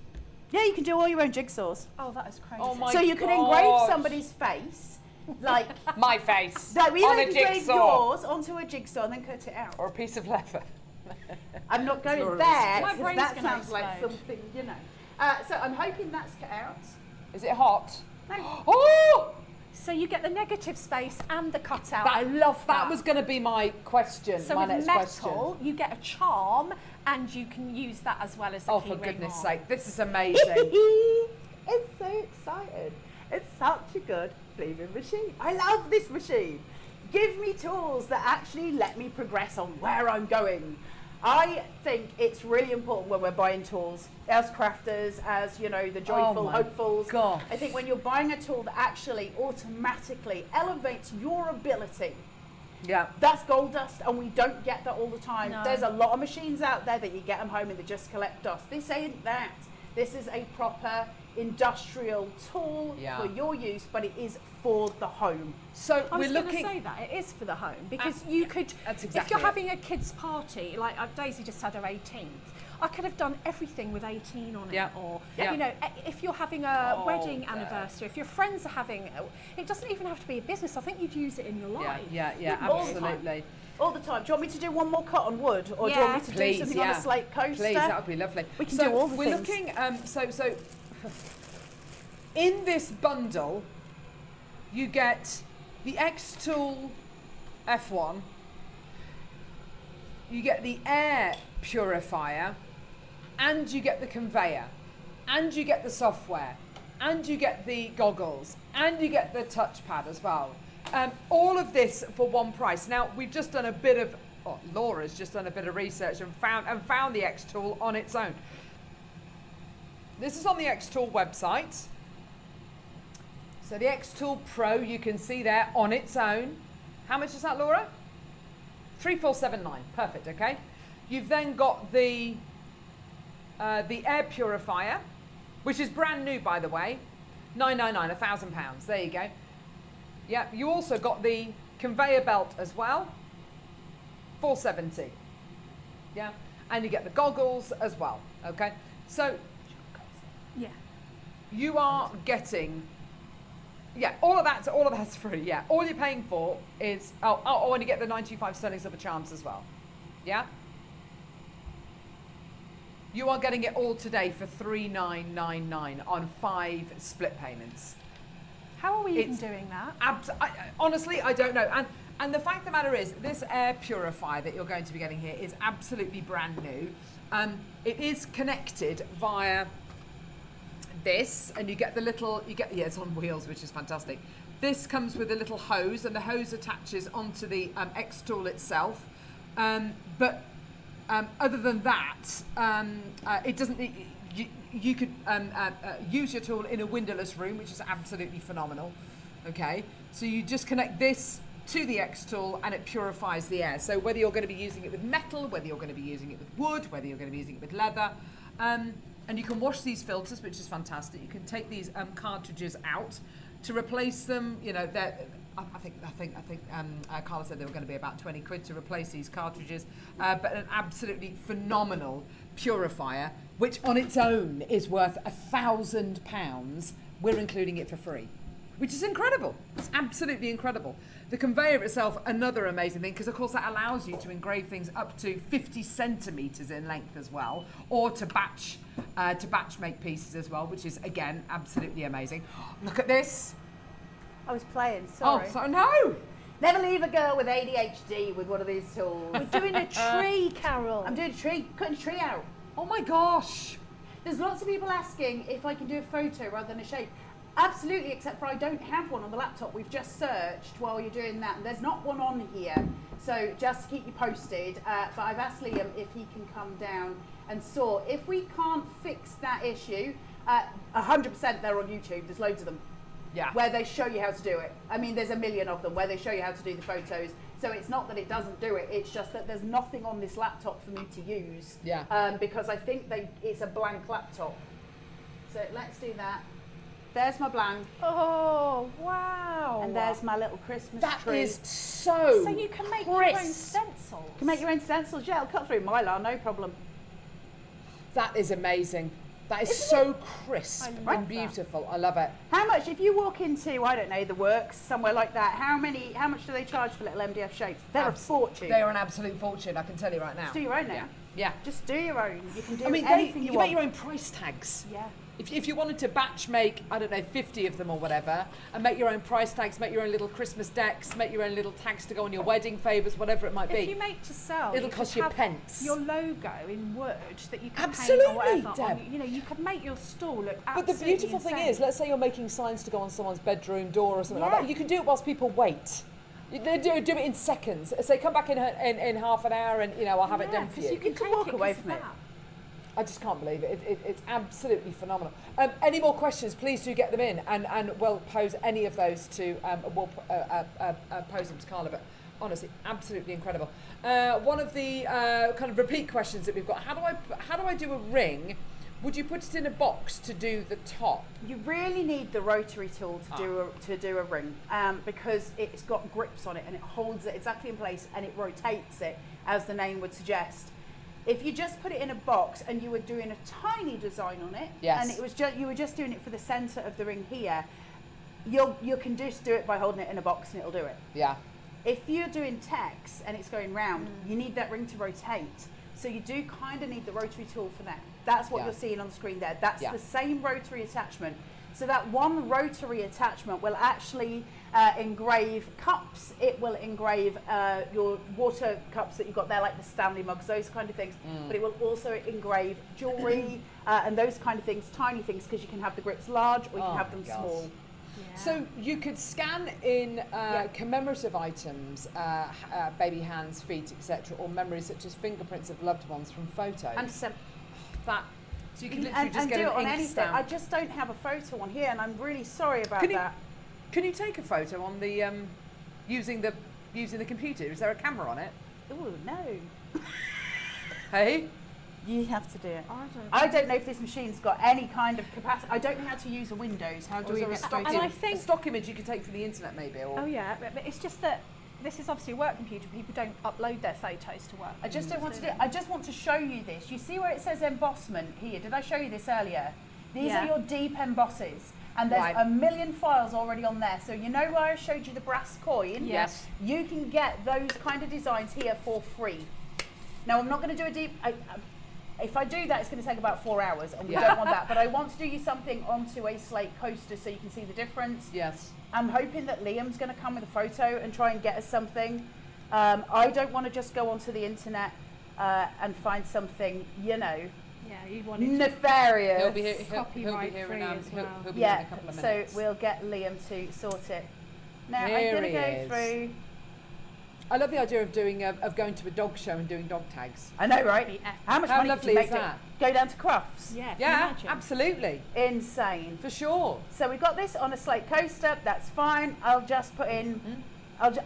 Yeah, you can do all your own jigsaws. Oh, that is crazy. Oh my So you could engrave somebody's face, like my face no, we on a engrave jigsaw. yours onto a jigsaw and then cut it out. Or a piece of leather. I'm not going Glorious. there My because brain's that gonna sounds like explode. something, you know. So I'm hoping that's cut out. Is it hot? No. Oh! So you get the negative space and the cutout. That- I love that. That was going to be my question, so my with next metal, question. you get a charm, and you can use that as well as a Oh, key for ring goodness arm. sake, this is amazing. It's so exciting. It's such a good flaming machine. I love this machine. Give me tools that actually let me progress on where I'm going. I think it's really important when we're buying tools as crafters, as, you know, the joyful my hopefuls. gosh. I think when you're buying a tool that actually automatically elevates your ability, Yeah. that's gold dust, and we don't get that all the time. No. There's a lot of machines out there that you get them home and they just collect dust. This ain't that. This is a proper industrial tool for your use, but it is for the home. So I was we're going to looking. say that it is for the home because you could, that's if exactly you're it. having a kids' party, like Daisy just had her 18th. I could have done everything with 18 on it, Yeah. or Yeah. you know, if you're having a Oh, wedding anniversary, if your friends are having, it doesn't even have to be a business. I think you'd use it in your life. Yeah, All the time. absolutely. All the time. Do you want me to do one more cut on wood, or do you want me to Please, do something on a slate coaster? Please, that would be lovely. We can so do all the we're things. looking. So in this bundle, you get the Xtool F1. You get the air purifier, and you get the conveyor, and you get the software, and you get the goggles, and you get the touchpad as well. All of this for one price. Now we've just done a bit of, Laura's just done a bit of research and found the Xtool on its own. This is on the Xtool website. So the Xtool Pro, you can see there on its own. How much is that, Laura? 3,479. Perfect. Okay. You've then got the air purifier, which is brand new, by the way. 999, £1,000. There you go. Yeah. You also got the conveyor belt as well. 470. Yeah. And you get the goggles as well. Okay. So Yeah. you are getting. Yeah, all of that's free. Yeah, all you're paying for is and you get the 925 Sterling Silver charms as well. Yeah, you are getting it all today for 3,999 on 5 split payments. How are we even It's doing that? Honestly, I don't know. And the fact of the matter is, this air purifier that you're going to be getting here is absolutely brand new. It is connected via this, and you get the little, it's on wheels, which is fantastic. This comes with a little hose, and the hose attaches onto the Xtool itself. But other than that, it doesn't. You could use your tool in a windowless room, which is absolutely phenomenal. Okay, so you just connect this to the Xtool and it purifies the air. So whether you're going to be using it with metal, whether you're going to be using it with wood, whether you're going to be using it with leather, and you can wash these filters, which is fantastic. You can take these cartridges out to replace them. You know, I think Carla said they were going to be about 20 quid to replace these cartridges, but an absolutely phenomenal purifier, which on its own is worth £1,000. We're including it for free. which is incredible. It's absolutely incredible. The conveyor itself, another amazing thing, because of course that allows you to engrave things up to 50 centimetres in length as well, or to batch make pieces as well, which is again absolutely amazing. Look at this. I was playing, sorry. Oh, so no. Never leave a girl with ADHD with one of these tools. We're doing a tree, Carol. I'm doing a tree, cutting a tree out. Oh my gosh. There's lots of people asking if I can do a photo rather than a shape. Absolutely, except for I don't have one on the laptop. We've just searched while you're doing that, and there's not one on here. So just keep you posted. But I've asked Liam if he can come down and sort. If we can't fix that issue, 100% they're on YouTube. There's loads of them. Yeah. Where they show you how to do it. I mean, there's a million of them where they show you how to do the photos. So it's not that it doesn't do it, it's just that there's nothing on this laptop for me to use. Yeah. Because I think it's a blank laptop. So let's do that. There's my blank. Oh, wow. And there's my little Christmas That tree. is so So you can make your own stencils. You can make your own stencils, yeah. I'll cut through Mylar, no problem. That is amazing. That is so crisp I love and beautiful. I love it. How much, if you walk into, I don't know, the Works, somewhere like that, how much do they charge for little MDF shapes? They're a fortune. They are an absolute fortune, I can tell you right now. Just do your own now. Yeah. Just do your own. You can do I mean, anything you you want. make your own price tags. Yeah. If you wanted to batch make, I don't know, 50 of them or whatever, and make your own price tags, make your own little Christmas decks, make your own little tags to go on your wedding favours, whatever it might be. If you make to sell, It'll cost you have pence. Your logo in wood that you can Absolutely, paint or whatever. Deb. You know, you could make your stall look But absolutely the beautiful thing insane. is, let's say you're making signs to go on someone's bedroom door or something like Yeah. that. You can do it whilst people wait. They do it in seconds. Say, come back in half an hour, and I'll have it done for 'cause you. you can can take walk it away 'cause from of it. that. I just can't believe it. It's absolutely phenomenal. Any more questions? Please do get them in, and we'll pose any of those to pose them to Carla. But honestly, absolutely incredible. One of the kind of repeat questions that we've got: how do I do a ring? Would you put it in a box to do the top? You really need the rotary tool to do a ring because it's got grips on it and it holds it exactly in place and it rotates it, as the name would suggest. If you just put it in a box and you were doing a tiny design on it, Yes. and it was you were just doing it for the centre of the ring here, you can just do it by holding it in a box and it'll do it. Yeah. If you're doing text and it's going round, you need that ring to rotate. So you do kind of need the rotary tool for that. That's what Yeah. you're seeing on the screen there. That's Yeah. the same rotary attachment. So that one rotary attachment will actually engrave cups. It will engrave your water cups that you've got there, like the Stanley mugs, those kind of things. But it will also engrave jewellery and those kind of things, tiny things, because you can have the grips large or you can have them gosh. small. So you could scan in commemorative items, baby hands, feet, etc., or memories such as fingerprints of loved ones from photos. And that. So you can literally just and get do an it on ink anything. stamp. I just don't have a photo on here, and I'm really sorry about that. Can you take a photo on the using the computer? Is there a camera on it? Oh no! Hey. You have to do it. I don't know if this machine's got any kind of capacity. I don't know how to use a Windows. How do we get straight and in? I think- a stock image you could take from the internet, maybe? Or Oh yeah, but it's just that this is obviously a work computer. People don't upload their photos to work. I just don't want to do it. I just want to show you this. You see where it says embossment here? Did I show you this earlier? These Yeah. are your deep embosses. And there's Right. a million files already on there. So you know where I showed you the brass coin? Yes. You can get those kind of designs here for free. Now I'm not going to do a deep... if I do that, it's going to take about 4 hours, and we don't want that. But I want to do you something onto a slate coaster so you can see the difference. yes. I'm hoping that Liam's going to come with a photo and try and get us something. I don't want to just go onto the internet and find something, Yeah, you want it to nefarious. He'll be here. He'll be copyright here free in as well. he'll be here in Yeah, a couple of so minutes. we'll get Liam to sort it. Now Here I'm going he to go is. through. I love the idea of doing of going to a dog show and doing dog tags. I know, right? How much How money lovely could you is make that? Go down to Crufts. Yeah, can you Yeah, imagine? absolutely, Insane. for sure. So we've got this on a slate coaster. That's fine. I'll just put in.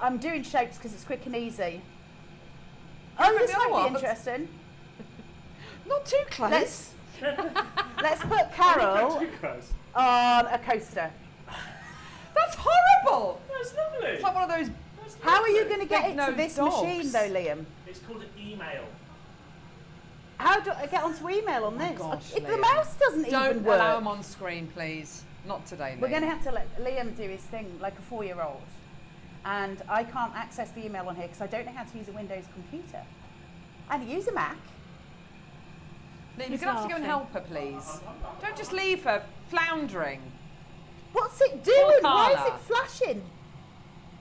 I'm doing shapes because it's quick and easy. Oh, this the might other be ones. interesting. Not too close. Let's put Carol on a coaster. That's horrible. That's lovely. It's like one of those. How are you going to get it to Big-nosed this dogs. machine, though, Liam? It's called an email. How do I get onto email on this? gosh, If the Liam. mouse doesn't Don't even work. allow them on screen, please. Not today, Liam. We're going to have to let Liam do his thing like a 4-year-old. And I can't access the email on here because I don't know how to use a Windows computer. I can use a Mac. Liam, you're going to have to go and help her, please. Don't just leave her floundering. What's it doing? Why is Carla. it flashing?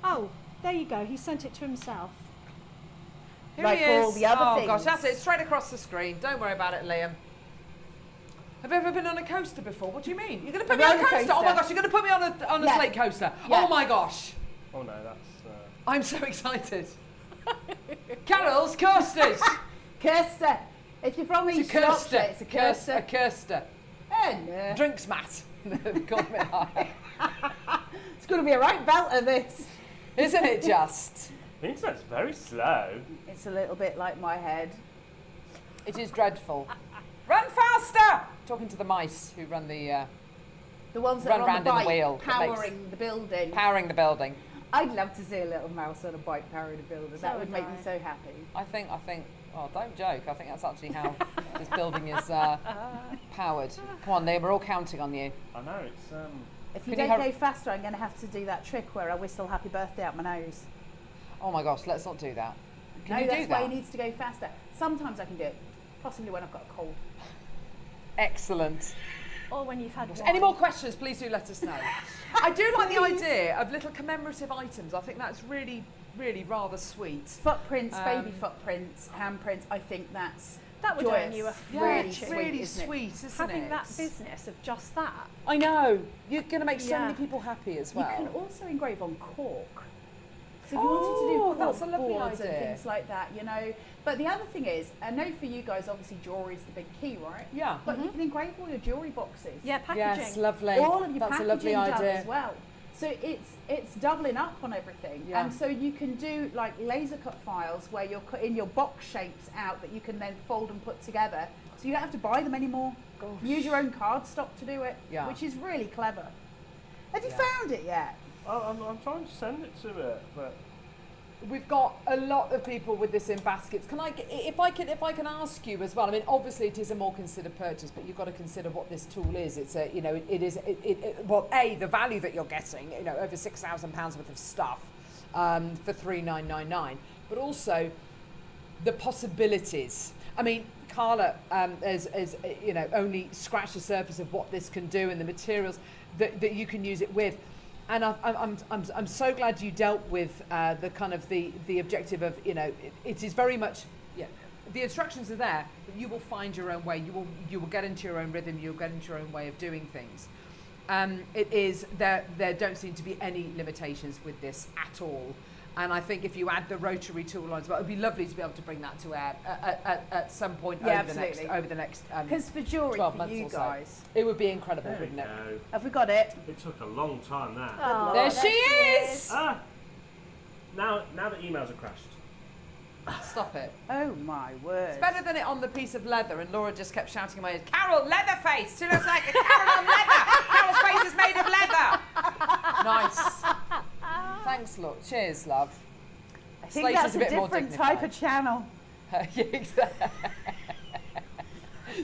Oh, there you go. He sent it to himself. Here Like he is. all the other oh things. gosh, that's it. Straight across the screen. Don't worry about it, Liam. Have you ever been on a coaster before? What do you mean? You're going to put me on a roller coaster? Oh my coaster. gosh, you're going to put me on a Yeah. slate coaster? Yeah. Oh my gosh. Oh no, that's... I'm so excited. Carol's coasters. Coaster. If you're from It's a East Yorkshire, coaster. it's a coaster. A coaster. Oh, no. Drinks mat. They call it that. It's going to be a right belter, this. Isn't it just? The internet's very slow. It's a little bit like my head. It is dreadful. Run faster! Talking to the mice who run the The ones that Run are on round the in the bike, wheel that makes- powering the building. powering the building. I'd love to see a little mouse on a bike powering a building. That would make me so happy. I think, oh, don't joke. I think that's actually how this building is powered. Come on, Liam, we're all counting on you. I know, it's... If you Can you don't hurry- go faster, I'm going to have to do that trick where I whistle happy birthday out my nose. Oh my gosh, let's not do that. Can No, you that's do why that? he needs to go faster. Sometimes I can do it, possibly when I've got a cold. Excellent. Or when you've had wine. Any more questions, please do let us know. I do like the idea of little commemorative items. I think that's really, really rather sweet. Footprints, baby footprints, handprints, I think that's That would joyous. earn you a really it's sweet, really isn't it? sweet, isn't Having it? that business of just that. I know. You're going to make so Yeah. many people happy as well. You can also engrave on cork. So if you wanted to do Oh, cork that's a lovely boards and idea. things like that, you know. But the other thing is, I know for you guys, obviously jewellery is the big key, right? Yeah. But you can engrave all your jewellery boxes. Yeah, packaging. Yes, lovely. All of your That's a packaging lovely done idea. as well. So it's doubling up on everything. Yeah. And so you can do like laser cut files where you're cutting your box shapes out that you can then fold and put together. So you don't have to buy them anymore. Gosh. Use your own cardstock to do it, Yeah. which is really clever. Have you Yeah. found it yet? I'm trying to send it to it, but... We've got a lot of people with this in baskets. If I can ask you as well. I mean, obviously it is a more considered purchase, but you've got to consider what this tool is. It's a, you know, well, the value that you're getting, you know, over £6,000 worth of stuff for $3,999, but also the possibilities. I mean, Carla has you know, only scratched the surface of what this can do and the materials that you can use it with. And I'm so glad you dealt with the kind of the objective of, you know, it is very much, yeah, the instructions are there, but you will find your own way. You will get into your own rhythm. You'll get into your own way of doing things. It is there don't seem to be any limitations with this at all. And I think if you add the rotary tool on as well, it would be lovely to be able to bring that to air at some point Yeah, over the next Because for jewellery, 12 for months you or so. guys, It would be incredible, There we wouldn't it? go. have we got it? It took a long time, that. Oh, There she is! Ah! Now the emails are crashed. Stop it. Oh my word! It's better than it on the piece of leather, and Laura just kept shouting in my ear, Carol, Leatherface! She looks like a Carol on leather! Carol's face is made of leather! Nice. Thanks, look. Cheers, love. I think Slate that's is a a bit more different type of channel. Yeah, exactly.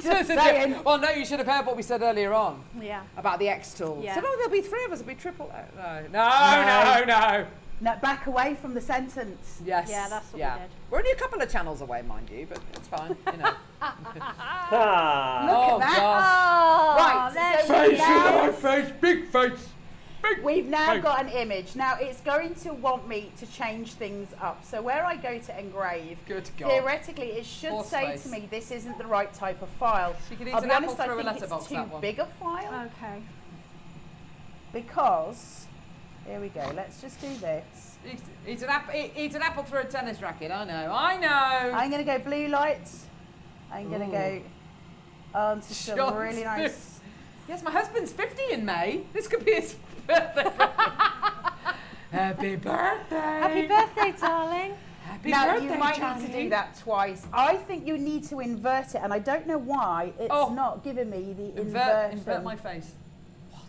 Just saying. Well, no, you should have heard what we said earlier on Yeah. about the Xtool. Yeah. So, no, there'll be 3 of us. It'll be triple. No. No, back away from the sentence. Yes. Yeah, that's what we did. We're only a couple of channels away, mind you, but it's fine. You know. Ah! Oh, at that. gosh. Oh, Right, so there we've she is. now, face, big face. we've now got an image. Now it's going to want me to change things up. So where I go to engrave, Good God. theoretically it should Horse say face. to me this isn't the right type of file. She could eat I'll an be apple honest, I through a think letterbox, it's too that one. big a file Okay. because, here we go, let's just do this. Eat an apple through a tennis racket. I know. I'm going to go blue lights. I'm going to go on to some Shots. really nice. Yes, my husband's 50 in May. This could be his birthday. Happy birthday. Happy birthday, darling. Happy Now birthday, you might Johnny. need to do that twice. I think you need to invert it, and I don't know why it's Oh. not giving me the Invert inversion. my face. What?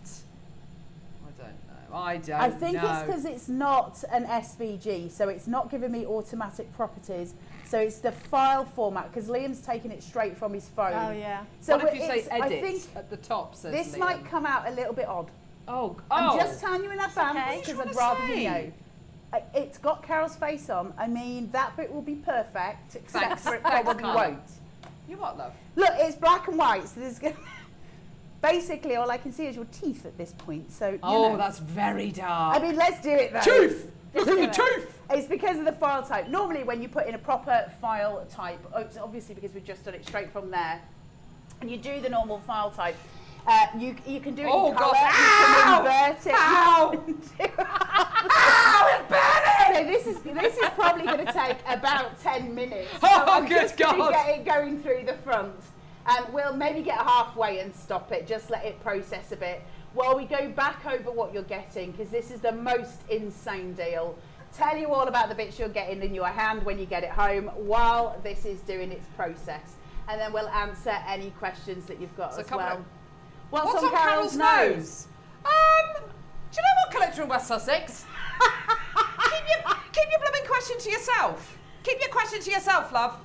I don't know. I don't I think know. it's because it's not an SVG, so it's not giving me automatic properties. So it's the file format, because Liam's taken it straight from his phone. Oh, yeah. So what if you say it's- I edit think at the top? Says this Liam. might come out a little bit odd. Oh, I'm just telling you in advance okay. because What are I'd you rather trying to you say? know. It's got Carol's face on. I mean, that bit will be perfect, except Thanks. for it Thanks, probably Carla. won't. You what, love? Look, it's black and white, so there's going to... Basically, all I can see is your teeth at this point, so, you know. That's very dark. I mean, let's do it, though. Tooth! Let's Look do at the it. tooth! It's because of the file type. Normally, when you put in a proper file type, it's obviously because we've just done it straight from there, and you do the normal file type, you can do it in colour, you can invert it. Ow! So this is probably going to take about 10 minutes. So Oh, I'm good just going to God. get it going through the front. And we'll maybe get halfway and stop it, just let it process a bit. While we go back over what you're getting, because this is the most insane deal. Tell you all about the bits you're getting in your hand when you get it home while this is doing its process. And then we'll answer any questions that you've got So as well. of- What's on Carol's nose? Do you know what, collector in West Sussex? keep your blooming question to yourself. Keep your question to yourself, love.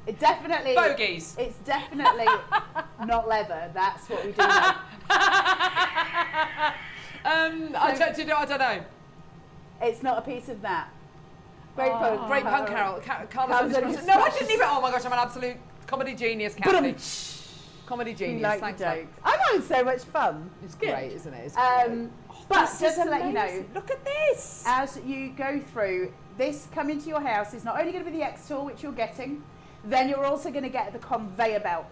It definitely... Bogies. It's definitely not leather. That's what we do know. I don't know. It's not a piece of that. Great pun. Great pun, Carol. Carla's Sounds on like No, I it's didn't even. Oh my gosh, I'm an absolute comedy genius, Kathy. Comedy You genius. like Thanks, the love. jokes. I'm having so much fun. It's great, isn't it? It's great. But This just is to let you know, amazing. Look at this. as you go through, this coming to your house is not only going to be the Xtool, which you're getting, then you're also going to get the conveyor belt.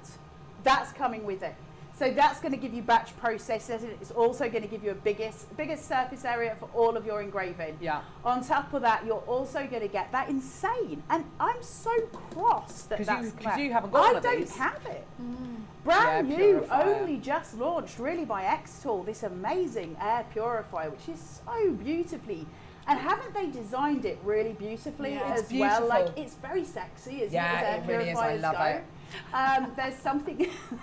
That's coming with it. So that's going to give you batch processes, and it's also going to give you a biggest surface area for all of your engraving. Yeah. On top of that, you're also going to get that insane, and I'm so cross that 'Cause that's you- 'cause come out. you haven't got one I of don't these. have it. Brand Yeah, new, purifier. only just launched really by Xtool, this amazing air purifier, which is so beautifully. And haven't they designed it really beautifully Yeah. as It's well? beautiful. Like, it's very sexy, isn't Yeah, it? As air it really is. I purifiers love go. it.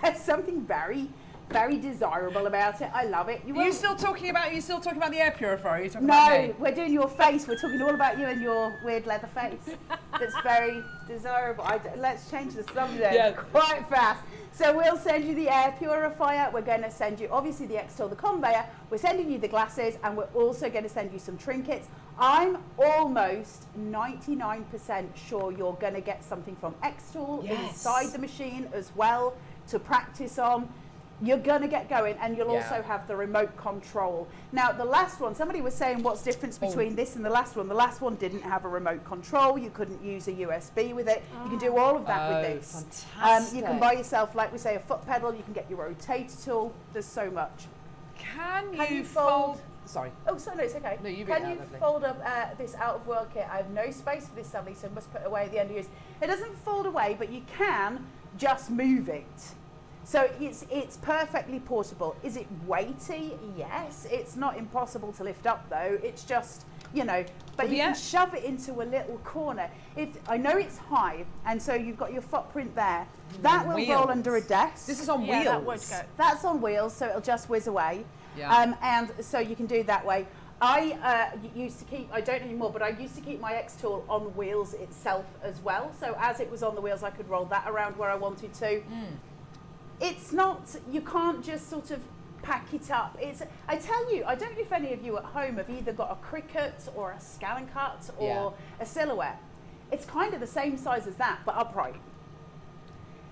There's something very, very desirable about it. I love it. Are you won't- still talking about the air purifier? Are you talking about No, me? we're doing your face. We're talking all about you and your weird leather face. That's very desirable. Let's change the subject Yeah. quite fast. So we'll send you the air purifier. We're going to send you, obviously, the Xtool, the conveyor. We're sending you the glasses, and we're also going to send you some trinkets. I'm almost 99% sure you're going to get something from Xtool Yes. inside the machine as well to practice on. You're going to get going, and you'll Yeah. also have the remote control. Now, the last one, somebody was saying what's the difference between this and the last one. The last one didn't have a remote control. You couldn't use a USB with it. You can do all of that with this. fantastic. You can buy yourself, like we say, a foot pedal. You can get your rotator tool. There's so much. Can Can you you fold? fold- Sorry. Oh, so no, it's okay. No, you read Can it out, you lovely. fold up this out-of-world kit? I have no space for this, sadly, so I must put it away at the end of use. It doesn't fold away, but you can just move it. So it's perfectly portable. Is it weighty? Yes. It's not impossible to lift up, though. It's just, you know, but Well, you yeah. can shove it into a little corner. I know it's high, and so you've got your footprint there. That will roll Wheels. under a desk. This is on Yeah, wheels. that would go. That's on wheels, so it'll just whiz away. Yeah. And so you can do that way. I used to keep, I don't anymore, but I used to keep my Xtool on wheels itself as well. So as it was on the wheels, I could roll that around where I wanted to. It's not, you can't just sort of pack it up. I tell you, I don't know if any of you at home have either got a Cricut or a Scan and Cut or a Silhouette. It's kind of the same size as that, but upright.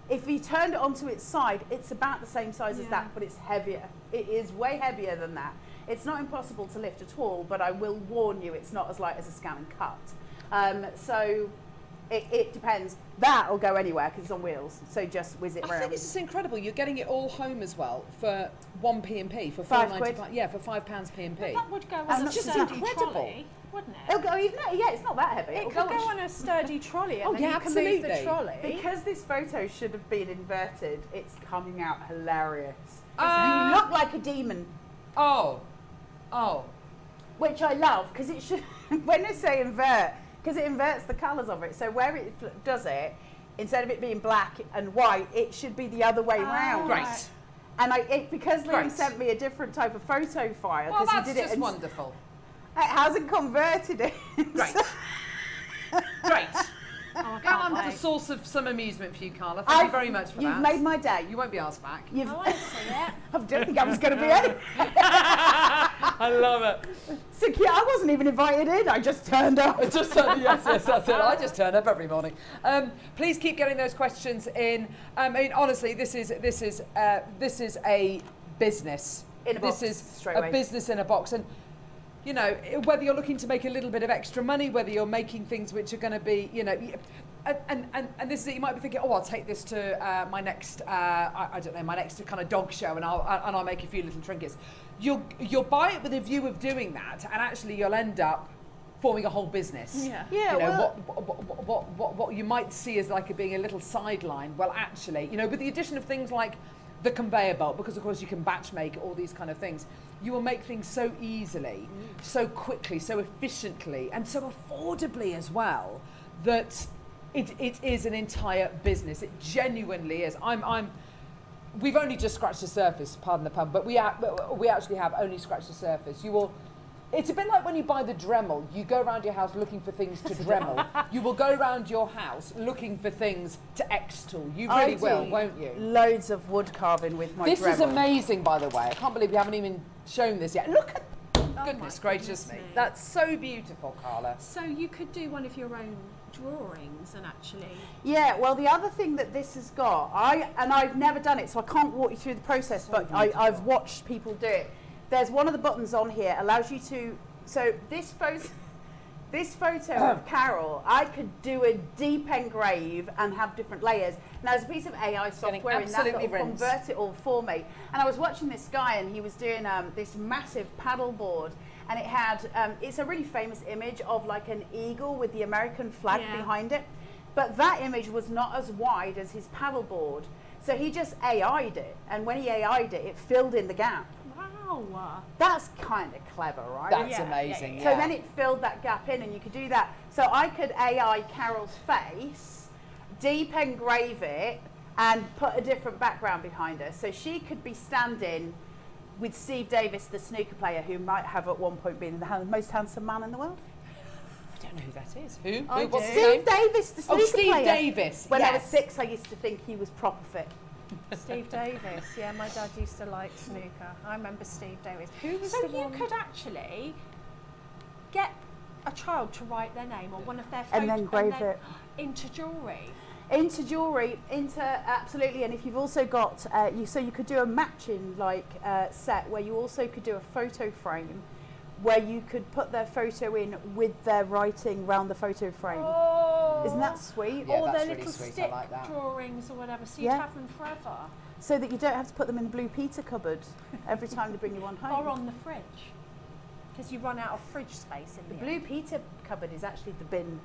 If you turned it onto its side, it's about the same size as that, but it's heavier. It is way heavier than that. It's not impossible to lift at all, but I will warn you, it's not as light as a Scan and Cut. So it depends. That'll go anywhere because it's on wheels, so just whiz it I around. think this is incredible. You're getting it all home as well for £1 P&P for £5. £4.95. Yeah, for £5 P&P. That would go And on a that's just sturdy incredible. trolley, wouldn't it? It'll go even, yeah, it's not that heavy. It It'll could go on a sturdy trolley, and Oh, then yeah, you can move the absolutely. trolley. Because this photo should have been inverted, it's coming out hilarious. Uh, You look like a demon, Oh. which I love because it should. When they say invert, because it inverts the colours of it. So where it does it, instead of it being black and white, it should be the other way round. Great. And because Liam Great. sent me a different type of photo file, Well, because that's he did just it, wonderful. it hasn't converted it. Great. Great. I Go can't on, wait. a source of some amusement for you, Carla. Thank you very much for You've that. made my day. You won't be asked back. You've, I want to see it. I don't think I was going to be any. I love it. So cute. I wasn't even invited in. I just turned up. Yes, that's it. I just turn up every morning. Please keep getting those questions in. I mean, honestly, this is a business. In a box, This is straight a away. business in a box, and you know, whether you're looking to make a little bit of extra money, whether you're making things which are going to be, you know, and this is it. You might be thinking, oh, I'll take this to my next, I don't know, my next kind of dog show, and I'll make a few little trinkets. You'll buy it with a view of doing that, and actually you'll end up forming a whole business. Yeah. Yeah, You know, well, what you might see as like it being a little sideline. Well, actually, you know, with the addition of things like the conveyor belt, because of course you can batch make all these kind of things, you will make things so easily, so quickly, so efficiently, and so affordably as well, that it is an entire business. It genuinely is. We've only just scratched the surface, pardon the pun, but we actually have only scratched the surface. It's a bit like when you buy the Dremel. You go around your house looking for things to Dremel. You will go around your house looking for things to Xtool. You really will, won't you? Loads of wood carving with my This is Dremel. amazing, by the way. I can't believe we haven't even shown this yet. Look at, goodness gracious me. That's so beautiful, Carla. So you could do one of your own drawings and actually. Yeah, well, the other thing that this has got, I've never done it, so I can't walk you through the process, but I've watched people do it. There's one of the buttons on here allows you to. So this photo of Carol, I could do a deep engrave and have different layers. Now there's a piece of AI software in that will convert it all for me. And I was watching this guy, and he was doing this massive paddle board, and it had it's a really famous image of like an eagle with the American flag behind it, but that image was not as wide as his paddle board. So he just AI'd it, and when he AI'd it, it filled in the gap. Wow. That's kind of clever, right? That's amazing. So then it filled that gap in, and you could do that. So I could AI Carol's face, deep engrave it, and put a different background behind her. So she could be standing with Steve Davis, the snooker player, who might have at one point been the most handsome man in the world. I don't know who that is. Who? I What's do. his name? Steve Davis, the snooker Steve player. Davis. When I was yes. 6, I used to think he was proper fit. Steve Davis, yeah, my dad used to like snooker. I remember Steve Davis. Who was so the you one? could actually get a child to write their name or one of their photos And then engrave it. into jewellery. Into jewellery, absolutely, and if you've also got, you could do a matching set where you also could do a photo frame where you could put their photo in with their writing round the photo frame. Oh. Isn't that sweet? Yeah, or that's their really little sweet, I stick like that. drawings or whatever, so you'd Yeah. have them forever. So that you don't have to put them in the Blue Peter cupboard every time they bring you one home. Or on the fridge, because you run out of fridge space in The the Blue Peter cupboard is actually the bin.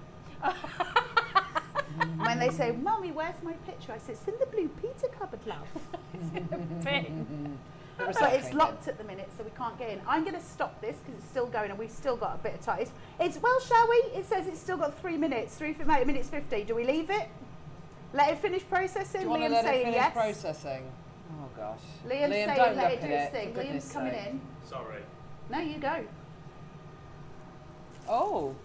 When they say, "Mummy, where's my picture?" I say, "It's in the Blue Peter cupboard, love." bin. But it's locked at the minute, so we can't get in. I'm going to stop this because it's still going, and we've still got a bit of time. It's well, shall we? It says it's still got 3 minutes, 3 minutes 50. Do we leave it? Let it finish processing. Do you want to Liam's let it saying finish yes. processing? Oh gosh. Liam's Liam, saying don't let look it do at its thing. for goodness Liam's coming sake. in. Sorry. No, you go. Oh.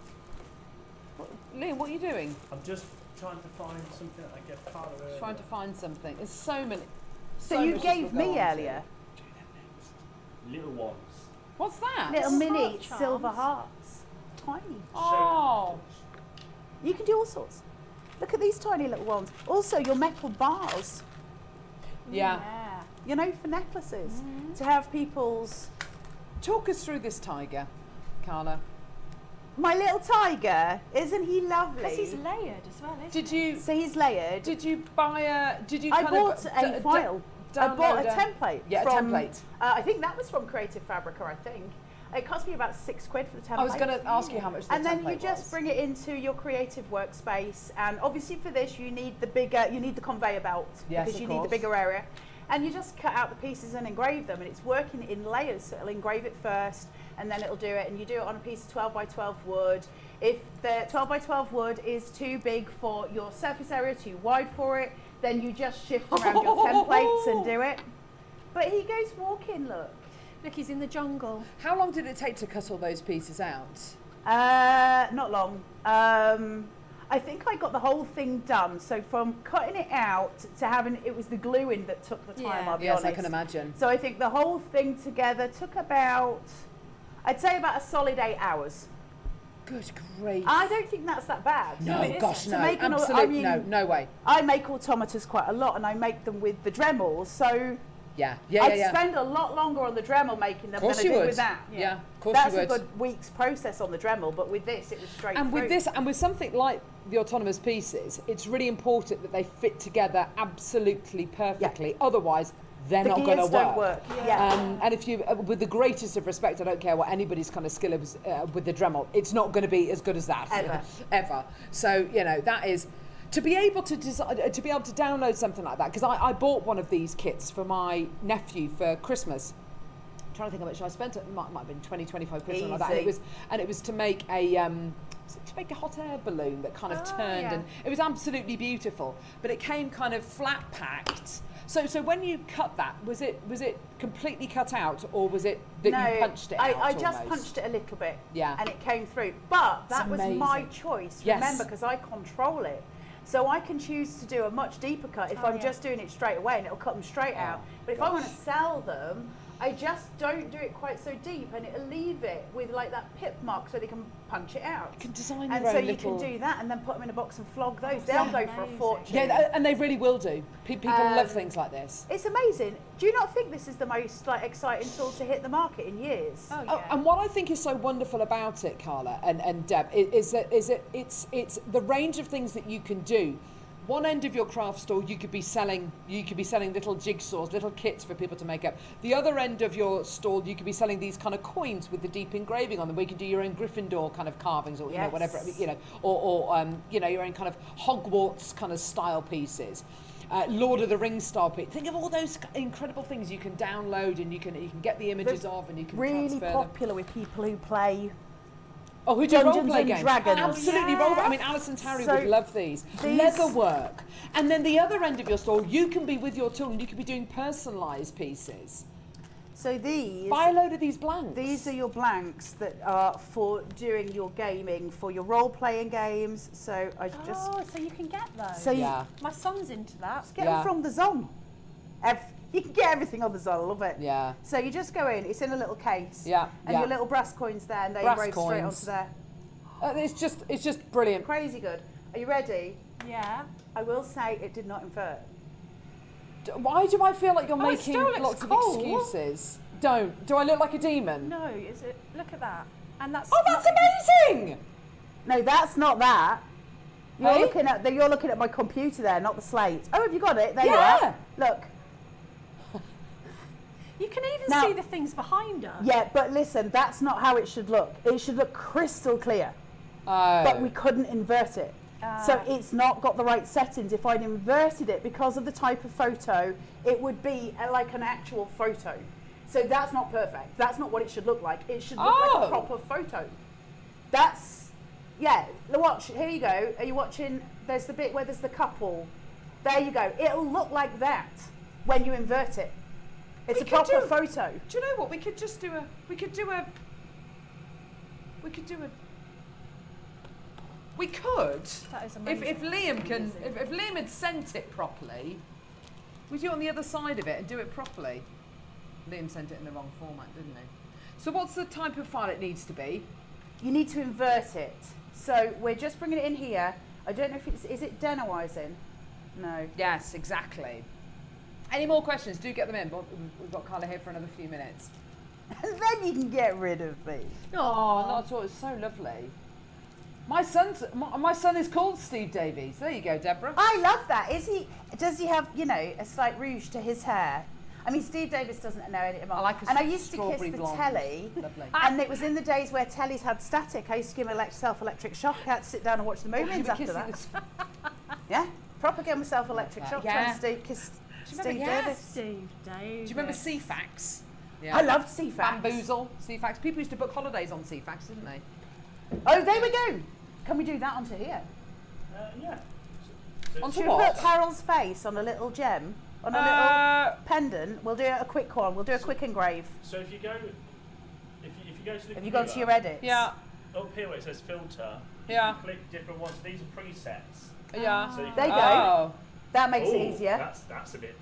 Liam, what are you doing? I'm just trying to find something that I get Carla earlier. Trying to find something. There's so many. So you much gave this will go me on to. earlier Little ones. What's that? little Heart mini charms. silver hearts. Tiny. Oh. You can do all sorts. Look at these tiny little ones. Also, your metal bars, Yeah. you know, for necklaces. To have people's... Talk us through this tiger, Carla. My little tiger, isn't he lovely? Because he's layered as well, isn't Did he? you So he's layered. did you buy a did you I kind bought of a file. I bought a template. Yeah, from, a template. I think that was from Creative Fabrica, I think. It cost me about £6 for the template. I was going to ask you how much the And then template you just was. bring it into your creative workspace, and obviously for this you need the conveyor belt Yes, because of you need the course. bigger area, and you just cut out the pieces and engrave them, and it's working in layers. So it'll engrave it first, and then it'll do it, and you do it on a piece of 12 by 12 wood. If the 12 by 12 wood is too big for your surface area, too wide for it, then you just shift around your templates and do it. But he goes walking, look. Look, he's in the jungle. How long did it take to cut all those pieces out? Not long. I think I got the whole thing done. So from cutting it out to having, it was the gluing that took the time, I'll be honest. Yes, I can imagine. So I think the whole thing together took about, I'd say about a solid 8 hours. Good grief. I don't think that's that bad. No, gosh, no. Make Absolutely, no way. I make automators quite a lot, and I make them with the Dremels, so I'd spend a lot longer on the Dremel making them than I did with that. Yeah, of course That's you would. a good week's process on the Dremel, but with this, it was straight And through. with this, and with something like the autonomous pieces, it's really important that they fit together absolutely perfectly. Otherwise, they're not going to work. Don't work. And if you, with the greatest of respect, I don't care what anybody's kind of skill is with the Dremel, it's not going to be as good as that ever. So that is. To be able to download something like that, because I bought one of these kits for my nephew for Christmas. I'm trying to think how much I spent. It might have been 20, 25 quid, something like that. And it was to make a hot air balloon that kind of turned, and it was absolutely beautiful. But it came kind of flat packed. So when you cut that, was it completely cut out, or was it that you punched it out? I just punched it a little bit, yeah, and it came through. But that was my choice. Yes. Remember, because I control it. So I can choose to do a much deeper cut if I'm just doing it straight away, and it'll cut them straight out. But if I want to sell them, I just don't do it quite so deep, and it'll leave it with like that pip mark so they can punch it out. You can design your and own so you little... can do that and then put them in a box and flog those. They'll go for a fortune. Yeah, and they really will do. People love things like this. It's amazing. Do you not think this is the most exciting tool to hit the market in years? Oh, yeah. And what I think is so wonderful about it, Carla and Deb, is that it's the range of things that you can do. One end of your craft store, you could be selling little jigsaws, little kits for people to make up. The other end of your stall, you could be selling these kind of coins with the deep engraving on them, where you can do your own Gryffindor kind of carvings, or whatever, or your own kind of Hogwarts kind of style pieces. Lord of the Rings style piece. Think of all those incredible things you can download, and you can get the images of, and you can really transfer popular them. with people who play. Oh, who do Dungeons role-play and games? Dragons. Absolutely, role-play. I mean, Alice and Harry would love these. Leather work. And then the other end of your store, you can be with your tool, and you can be doing personalised pieces. So these... Buy a load of these blanks. These are your blanks that are for doing your gaming, for your role-playing games. So I just... Oh, so you can get those. So my son's into that. Just get them from the Zone. You can get everything on the Zone, I love it. Yeah. So you just go in, it's in a little case. Yeah. And your little brass coins there, and they engrave straight onto there. It's just brilliant. Crazy good. Are you ready? Yeah. I will say it did not invert. Why do I feel like you're it making still looks lots cool. of excuses? Don't. Do I look like a demon? No, is it? Look at that. And that's. Oh, that's amazing! No, that's not that. You're Hey? you're looking at my computer there, not the slate. Oh, have you got it? There you Yeah. are. Look. You can even Now- see the things behind her. Yeah, but listen, that's not how it should look. It should look crystal clear. Oh. But we couldn't invert it. So it's not got the right settings. If I'd inverted it because of the type of photo, it would be like an actual photo. So that's not perfect. That's not what it should look like. It should look like a proper photo. That's, watch, here you go. Are you watching? There's the bit where there's the couple. There you go. It'll look like that when you invert it. It's a proper photo. Do you know what? We could do a. We could. That is amazing. If Liam had sent it properly, we'd do it on the other side of it and do it properly. Liam sent it in the wrong format, didn't he? So what's the type of file it needs to be? You need to invert it. So we're just bringing it in here. I don't know if is it denoising? No. Yes, exactly. Any more questions? Do get them in. We've got Carla here for another few minutes. And then you can get rid of me. Oh, not at all. It's so lovely. My son is called Steve Davies. There you go, Deborah. I love that. Does he have, a slight rouge to his hair? I mean, Steve Davis doesn't know anything about. I like and I used to kiss the blonde. telly. Lovely. And it was in the days where tellies had static. I used to give myself electric shock. I had to sit down and watch the movies after that. Yeah, proper give myself electric shock. Yeah. Trying to kiss Steve Yes, Davis. Steve Davis. Do you remember CFAX? Yeah. I loved CFAX. Bamboozle, CFAX. People used to book holidays on CFAX, didn't they? Oh, there we go. Can we do that onto here? Yeah. Onto Should we what? put Carol's face on a little gem? On a little pendant? We'll do a quick one. We'll do a quick engrave. So if you go to the Have you gone to your edits? Yeah. up here where it says filter, Yeah. you click different ones. These are presets. Yeah. So you There you can- go. Oh, That makes Ooh, it easier. That's a bit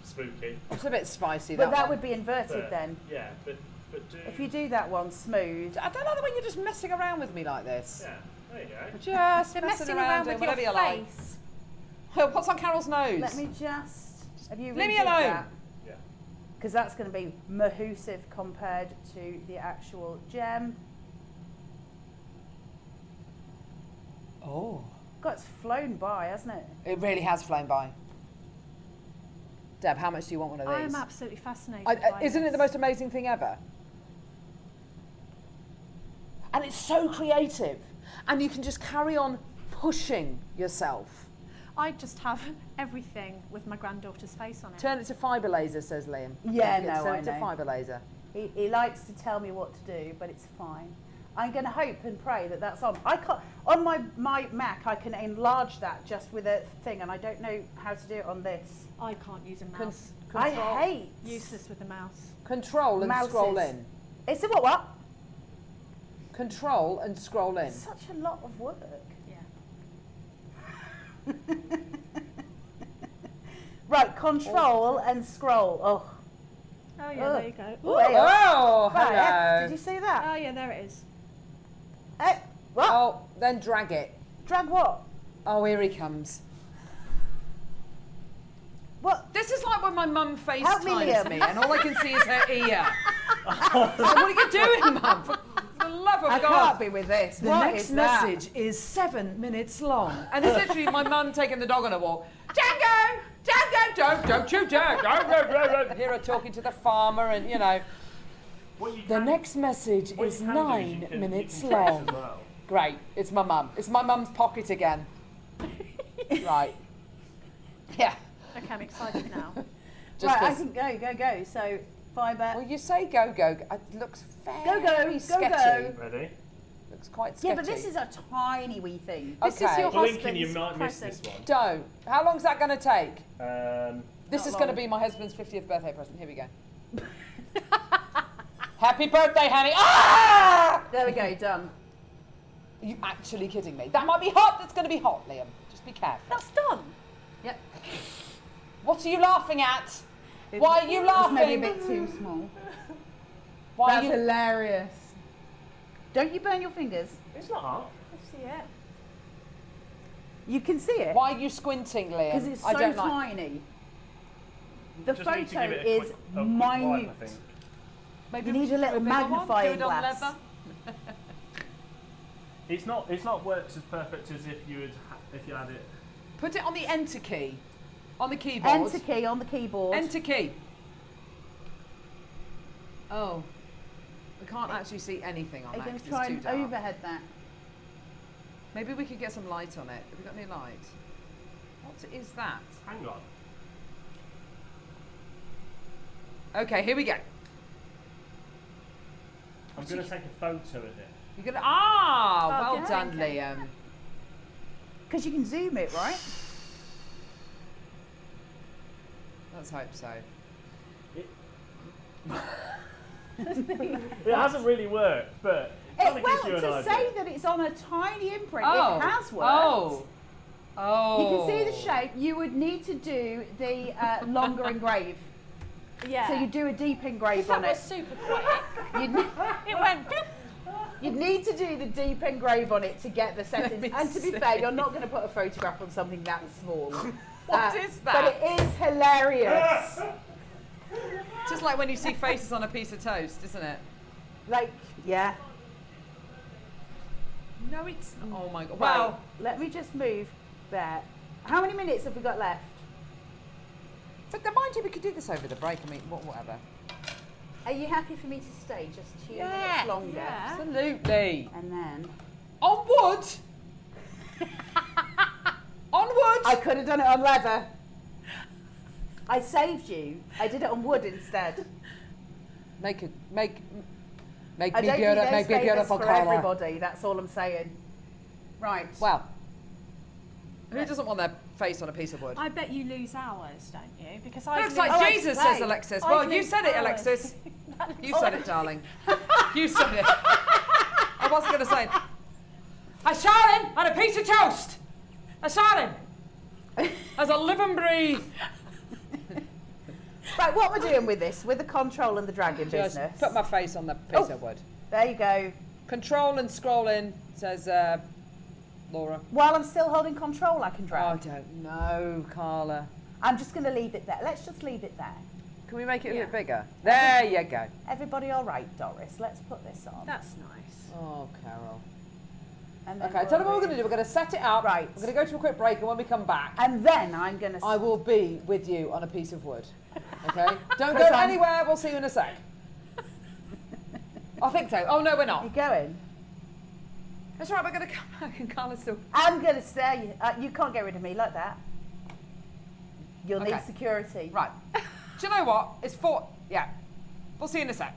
spooky. it's a bit spicy. But that one. would be inverted But, then. Yeah, but do. If you do that one smooth. I don't know when you're just messing around with me like this. Yeah, there you go. Just They're messing messing around doing with your whatever you like. face. What's on Carol's nose? Let me just. Have you Leave me redid alone. that? Yeah. Because that's going to be mahoosive compared to the actual gem. Oh. God, it's flown by, hasn't it? It really has flown by. Deb, how much do you want one of these? I'm absolutely fascinated. Isn't it the most amazing thing ever? And it's so creative. And you can just carry on pushing yourself. I just have everything with my granddaughter's face on it. Turn it to fibre laser, says Liam. Yeah, Don't forget to no, turn I it to know. fibre laser. He likes to tell me what to do, but it's fine. I'm going to hope and pray that that's on. I can't, on my Mac, I can enlarge that just with a thing, and I don't know how to do it on this. I can't use a mouse. I hate Useless with a mouse. Control and Mouses. scroll in. It's a what? Control and scroll in. Such a lot of work. Yeah. Right, control and scroll. Oh. Oh yeah, there you go. Ooh, there you are. Oh, Right, hello. did you see that? Oh yeah, there it is. Hey, what? Oh, then drag it. Drag what? Oh, here he comes. What? This is like when my mum Help me, FaceTimes Liam. me and all I can see is her ear. What are you doing, Mum? For the love of I God. can't be with this. The What next is that? message is 7 minutes long. And it's literally my mum taking the dog on a walk. Django! Django! Don't you dare! Don't. Hear her talking to the farmer and, you know. What you The can- next message what is you can do is 9 you can- minutes you can long. text as well. Great. It's my mum. It's my mum's pocket again. Right. Yeah. Okay, I'm excited now. Just Right, I 'cause- can go. So, fibre. Well, you say go. It looks very Go, sketchy. Ready? Looks quite sketchy. Yeah, but this is a tiny wee thing. This is Okay. your Blinking, you husband's might miss present. this one. Don't. How long's that going to take? This Not is going to long. be my husband's 50th birthday present. Here we go. Happy birthday, honey. Ah! There we go, done. Are you actually kidding me? That might be hot. That's going to be hot, Liam. Just be careful. That's done. Yep. What are you laughing at? Why are you laughing? It's maybe a bit too small. Why That's are you... hilarious. Don't you burn your fingers? It's not hard. Let's see it. You can see it. Why are you squinting, Liam? Because it's so I don't like... tiny. The Just need to photo give it a is quick wipe, minute. I think. Maybe You we need should a little do bigger one? magnifying Do it on glass. leather? It's not works as perfect as if you had it. Put it on the enter key. On the keyboard. Enter key on the keyboard. Enter key. Oh. We can't actually see anything on Are you that going to 'cause try it's too and dark. overhead that? Maybe we could get some light on it. Have we got any light? What is that? Hang on. Okay, here we go. I'm going to take a photo of it. You're gonna well Okay. done, Liam. Because you can zoom it, right? Let's hope so. It hasn't really worked, but Well, gives you an to idea. say that it's on a tiny imprint, Oh. it has worked. Oh. You can see the shape. You would need to do the longer engrave. Yeah. So you do a deep engrave that on was it. super quick. You'd, It went. you'd need to do the deep engrave on it to get the settings. me And to be see. fair, you're not going to put a photograph on something that small. What is But that? it is hilarious. Just like when you see faces on a piece of toast, isn't it? Like, yeah. No, it's not. Oh my god. Well, Well, let me just move there. How many minutes have we got left? but then mind you, we could do this over the break. I mean, whatever. Are you happy for me to stay just 2 Yeah. minutes longer? Yeah. Absolutely. And then On wood. On wood. I could have done it on leather. I saved you. I did it on wood instead. Make I me don't think beautiful. there's Make me favours beautiful, for Carla. everybody. That's all I'm saying. Right. Well, who doesn't want their face on a piece of wood? I bet you lose hours, don't you? Because I Looks lose- like Jesus, play. says Alexis. I Well, you lose said it, hours. Alexis. That looks You said it, darling. You said it. I wasn't going to say. I saw him on a piece of toast. I saw him. As I live and breathe. Right, what we're doing with this, with the control and the dragging Just business. put my face on the piece of wood. There you go. Control and scroll in, says Laura. While I'm still holding control, I can drag. I don't know, Carla. I'm just going to leave it there. Let's just leave it there. Can we make it a bit bigger? There you go. Everybody all right, Doris? Let's put this on. That's nice. Oh, Carol. And then Okay, tell them what we're going to do. We're going to set it up. Right. We're going to go to a quick break, and when we come back, And then I'm going to... I will be with you on a piece of wood. Okay? Don't go anywhere. We'll see you in a sec. I think so. Oh, no, we're not. You going? That's right, we're going to come back and Carla's still... I'm going to stay. You can't get rid of me like that. You'll need Okay. security. Right. Do you know what? It's 4... Yeah. We'll see you in a sec.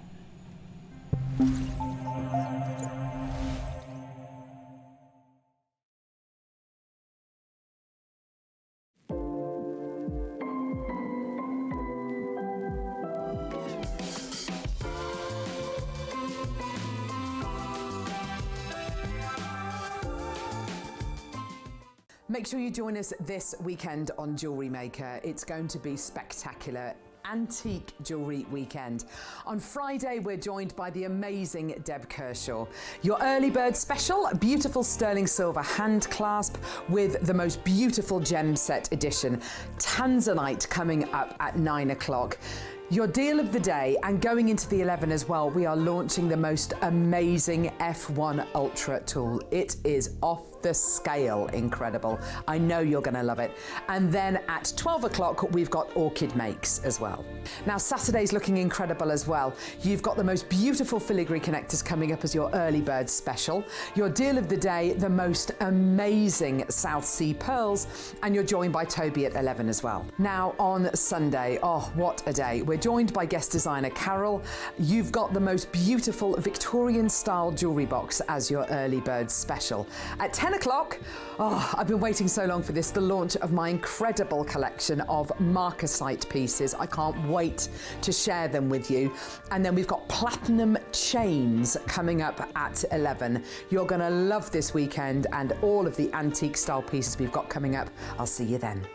Make sure you join us this weekend on Jewellery Maker. It's going to be spectacular. Antique jewellery weekend. On Friday, we're joined by the amazing Debbie Kershaw. Your early bird special, beautiful sterling silver hand clasp with the most beautiful gem set edition. Tanzanite coming up at 9 o'clock. Your deal of the day, and going into the 11 as well, we are launching the most amazing F1 Ultra tool. It is off the scale incredible. I know you're going to love it. And then at 12 o'clock, we've got Orchid Makes as well. Now, Saturday's looking incredible as well. You've got the most beautiful filigree connectors coming up as your early bird special. Your deal of the day, the most amazing South Sea pearls, and you're joined by Toby at 11 as well. Now, on Sunday, oh, what a day. We're joined by guest designer Carol. You've got the most beautiful Victorian style jewellery box as your early bird special. At 10 o'clock, oh, I've been waiting so long for this, the launch of my incredible collection of marcasite pieces. I can't wait to share them with you. And then we've got platinum chains coming up at 11. You're going to love this weekend and all of the antique style pieces we've got coming up. I'll see you then.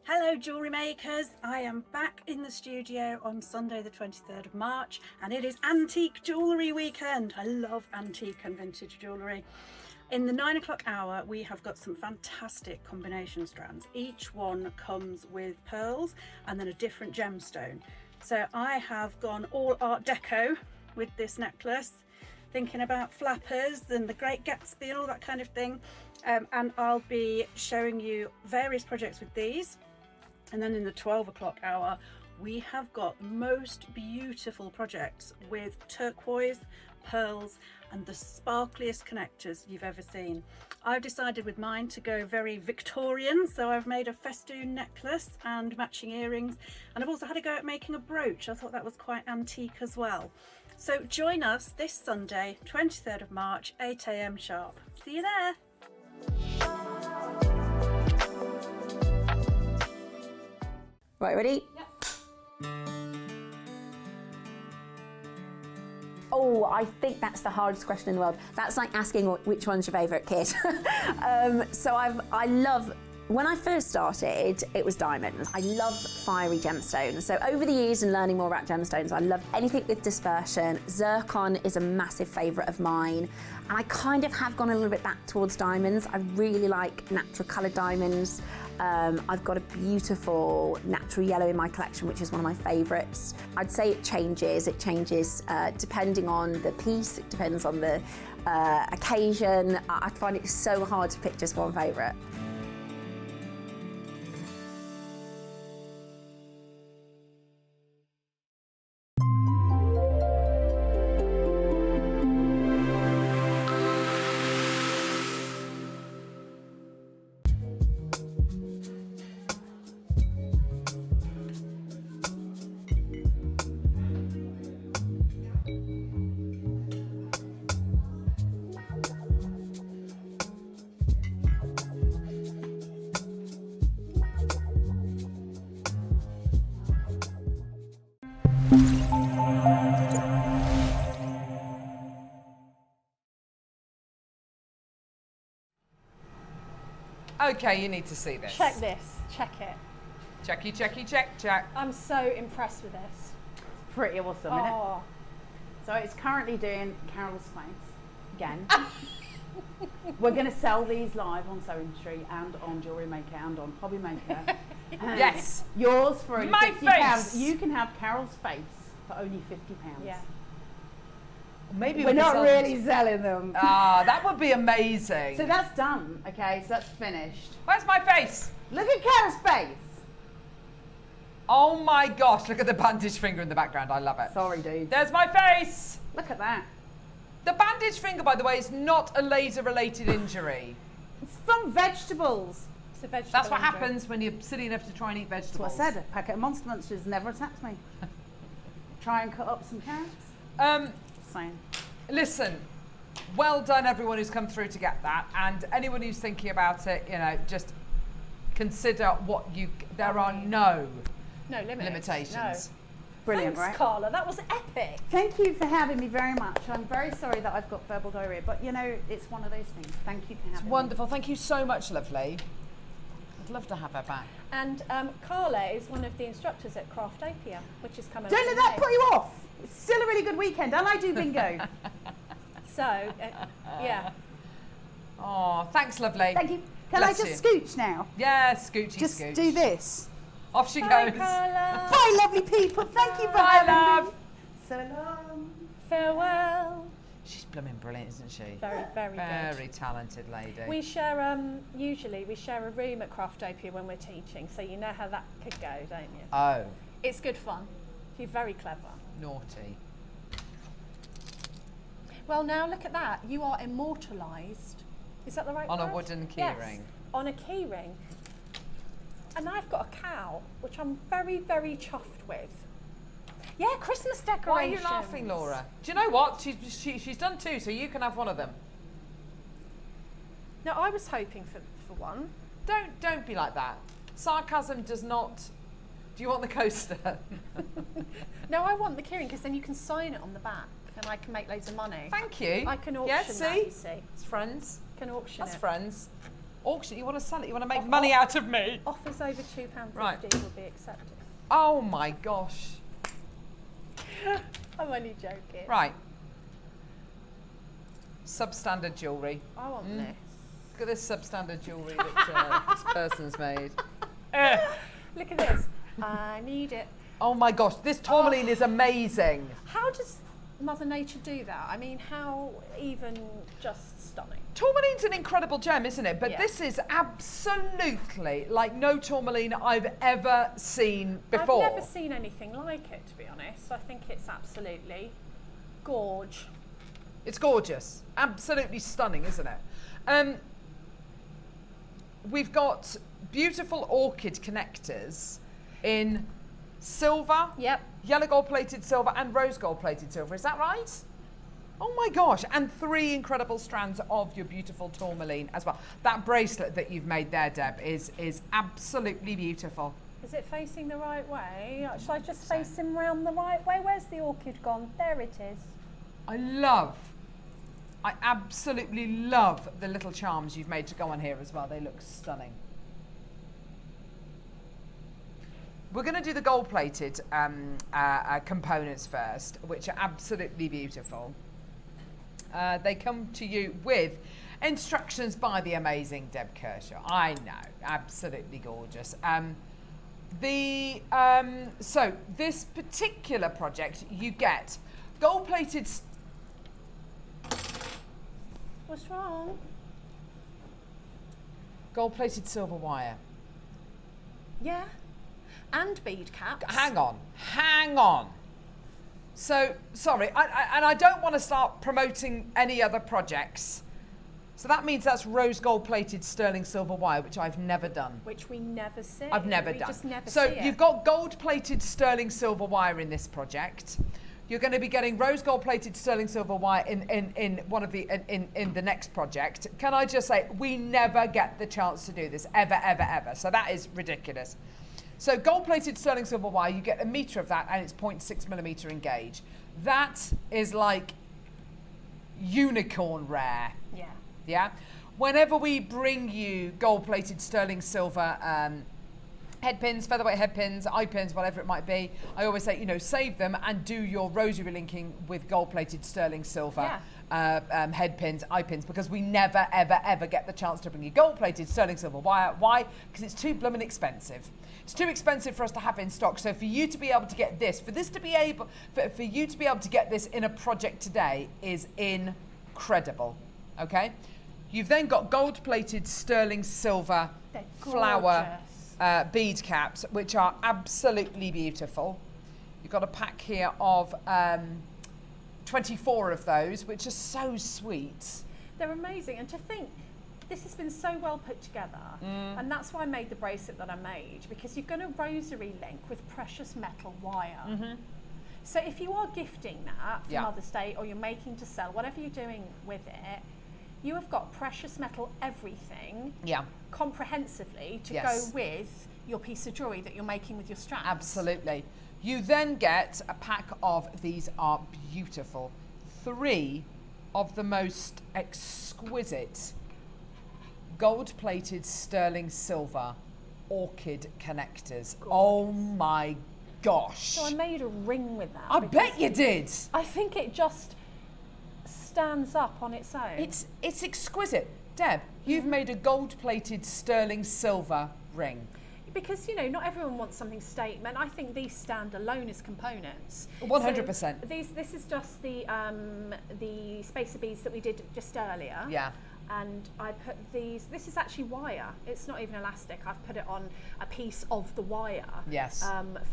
Hello Jewellery Makers, I am back in the studio on Sunday the 23rd of March and it is Antique Jewellery Weekend. I love antique and vintage jewellery. In the 9 o'clock hour we have got some fantastic combination strands. Each one comes with pearls and then a different gemstone. So I have gone all Art Deco with this necklace, thinking about flappers and the Great Gatsby and all that kind of thing. And I'll be showing you various projects with these. And then in the 12 o'clock hour, we have got the most beautiful projects with turquoise, pearls, and the sparkliest connectors you've ever seen. I've decided with mine to go very Victorian, so I've made a festoon necklace and matching earrings. And I've also had a go at making a brooch. I thought that was quite antique as well. So join us this Sunday, 23rd of March, 8 AM sharp. See you there. Right, ready? Yep. Oh, I think that's the hardest question in the world. That's like asking which one's your favourite kid. I love, when I first started, it was diamonds. I love fiery gemstones. So over the years and learning more about gemstones, I love anything with dispersion. Zircon is a massive favourite of mine. And I kind of have gone a little bit back towards diamonds. I really like natural coloured diamonds. I've got a beautiful natural yellow in my collection, which is one of my favourites. I'd say it changes depending on the piece, it depends on the occasion. I find it so hard to pick just one favourite. Okay, you need to see this. Check this. Check it. Checky, checky, check. I'm so impressed with this. Pretty awesome, isn't it? Oh, So it's currently doing Carol's face again. We're going to sell these live on Sewing Street and on Jewellery Maker and on Hobby Maker. Yes. Yours for only My £50. face. You can have Carol's face for only £50. yeah. Maybe We're we not can really selling them. Ah, that would be amazing. So that's done, okay? So that's finished. Where's my face? Look at Carol's face. Oh my gosh, look at the bandaged finger in the background. I love it. Sorry, dude. There's my face. Look at that. The bandaged finger, by the way, is not a laser-related injury. It's from vegetables. It's a vegetable. That's what injury. happens when you're silly enough to try and eat vegetables. That's what I said. A packet of Monster Munchers never attacked me. Try and cut up some carrots. Saying. Listen, well done everyone who's come through to get that, and anyone who's thinking about it, you know, just consider what you. There are no limitations. No. Brilliant, Thanks, right? Carla. That was epic. Thank you for having me very much. I'm very sorry that I've got verbal diarrhea, but you know, it's one of those things. Thank you for having me. Wonderful. Thank you so much, lovely. I'd love to have her back. And Carla is one of the instructors at Craft Apia, which is coming up. Don't let in that May. put you off. It's still a really good weekend, and I do bingo. So, yeah. Oh, thanks, lovely. Thank you. Can Bless I just scooch now? Yeah, scoochy Just scooch. do this. Off she Bye, goes. Carla. Bye, lovely people. Thank you for Bye, having love. me. So long. Farewell. She's blooming brilliant, isn't she? Very, very good. Very talented lady. We share, usually we share a room at Craft Apia when we're teaching, so you know how that could go, don't you? Oh, It's good fun. She's very clever. naughty. Well, now look at that. You are immortalised. Is that the right On a word? wooden key Yes, ring. on a key ring. And I've got a cow, which I'm very, very chuffed with. Yeah, Christmas decorations. Why are you laughing, Laura? Do you know what? She's done two, so you can have one of them. No, I was hoping for one. Don't be like that. Sarcasm does not. Do you want the coaster? No, I want the keyring because then you can sign it on the back and I can make loads of money. Thank you. I can auction Yeah, that, see? you see. It's friends. Can auction That's it. friends. Auction. You want to sell it? You want to make money out of me? Offers over £2.50 Right. will be accepted. Oh my gosh. I'm only joking. Right. Substandard jewellery. I want this. Look at this substandard jewellery that this person's made. Look at this. I need it. Oh my gosh, this tourmaline is amazing. How does Mother Nature do that? I mean, how even just stunning. Tourmaline's an incredible gem, isn't it? But Yeah. this is absolutely like no tourmaline I've ever seen before. I've never seen anything like it, to be honest. I think it's absolutely gorge. It's gorgeous. Absolutely stunning, isn't it? We've got beautiful orchid connectors in silver, Yep. yellow gold plated silver and rose gold plated silver. Is that right? Oh my gosh. And 3 incredible strands of your beautiful tourmaline as well. That bracelet that you've made there, Deb, is absolutely beautiful. Is it facing the right way? Should I just face him round the right way? Where's the orchid gone? There it is. I absolutely love the little charms you've made to go on here as well. They look stunning. We're going to do the gold-plated components first, which are absolutely beautiful. They come to you with instructions by the amazing Deb Kershaw. I know, absolutely gorgeous. So this particular project, you get gold-plated. What's wrong? Gold-plated silver wire. Yeah. And bead caps. Hang on. So, sorry, and I don't want to start promoting any other projects. So that means that's rose gold-plated sterling silver wire, which I've never done. Which we never see. I've never we done. Just never so see you've it. got gold-plated sterling silver wire in this project. You're going to be getting rose gold-plated sterling silver wire in one of the in the next project. Can I just say we never get the chance to do this ever. So that is ridiculous. So gold-plated sterling silver wire, you get 1 metre of that, and it's 0.6mm in gauge. That is like unicorn rare. Yeah. Yeah. whenever we bring you gold-plated sterling silver head pins, featherweight head pins, eye pins, whatever it might be, I always say, you know, save them and do your rosary linking with gold-plated sterling silver head pins, eye pins, because we never, ever, ever get the chance to bring you gold-plated sterling silver wire. Why? Because it's too blooming expensive. It's too expensive for us to have in stock. So for you to be able to get this, for you to be able to get this in a project today is incredible. Okay? You've then got gold-plated sterling silver flower bead caps, which are absolutely beautiful. You've got a pack here of 24 of those, which are so sweet. They're amazing, and to think this has been so well put together, and that's why I made the bracelet that I made, because you're going to rosary link with precious metal wire. So if you are gifting that for Mother's Day, or you're making to sell, whatever you're doing with it, you have got precious metal everything comprehensively to go with your piece of jewellery that you're making with your strands. Absolutely. You then get a pack of, these are beautiful, 3 of the most exquisite gold-plated sterling silver orchid connectors. Gorgeous. Oh my gosh. So I made a ring with that. I bet you did. I think it just stands up on its own. It's exquisite. Deb, you've made a gold-plated sterling silver ring. Because, you know, not everyone wants something statement. I think these stand alone as components. 100%. So this is just the spacer beads that we did just earlier. Yeah. And I put these, this is actually wire. It's not even elastic. I've put it on a piece of the wire. Yes.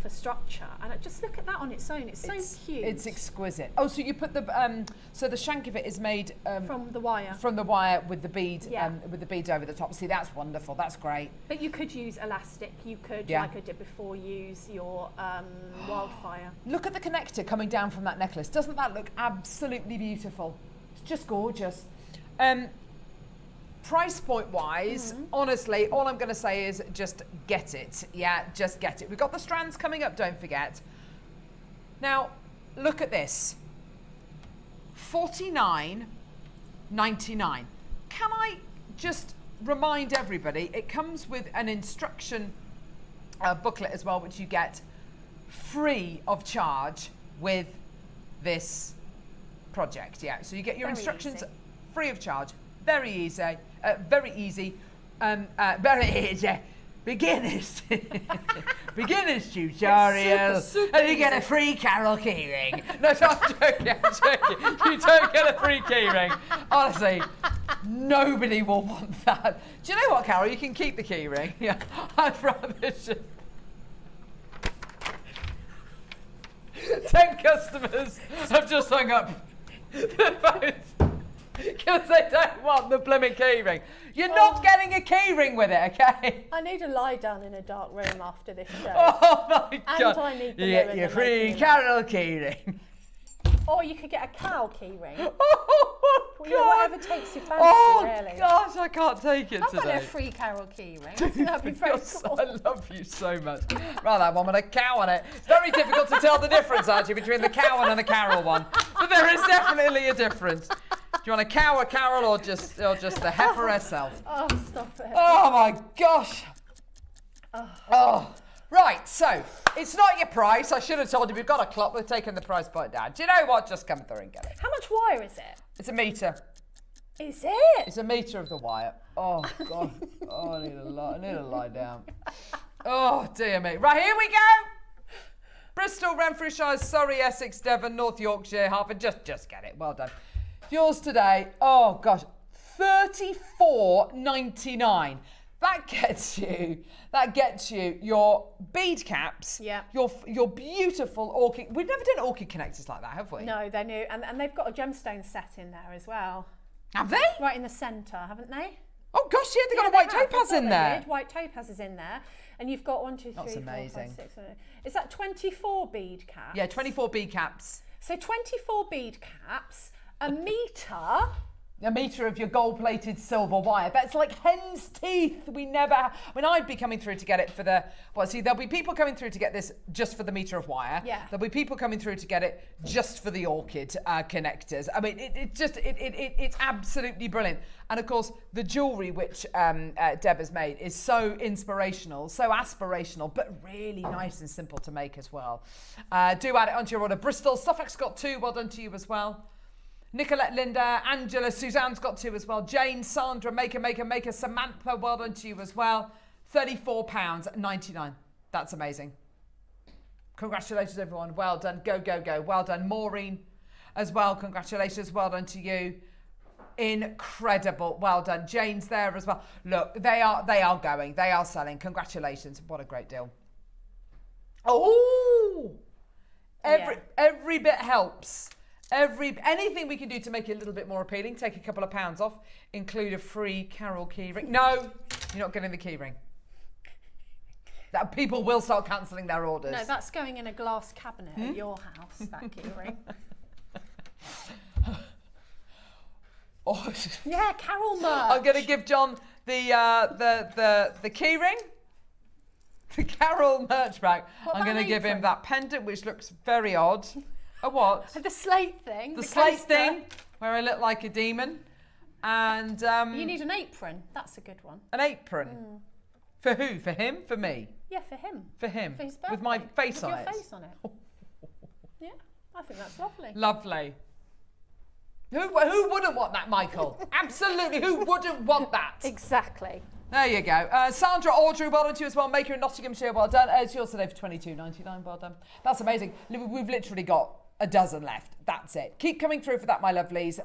For structure. And just look at that on its own. It's so cute. It's exquisite. Oh, so you put the, so the shank of it is made from the wire. From the wire with the bead, with the beads over the top. See, that's wonderful. That's great. But you could use elastic. You could, like I did before, use your wildfire. Look at the connector coming down from that necklace. Doesn't that look absolutely beautiful? It's just gorgeous. Price point wise, honestly, all I'm going to say is just get it. Yeah, just get it. We've got the strands coming up, don't forget. Now, look at this. $49.99. Can I just remind everybody, it comes with an instruction booklet as well, which you get free of charge with this project. Yeah, so you get your instructions free of charge. Very easy, very easy, very easy. Beginners, beginners tutorial, and you get a free Carol keyring. No, I'm joking, I'm joking. You don't get a free keyring. Honestly, nobody will want that. Do you know what, Carol? You can keep the keyring. Yeah, I'd rather just. 10 customers have just hung up the phones. Because they don't want the blooming keyring. You're not getting a keyring with it, okay? I need to lie down in a dark room after this show. Oh my God. And I need the you get your free Carol keyring. Or you could get a cow keyring. Oh God. Whatever takes your fancy, really. Oh gosh, I can't take it I've today. got a free Carol keyring. I think that'd be very cool. I love you so much. Rather have one with a cow on it. It's very difficult to tell the difference, actually, between the cow one and the Carol one. But there is definitely a difference. Do you want a cow, a Carol, or just the heifer herself? Oh, stop it. Oh my gosh. Oh. Right, so it's not your price. I should have told you we've got a clock. We're taking the price point down. Do you know what? Just come through and get it. How much wire is it? It's a metre. Is it? It's a metre of the wire. Oh God. Oh, I need to lie down. Oh dear me. Right, here we go. Bristol, Renfrewshire, Surrey, Essex, Devon, North Yorkshire, Hertford. Just get it. Well done. Yours today, oh gosh, $34.99. That gets you your bead caps, your beautiful orchid. We've never done orchid connectors like that, have we? No, they're new, and they've got a gemstone set in there as well. Have they? Right in the centre, haven't they? Oh gosh, yeah, they've got a white topaz in there. White topaz is in there, and you've got 1, 2, 3, 4, 5, 6. Is that 24 bead caps? Yeah, 24 bead caps. So 24 bead caps. A metre a metre of your gold-plated silver wire. That's like hen's teeth. I'd be coming through to get it for the, there'll be people coming through to get this just for the metre of wire. Yeah. There'll be people coming through to get it just for the orchid connectors. I mean, it's absolutely brilliant. And of course, the jewellery which Deb has made is so inspirational, so aspirational, but really nice and simple to make as well. Do add it onto your order. Bristol, Suffolk's got 2. Well done to you as well. Nicolette, Linda, Angela, Suzanne's got 2 as well. Jane, Sandra, Maker, Samantha, well done to you as well. £34.99. That's amazing. Congratulations, everyone. Well done. Go, go, go. Well done. Maureen as well. Congratulations. Well done to you. Incredible. Well done. Jane's there as well. Look, they are going. They are selling. Congratulations. What a great deal. Oh! Every bit helps. Anything we can do to make it a little bit more appealing, take a couple of pounds off, include a free Carol keyring. No, you're not getting the keyring. That people will start cancelling their orders. No, that's going in a glass cabinet at your house, that keyring. Oh. Yeah, Carol merch. I'm going to give John the keyring. The Carol merch bag. I'm going to give him that pendant, which looks very odd. A what? The slate thing. The slate thing, where I look like a demon. And you need an apron. That's a good one. An apron. For who? For him? For me? Yeah, for him. For him. For his birthday. With my face on it. With your face on it. Yeah, I think that's lovely. Lovely. Who wouldn't want that, Michael? Absolutely. Who wouldn't want that? Exactly. There you go. Sandra, Audrey, well done to you as well. Maker in Nottinghamshire, well done. It's yours today for £22.99. Well done. That's amazing. We've literally got a dozen left. That's it. Keep coming through for that, my lovelies.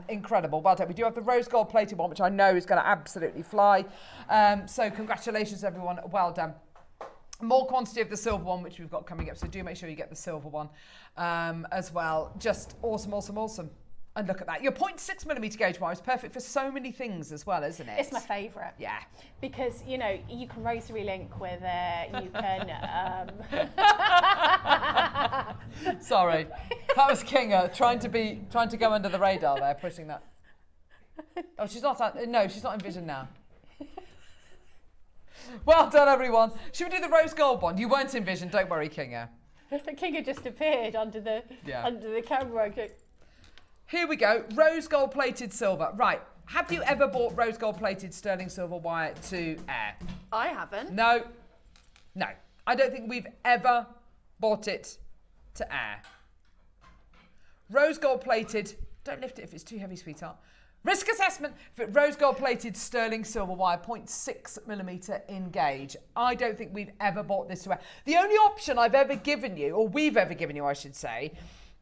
Incredible. Well done. We do have the rose gold plated one, which I know is going to absolutely fly. So congratulations, everyone. Well done. More quantity of the silver one, which we've got coming up. So do make sure you get the silver one as well. Just awesome, awesome, awesome. And look at that. Your 0.6mm gauge wire is perfect for so many things as well, isn't it? It's my favourite. Yeah. Because, you know, you can rosary link with it, you can... Sorry. That was Kinga trying to go under the radar there, pushing that. Oh, she's not in vision now. Well done, everyone. Should we do the rose gold one? You weren't in vision, don't worry, Kinga. Kinga just appeared under the camera. Here we go, rose gold plated silver. Right, have you ever bought rose gold plated sterling silver wire to air? I haven't. No. I don't think we've ever bought it to air. Rose gold plated, don't lift it if it's too heavy, sweetheart. Risk assessment for rose gold plated sterling silver wire, 0.6mm in gauge. I don't think we've ever bought this to air. The only option I've ever given you, or we've ever given you, I should say,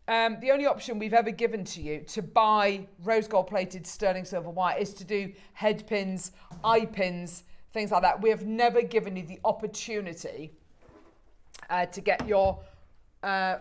the only option we've ever given to you to buy rose gold plated sterling silver wire is to do head pins, eye pins, things like that. We have never given you the opportunity to get your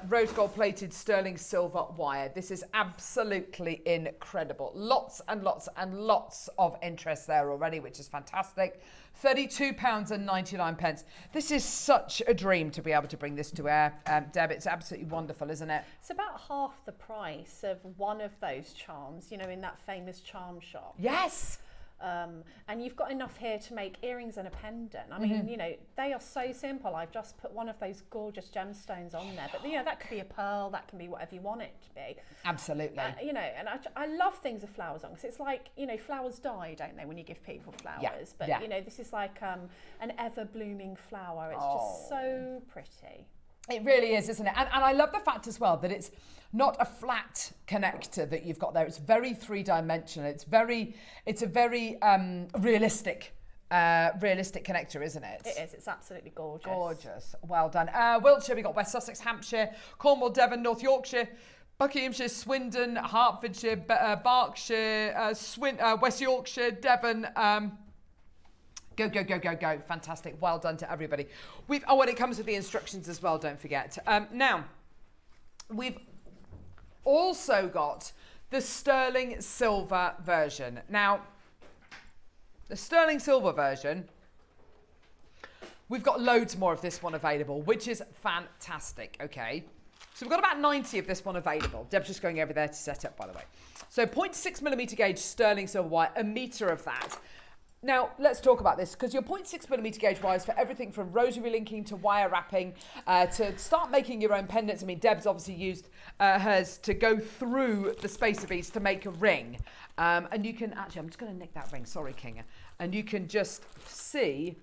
rose gold plated sterling silver wire. This is absolutely incredible. Lots and lots and lots of interest there already, which is fantastic. £32.99. This is such a dream to be able to bring this to air. Deb, it's absolutely wonderful, isn't it? It's about half the price of one of those charms, you know, in that famous charm shop. Yes. And you've got enough here to make earrings and a pendant. I mean, you know, they are so simple. I've just put one of those gorgeous gemstones on there. But, you know, that could be a pearl, that can be whatever you want it to be. Absolutely. You know, and I love things with flowers on, because it's like, you know, flowers die, don't they, when you give people flowers? Yeah. But, you know, this is like an ever-blooming flower. It's just so pretty. It really is, isn't it? And I love the fact as well that it's not a flat connector that you've got there. It's very three-dimensional. It's a very realistic connector, isn't it? It is. It's absolutely gorgeous. Gorgeous. Well done. Wiltshire, we've got West Sussex, Hampshire, Cornwall, Devon, North Yorkshire, Buckinghamshire, Swindon, Hertfordshire, Berkshire, West Yorkshire, Devon. Go, go, go, go, go. Fantastic. Well done to everybody. When it comes with the instructions as well, don't forget. Now, we've also got the sterling silver version. Now, the sterling silver version, we've got loads more of this one available, which is fantastic, okay? So we've got about 90 of this one available. Deb's just going over there to set up, by the way. So 0.6mm gauge sterling silver wire, a metre of that. Now, let's talk about this, because your 0.6mm gauge wires for everything from rosary linking to wire wrapping, to start making your own pendants. I mean, Deb's obviously used hers to go through the spacer beads to make a ring. And you can actually, I'm just going to nick that ring, sorry, Kinga. And you can just see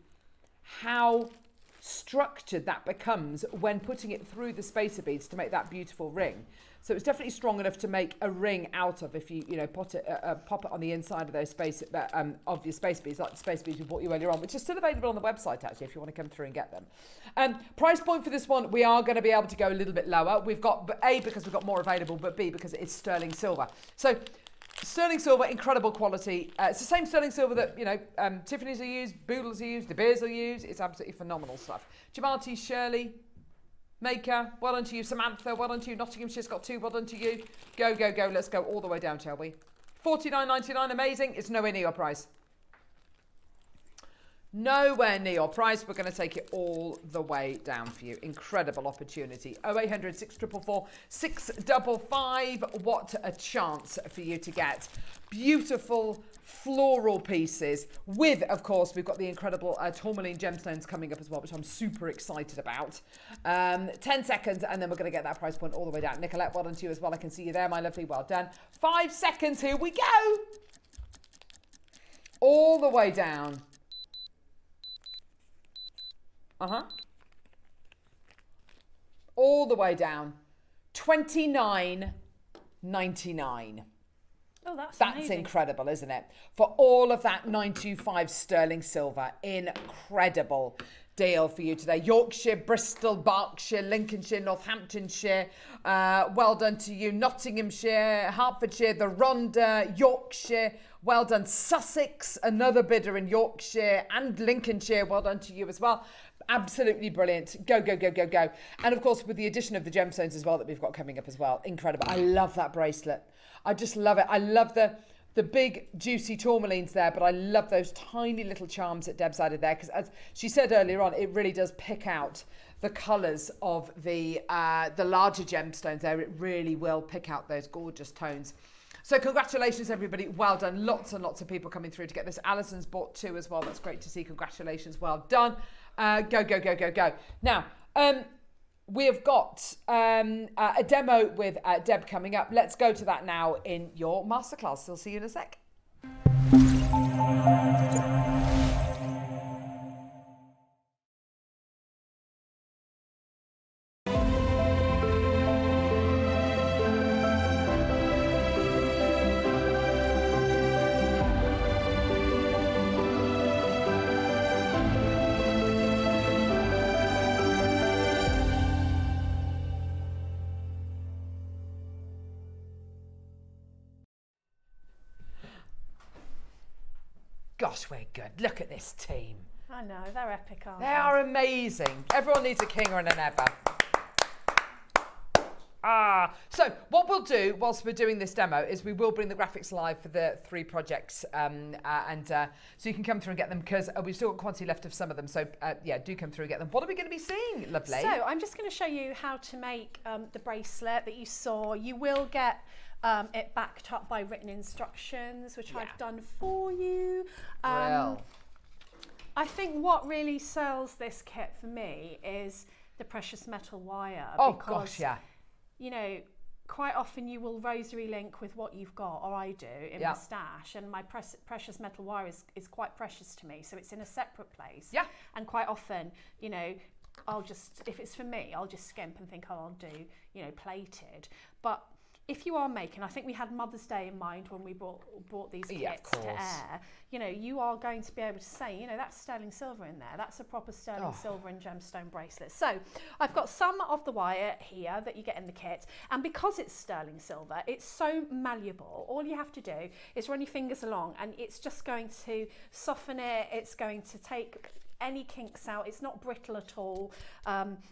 how structured that becomes when putting it through the spacer beads to make that beautiful ring. So it's definitely strong enough to make a ring out of if you pop it on the inside of those of your space beads, like the space beads we bought you earlier on, which is still available on the website actually if you want to come through and get them. Price point for this one, we are going to be able to go a little bit lower. We've got A, because we've got more available, but B, because it is sterling silver. So sterling silver, incredible quality. It's the same sterling silver that, Tiffany's will use, Boodles will use, De Beers will use. It's absolutely phenomenal stuff. Jamati, Shirley, Maker, well done to you. Samantha, well done to you. Nottinghamshire's got 2, well done to you. Go, go, go. Let's go all the way down, shall we? $49.99, amazing. It's nowhere near your price. Nowhere near your price. We're going to take it all the way down for you. Incredible opportunity. 0800 644 655. What a chance for you to get beautiful floral pieces with, of course, we've got the incredible tourmaline gemstones coming up as well, which I'm super excited about. 10 seconds and then we're going to get that price point all the way down. Nicolette, well done to you as well. I can see you there, my lovely. Well done. 5 seconds. Here we go. All the way down. All the way down. $29.99. Oh, that's amazing. Incredible, isn't it? For all of that 925 sterling silver. Incredible deal for you today. Yorkshire, Bristol, Berkshire, Lincolnshire, Northamptonshire. Well done to you. Nottinghamshire, Hertfordshire, the Rhondda, Yorkshire. Well done. Sussex, another bidder in Yorkshire and Lincolnshire. Well done to you as well. Absolutely brilliant. Go, go, go, go, go. And of course, with the addition of the gemstones as well that we've got coming up as well. Incredible. I love that bracelet. I just love it. I love the big juicy tourmalines there, but I love those tiny little charms that Deb's added there, because as she said earlier on, it really does pick out the colours of the larger gemstones there. It really will pick out those gorgeous tones. So congratulations, everybody. Well done. Lots and lots of people coming through to get this. Alison's bought 2 as well. That's great to see. Congratulations. Well done. Go, go, go, go, go. Now, we have got a demo with Deb coming up. Let's go to that now in your masterclass. I'll see you in a sec. Gosh, we're good. Look at this team. I know, they're epic, aren't they? They are amazing. Everyone needs a Kinga and an Ebba. So what we'll do whilst we're doing this demo is we will bring the graphics live for the 3 projects, so you can come through and get them, because we've still got quantity left of some of them. So yeah, do come through and get them. What are we going to be seeing, lovely? So I'm just going to show you how to make the bracelet that you saw. You will get it backed up by written instructions, which I've done for you. I think what really sells this kit for me is the precious metal wire. Oh because, gosh, yeah. You know, quite often you will rosary link with what you've got, or I do, in my stash, and my precious metal wire is quite precious to me, so it's in a separate place. Yeah. And quite often, you know, I'll just, if it's for me, I'll just skimp and think, oh, I'll do, you know, plated. But if you are making, I think we had Mother's Day in mind when we brought these kits to air, you know, you are going to be able to say, you know, that's sterling silver in there. That's a proper sterling silver and gemstone bracelet. So I've got some of the wire here that you get in the kit. And because it's sterling silver, it's so malleable. All you have to do is run your fingers along and it's just going to soften it. It's going to take any kinks out. It's not brittle at all.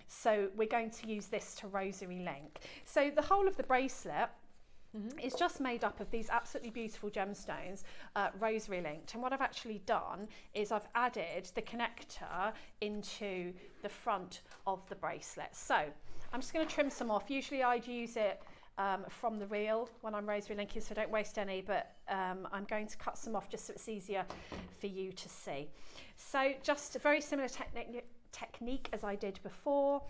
So we're going to use this to rosary link. So the whole of the bracelet It's just made up of these absolutely beautiful gemstones, rosary linked. And what I've actually done is I've added the connector into the front of the bracelet. So I'm just going to trim some off. Usually I'd use it from the reel when I'm rosary linking, so don't waste any, but I'm going to cut some off just so it's easier for you to see. So just a very similar technique as I did before.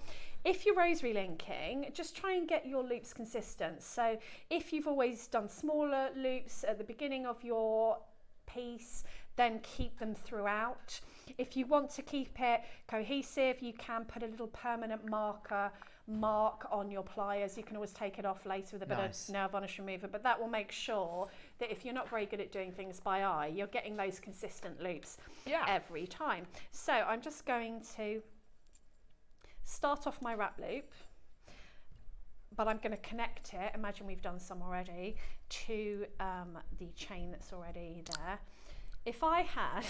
If you're rosary linking, just try and get your loops consistent. So if you've always done smaller loops at the beginning of your piece, then keep them throughout. If you want to keep it cohesive, you can put a little permanent mark on your pliers. You can always take it off later with a bit of nail varnish remover, but that will make sure that if you're not very good at doing things by eye, you're getting those consistent loops every time. So I'm just going to start off my wrap loop, but I'm going to connect it, imagine we've done some already, to the chain that's already there. If I had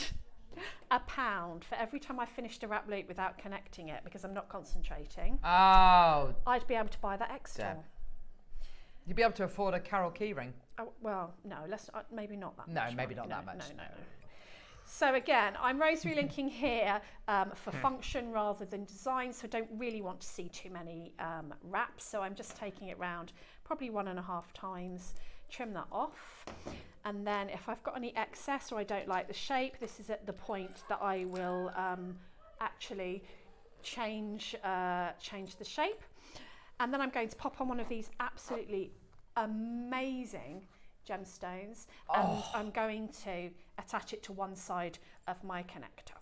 £1 for every time I finished a wrap loop without connecting it because I'm not concentrating, I'd be able to buy that Xtool. You'd be able to afford a Carol keyring. Oh, well, no, let's maybe not that much. No, maybe not that much. No. So again, I'm rosary linking here for function rather than design, so I don't really want to see too many wraps. So I'm just taking it round probably 1.5 times, trim that off. And then if I've got any excess or I don't like the shape, this is at the point that I will actually change the shape. And then I'm going to pop on one of these absolutely amazing gemstones, and I'm going to attach it to one side of my connector.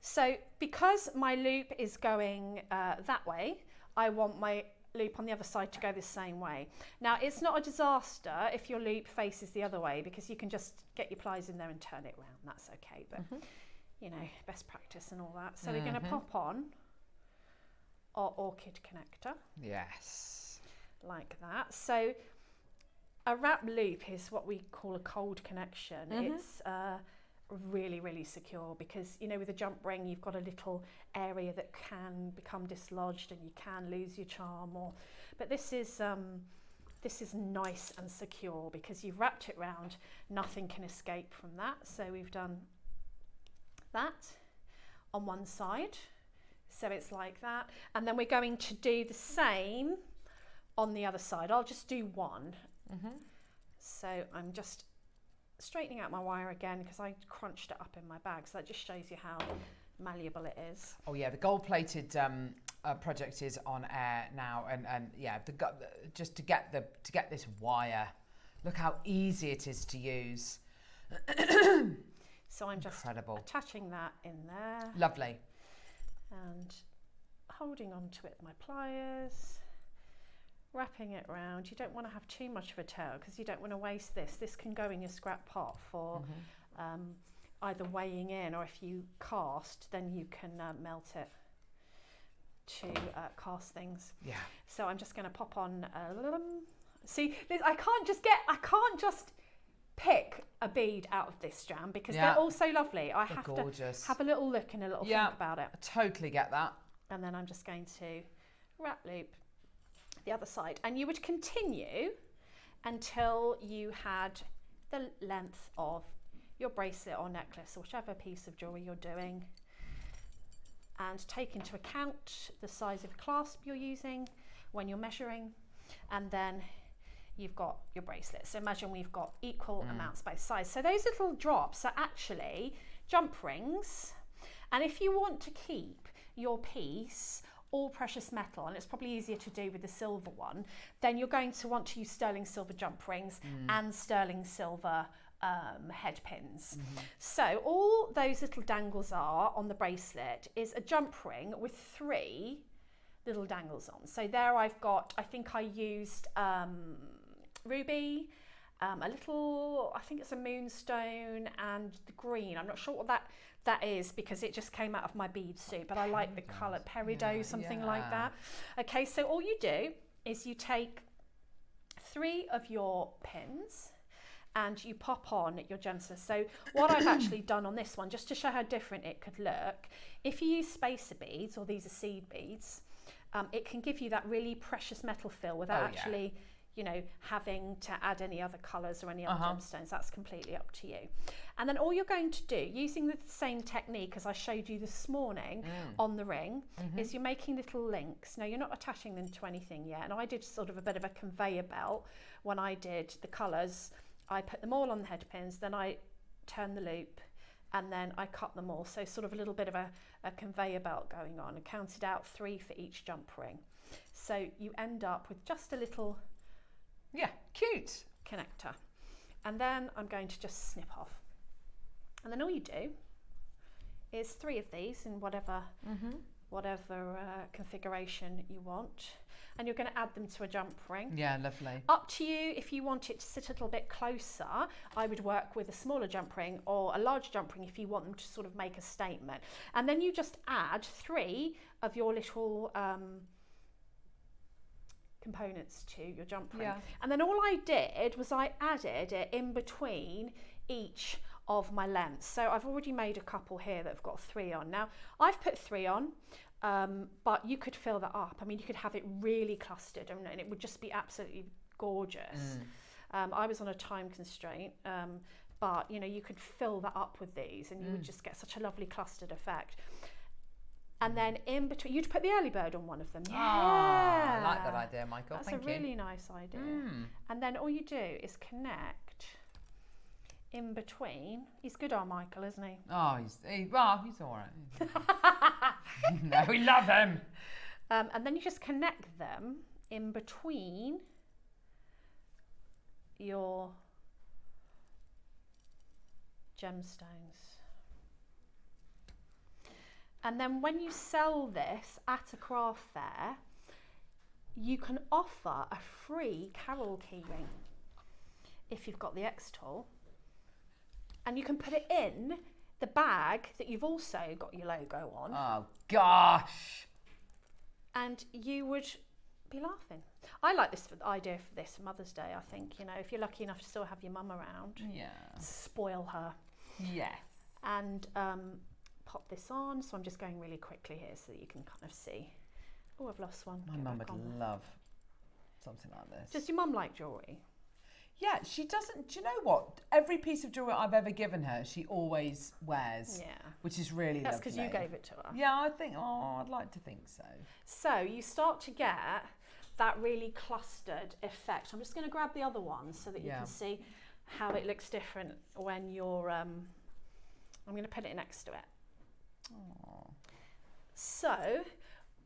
So because my loop is going that way, I want my loop on the other side to go the same way. Now, it's not a disaster if your loop faces the other way, because you can just get your pliers in there and turn it round. That's okay, but you know, best practice and all that. So we're going to pop on our orchid connector. Yes. Like that. So a wrap loop is what we call a cold connection. It's really, really secure because, you know, with a jump ring, you've got a little area that can become dislodged and you can lose your charm. But this is nice and secure because you've wrapped it round. Nothing can escape from that. So we've done that on one side. So it's like that. And then we're going to do the same on the other side. I'll just do one. So I'm just straightening out my wire again because I crunched it up in my bag. So that just shows you how malleable it is. Oh yeah, the gold-plated project is on air now, and yeah, just to get this wire, look how easy it is to use. So I'm just attaching that in there. Lovely. And holding on to it with my pliers, wrapping it round. You don't want to have too much of a tail because you don't want to waste this. This can go in your scrap pot for either weighing in, or if you cast, then you can melt it to cast things. Yeah. So I'm just going to pop on see, I can't just pick a bead out of this strand because they're all so lovely. I have to have a little look and a little think about it. I totally get that. And then I'm just going to wrap loop the other side, and you would continue until you had the length of your bracelet or necklace or whichever piece of jewellery you're doing, and take into account the size of clasp you're using when you're measuring, and then you've got your bracelet. So imagine we've got equal amounts by size. So those little drops are actually jump rings, and if you want to keep your piece all precious metal, and it's probably easier to do with the silver one, then you're going to want to use sterling silver jump rings and sterling silver head pins. So all those little dangles are on the bracelet is a jump ring with 3 little dangles on. So there I've got, I think I used ruby, a little, I think it's a moonstone, and the green. I'm not sure what that is because it just came out of my bead soup, but I like the colour, peridot, something like that. Okay, so all you do is you take 3 of your pins and you pop on your gemstones. So what I've actually done on this one, just to show how different it could look, if you use spacer beads, or these are seed beads, it can give you that really precious metal feel without you know, having to add any other colours or any other gemstones. That's completely up to you. And then all you're going to do, using the same technique as I showed you this morning on the ring, is you're making little links. Now, you're not attaching them to anything yet. And I did sort of a bit of a conveyor belt when I did the colours. I put them all on the head pins, then I turned the loop, and then I cut them all. So sort of a little bit of a conveyor belt going on, and counted out 3 for each jump ring. So you end up with just a little cute connector. And then I'm going to just snip off. And then all you do is 3 of these in whatever configuration you want. And you're going to add them to a jump ring. Yeah, lovely. Up to you if you want it to sit a little bit closer. I would work with a smaller jump ring or a large jump ring if you want them to sort of make a statement. And then you just add 3 of your little components to your jump ring. And then all I did was I added it in between each of my lengths. So I've already made a couple here that have got 3 on. Now I've put 3 on, but you could fill that up. I mean, you could have it really clustered and it would just be absolutely gorgeous. I was on a time constraint, but you know, you could fill that up with these and you would just get such a lovely clustered effect. And then in between, you'd put the early bird on one of them. I like that idea, Michael. That's Thank a really nice idea. And then all you do is connect in between. He's good, our Michael, isn't he? Oh, he's all right. No, we love him. And then you just connect them in between your gemstones. And then when you sell this at a craft fair, you can offer a free Carol keyring if you've got the Xtool. And you can put it in the bag that you've also got your logo on. Oh, gosh. And you would be laughing. I like this idea for this Mother's Day, I think. You know, if you're lucky enough to still have your mum around, spoil her. Yes. And pop this on. So I'm just going really quickly here so that you can kind of see. Oh, I've lost one. My mum would love something like this. Does your mum like jewellery? Yeah, she doesn't. Do you know what? Every piece of jewellery I've ever given her, she always wears. Yeah. Which is really lovely. That's because you gave it to her. Yeah, I think, I'd like to think so. So you start to get that really clustered effect. I'm just going to grab the other one so that you can see how it looks different when you're, I'm going to put it next to it. Aww. So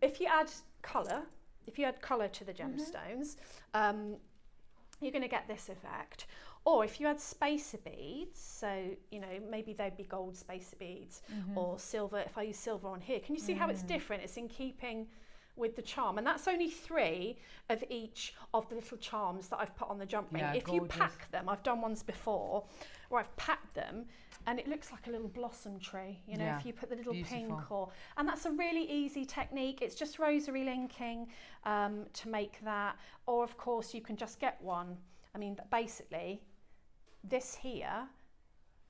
if you add colour to the gemstones, you're going to get this effect. Or if you add spacer beads, so, you know, maybe they'd be gold spacer beads or silver. If I use silver on here, can you see how it's different? It's in keeping with the charm. And that's only 3 of each of the little charms that I've put on the jump ring. If you pack them, I've done ones before where I've packed them and it looks like a little blossom tree, you know, if you put the little pink and that's a really easy technique. It's just rosary linking to make that. Or of course you can just get one. I mean, basically this here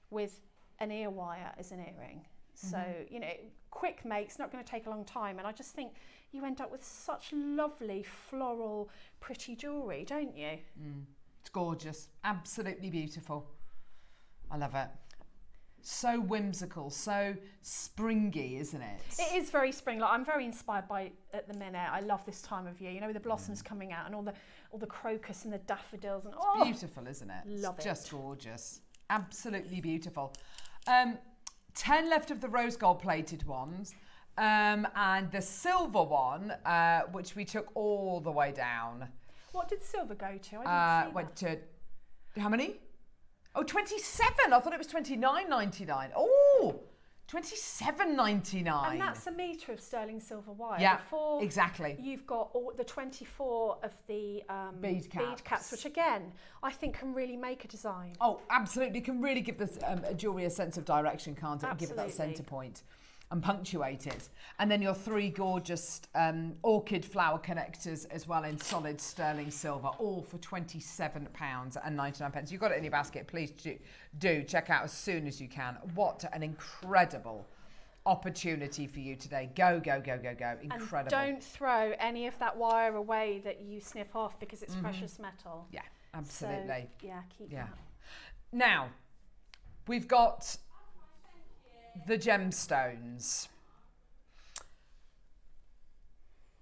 with an ear wire is an earring. So, you know, quick make's not going to take a long time. And I just think you end up with such lovely floral, pretty jewellery, don't you? It's gorgeous. Absolutely beautiful. I love it. So whimsical, so springy, isn't it? It is very spring. Like, I'm very inspired by it at the minute. I love this time of year. You know, with the blossoms coming out and all the crocus and the daffodils and it's beautiful, isn't it? Love it. Just gorgeous. Absolutely beautiful. 10 left of the rose gold plated ones. And the silver one, which we took all the way down. What did silver go to? I didn't see went to how many? Oh, 27. I thought it was 29.99. Oh, 27.99. And that's a metre of sterling silver wire. Yeah, Before exactly. You've got all the 24 of the bead caps, which again, I think can really make a design. Oh, absolutely. Can really give this jewellery a sense of direction, can't it? Absolutely. Give it that centre point and punctuate it. And then your 3 gorgeous orchid flower connectors as well in solid sterling silver, all for £27.99. You've got it in your basket. Please do check out as soon as you can. What an incredible opportunity for you today. Go, go, go, go, go. Incredible. And don't throw any of that wire away that you snip off because it's precious metal. Yeah, absolutely. So, yeah, keep that. Now, we've got the gemstones.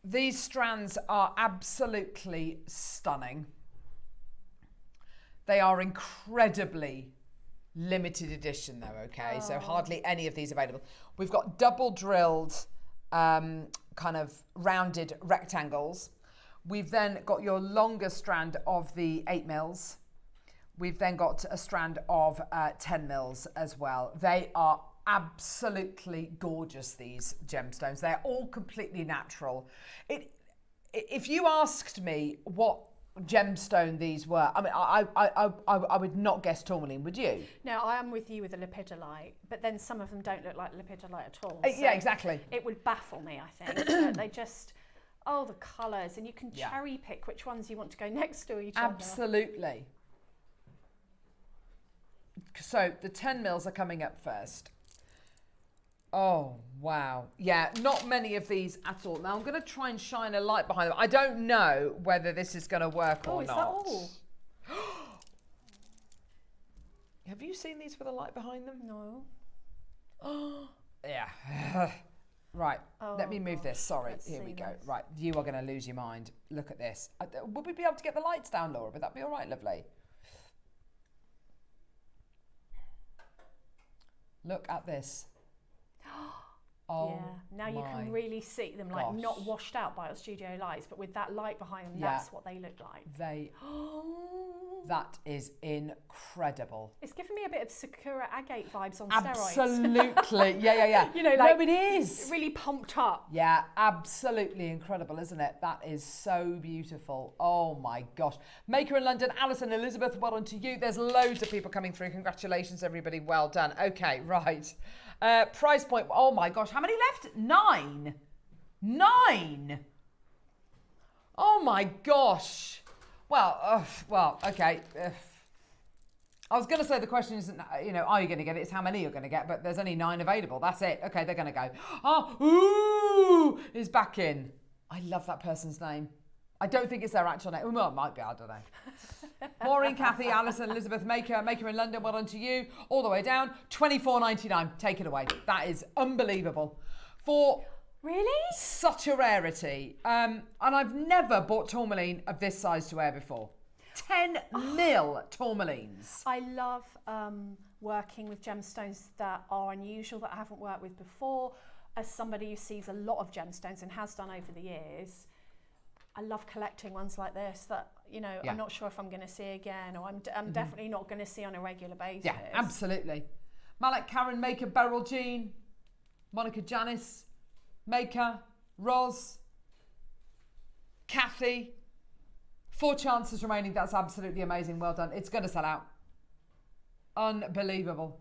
These strands are absolutely stunning. They are incredibly limited edition though, okay? So hardly any of these available. We've got double drilled kind of rounded rectangles. We've then got your longer strand of the 8 mils. We've then got a strand of 10 mils as well. They are absolutely gorgeous, these gemstones. They're all completely natural. If you asked me what gemstone these were, I mean, I would not guess tourmaline, would you? No, I am with you with the lepidolite, but then some of them don't look like lepidolite at all. Yeah, exactly. It would baffle me, I think. But they just, the colours, and you can cherry pick which ones you want to go next to each other. Absolutely. So the 10 mils are coming up first. Oh, wow. Yeah, not many of these at all. Now, I'm going to try and shine a light behind them. I don't know whether this is going to work or is not. That all? Have you seen these with a light behind them? No. Yeah. Right, let me move this. Sorry, here we go. This. Right, you are going to lose your mind. Look at this. Would we be able to get the lights down, Laura? Would that be all right, lovely? Look at this. Oh, yeah. Now you can really see them, like not washed out by our studio lights, but with that light behind them, that's what they look like. That is incredible. It's giving me a bit of Sakura agate vibes on steroids. Absolutely. Yeah. You know, like it is. Really pumped up. Yeah, absolutely incredible, isn't it? That is so beautiful. Oh my gosh. Maker in London, Alison, Elizabeth, well done to you. There's loads of people coming through. Congratulations, everybody. Well done. Okay, right. Price point. Oh my gosh. How many left? 9. 9. Oh my gosh. Well, okay. I was going to say the question isn't, are you going to get it? It's how many you're going to get, but there's only 9 available. That's it. Okay, they're going to go. Is back in. I love that person's name. I don't think it's their actual name. Well, it might be, I don't know. Maureen, Kathy, Alison, Elizabeth, Maker in London, well done to you. All the way down, $24.99. Take it away. That is unbelievable. For really such a rarity. And I've never bought tourmaline of this size to wear before. 10 mil tourmalines. I love working with gemstones that are unusual, that I haven't worked with before. As somebody who sees a lot of gemstones and has done over the years, I love collecting ones like this that, I'm not sure if I'm going to see again, or I'm definitely not going to see on a regular basis. Yeah, absolutely. Malek, Karen, Maker, Beryl, Jean, Monica, Janice, Maker, Roz, Kathy. 4 chances remaining. That's absolutely amazing. Well done. It's going to sell out. Unbelievable.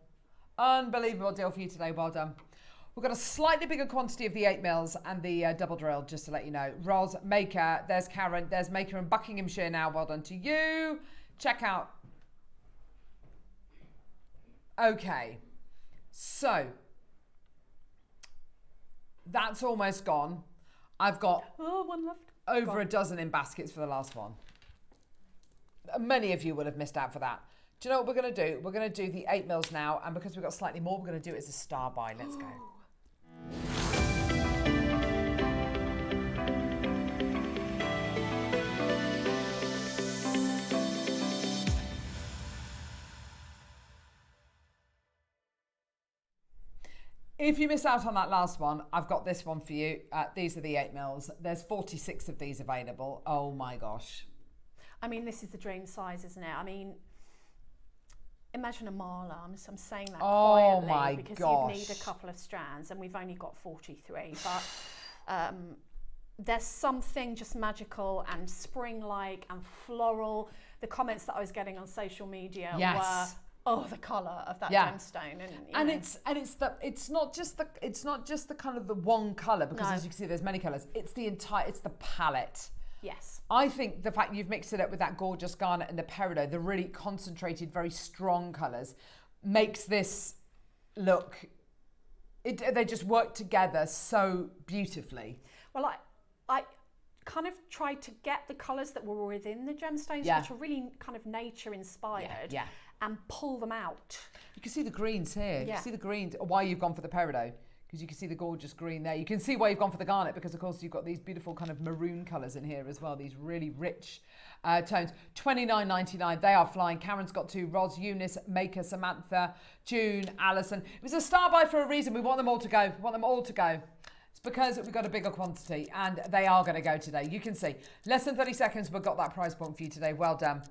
Unbelievable deal for you today. Well done. We've got a slightly bigger quantity of the 8 mils and the double drilled, just to let you know. Roz, Maker, there's Karen, there's Maker in Buckinghamshire now. Well done to you. Check out. Okay. So, that's almost gone. I've got one left. Over a dozen in baskets for the last one. Many of you will have missed out for that. Do you know what we're going to do? We're going to do the 8 mils now, and because we've got slightly more, we're going to do it as a star buy. Let's go. If you missed out on that last one, I've got this one for you. These are the 8 mils. There's 46 of these available. Oh my gosh. I mean, this is the dream size, isn't it? I mean, imagine a mala. I'm saying that quietly because you need a couple of strands, and we've only got 43. But there's something just magical and spring-like and floral. The comments that I was getting on social media were, the colour of that gemstone, and it's not just the kind of the one colour, because as you can see, there's many colours. It's the palette. Yes. I think the fact you've mixed it up with that gorgeous garnet and the peridot, the really concentrated, very strong colours, makes this look they just work together so beautifully. Well, I kind of tried to get the colours that were within the gemstones, which are really kind of nature inspired, and pull them out. You can see the greens here. You Yeah. can see the greens. Why you've gone for the peridot, because you can see the gorgeous green there. You can see why you've gone for the garnet, because of course you've got these beautiful kind of maroon colours in here as well. These really rich tones. $29.99. They are flying. Karen's got 2. Roz, Eunice, Maker, Samantha, June, Alison. It was a star buy for a reason. We want them all to go. We want them all to go. It's because we've got a bigger quantity and they are going to go today. You can see less than 30 seconds. We've got that price point for you today. Well done.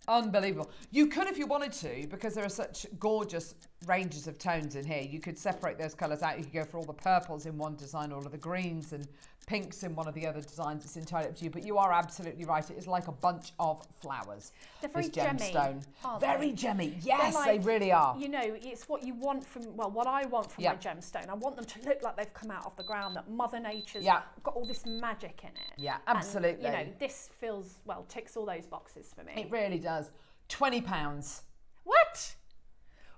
Unbelievable. You could, if you wanted to, because there are such gorgeous ranges of tones in here, you could separate those colours out. You could go for all the purples in one design, all of the greens and pinks in one of the other designs. It's entirely up to you, but you are absolutely right. It is like a bunch of flowers. They're very gemstone. gemmy. Very gemmy. Yes, like, they really are. You know, it's what you want from, well, what I want from my gemstone. I want them to look like they've come out of the ground, that Mother Nature's got all this magic in it. Yeah, absolutely. And, you know, this feels, well, ticks all those boxes for me. It really does. £20. What?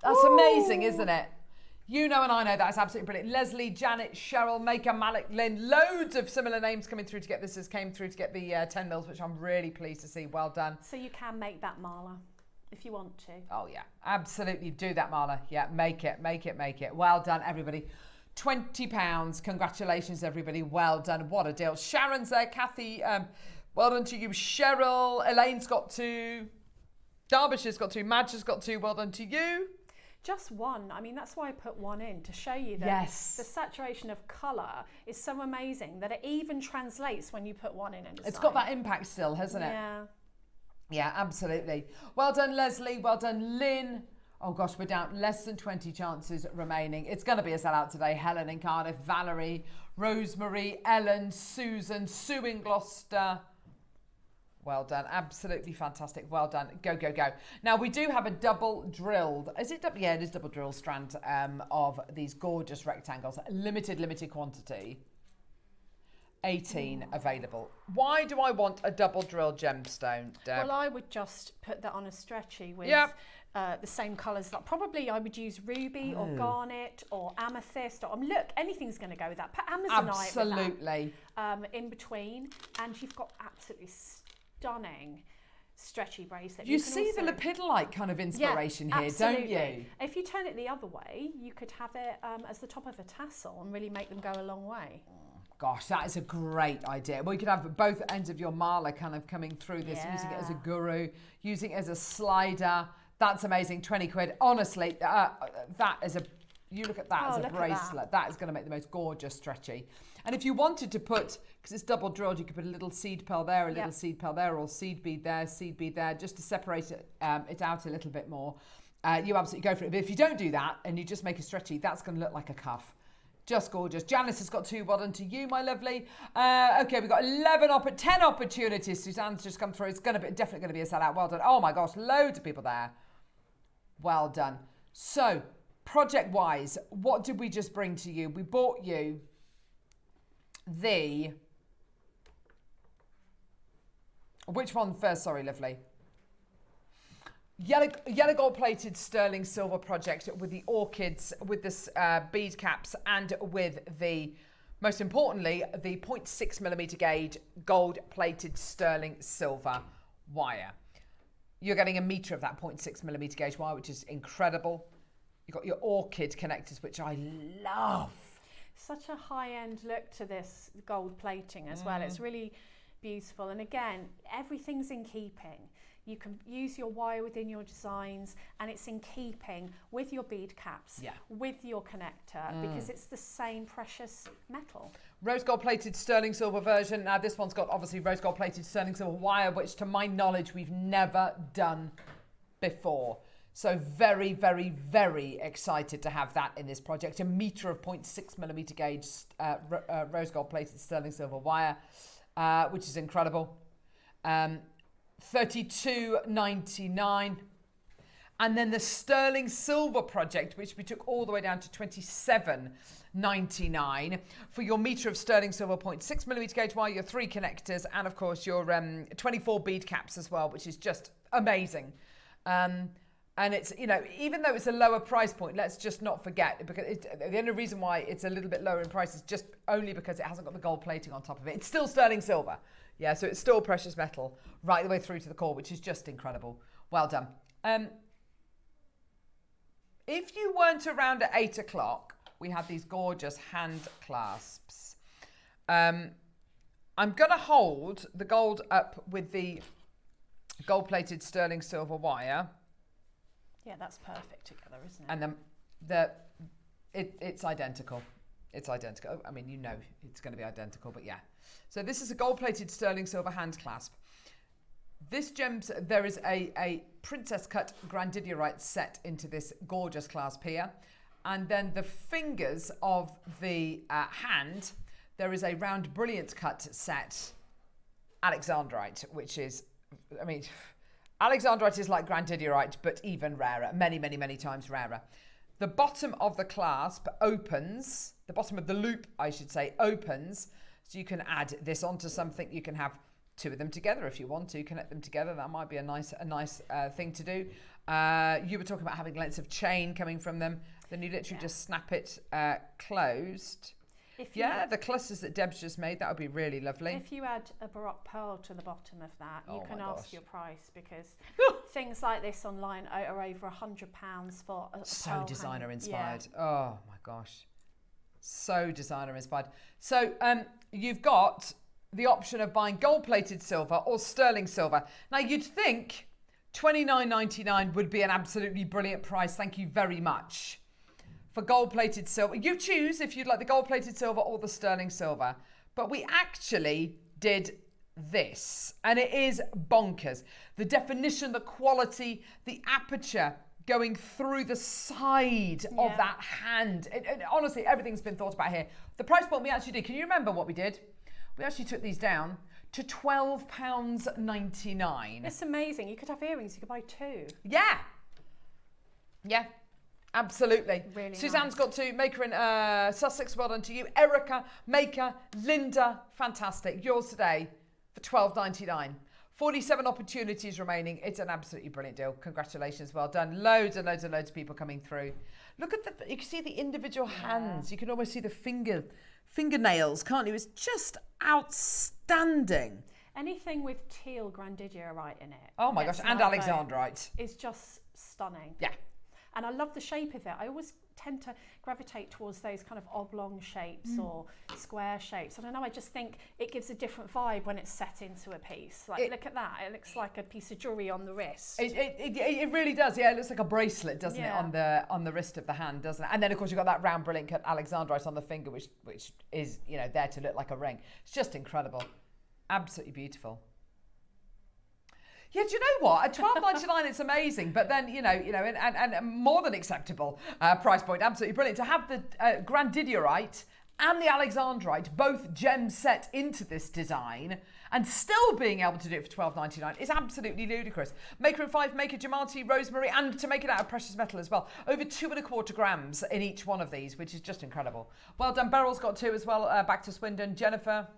That's amazing, isn't it? You know and I know that's absolutely brilliant. Leslie, Janet, Cheryl, Maker, Malik, Lynn, loads of similar names coming through to get this, came through to get the 10 mils, which I'm really pleased to see. Well done. So you can make that Marla if you want to. Oh yeah, absolutely do that, Marla. Yeah, make it, make it, make it. Well done, everybody. £20. Congratulations, everybody. Well done. What a deal. Sharon's there. Kathy, well done to you. Cheryl, Elaine's got 2. Derbyshire's got 2. Madge has got 2. Well done to you. Just 1. I mean, that's why I put 1 in, to show you that the saturation of colour is so amazing that it even translates when you put 1 in. It's got that impact still, hasn't it? Yeah. Yeah, absolutely. Well done, Leslie. Well done, Lynn. Oh gosh, we're down less than 20 chances remaining. It's going to be a sellout today. Helen in Cardiff, Valerie, Rosemary, Ellen, Susan, Sue in Gloucester. Well done. Absolutely fantastic. Well done. Go, go, go. Now, we do have a double drilled, is it? Yeah, it is double drilled strand of these gorgeous rectangles. Limited quantity. 18 available. Why do I want a double drilled gemstone, Deb? Well, I would just put that on a stretchy with the same colours. That probably I would use ruby or garnet or amethyst. Or look, anything's going to go with that. Put Amazonite with that, in between, and you've got absolutely stunning stretchy bracelet. You see also the lepidolite kind of inspiration here, don't you? If you turn it the other way, you could have it as the top of a tassel and really make them go a long way. Gosh, that is a great idea. Well, you could have both ends of your mala kind of coming through this, using it as a guru, using it as a slider. That's amazing. 20 quid. Honestly, that is a, you look at that as a bracelet. That is going to make the most gorgeous stretchy. And if you wanted to put, because it's double drilled, you could put a little seed pearl there, a little seed pearl there, or seed bead there, just to separate it out a little bit more. You absolutely go for it. But if you don't do that and you just make a stretchy, that's going to look like a cuff. Just gorgeous. Janice has got 2. Well done to you, my lovely. Okay, we've got 10 opportunities. Suzanne's just come through. It's definitely going to be a sellout. Well done. Oh my gosh, loads of people there. Well done. So, project-wise, what did we just bring to you? We bought you the... Which one first? Sorry, lovely. Yellow gold plated sterling silver project with the orchids, with this bead caps, and with the, most importantly, the 0.6mm gauge gold plated sterling silver wire. You're getting a metre of that 0.6mm gauge wire, which is incredible. You've got your orchid connectors, which I love. Such a high-end look to this gold plating as well. It's really beautiful. And again, everything's in keeping. You can use your wire within your designs, and it's in keeping with your bead caps, with your connector, because it's the same precious metal. Rose gold plated sterling silver version. Now this one's got obviously rose gold plated sterling silver wire, which to my knowledge we've never done before. So very, very, very excited to have that in this project. A metre of 0.6mm gauge rose gold plated sterling silver wire, which is incredible. $32.99. And then the sterling silver project, which we took all the way down to $27.99 for your metre of sterling silver 0.6mm gauge wire, your 3 connectors, and of course your 24 bead caps as well, which is just amazing. And it's, you know, even though it's a lower price point, let's just not forget, because the only reason why it's a little bit lower in price is just only because it hasn't got the gold plating on top of it. It's still sterling silver. Yeah, so it's still precious metal right the way through to the core, which is just incredible. Well done. If you weren't around at 8 o'clock, we had these gorgeous hand clasps. I'm going to hold the gold up with the gold-plated sterling silver wire. Yeah, that's perfect together, isn't it? And then it's identical. It's identical. I mean, you know it's going to be identical, but yeah. So this is a gold-plated sterling silver hand clasp. This there is a princess cut Grandidierite set into this gorgeous clasp here. And then the fingers of the hand, there is a round brilliant cut set Alexandrite, which is, I mean, Alexandrite is like Grandidierite, but even rarer, many, many, many times rarer. The bottom of the clasp opens, the bottom of the loop, I should say, opens, so you can add this onto something. You can have two of them together if you want to, connect them together. That might be a nice thing to do. You were talking about having lengths of chain coming from them. Then you literally just snap it closed. The clusters that Deb's just made, that would be really lovely. If you add a Baroque pearl to the bottom of that, you can ask your price, because things like this online are over £100 for a so designer inspired. Yeah. Oh my gosh, so designer inspired. So you've got the option of buying gold-plated silver or sterling silver. Now you'd think $29.99 would be an absolutely brilliant price. Thank you very much. For gold-plated silver, you choose if you'd like the gold-plated silver or the sterling silver. But we actually did this, and it is bonkers. The definition, the quality, the aperture going through the side of that hand. Honestly, everything's been thought about here. The price point we actually did, can you remember what we did? We actually took these down to £12.99. It's amazing. You could have earrings, you could buy two. Yeah. Yeah. Absolutely. Really Suzanne's nice. got two. Maker in Sussex, well done to you. Erica, Maker, Linda, fantastic. Yours today for $12.99. 47 opportunities remaining. It's an absolutely brilliant deal. Congratulations, well done. Loads and loads and loads of people coming through. Look at you can see the individual hands. You can almost see the fingernails, can't you? It's just outstanding. Anything with teal Grandidierite in it. Oh my gosh, and Alexandrite. It's just stunning. Yeah. And I love the shape of it. I always tend to gravitate towards those kind of oblong shapes or square shapes. I don't know, I just think it gives a different vibe when it's set into a piece. Like, look at that. It looks like a piece of jewellery on the wrist. It really does. Yeah, it looks like a bracelet, doesn't it, on the wrist of the hand, doesn't it? And then, of course, you've got that round brilliant cut Alexandrite on the finger, which is, you know, there to look like a ring. It's just incredible. Absolutely beautiful. Yeah, do you know what? At $12.99, it's amazing. But then, and more than acceptable price point. Absolutely brilliant. To have the Grandidierite and the Alexandrite both gems set into this design and still being able to do it for $12.99 is absolutely ludicrous. Maker in 5, Maker Diamante, Rosemary, and to make it out of precious metal as well. Over 2¼ grams in each one of these, which is just incredible. Well done. Beryl's got 2 as well. Back to Swindon. Jennifer.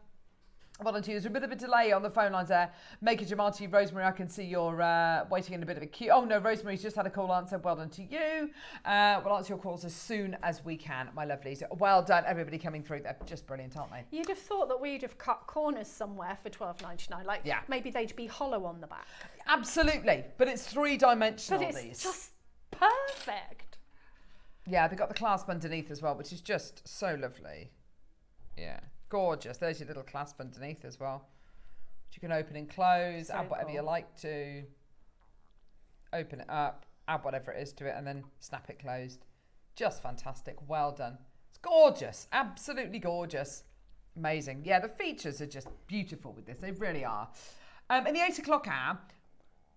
Well done to you. There's a bit of a delay on the phone lines there. Maker Diamante, Rosemary, I can see you're waiting in a bit of a queue. Oh no, Rosemary's just had a call answer. Well done to you. We'll answer your calls as soon as we can, my lovelies. Well done, everybody coming through. They're just brilliant, aren't they? You'd have thought that we'd have cut corners somewhere for $12.99. Like, maybe they'd be hollow on the back. Absolutely, but it's 3-dimensional. But it's just perfect. Yeah, they've got the clasp underneath as well, which is just so lovely. Yeah. Gorgeous. There's your little clasp underneath as well, which you can open and close, add whatever you like to, open it up, add whatever it is to it, and then snap it closed. Just fantastic. Well done. It's gorgeous. Absolutely gorgeous. Amazing. Yeah, the features are just beautiful with this. They really are. In the 8 o'clock hour,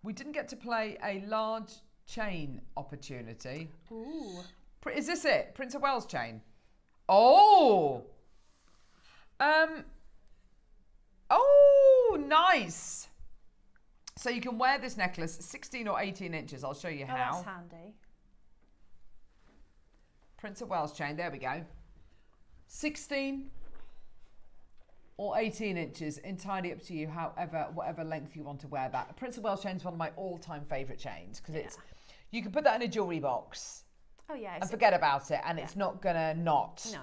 we didn't get to play a large chain opportunity. Ooh. Is this it? Prince of Wales chain? Oh! Oh, nice. So you can wear this necklace 16 or 18 inches. I'll show you how. Oh, that's handy. Prince of Wales chain. There we go. 16 or 18 inches. Entirely up to you, whatever length you want to wear that. Prince of Wales chain is one of my all-time favourite chains because it's, You can put that in a jewellery box Oh yeah. and forget about it, and Yeah. it's not gonna knot. No.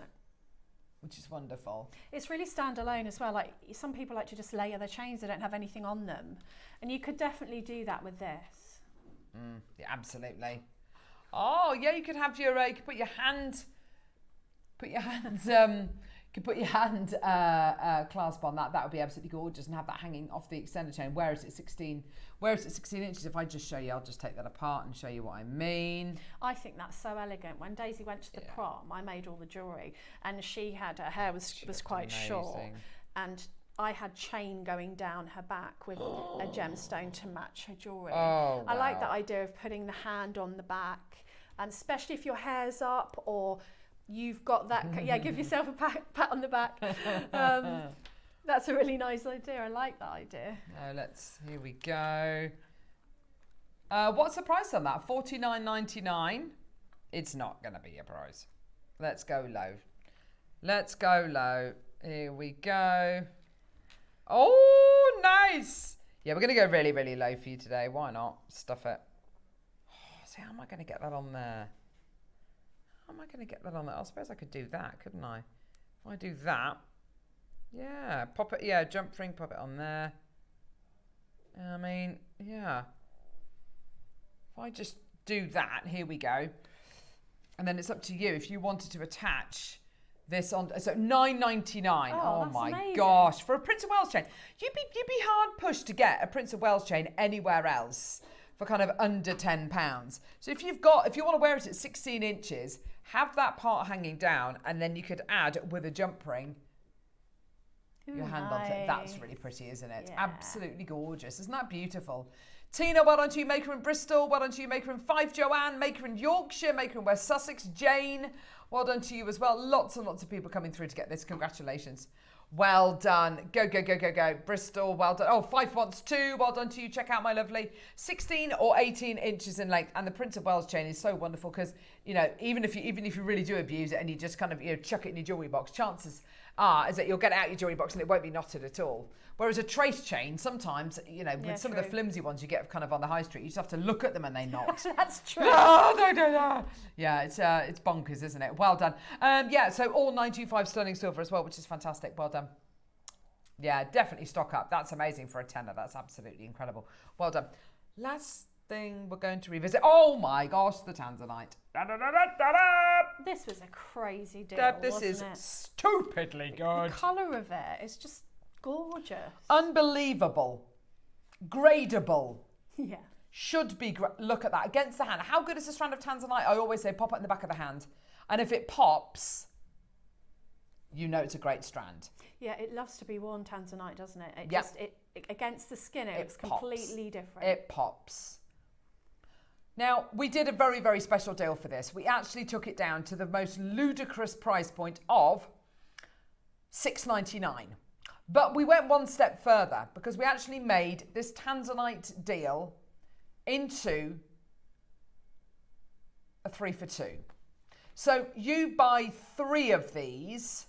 Which is wonderful. It's really standalone as well. Like some people like to just layer their chains; they don't have anything on them, and you could definitely do that with this. Yeah, absolutely. Oh yeah, you could have your you could put your hand clasp on that. That would be absolutely gorgeous, and have that hanging off the extender chain. Where is it 16 inches? If I just show you, I'll just take that apart and show you what I mean. I think that's so elegant. When Daisy went to the prom, I made all the jewellery, and she had her hair was quite short, and I had chain going down her back with a gemstone to match her jewellery. Oh, I like wow. that idea of putting the hand on the back, and especially if your hair's up or you've got that, give yourself a pat on the back. That's a really nice idea. I like that idea. Here we go. What's the price on that? $49.99. It's not going to be a price. Let's go low. Here we go. Oh, nice. Yeah, we're going to go really, really low for you today. Why not? Stuff it. See, how am I going to get that on there? I suppose I could do that, couldn't I? If I do that, yeah, pop it, jump ring, pop it on there. I mean, yeah. If I just do that, here we go. And then it's up to you if you wanted to attach this on. So $9.99. Oh my amazing. gosh, for a Prince of Wales chain, you'd be hard pushed to get a Prince of Wales chain anywhere else for kind of under £10. So if you want to wear it at 16 inches, have that part hanging down, and then you could add with a jump ring your hand onto it. That's really pretty, isn't it? Yeah. Absolutely gorgeous. Isn't that beautiful? Tina, well done to you. Maker in Bristol. Well done to you. Maker in Fife. Joanne. Maker in Yorkshire. Maker in West Sussex. Jane. Well done to you as well. Lots and lots of people coming through to get this. Congratulations. Well done. Go, go, go, go, go. Bristol, well done. Oh, Fife wants 2. Well done to you. Check out my lovely 16 or 18 inches in length. And the Prince of Wales chain is so wonderful because, even if you really do abuse it and you just kind of, chuck it in your jewellery box, chances are is that you'll get it out your jewellery box and it won't be knotted at all. Whereas a trace chain, sometimes, with some of the flimsy ones you get kind of on the high street, you just have to look at them and they knot. That's true. No. Yeah, it's bonkers, isn't it? Well done. So all 925 sterling silver as well, which is fantastic. Well done. Yeah, definitely stock up. That's amazing for a tenner. That's absolutely incredible. Well done. Last thing we're going to revisit. Oh my gosh, the Tanzanite. This was a crazy deal. This is wasn't it? stupidly good. The colour of it is just gorgeous. Unbelievable. Gradable. Yeah. Should be, look at that, against the hand. How good is a strand of Tanzanite? I always say pop it in the back of the hand. And if it pops, it's a great strand. Yeah, it loves to be worn, Tanzanite, doesn't it? It against the skin, it looks pops. completely different. It pops. Now, we did a very, very special deal for this. We actually took it down to the most ludicrous price point of $6.99. But we went one step further because we actually made this Tanzanite deal into a 3 for 2. So you buy 3 of these,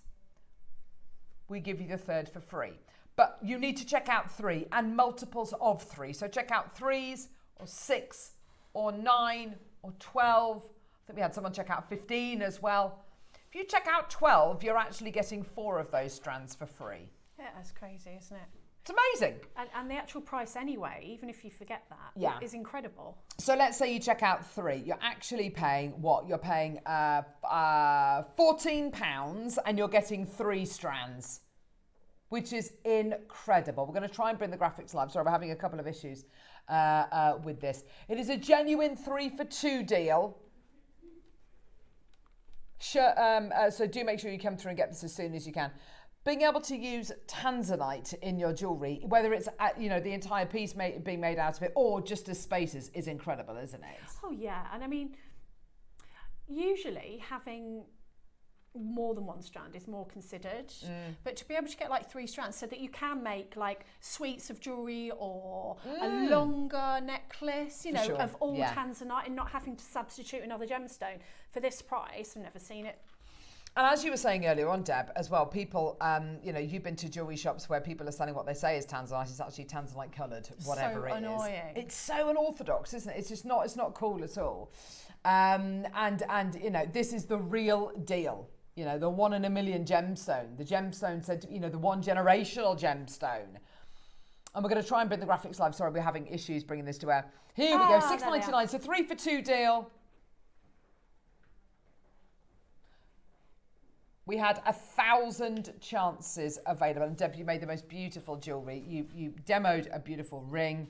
we give you the third for free. But you need to check out 3 and multiples of 3. So check out 3s or 6 or 9 or 12. I think we had someone check out 15 as well. If you check out 12, you're actually getting 4 of those strands for free. Yeah, that's crazy, isn't it? It's amazing. And the actual price anyway, even if you forget that, is incredible. So let's say you check out 3. You're actually paying what? You're paying £14 and you're getting 3 strands, which is incredible. We're going to try and bring the graphics live. Sorry, we're having a couple of issues with this. It is a genuine 3 for 2 deal. So do make sure you come through and get this as soon as you can. Being able to use Tanzanite in your jewellery, whether it's the entire piece being made out of it or just as spaces, is incredible, isn't it? Oh yeah, and I mean, usually having more than one strand is more considered, but to be able to get like 3 strands so that you can make like suites of jewellery or a longer necklace, Sure. of all Tanzanite and not having to substitute another gemstone for this price. I've never seen it. And as you were saying earlier on, Deb, as well, people, you know, you've been to jewellery shops where people are selling what they say is Tanzanite. It's actually Tanzanite coloured, whatever it is. It's so unorthodox, isn't it? It's just not, it's not cool at all. And you know, this is the real deal. You know, the 1 in a million gemstone. The gemstone said, you know, the 1 generational gemstone. And we're going to try and bring the graphics live. Sorry, we're having issues bringing this to air. Here we go, $6.99. So 3 for 2 deal. We had 1,000 chances available. And Deb, you made the most beautiful jewellery. You demoed a beautiful ring.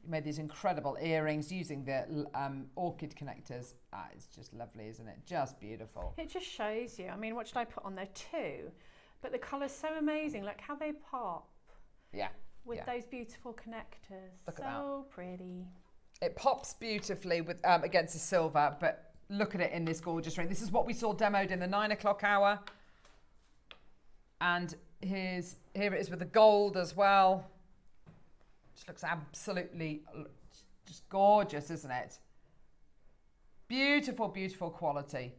You made these incredible earrings using the orchid connectors. Ah, it's just lovely, isn't it? Just beautiful. It just shows you. I mean, what did I put on there? 2. But the colour's so amazing. Look how they pop. Yeah. With those beautiful connectors. Look at so pretty. It pops beautifully with against the silver, but look at it in this gorgeous ring. This is what we saw demoed in the 9 o'clock hour. And here it is with the gold as well. Just looks absolutely just gorgeous, isn't it? Beautiful, beautiful quality.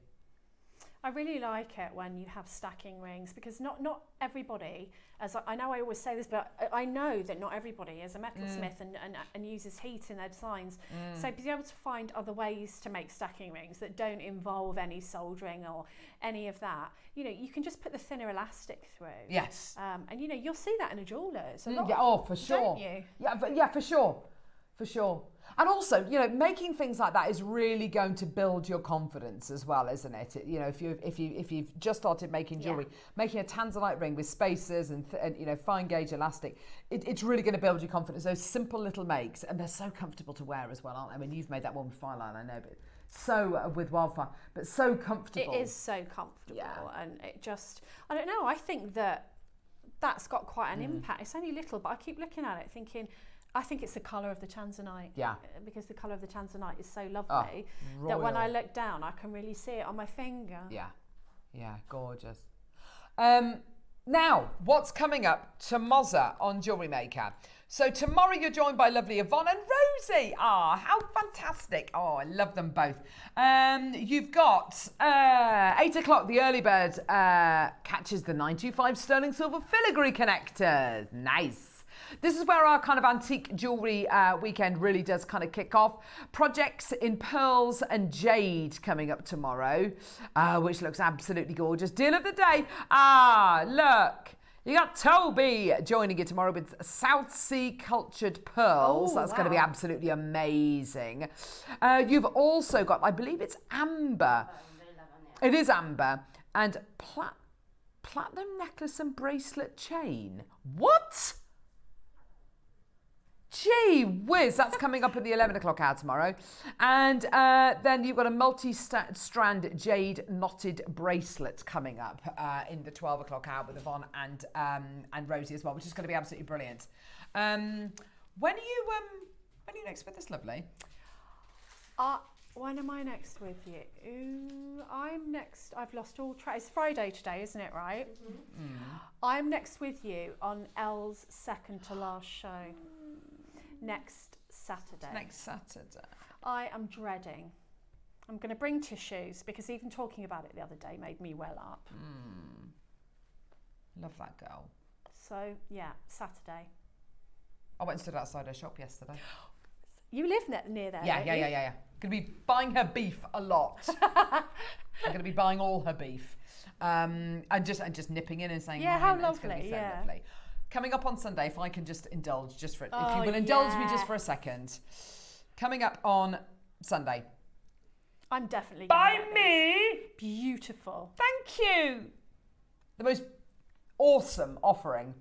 I really like it when you have stacking rings, because not everybody, as I know I always say this, but I know that not everybody is a metalsmith and uses heat in their designs. So be able to find other ways to make stacking rings that don't involve any soldering or any of that. You know, you can just put the thinner elastic through. Yes. And you know, you'll see that in a jeweller's. For sure. Don't you? Yeah, for sure. For sure. And also, you know, making things like that is really going to build your confidence as well, isn't it? You know, if you've just started making jewellery, making a Tanzanite ring with spacers and you know, fine gauge elastic, it's really going to build your confidence. Those simple little makes, and they're so comfortable to wear as well, aren't they? I mean, you've made that one with Fireline, I know, but so with Wildfire, but so comfortable. It is so comfortable, and it just, I don't know, I think that's got quite an impact. It's only little, but I keep looking at it thinking, I think it's the colour of the Tanzanite. Yeah. Because the colour of the Tanzanite is so lovely that when I look down, I can really see it on my finger. Yeah. Yeah, gorgeous. Now, what's coming up to Mozza on Jewellery Maker? So tomorrow you're joined by lovely Yvonne and Rosie. Ah, how fantastic. Oh, I love them both. You've got 8 o'clock, the early bird catches the 925 Sterling Silver Filigree connectors. Nice. This is where our kind of antique jewellery weekend really does kind of kick off. Projects in pearls and jade coming up tomorrow, which looks absolutely gorgeous. Deal of the day. Ah, look. You got Toby joining you tomorrow with South Sea cultured pearls. That's going to be absolutely amazing. You've also got, I believe it's amber. It is amber. And platinum necklace and bracelet chain. What? Gee whiz, that's coming up at the 11 o'clock hour tomorrow. And then you've got a multi-strand jade knotted bracelet coming up in the 12 o'clock hour with Yvonne and Rosie as well, which is going to be absolutely brilliant. When are you next with this, lovely? When am I next with you? I'm next. I've lost all track. It's Friday today, isn't it, right? I'm next with you on Elle's second to last show. Next Saturday. I am dreading. I'm going to bring tissues because even talking about it the other day made me well up. Love that girl. So, yeah, Saturday. I went and stood outside her shop yesterday. You live near there, Yeah. Going to be buying her beef a lot. I'm going to be buying all her beef. And just nipping in and saying, yeah, how lovely. It's going to be so lovely. Coming up on Sunday, if I can just indulge just for, if Oh, you will indulge me just for a second. Coming up on Sunday. I'm definitely By gonna me. Beautiful. Thank you. The most awesome offering.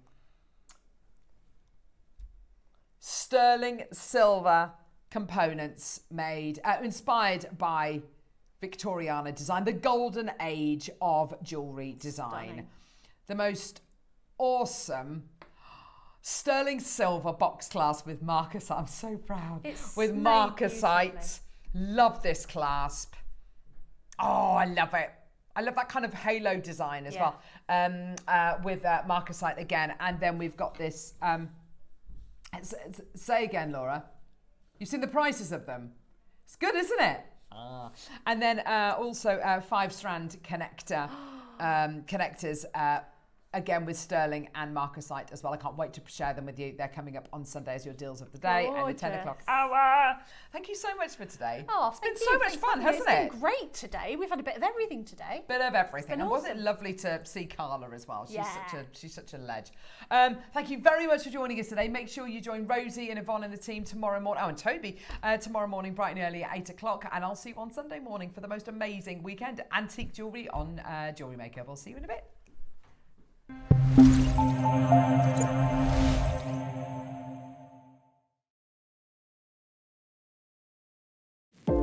Sterling silver components made, inspired by Victoriana design, the golden age of jewellery design. Stunning. The most awesome sterling silver box clasp with marcasite. I'm so proud. It's with made marcasite. Love this clasp. Oh, I love it. I love that kind of halo design as well. With marcasite again. And then we've got this, say again, Laura. You've seen the prices of them. It's good, isn't it? And then also a 5-strand connector connectors. Again with sterling and marcasite as well. I can't wait to share them with you. They're coming up on Sunday as your deals of the day and the 10 o'clock hour. Thank you so much for today. Oh, it's been so much fun, hasn't it? It's been great today. We've had a bit of everything today. Bit of everything. And awesome. wasn't it lovely to see Carla as well? Yeah. She's such a ledge. Thank you very much for joining us today. Make sure you join Rosie and Yvonne and the team tomorrow morning. Oh, and Toby tomorrow morning, bright and early at 8 o'clock. And I'll see you on Sunday morning for the most amazing weekend antique jewellery on Jewellery Maker. We'll see you in a bit.